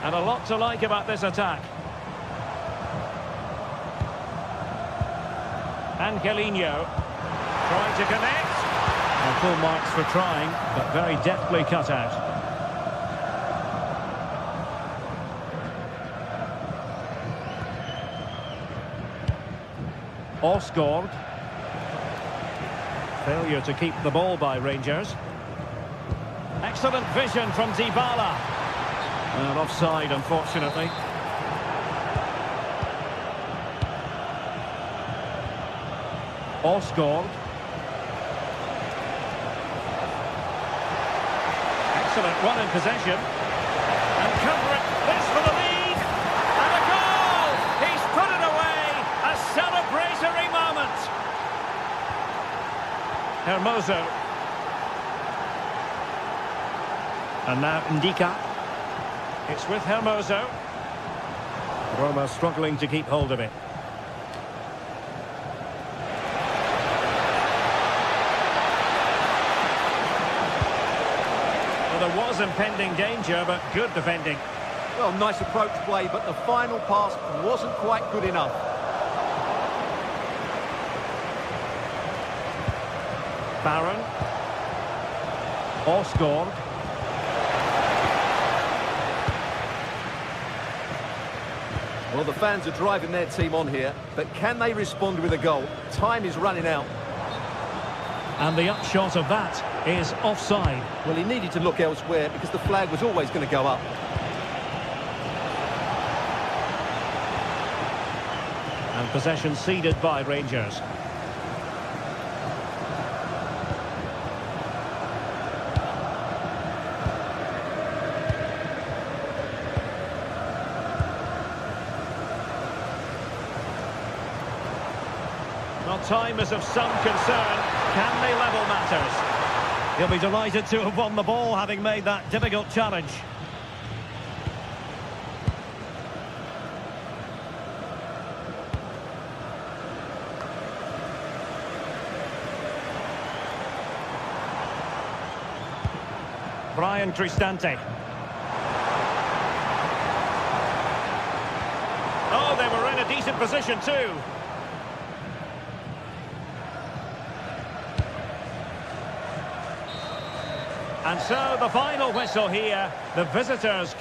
And a lot to like about this attack. Angelino trying to connect. And full marks for trying, but very deftly cut out. Osgaard. Failure to keep the ball by Rangers. Excellent vision from Dybala. And offside, unfortunately. Osgaard. Excellent run in possession. And covering this for the lead. And a goal! He's put it away. A celebratory moment. Hermoso. And now Ndika. It's with Hermoso. Roma struggling to keep hold of it. Well, there was impending danger, but good defending. Well, nice approach play, but the final pass wasn't quite good enough. Barron. Osgaard. Well, the fans are driving their team on here, but can they respond with a goal? Time is running out. And the upshot of that is offside. Well, he needed to look elsewhere because the flag was always going to go up. And possession ceded by Rangers. Well, time is of some concern. Can they level matters? He'll be delighted to have won the ball, having made that difficult challenge. Brian Cristante. Oh, they were in a decent position too. And so the final whistle here, the visitors.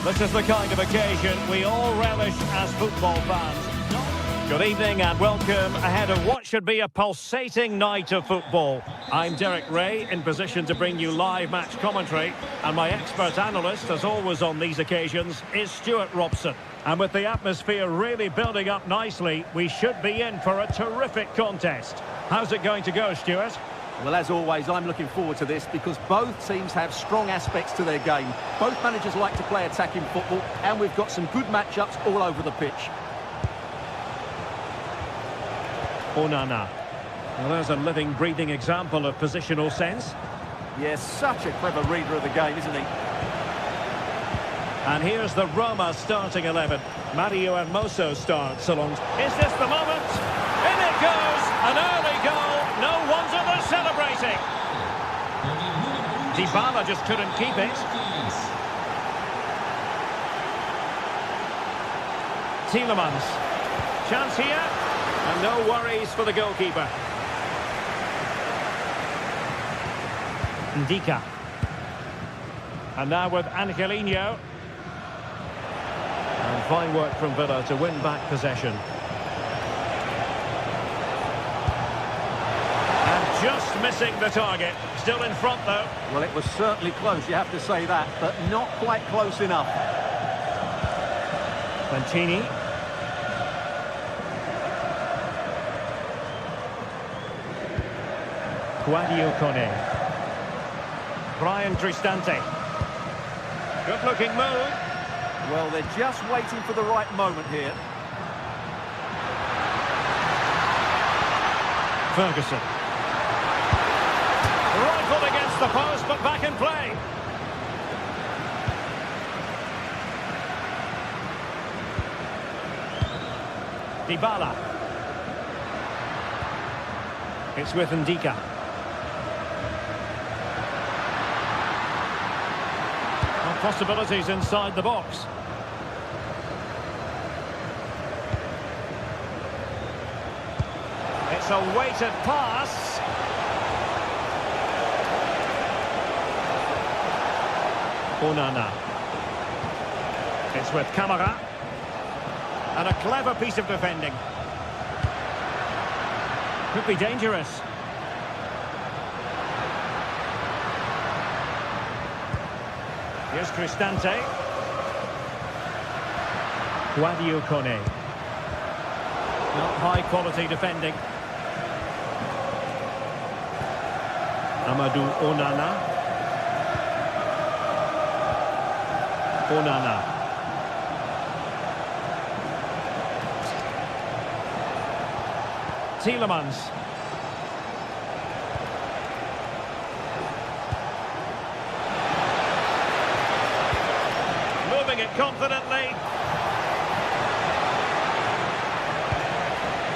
This is the kind of occasion we all relish as football fans. Good evening and welcome ahead of what should be a pulsating night of football. I'm Derek Ray, in position to bring you live match commentary, and my expert analyst, as always on these occasions, is Stuart Robson. And with the atmosphere really building up nicely, we should be in for a terrific contest. How's it going to go, Stuart? Well, as always, I'm looking forward to this because both teams have strong aspects to their game. Both managers like to play attacking football, and we've got some good matchups all over the pitch. Onana. Well, there's a living, breathing example of positional sense. Yes, such a clever reader of the game, isn't he? And here's the Roma starting 11. Mario Hermoso starts along. Is this the moment? In it goes! An early goal. No wonder they're celebrating. Dybala just couldn't keep it. Tielemans. Chance here. And no worries for the goalkeeper. Ndika. And now with Angelino. And fine work from Villa to win back possession. And just missing the target. Still in front though. Well, it was certainly close, you have to say that, but not quite close enough. Mancini. Guadio Kone. Brian Cristante. Good-looking move. Well, they're just waiting for the right moment here. Ferguson. Rifled against the post, but back in play. Dybala. It's with Ndika. Possibilities inside the box. It's a weighted pass. Onana. It's with Camara. And a clever piece of defending. Could be dangerous. Here's Cristante. Guadio Kone. Not high quality defending. Amadou Onana. Onana. Tielemans. Moving it confidently.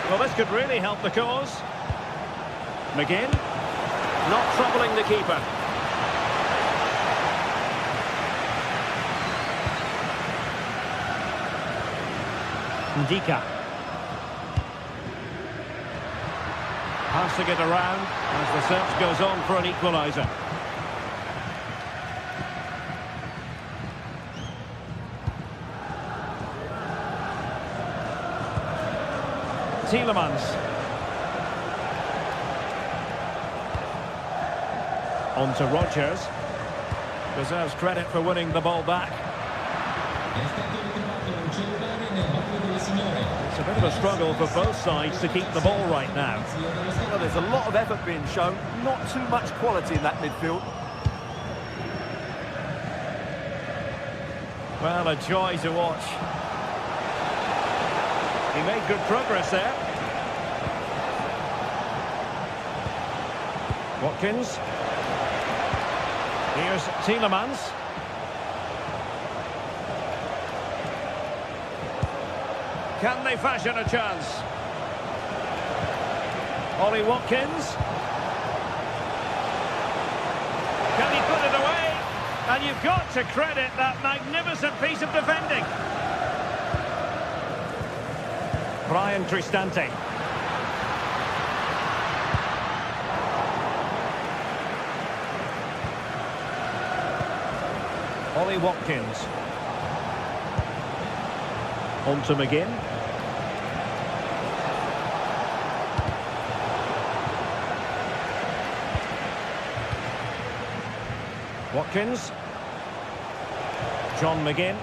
Well, this could really help the cause. McGinn. Not troubling the keeper. Ndika. Passing it around as the search goes on for an equaliser. Tielemans. On to Rodgers. Deserves credit for winning the ball back. It's a bit of a struggle for both sides to keep the ball right now. Well, there's a lot of effort being shown, not too much quality in that midfield. Well, a joy to watch. He made good progress there. Watkins. Here's Tielemans. Can they fashion a chance? Ollie Watkins. Can he put it away? And you've got to credit that magnificent piece of defending. Brian Cristante. Ollie Watkins. On to McGinn. Watkins. John McGinn.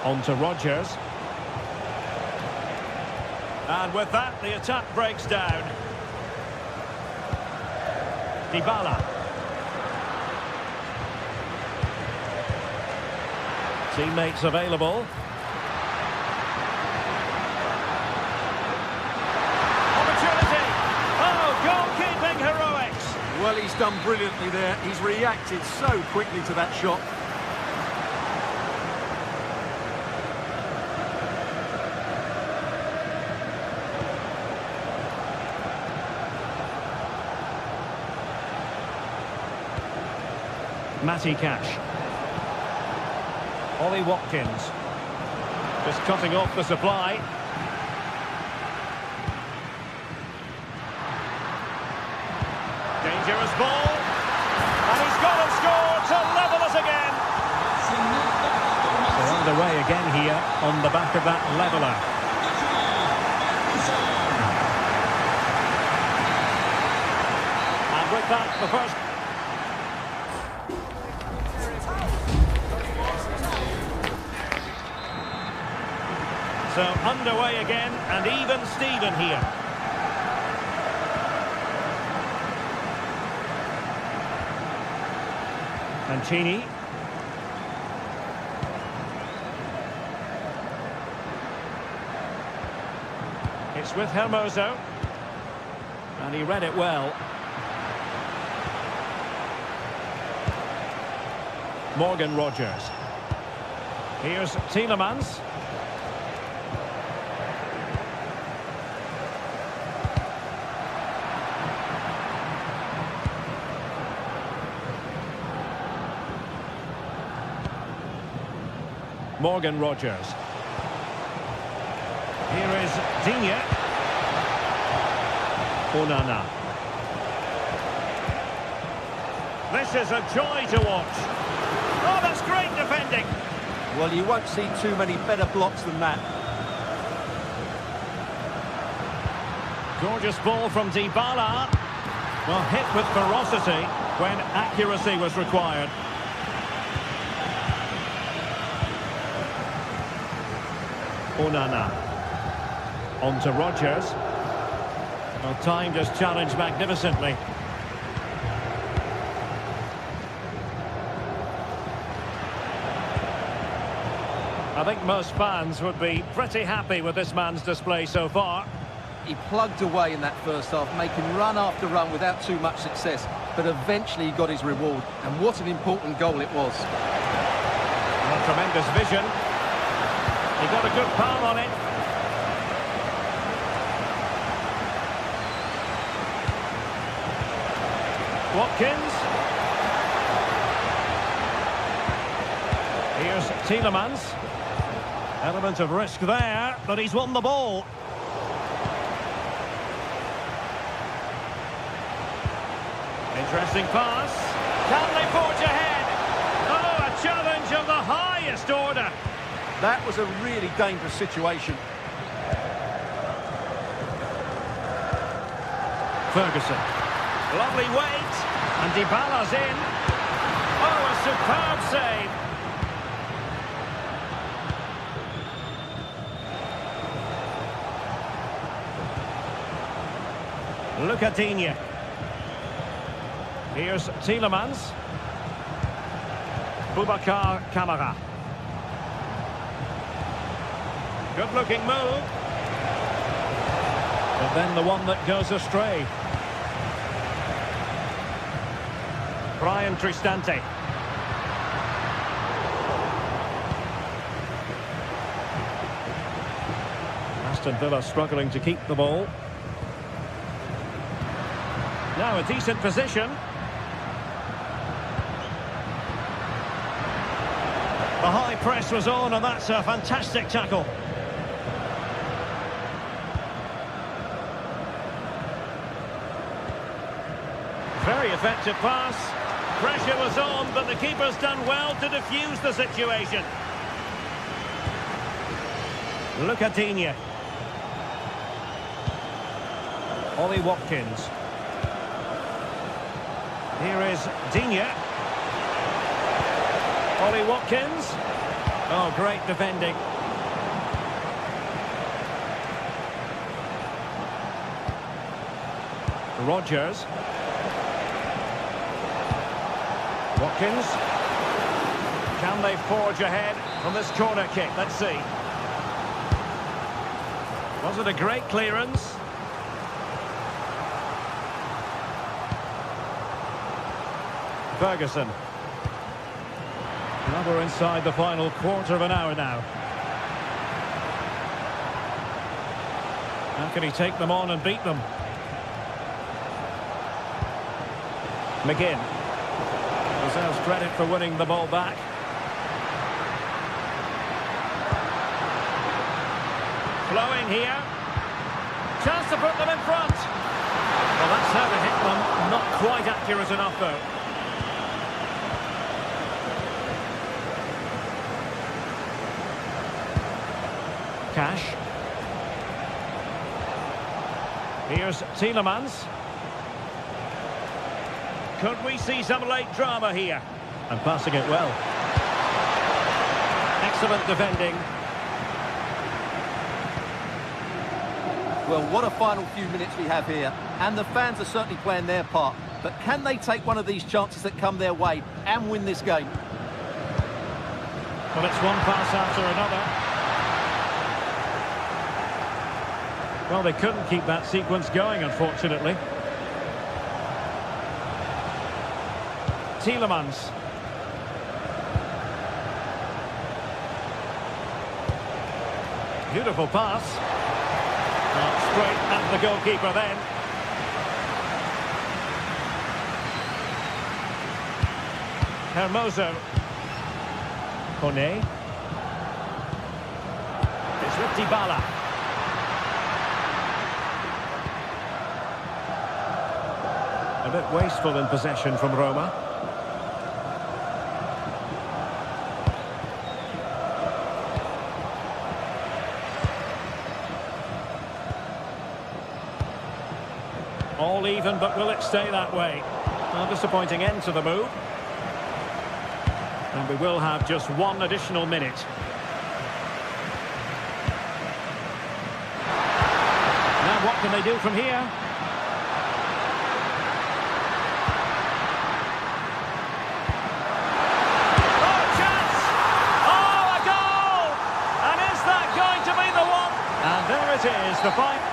On to Rodgers. And with that, the attack breaks down. Dybala. Teammates available. Well, he's done brilliantly there. He's reacted so quickly to that shot. Matty Cash. Ollie Watkins. Just cutting off the supply. Dangerous ball. And he's got to score to level us again. They're underway again here on the back of that leveller. And with that, the first... So underway again, and even Steven here. Mancini. It's with Hermoso. And he read it well. Morgan Rogers. Here's Tielemans. Morgan Rogers. Here is Digne. Onana. This is a joy to watch. Oh, that's great defending. Well, you won't see too many better blocks than that. Gorgeous ball from Dybala. Well, hit with ferocity when accuracy was required. Onana. On to Rogers. Well, timed his challenge magnificently. I think most fans would be pretty happy with this man's display so far. He plugged away in that first half, making run after run without too much success, but eventually he got his reward, and what an important goal it was. Well, tremendous vision. He got a good palm on it. Watkins. Here's Tielemans. Element of risk there, but he's won the ball. Interesting pass. Can they forge ahead? Oh, a challenge of the highest order. That was a really dangerous situation. Ferguson. Lovely weight. And Dybala's in. Oh, a superb save. Look at Digne. Here's Tielemans. Boubacar Kamara. Good-looking move. But then the one that goes astray. Brian Cristante. Aston Villa struggling to keep the ball. Now a decent position. The high press was on, and that's a fantastic tackle. Very effective pass. Pressure was on, but the keeper's done well to defuse the situation. Look at Digne. Ollie Watkins. Here is Digne. Ollie Watkins. Oh, great defending. Rogers. Watkins. Can they forge ahead from this corner kick? Let's see. Was it a great clearance? Ferguson. Now we're inside the final quarter of an hour now. How can he take them on and beat them? McGinn deserves credit for winning the ball back. Flowing here. Chance to put them in front. Well, that's how to hit them. Not quite accurate enough, though. Cash. Here's Tielemans. Could we see some late drama here? And passing it well. Excellent defending. Well, what a final few minutes we have here. And the fans are certainly playing their part. But can they take one of these chances that come their way and win this game? Well, it's one pass after another. Well, they couldn't keep that sequence going, unfortunately. Tielemans. Beautiful pass. Straight at the goalkeeper then. Hermoso. Kone. It's with Dybala. A bit wasteful in possession from Roma. All even, but will it stay that way? A disappointing end to the move. And we will have just one additional minute. Now what can they do from here? Oh, chance! Oh, a goal! And is that going to be the one? And there it is, the final.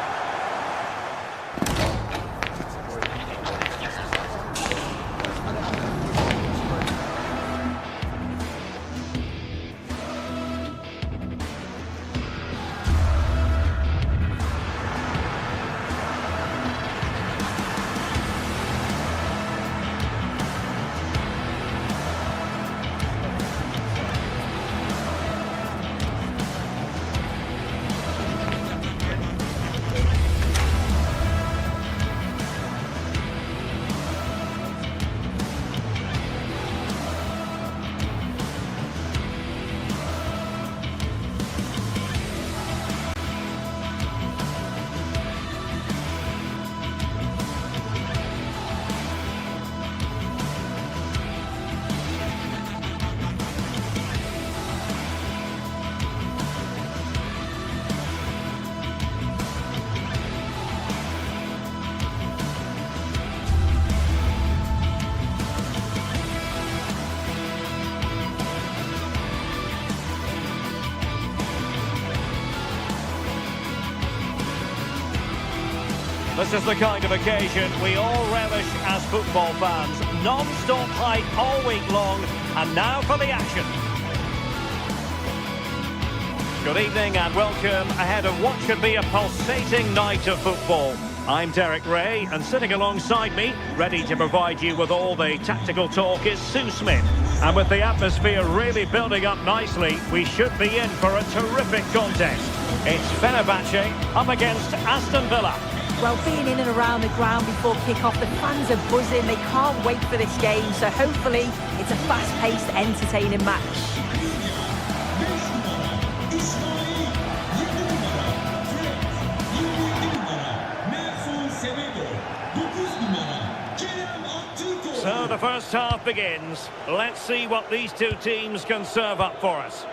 This is the kind of occasion we all relish as football fans. Non-stop hype all week long, and now for the action. Good evening and welcome ahead of what should be a pulsating night of football. I'm Derek Ray, and sitting alongside me, ready to provide you with all the tactical talk, is Sue Smith. And with the atmosphere really building up nicely, we should be in for a terrific contest. It's Fenerbahce up against Aston Villa. Well, being in and around the ground before kick-off, the fans are buzzing. They can't wait for this game, so hopefully it's a fast-paced, entertaining match. So the first half begins. Let's see what these two teams can serve up for us.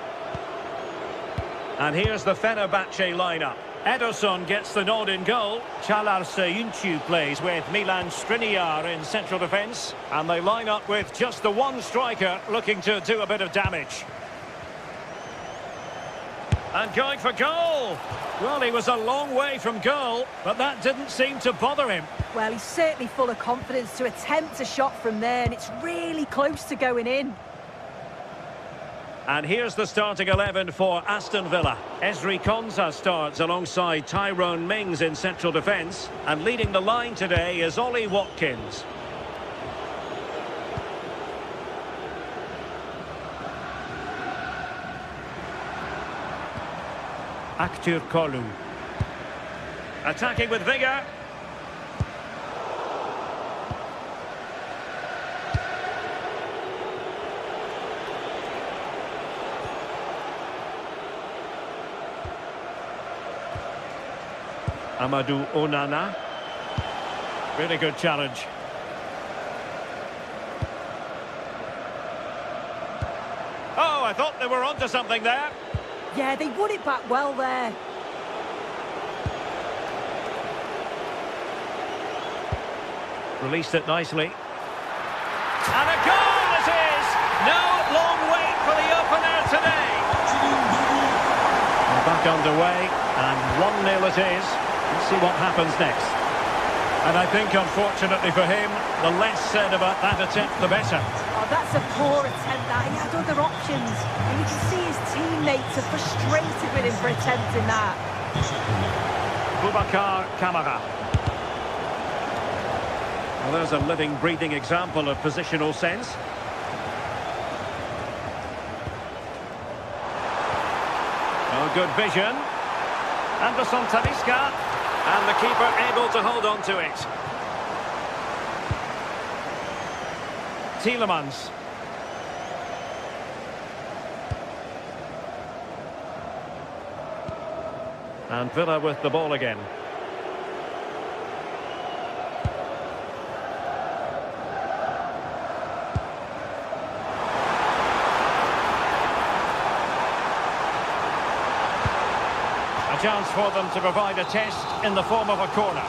And here's the Fenerbahce lineup. Ederson gets the nod in goal. Çağlar Söyüncü plays with Milan Skriniar in central defence. And they line up with just the one striker looking to do a bit of damage. And going for goal. Well, he was a long way from goal, but that didn't seem to bother him. Well, he's certainly full of confidence to attempt a shot from there, and it's really close to going in. And here's the starting 11 for Aston Villa. Ezri Konsa starts alongside Tyrone Mings in central defence. And leading the line today is Ollie Watkins. Aktur Kolu. Attacking with vigour. Amadou Onana. Really good challenge. Oh, I thought they were onto something there. Yeah, they won it back well there. Released it nicely. And a goal it is! No long wait for the opener today. We're back underway, and 1-0 it is. Let's see what happens next. And I think, unfortunately for him, the less said about that attempt, the better. Oh, that's a poor attempt, that. He had other options. And you can see his teammates are frustrated with him for attempting that. Boubacar Kamara. Well, there's a living, breathing example of positional sense. Oh, good vision. Anderson Talisca. And the keeper able to hold on to it. Tielemans. And Villa with the ball again. A chance for them to provide a test in the form of a corner.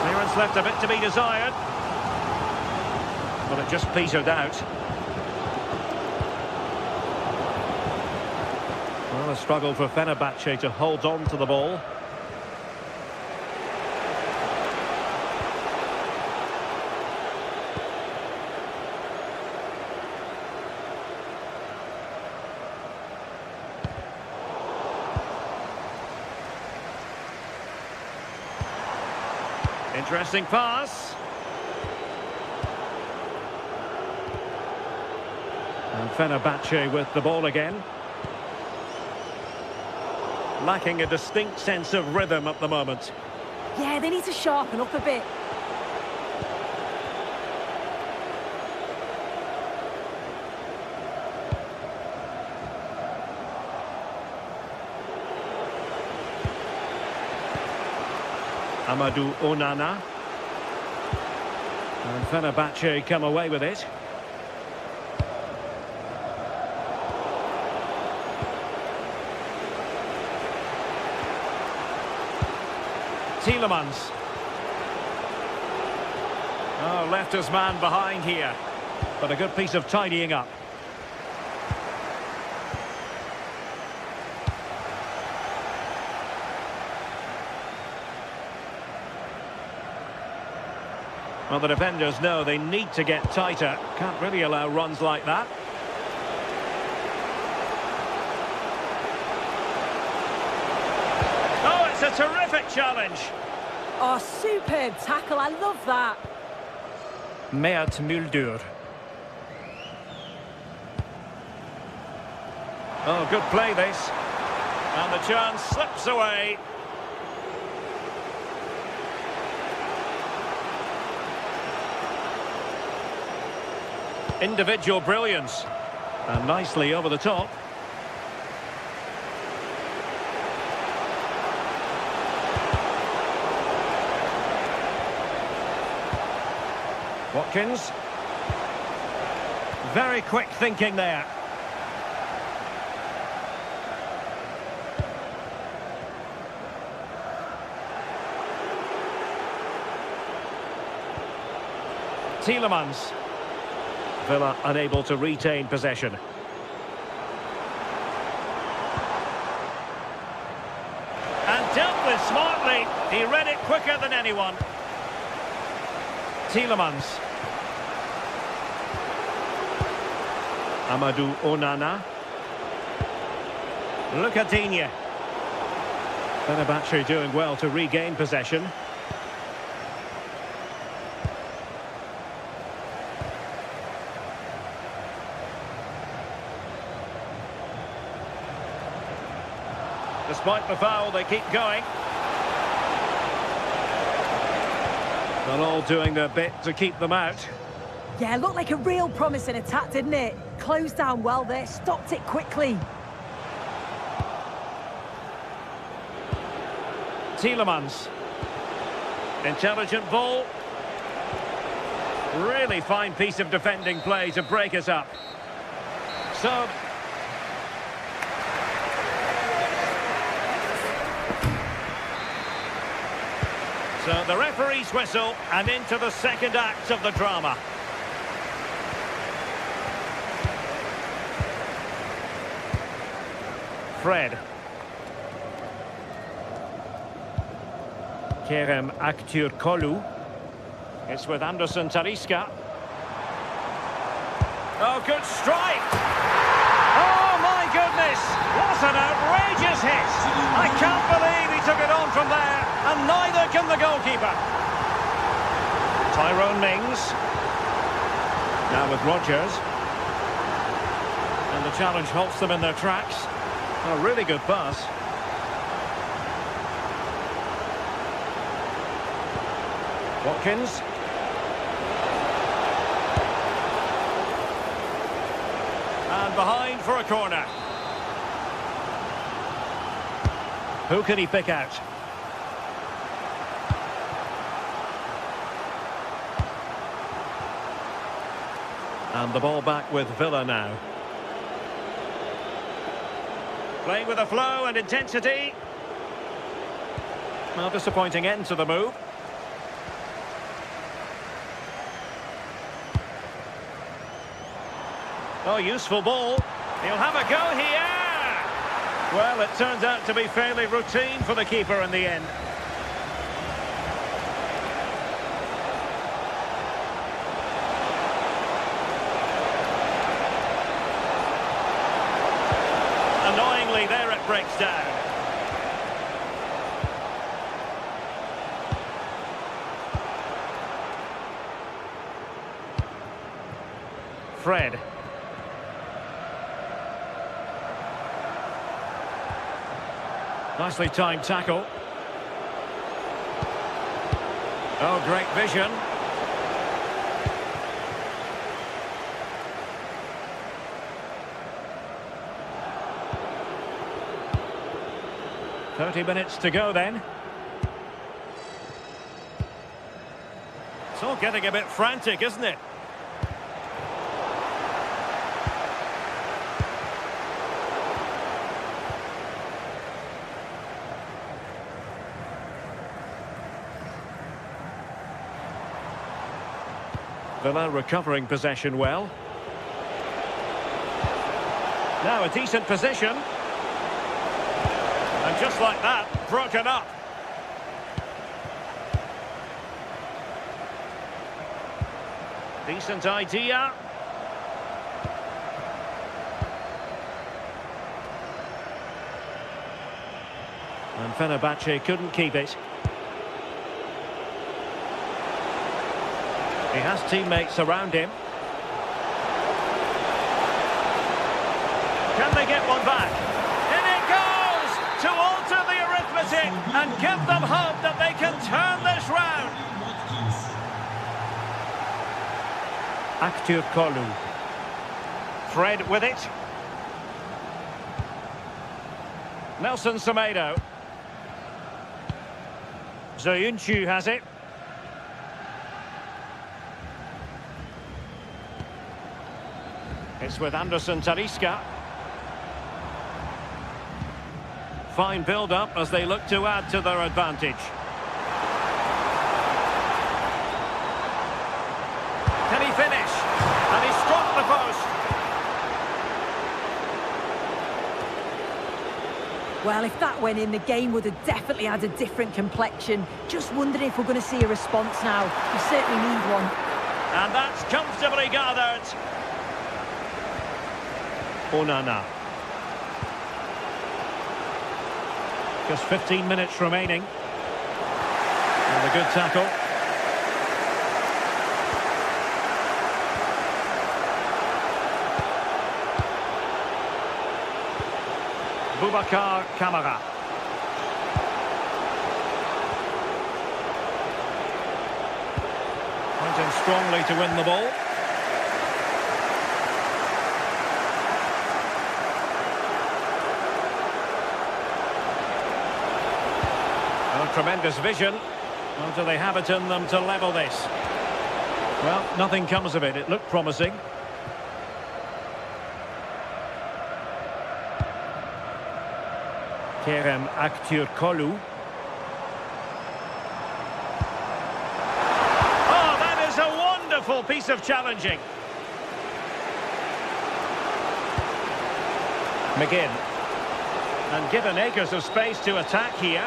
Clearance left a bit to be desired. But it just petered out. Well, a struggle for Fenerbahce to hold on to the ball. Interesting pass. And Fenerbahce with the ball again. Lacking a distinct sense of rhythm at the moment. Yeah, they need to sharpen up a bit. Amadou Onana. And Fenerbahce come away with it. Tielemans. Oh, left his man behind here. But a good piece of tidying up. Well, the defenders know they need to get tighter. Can't really allow runs like that. Oh, it's a terrific challenge. Oh, superb tackle. I love that. Mert Muldur. Oh, good play this. And the chance slips away. Individual brilliance. And nicely over the top. Watkins. Very quick thinking there. Tielemans. Villa unable to retain possession. it smartly. He read it quicker than anyone. Tielemans. Amadou Onana. Look at Digne. Fenerbahce doing well to regain possession. Despite the foul, they keep going. They're all doing their bit to keep them out. Yeah, looked like a real promising attack, didn't it? Closed down well there, stopped it quickly. Tielemans. Intelligent ball. Really fine piece of defending play to break us up. So... So the referee's whistle, and into the second act of the drama. Fred. Kerem Aktürkoğlu. It's with Anderson Talisca. Oh, good strike! Oh, my goodness! What an outrageous hit! I can't believe he took it on from there, and neither can the goalkeeper. Tyrone Mings. Now with Rodgers. And the challenge halts them in their tracks. A really good pass. Watkins. And behind for a corner. Who can he pick out? And the ball back with Villa now. Playing with a flow and intensity. Well, disappointing end to the move. Oh, useful ball. He'll have a go here. Well, it turns out to be fairly routine for the keeper in the end. Annoyingly, there it breaks down. Fred. Nicely timed tackle. Oh, great vision. "30 minutes to go then." It's all getting a bit frantic, isn't it? Villa recovering possession well. Now a decent position. And just like that, broken up. Decent idea. And Fenerbahce couldn't keep it. He has teammates around him. Can they get one back? In it goes to alter the arithmetic and give them hope that they can turn this round. Aktürkoğlu. Fred with it. Nelson Semedo. Zoyuncu has it. It's with Anderson Talisca. Fine build-up as they look to add to their advantage. Can he finish? And he struck the post. Well, if that went in, the game would have definitely had a different complexion. Just wondering if we're going to see a response now. We certainly need one. And that's comfortably gathered. Onana. Just 15 minutes remaining. And a good tackle. Boubacar Kamara. Pointing strongly to win the ball. Oh, tremendous vision. Or do they have it in them to level this? Well, nothing comes of it. It looked promising. Kerem Aktürkoğlu. Oh, that is a wonderful piece of challenging. McGinn. And given acres of space to attack here.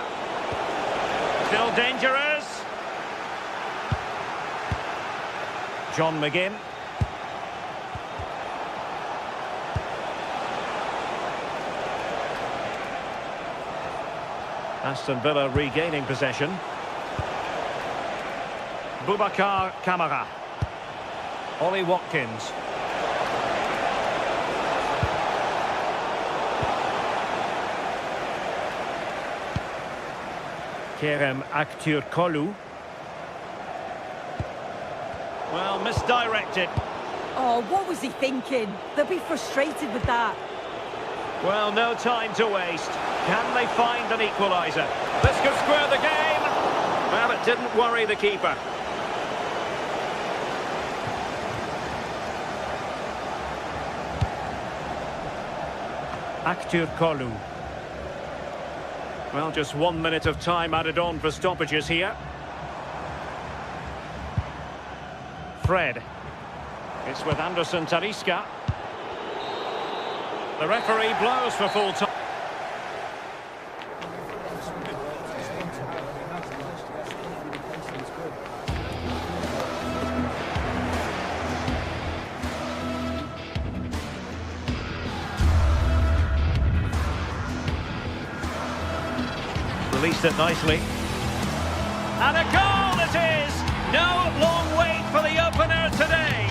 Still dangerous. John McGinn. Aston Villa regaining possession. Boubacar Kamara. Ollie Watkins. Kerem Aktürkoğlu. Well, misdirected. Oh, what was he thinking? They'll be frustrated with that. Well, no time to waste. Can they find an equaliser? This could square the game. Well, it didn't worry the keeper. Aktürkoğlu. Well, just 1 minute of time added on for stoppages here. Fred. It's with Anderson Talisca. The referee blows for full time. Released it nicely. And a goal it is! No long wait for the opener today.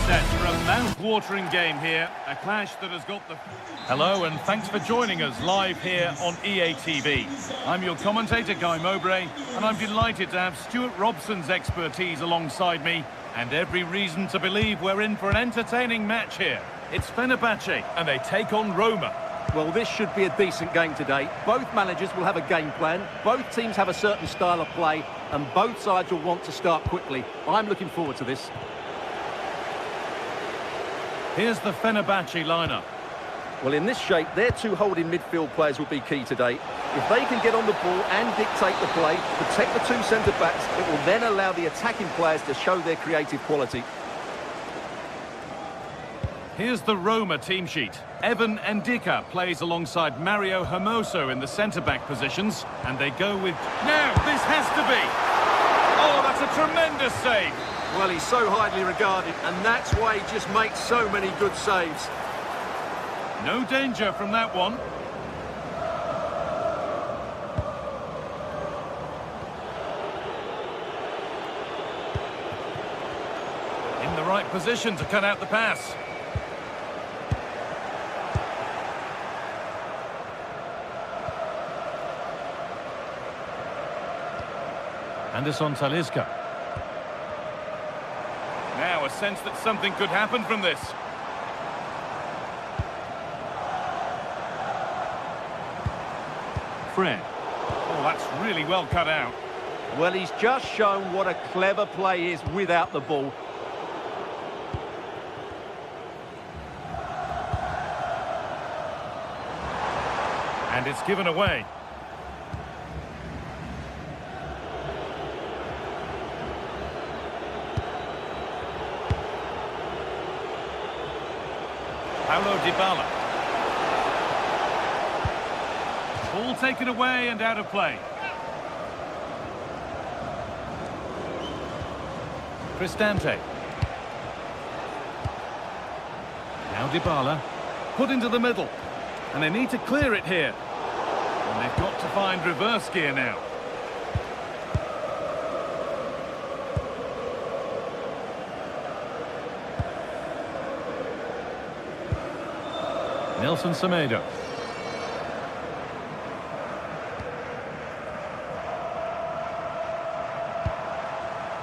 Set for a mouth-watering game here, a clash that has got the... Hello and thanks for joining us live here on EA TV. I'm your commentator, Guy Mowbray, and I'm delighted to have Stuart Robson's expertise alongside me, and every reason to believe we're in for an entertaining match here. It's Fenerbahce, and they take on Roma. Well, this should be a decent game today. Both managers will have a game plan. Both teams have a certain style of play, and both sides will want to start quickly. I'm looking forward to this. Here's the Fenerbahce lineup. Well, in this shape, their two holding midfield players will be key today. If they can get on the ball and dictate the play, protect the two centre-backs, it will then allow the attacking players to show their creative quality. Here's the Roma team sheet. Evan Ndika plays alongside Mario Hermoso in the centre-back positions, and they go with... Now, this has to be! Oh, that's a tremendous save! Well, he's so highly regarded, and that's why he just makes so many good saves. No danger from that one. In the right position to cut out the pass. Anderson Talisca. Now a sense that something could happen from this. Fred. Oh, that's really well cut out. Well, he's just shown what a clever play is without the ball. And it's given away. Paulo Dybala. Ball taken away and out of play. Cristante. Now Dybala. Put into the middle. And they need to clear it here. And they've got to find reverse gear now. Nelson Semedo.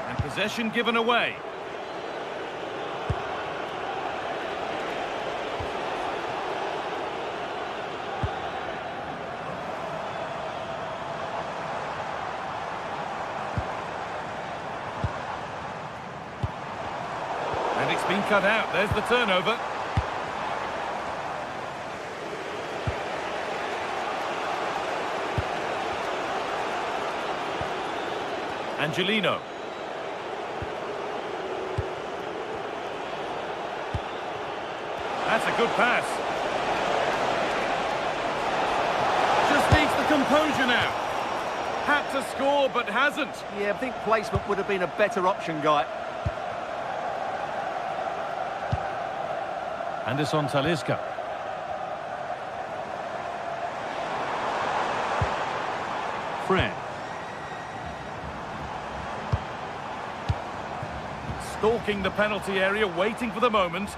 And possession given away. And it's been cut out. There's the turnover. Angelino. That's a good pass. Just needs the composure now. Had to score, but hasn't. Yeah, I think placement would have been a better option, Guy. Anderson Talisca. Fred. Stalking the penalty area, waiting for the moment.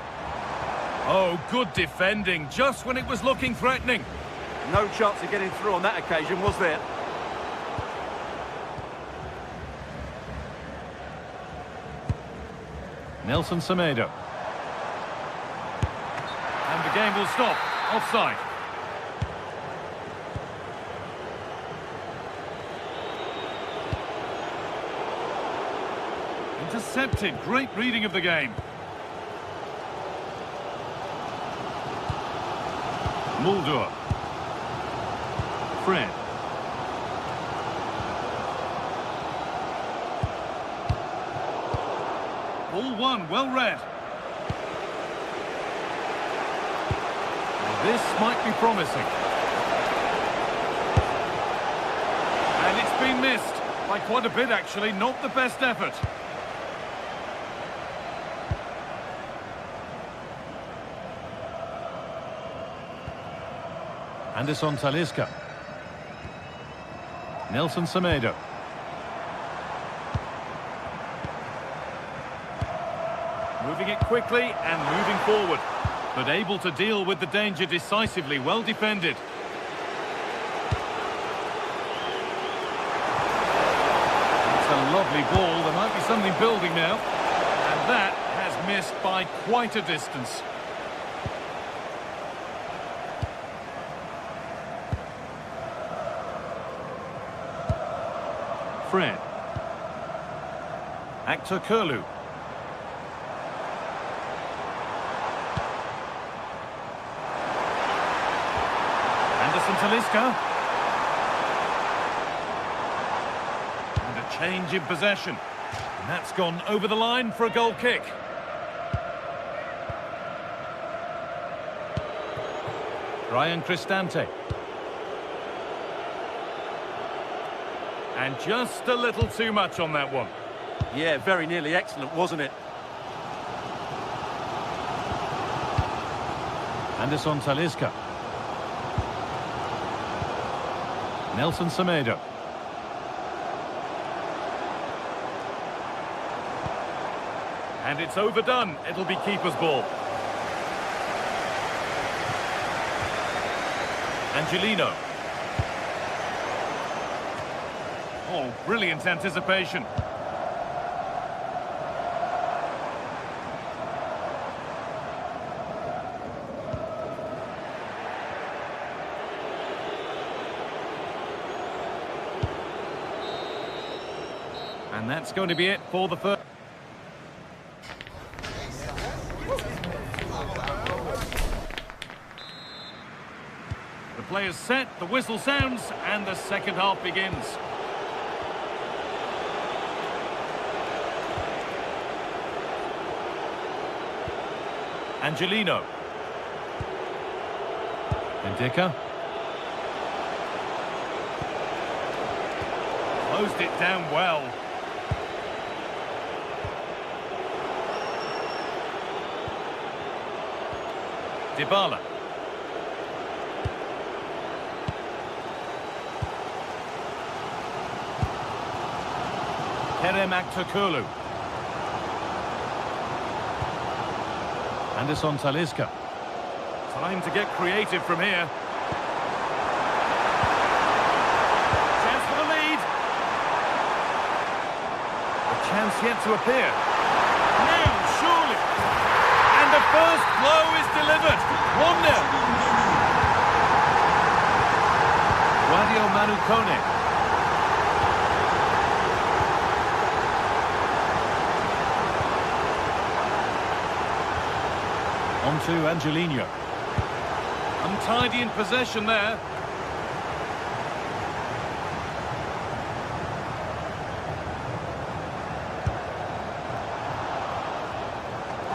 Oh, good defending, just when it was looking threatening. No chance of getting through on that occasion, was there? Nelson Semedo. And the game will stop. Offside. Intercepted. Great reading of the game. Mulder. Fred. All one, well read. This might be promising. And it's been missed. By quite a bit, actually. Not the best effort. Anderson Talisca. Nelson Semedo. Moving it quickly and moving forward. But able to deal with the danger decisively. Well defended. It's a lovely ball. There might be something building now. And that has missed by quite a distance. Fred. Actor Kurlu. Anderson Talisca. And a change in possession. And that's gone over the line for a goal kick. Ryan Cristante. And just a little too much on that one. Yeah, very nearly excellent, wasn't it? Anderson Talisca. Nelson Semedo. And it's overdone. It'll be keeper's ball. Angelino. Oh, brilliant anticipation. And that's going to be it for the first. The players set, the whistle sounds, and the second half begins. Angelino. Indica. Closed it down well. Dybala. Kerem Aktürkoğlu. Anderson Talisca. Time to get creative from here. Chance for the lead. A chance yet to appear. Now, surely. And the first blow is delivered. 1-0. Guadio Manu Kone. On to Angelino. Untidy in possession there.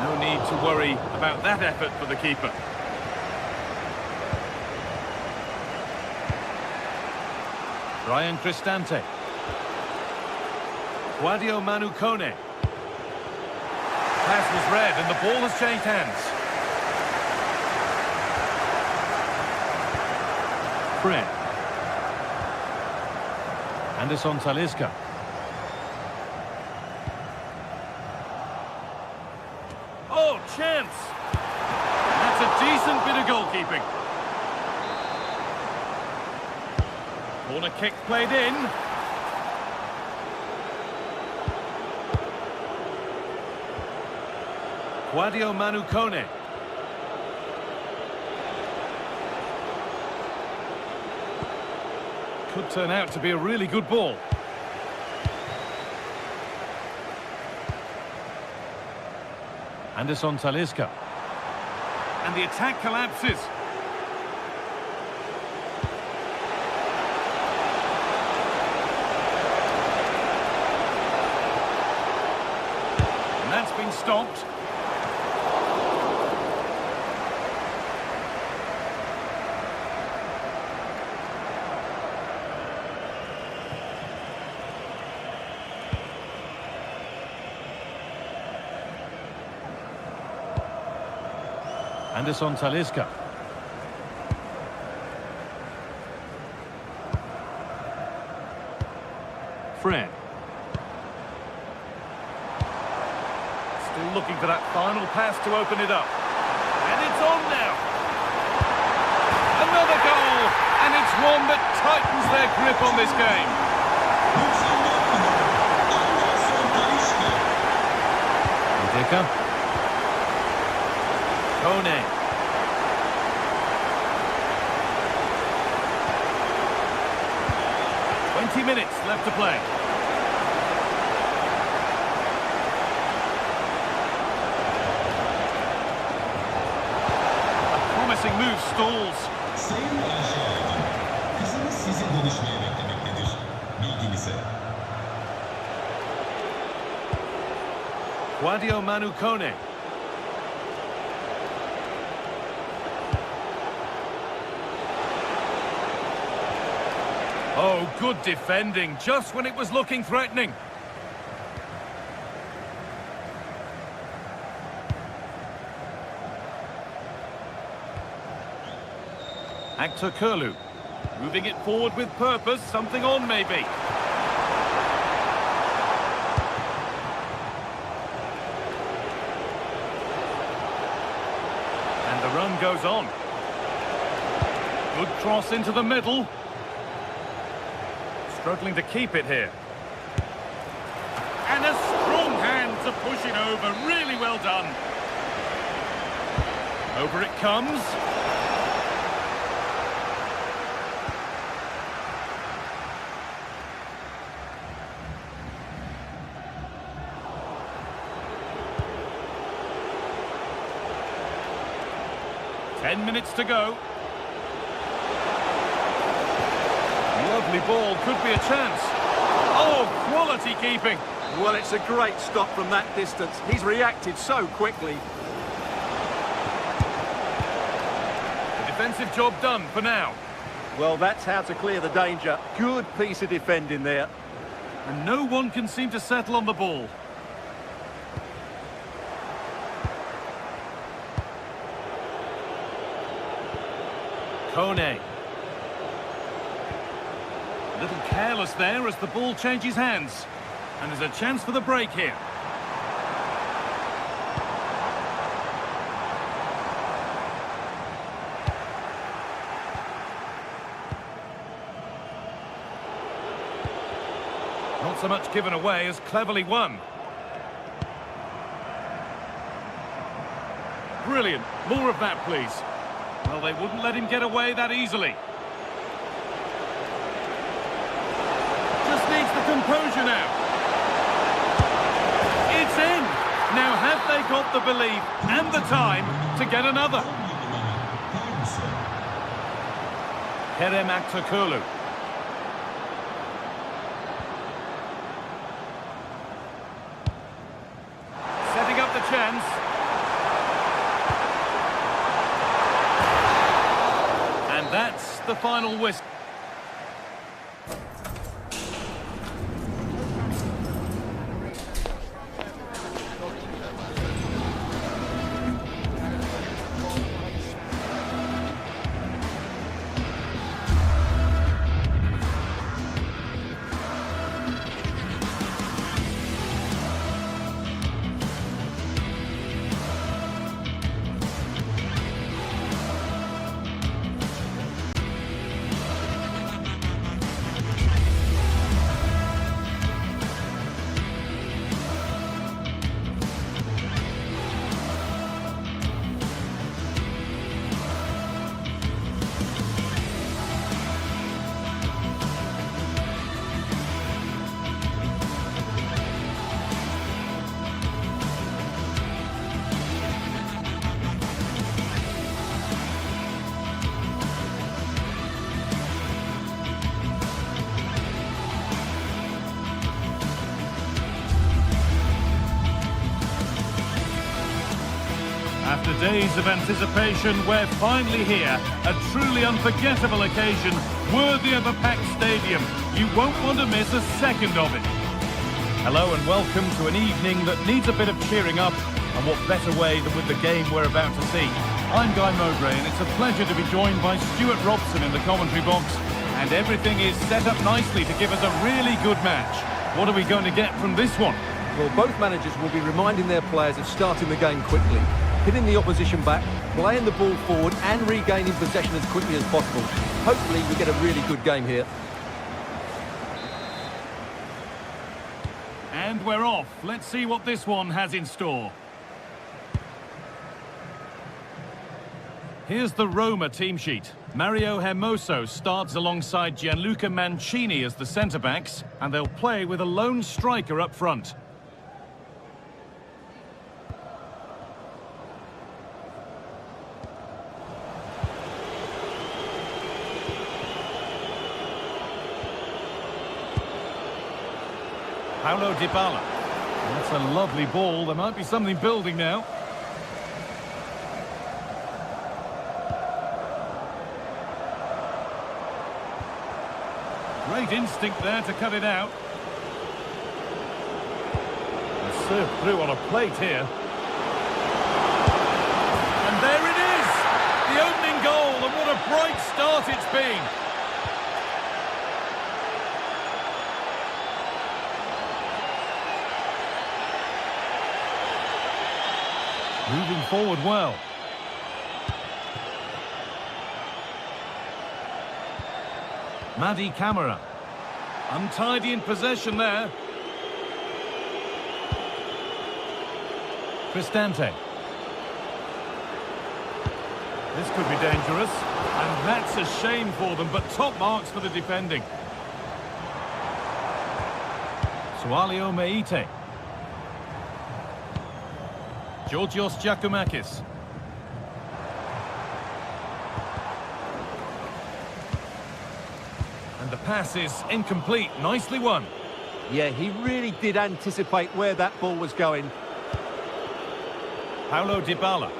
No need to worry about that effort for the keeper. Ryan Cristante. Guadio Manu Kone. Pass was read and the ball has changed hands. Fred. Anderson Talisca. Oh, chance! That's a decent bit of goalkeeping. Corner kick played in. Guadio Manu Kone. Could turn out to be a really good ball. Anderson Talisca. And the attack collapses. And that's been stopped. Anderson Talisca. Fred. Still looking for that final pass to open it up. And it's on now. Another goal. And it's one that tightens their grip on this game. Indica. Kone. 20 minutes left to play. stalls. Sayın Ayşe, kızınız sizi danışmaya beklemektedir. Bilginize. Guadio Manu Kone. Oh, good defending, just when it was looking threatening. Actor Kurlu, moving it forward with purpose, something on maybe. And the run goes on. Good cross into the middle. Struggling to keep it here. And a strong hand to push it over, really well done. Over it comes. Ten minutes to go. Lovely ball, could be a chance. Oh, quality keeping. Well, it's a great stop from that distance. He's reacted so quickly. The defensive job done for now. Well, that's how to clear the danger. Good piece of defending there. And no one can seem to settle on the ball. Kone. A little careless there as the ball changes hands. And there's a chance for the break here. Not so much given away as cleverly won. Brilliant. More of that, please. Well, they wouldn't let him get away that easily. Just needs the composure now. It's in. Now, have they got the belief and the time to get another? Kerem Aktürkoğlu. Setting up the chance. And that's the final whistle. After days of anticipation, we're finally here. A truly unforgettable occasion, worthy of a packed stadium. You won't want to miss a second of it. Hello and welcome to an evening that needs a bit of cheering up, and what better way than with the game we're about to see. I'm Guy Mowbray, and it's a pleasure to be joined by Stuart Robson in the commentary box, and everything is set up nicely to give us a really good match. What are we going to get from this one? Well, both managers will be reminding their players of starting the game quickly, hitting the opposition back, playing the ball forward and regaining possession as quickly as possible. Hopefully we get a really good game here. And we're off. Let's see what this one has in store. Here's the Roma team sheet. Mario Hermoso starts alongside Gianluca Mancini as the centre-backs, and they'll play with a lone striker up front. Paulo Dybala. That's a lovely ball. There might be something building now. Great instinct there to cut it out. And served through on a plate here. And there it is! The opening goal, and what a bright start it's been. Moving forward well. Madi Camara. Untidy in possession there. Cristante. This could be dangerous. And that's a shame for them, but top marks for the defending. Sualio Meite. Georgios Giacomakis. And the pass is incomplete. Nicely won. Yeah, he really did anticipate where that ball was going. Paulo Dybala.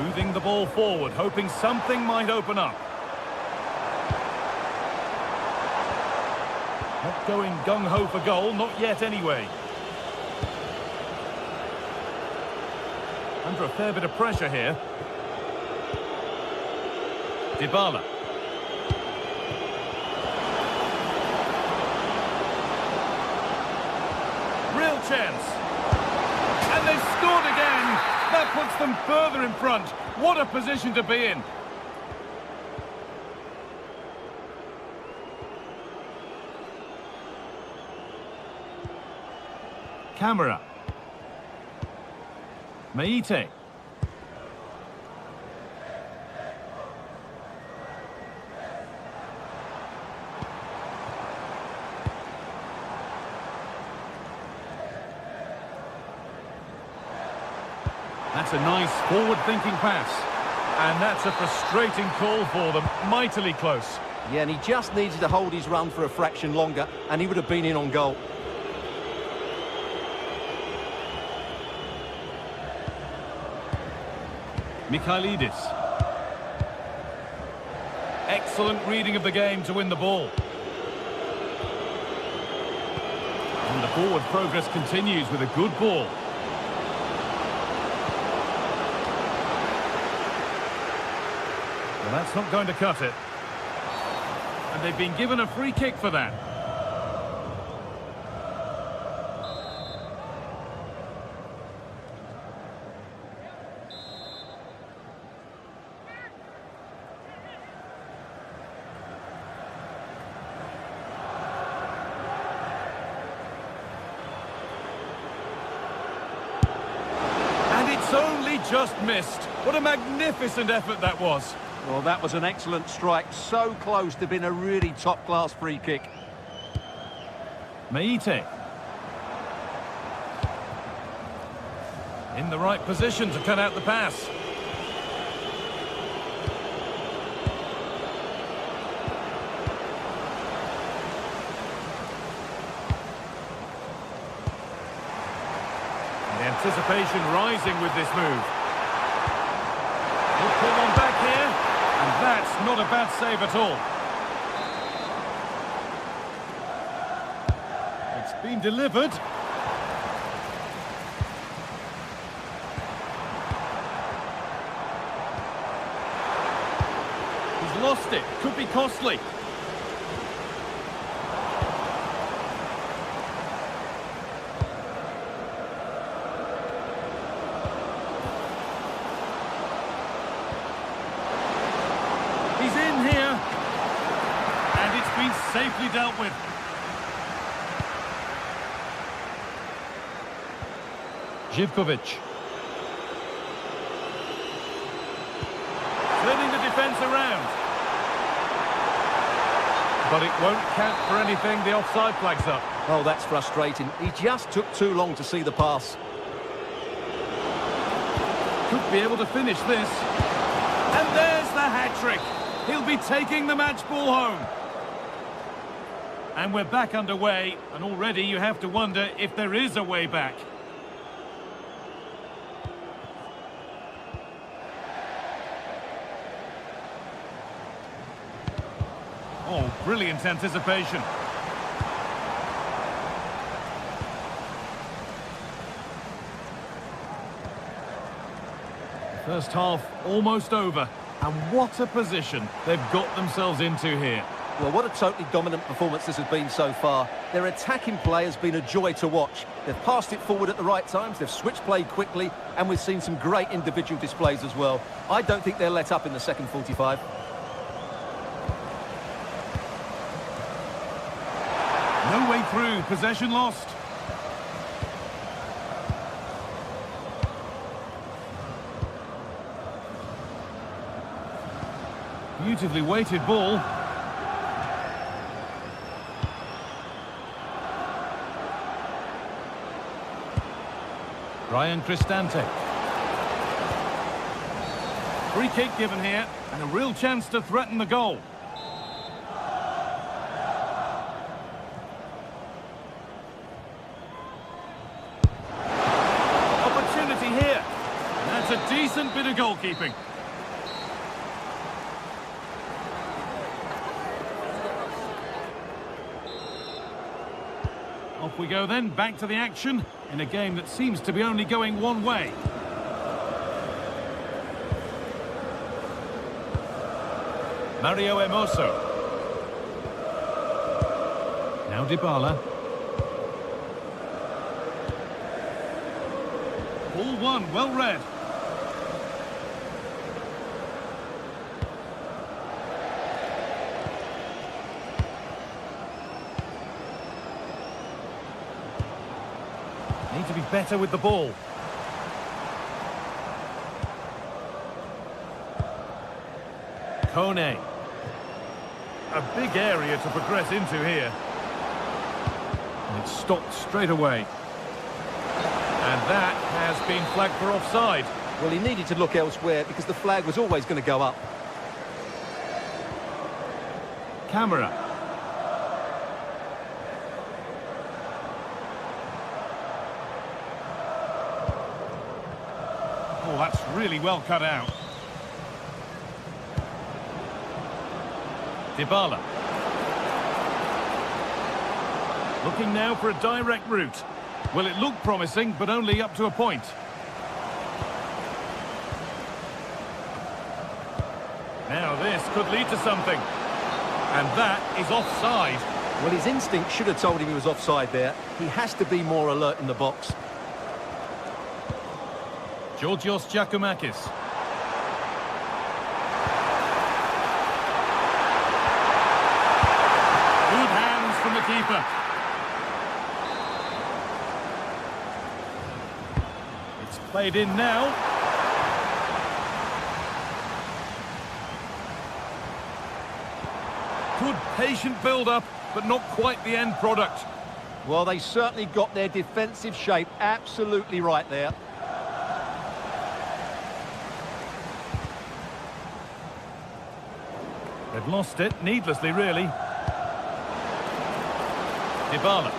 Moving the ball forward, hoping something might open up. Not going gung-ho for goal, not yet anyway. Under a fair bit of pressure here. Dybala. Real chance. And they've scored again. That puts them further in front. What a position to be in. Camara. Meite. That's a nice forward-thinking pass. And that's a frustrating call for them. Mightily close. Yeah, and he just needed to hold his run for a fraction longer, and he would have been in on goal. Michailidis. Excellent reading of the game to win the ball. And the forward progress continues with a good ball. Well, that's not going to cut it. And they've been given a free kick for that. Only just missed. What a magnificent effort that was. Well, that was an excellent strike. So close to being a really top-class free kick. Meite. In the right position to cut out the pass. Anticipation rising with this move. He'll pull one back here, and that's not a bad save at all. It's been delivered. He's lost it. Could be costly. He's in here, and it's been safely dealt with. Živković. Turning the defence around. But it won't count for anything, the offside flag's up. Oh, that's frustrating. He just took too long to see the pass. could be able to finish this. And there's the hat-trick. He'll be taking the match ball home. And we're back underway, and already you have to wonder if there is a way back. Oh, brilliant anticipation. First half almost over, and what a position they've got themselves into here. Well, what a totally dominant performance this has been so far. Their attacking play has been a joy to watch. They've passed it forward at the right times, they've switched play quickly, and we've seen some great individual displays as well. I don't think they'll let up in the second 45. No way through, possession lost. Beautifully weighted ball. Ryan Cristante. Free kick given here, and a real chance to threaten the goal. Opportunity here. And that's a decent bit of goalkeeping. Off we go then, back to the action, in a game that seems to be only going one way. Mario Hermoso. Now Dybala. Ball one, well read. Need to be better with the ball. Kone. A big area to progress into here. And it's stopped straight away. And that has been flagged for offside. Well, he needed to look elsewhere because the flag was always going to go up. Camera. Oh, that's really well cut out. Dybala. Looking now for a direct route. Well, it looked promising, but only up to a point. Now this could lead to something. And that is offside. Well, his instinct should have told him he was offside there. He has to be more alert in the box. Georgios Giacomakis. Good hands from the keeper. It's played in now. Good patient build-up, but not quite the end product. Well, they certainly got their defensive shape absolutely right there. They've lost it, needlessly really. Dybala.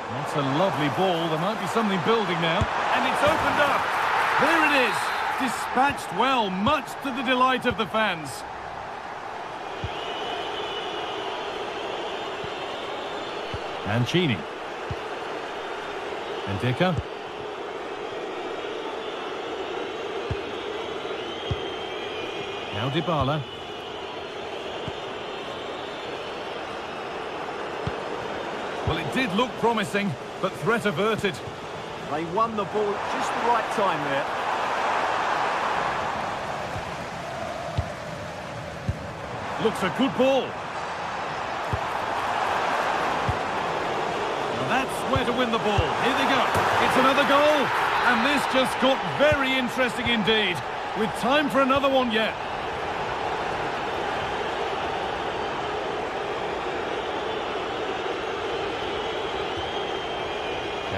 That's a lovely ball. There might be something building now. And it's opened up. There it is. Dispatched well, much to the delight of the fans. Mancini. Ndika. Now Dybala. Well, it did look promising, but threat averted. They won the ball at just the right time there. Looks a good ball. That's where to win the ball. Here they go. It's another goal. And this just got very interesting indeed. with time for another one yet.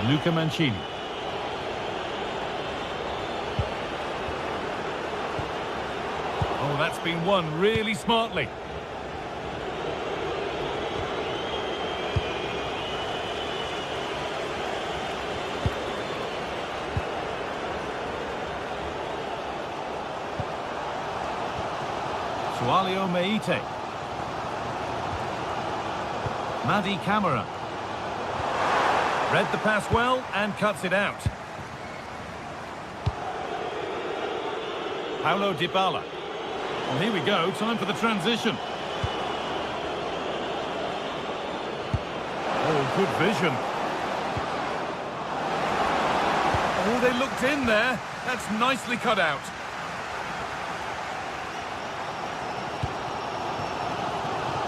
Luca Mancini. Oh, that's been won really smartly. Sualio Meite. Madi Camara. Read the pass well and cuts it out. Paulo Dybala. Well, here we go, time for the transition. Oh, good vision. Oh, they looked in there. That's nicely cut out.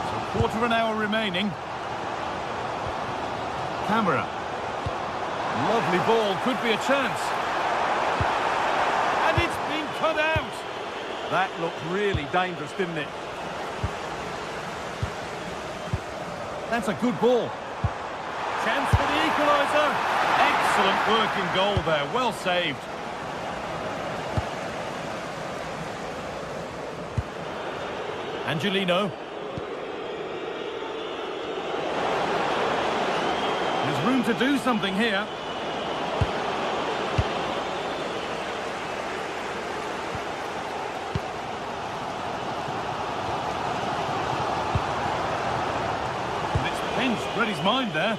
So, quarter of an hour remaining. Camara. Lovely ball, could be a chance. And it's been cut out. That looked really dangerous, didn't it? That's a good ball. Chance for the equaliser. Excellent working goal there, well saved. Angelino. There's room to do something here. Read his mind there.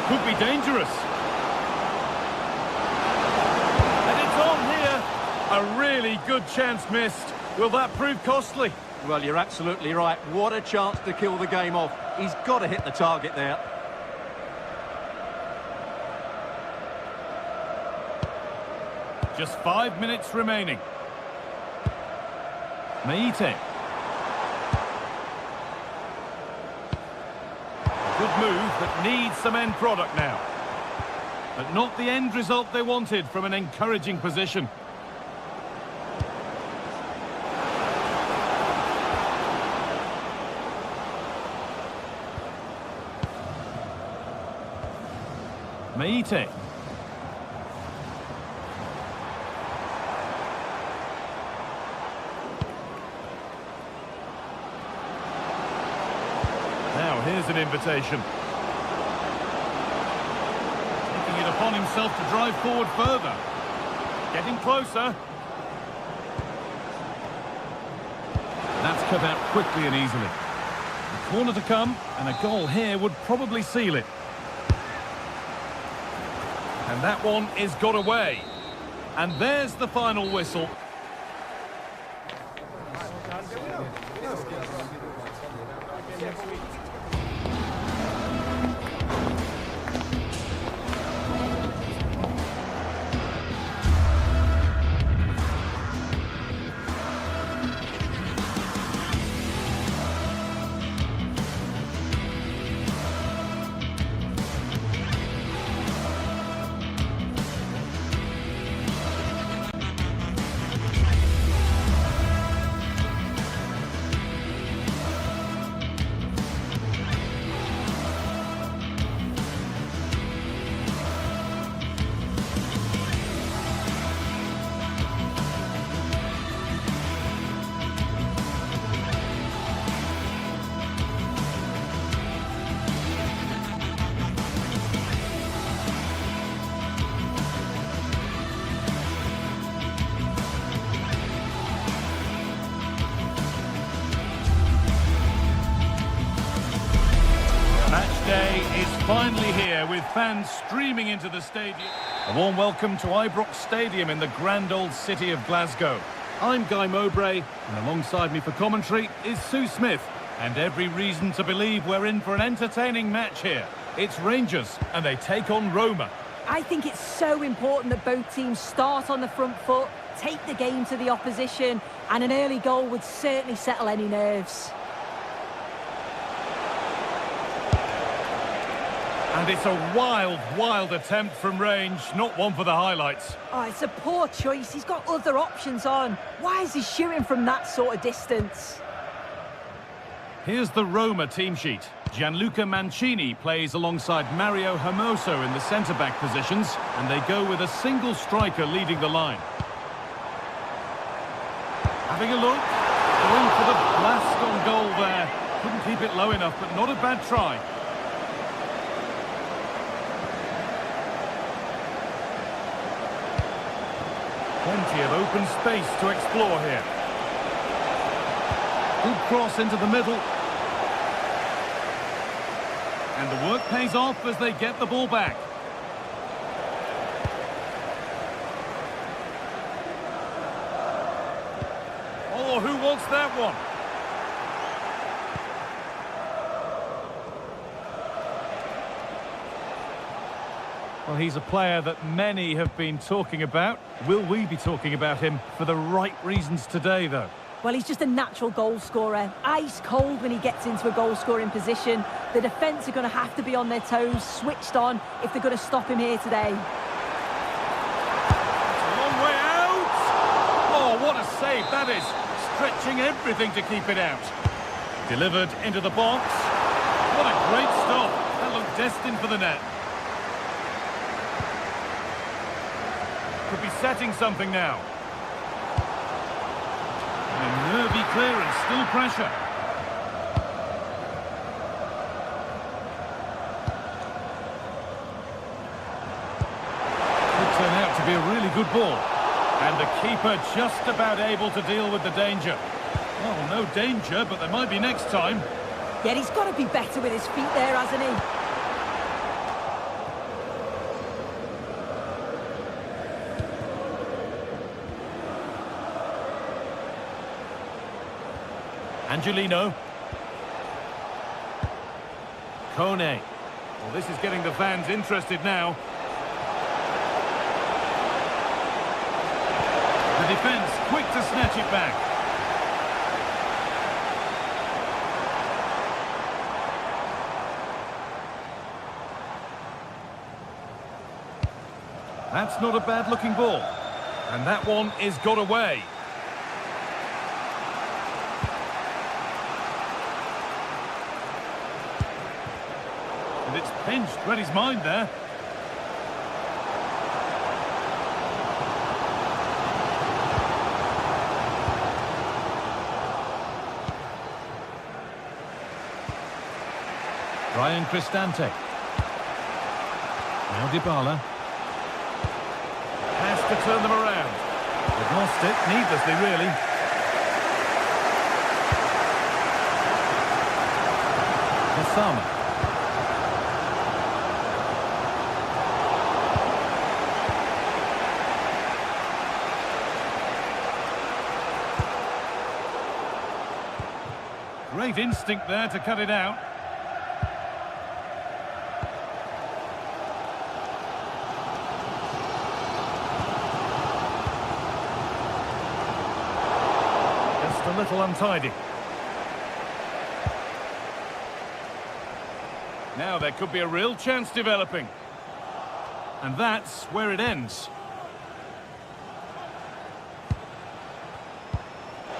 Could be dangerous. And it's on here. A really good chance missed. Will that prove costly? Well, you're absolutely right. What a chance to kill the game off. He's got to hit the target there. Just 5 minutes remaining. Meite. Good move that needs some end product now. But not the end result they wanted from an encouraging position. Meite. Now, here's an invitation. Taking it upon himself to drive forward further. Getting closer. That's cut out quickly and easily. A corner to come, and a goal here would probably seal it. And that one is got away. And there's the final whistle. Day is finally here with fans streaming into the stadium. A warm welcome to Ibrox Stadium in the grand old city of Glasgow. I'm Guy Mowbray, and alongside me for commentary is Sue Smith. And every reason to believe we're in for an entertaining match here. It's Rangers, and they take on Roma. I think it's so important that both teams start on the front foot, take the game to the opposition, and an early goal would certainly settle any nerves. And it's a wild, wild attempt from range, not one for the highlights. Oh, it's a poor choice. He's got other options on. Why is he shooting from that sort of distance? Here's the Roma team sheet. Gianluca Mancini plays alongside Mario Hermoso in the centre-back positions, and they go with a single striker leading the line. Having a look, going for the blast on goal there. Couldn't keep it low enough, but not a bad try. Plenty of open space to explore here. Good cross into the middle. And the work pays off as they get the ball back. Oh, who wants that one? Well, he's a player that many have been talking about. Will we be talking about him for the right reasons today, though? Well, he's just a natural goal scorer. Ice cold when he gets into a goal-scoring position. The defence are going to have to be on their toes, switched on, if they're going to stop him here today. It's a long way out! Oh, what a save that is! Stretching everything to keep it out. Delivered into the box. What a great stop. That looked destined for the net. Could be setting something now. And a nervy clearance, still pressure. Could turn out to be a really good ball. And the keeper just about able to deal with the danger. Well, no danger, but there might be next time. Yeah, he's got to be better with his feet there, hasn't he? Angelino. Kone. Well, this is getting the fans interested now. The defence quick to snatch it back. That's not a bad-looking ball. And that one is got away. And it's pinched, read his mind there. Ryan Cristante. Now Dybala. Has to turn them around. They've lost it, needlessly really. Osama. Great instinct there to cut it out. Just a little untidy. Now there could be a real chance developing. And that's where it ends.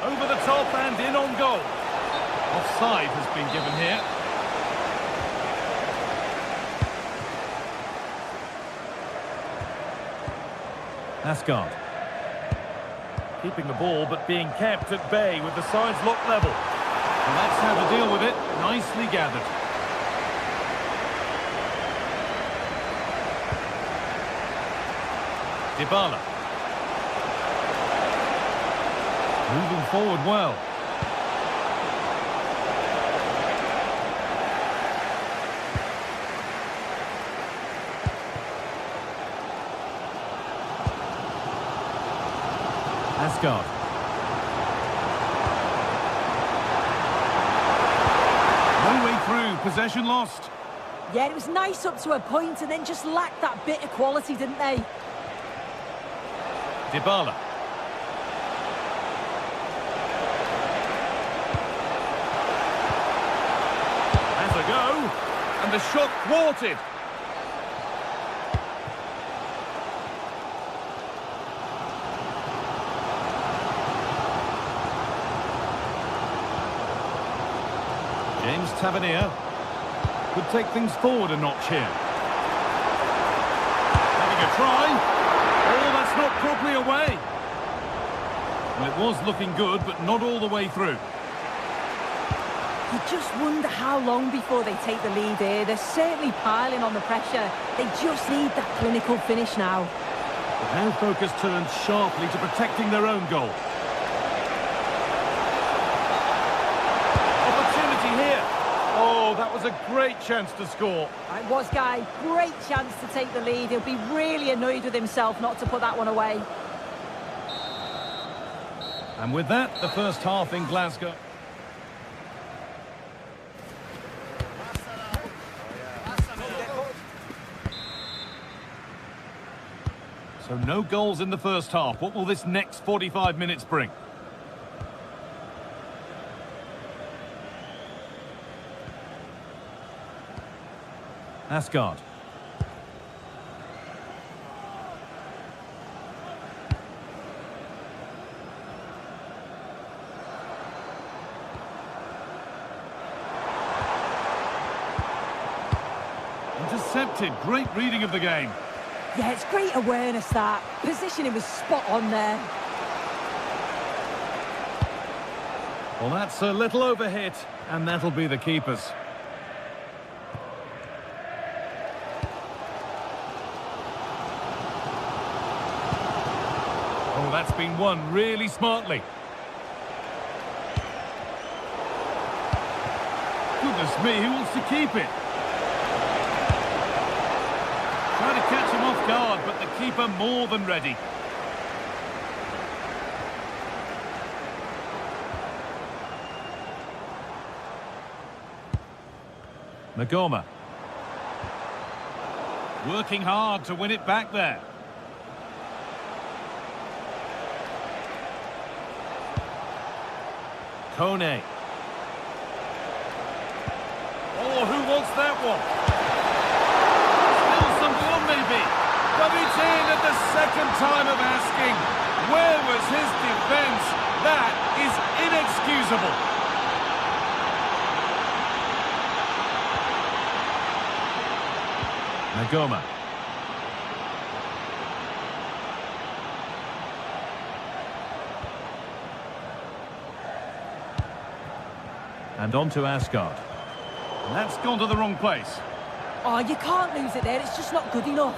Over the top and in on goal. Offside has been given here. Asgard. Keeping the ball but being kept at bay with the sides locked level. And that's how to deal with it. Nicely gathered. Dybala. Moving forward well. Asgard. No way through, possession lost. Yeah, it was nice up to a point and then just lacked that bit of quality, didn't they? Dybala. Has a go, and the shot thwarted. Tavernier. Could take things forward a notch here. Having a try. Oh, that's not properly away. Well, it was looking good, but not all the way through. You just wonder how long before they take the lead here. They're certainly piling on the pressure. They just need that clinical finish now. But now focus turns sharply to protecting their own goal. Opportunity here. Oh, that was a great chance to score. It was, Guy. Great chance to take the lead. He'll be really annoyed with himself not to put that one away. And with that, the first half in Glasgow. So no goals in the first half. What will this next 45 minutes bring? Asgard. Intercepted. Great reading of the game. Yeah, it's great awareness, that. Positioning was spot on there. Well, that's a little overhit, and that'll be the keeper's. Oh, that's been won really smartly. Goodness me, who wants to keep it? Try to catch him off guard, but the keeper more than ready. Magoma. Working hard to win it back there. Kone. Oh, who wants that one? Still someone maybe. But it's in at the second time of asking. Where was his defence? That is inexcusable. Magoma. And on to Asgard. And that's gone to the wrong place. Oh, you can't lose it there. It's just not good enough.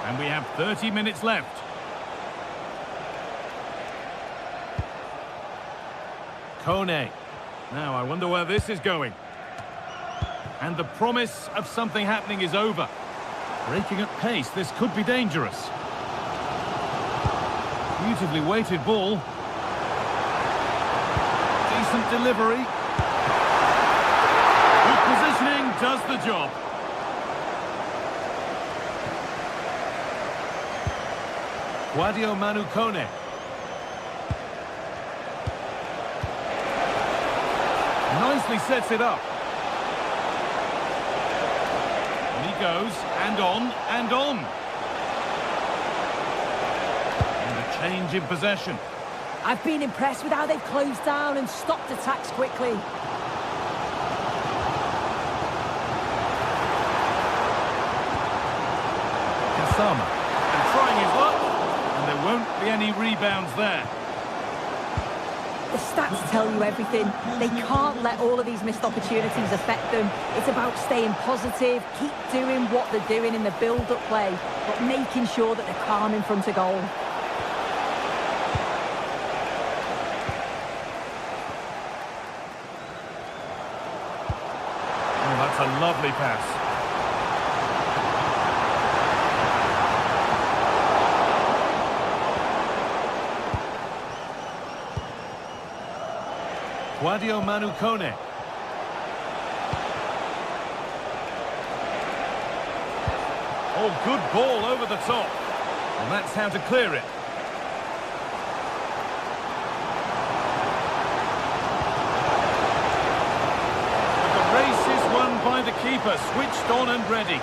And we have 30 minutes left. Kone. Now, I wonder where this is going. And the promise of something happening is over. Breaking at pace, this could be dangerous. Beautifully weighted ball. Decent delivery. Good positioning does the job. Guadio Manu Kone. Nicely sets it up. And he goes, and on, and on. And a change in possession. I've been impressed with how they've closed down and stopped attacks quickly. Kasama. And trying his luck. And there won't be any rebounds there. The stats tell you everything. They can't let all of these missed opportunities affect them. It's about staying positive, keep doing what they're doing in the build-up play, but making sure that they're calm in front of goal. Oh, that's a lovely pass. Guadio Manu Kone. Oh, good ball over the top. And that's how to clear it. But the race is won by the keeper, switched on and ready.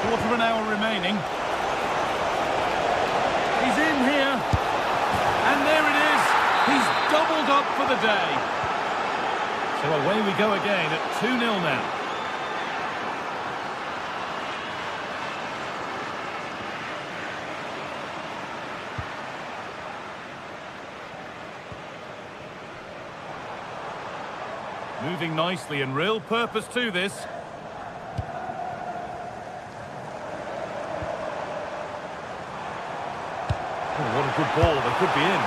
quarter of an hour remaining. He's in here. And there it is. He's doubled up for the day. So away we go again at 2-0 now. Moving nicely and real purpose to this. Oh, what a good ball, that could be in.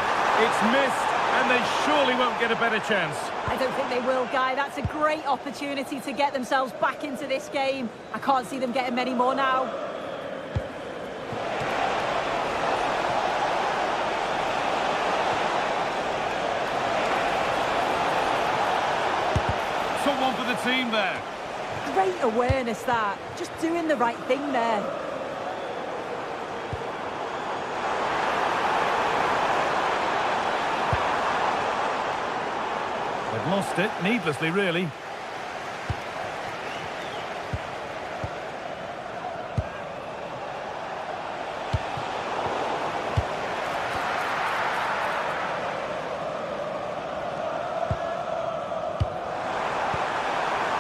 It's missed, and they surely won't get a better chance. I don't think they will, Guy. That's a great opportunity to get themselves back into this game. I can't see them getting many more now. Someone for the team there. Great awareness, that. Just doing the right thing there. They've lost it, needlessly, really.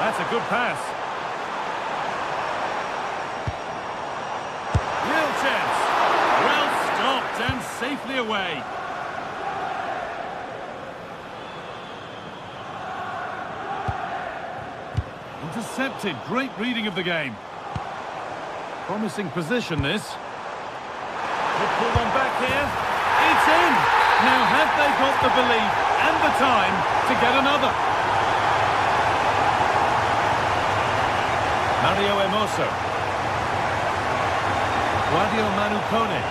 That's a good pass. Real chance. Well stopped and safely away. Intercepted. Great reading of the game. Promising position, this. They pull one back here. It's in. Now have they got the belief and the time to get another? Mario Hermoso. Guadio Manucone.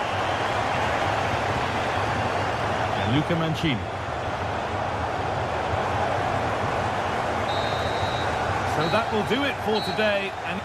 And Luca Mancini. So that will do it for today. And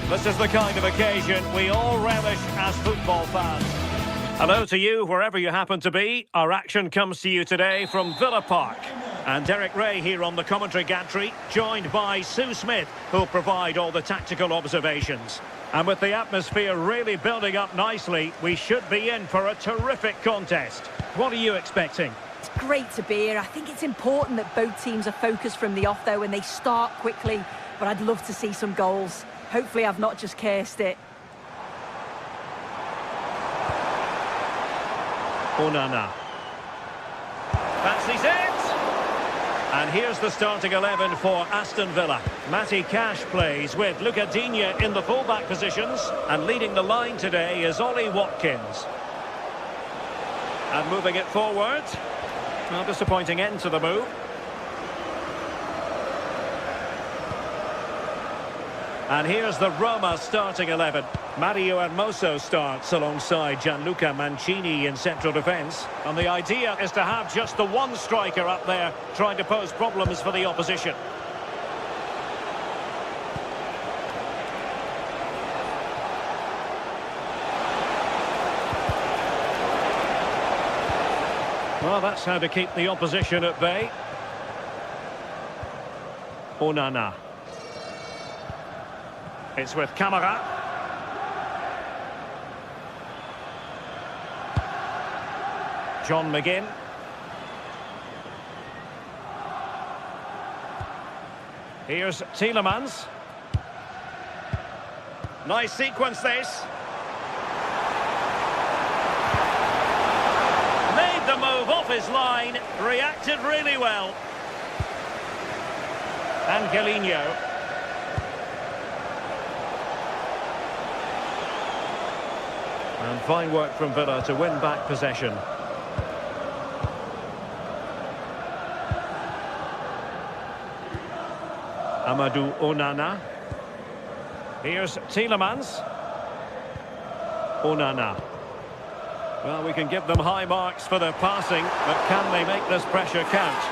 This is the kind of occasion we all relish as football fans. Hello to you, wherever you happen to be. Our action comes to you today from Villa Park. And Derek Ray here on the commentary gantry, joined by Sue Smith, who'll provide all the tactical observations. And with the atmosphere really building up nicely, we should be in for a terrific contest. What are you expecting? It's great to be here. I think it's important that both teams are focused from the off, though, and they start quickly. But I'd love to see some goals. Hopefully I've not just cursed it. Onana. Fancies it! And here's the starting 11 for Aston Villa. Matty Cash plays with Luca Digne in the fullback positions. And leading the line today is Ollie Watkins. And moving it forward. Well, disappointing end to the move. And here's the Roma starting 11. Mario Hermoso starts alongside Gianluca Mancini in central defence. And the idea is to have just the one striker up there trying to pose problems for the opposition. Well, that's how to keep the opposition at bay. Onana. It's with Camara. John McGinn. Here's Tielemans. Nice sequence this. Made the move off his line. Reacted really well. Angelino. And fine work from Villa to win back possession. Amadou Onana. Here's Tielemans. Onana. Well, we can give them high marks for their passing, but can they make this pressure count?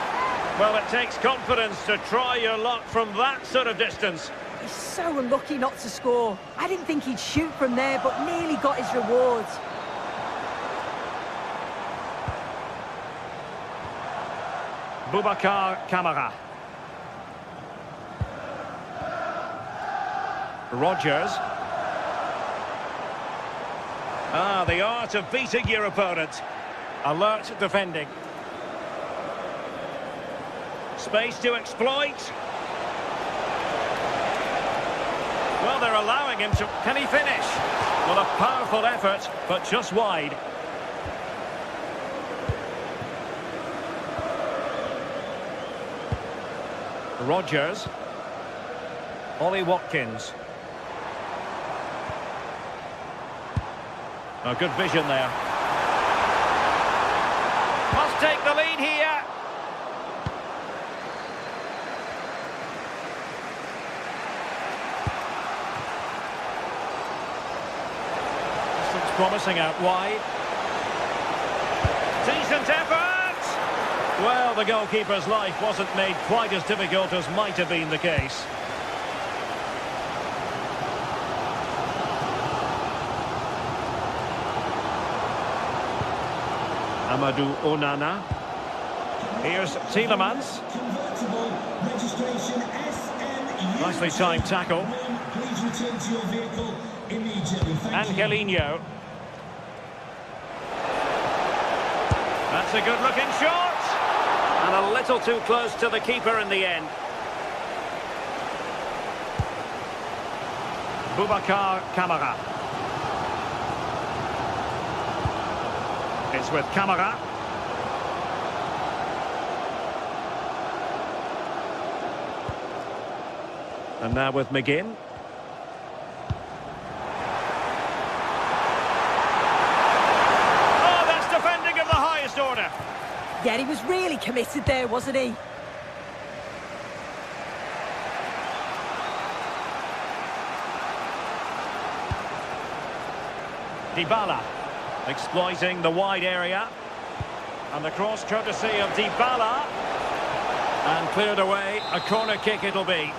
Well, it takes confidence to try your luck from that sort of distance. He's so unlucky not to score. I didn't think he'd shoot from there, but nearly got his rewards. Boubacar Kamara. Rodgers. Ah, the art of beating your opponent. Alert defending. Space to exploit. Well, they're allowing him to... Can he finish? Well, a powerful effort, but just wide. Rodgers. Ollie Watkins. A good vision there. Must take the lead here. This looks promising out wide. Decent effort! Well, the goalkeeper's life wasn't made quite as difficult as might have been the case. Amadou Onana. Here's Tielemans. Nicely timed tackle. Angelino. That's a good looking shot. And a little too close to the keeper in the end. Boubacar Kamara. It's with Camara. And now with McGinn. Oh, that's defending of the highest order. Yeah, he was really committed there, wasn't he? Dybala. Exploiting the wide area. And the cross courtesy of Dybala. And cleared away. A corner kick it'll be.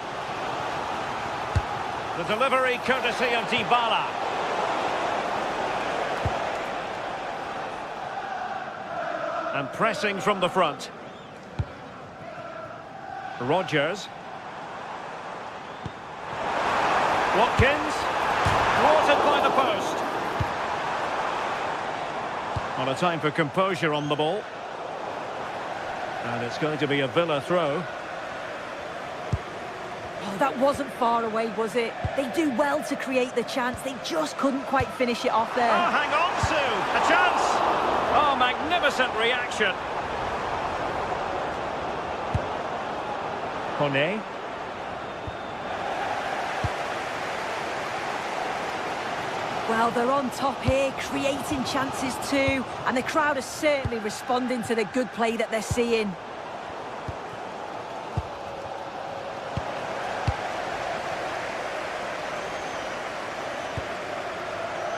The delivery courtesy of Dybala. And pressing from the front. Rodgers. Watkins. Thwarted by the post. Well, a time for composure on the ball. And it's going to be a Villa throw. Oh, that wasn't far away, was it? They do well to create the chance. They just couldn't quite finish it off there. Oh, hang on, Sue. A chance. Oh, magnificent reaction. Kone. Well, they're on top here, creating chances too, and the crowd are certainly responding to the good play that they're seeing.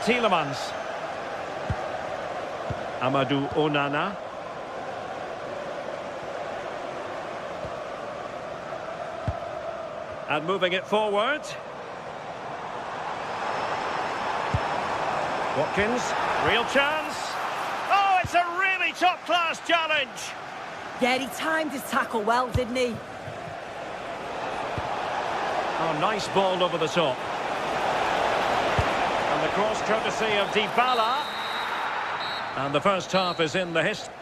Tielemans. Amadou Onana. And moving it forward. Watkins, real chance. Oh, it's a really top-class challenge. Yeah, he timed his tackle well, didn't he? Oh, nice ball over the top. And the cross courtesy of Dybala. And the first half is in the history.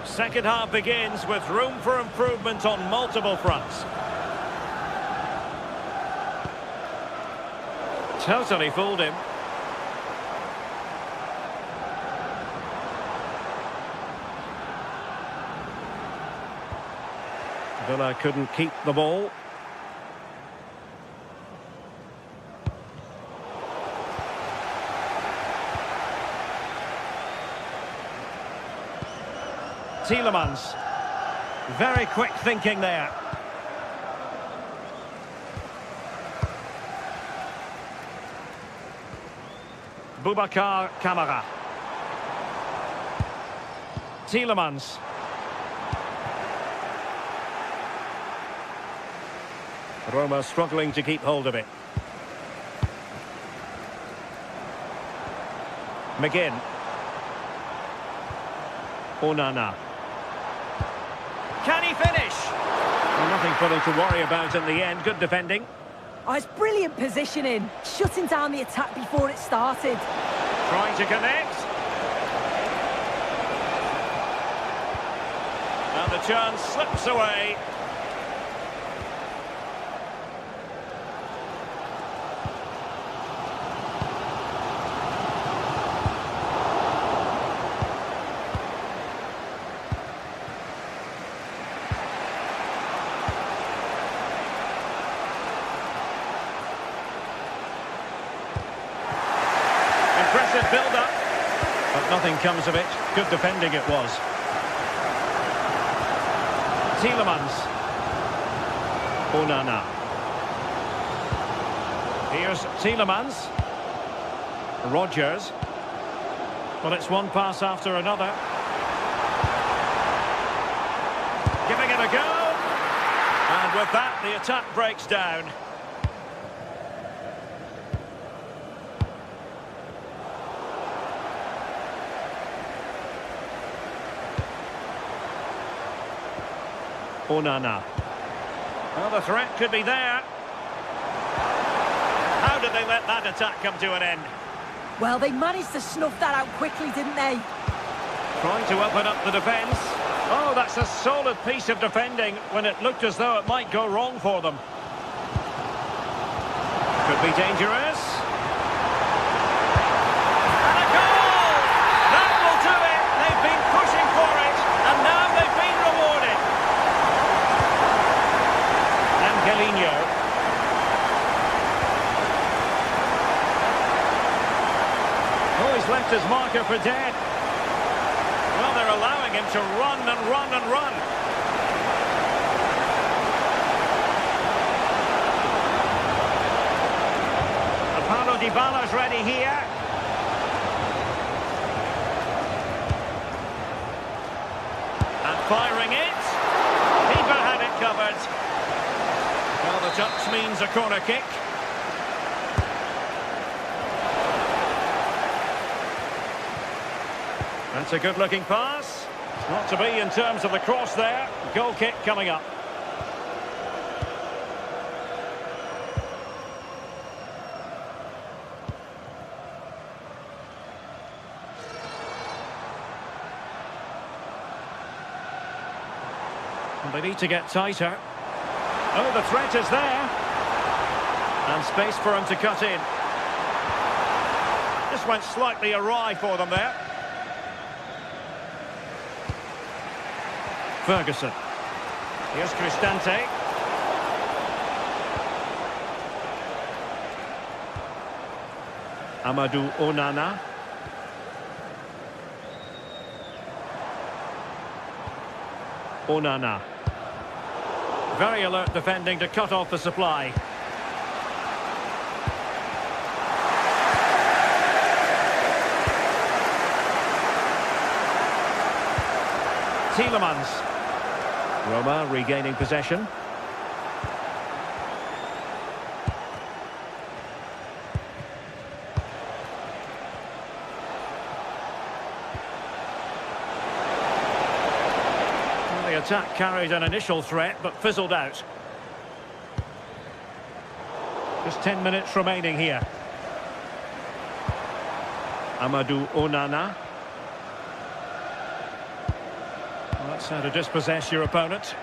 Second half begins with room for improvement on multiple fronts. Totally fooled him. Villa couldn't keep the ball. Tielemans. Very quick thinking there. Boubacar Kamara. Tielemans. Roma struggling to keep hold of it. McGinn. Onana. Can he finish? Well, nothing for them to worry about in the end. Good defending. Oh, it's brilliant positioning. Shutting down the attack before it started. Trying to connect. And the chance slips away. Impressive build-up, but nothing comes of it. Good defending it was. Tielemans. Onana. Here's Tielemans. Rodgers. Well, it's one pass after another. Giving it a go. And with that, the attack breaks down. Onana. Well, the threat could be there. How did they let that attack come to an end? Well, they managed to snuff that out quickly, didn't they? Trying to open up the defence. Oh, that's a solid piece of defending when it looked as though it might go wrong for them. Could be dangerous. And a goal! That will do it! They've been pushing for it, and now they've been rewarded. Angelino. Oh, he's left his marker for dead. Well, they're allowing him to run and run and run. Paulo Dybala's ready here. And firing it. Keeper had it covered. Well, the touch means a corner kick. That's a good-looking pass. Not to be in terms of the cross there. Goal kick coming up. They need to get tighter. Oh, the threat is there. And space for him to cut in. This went slightly awry for them there. Ferguson. Here's Cristante. Amadou Onana. Onana. Very alert defending to cut off the supply. Tielemans. Roma regaining possession. Well, the attack carried an initial threat but fizzled out. Just 10 minutes remaining here. Amadou Onana. Well, that's how to dispossess your opponent.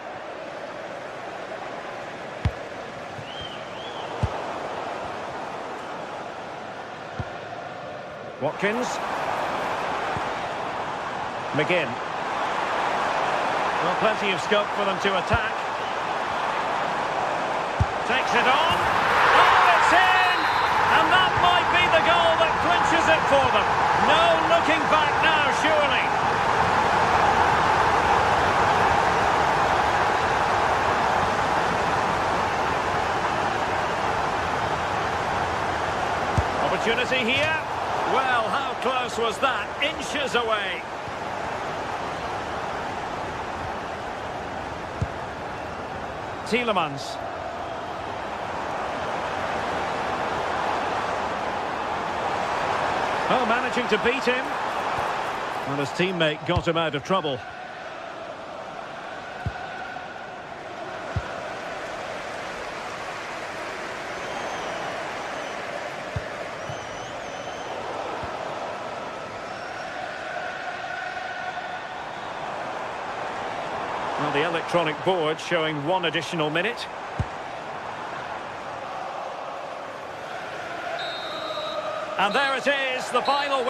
Watkins. McGinn. Well, plenty of scope for them to attack. Takes it on. Oh, it's in! And that might be the goal that clinches it for them. No looking back now, surely. Opportunity here. Well, how close was that? Inches away. Tielemans. Oh, managing to beat him. Well, his teammate got him out of trouble. Well, the electronic board showing 1 additional minute. And there it is, the final whistle.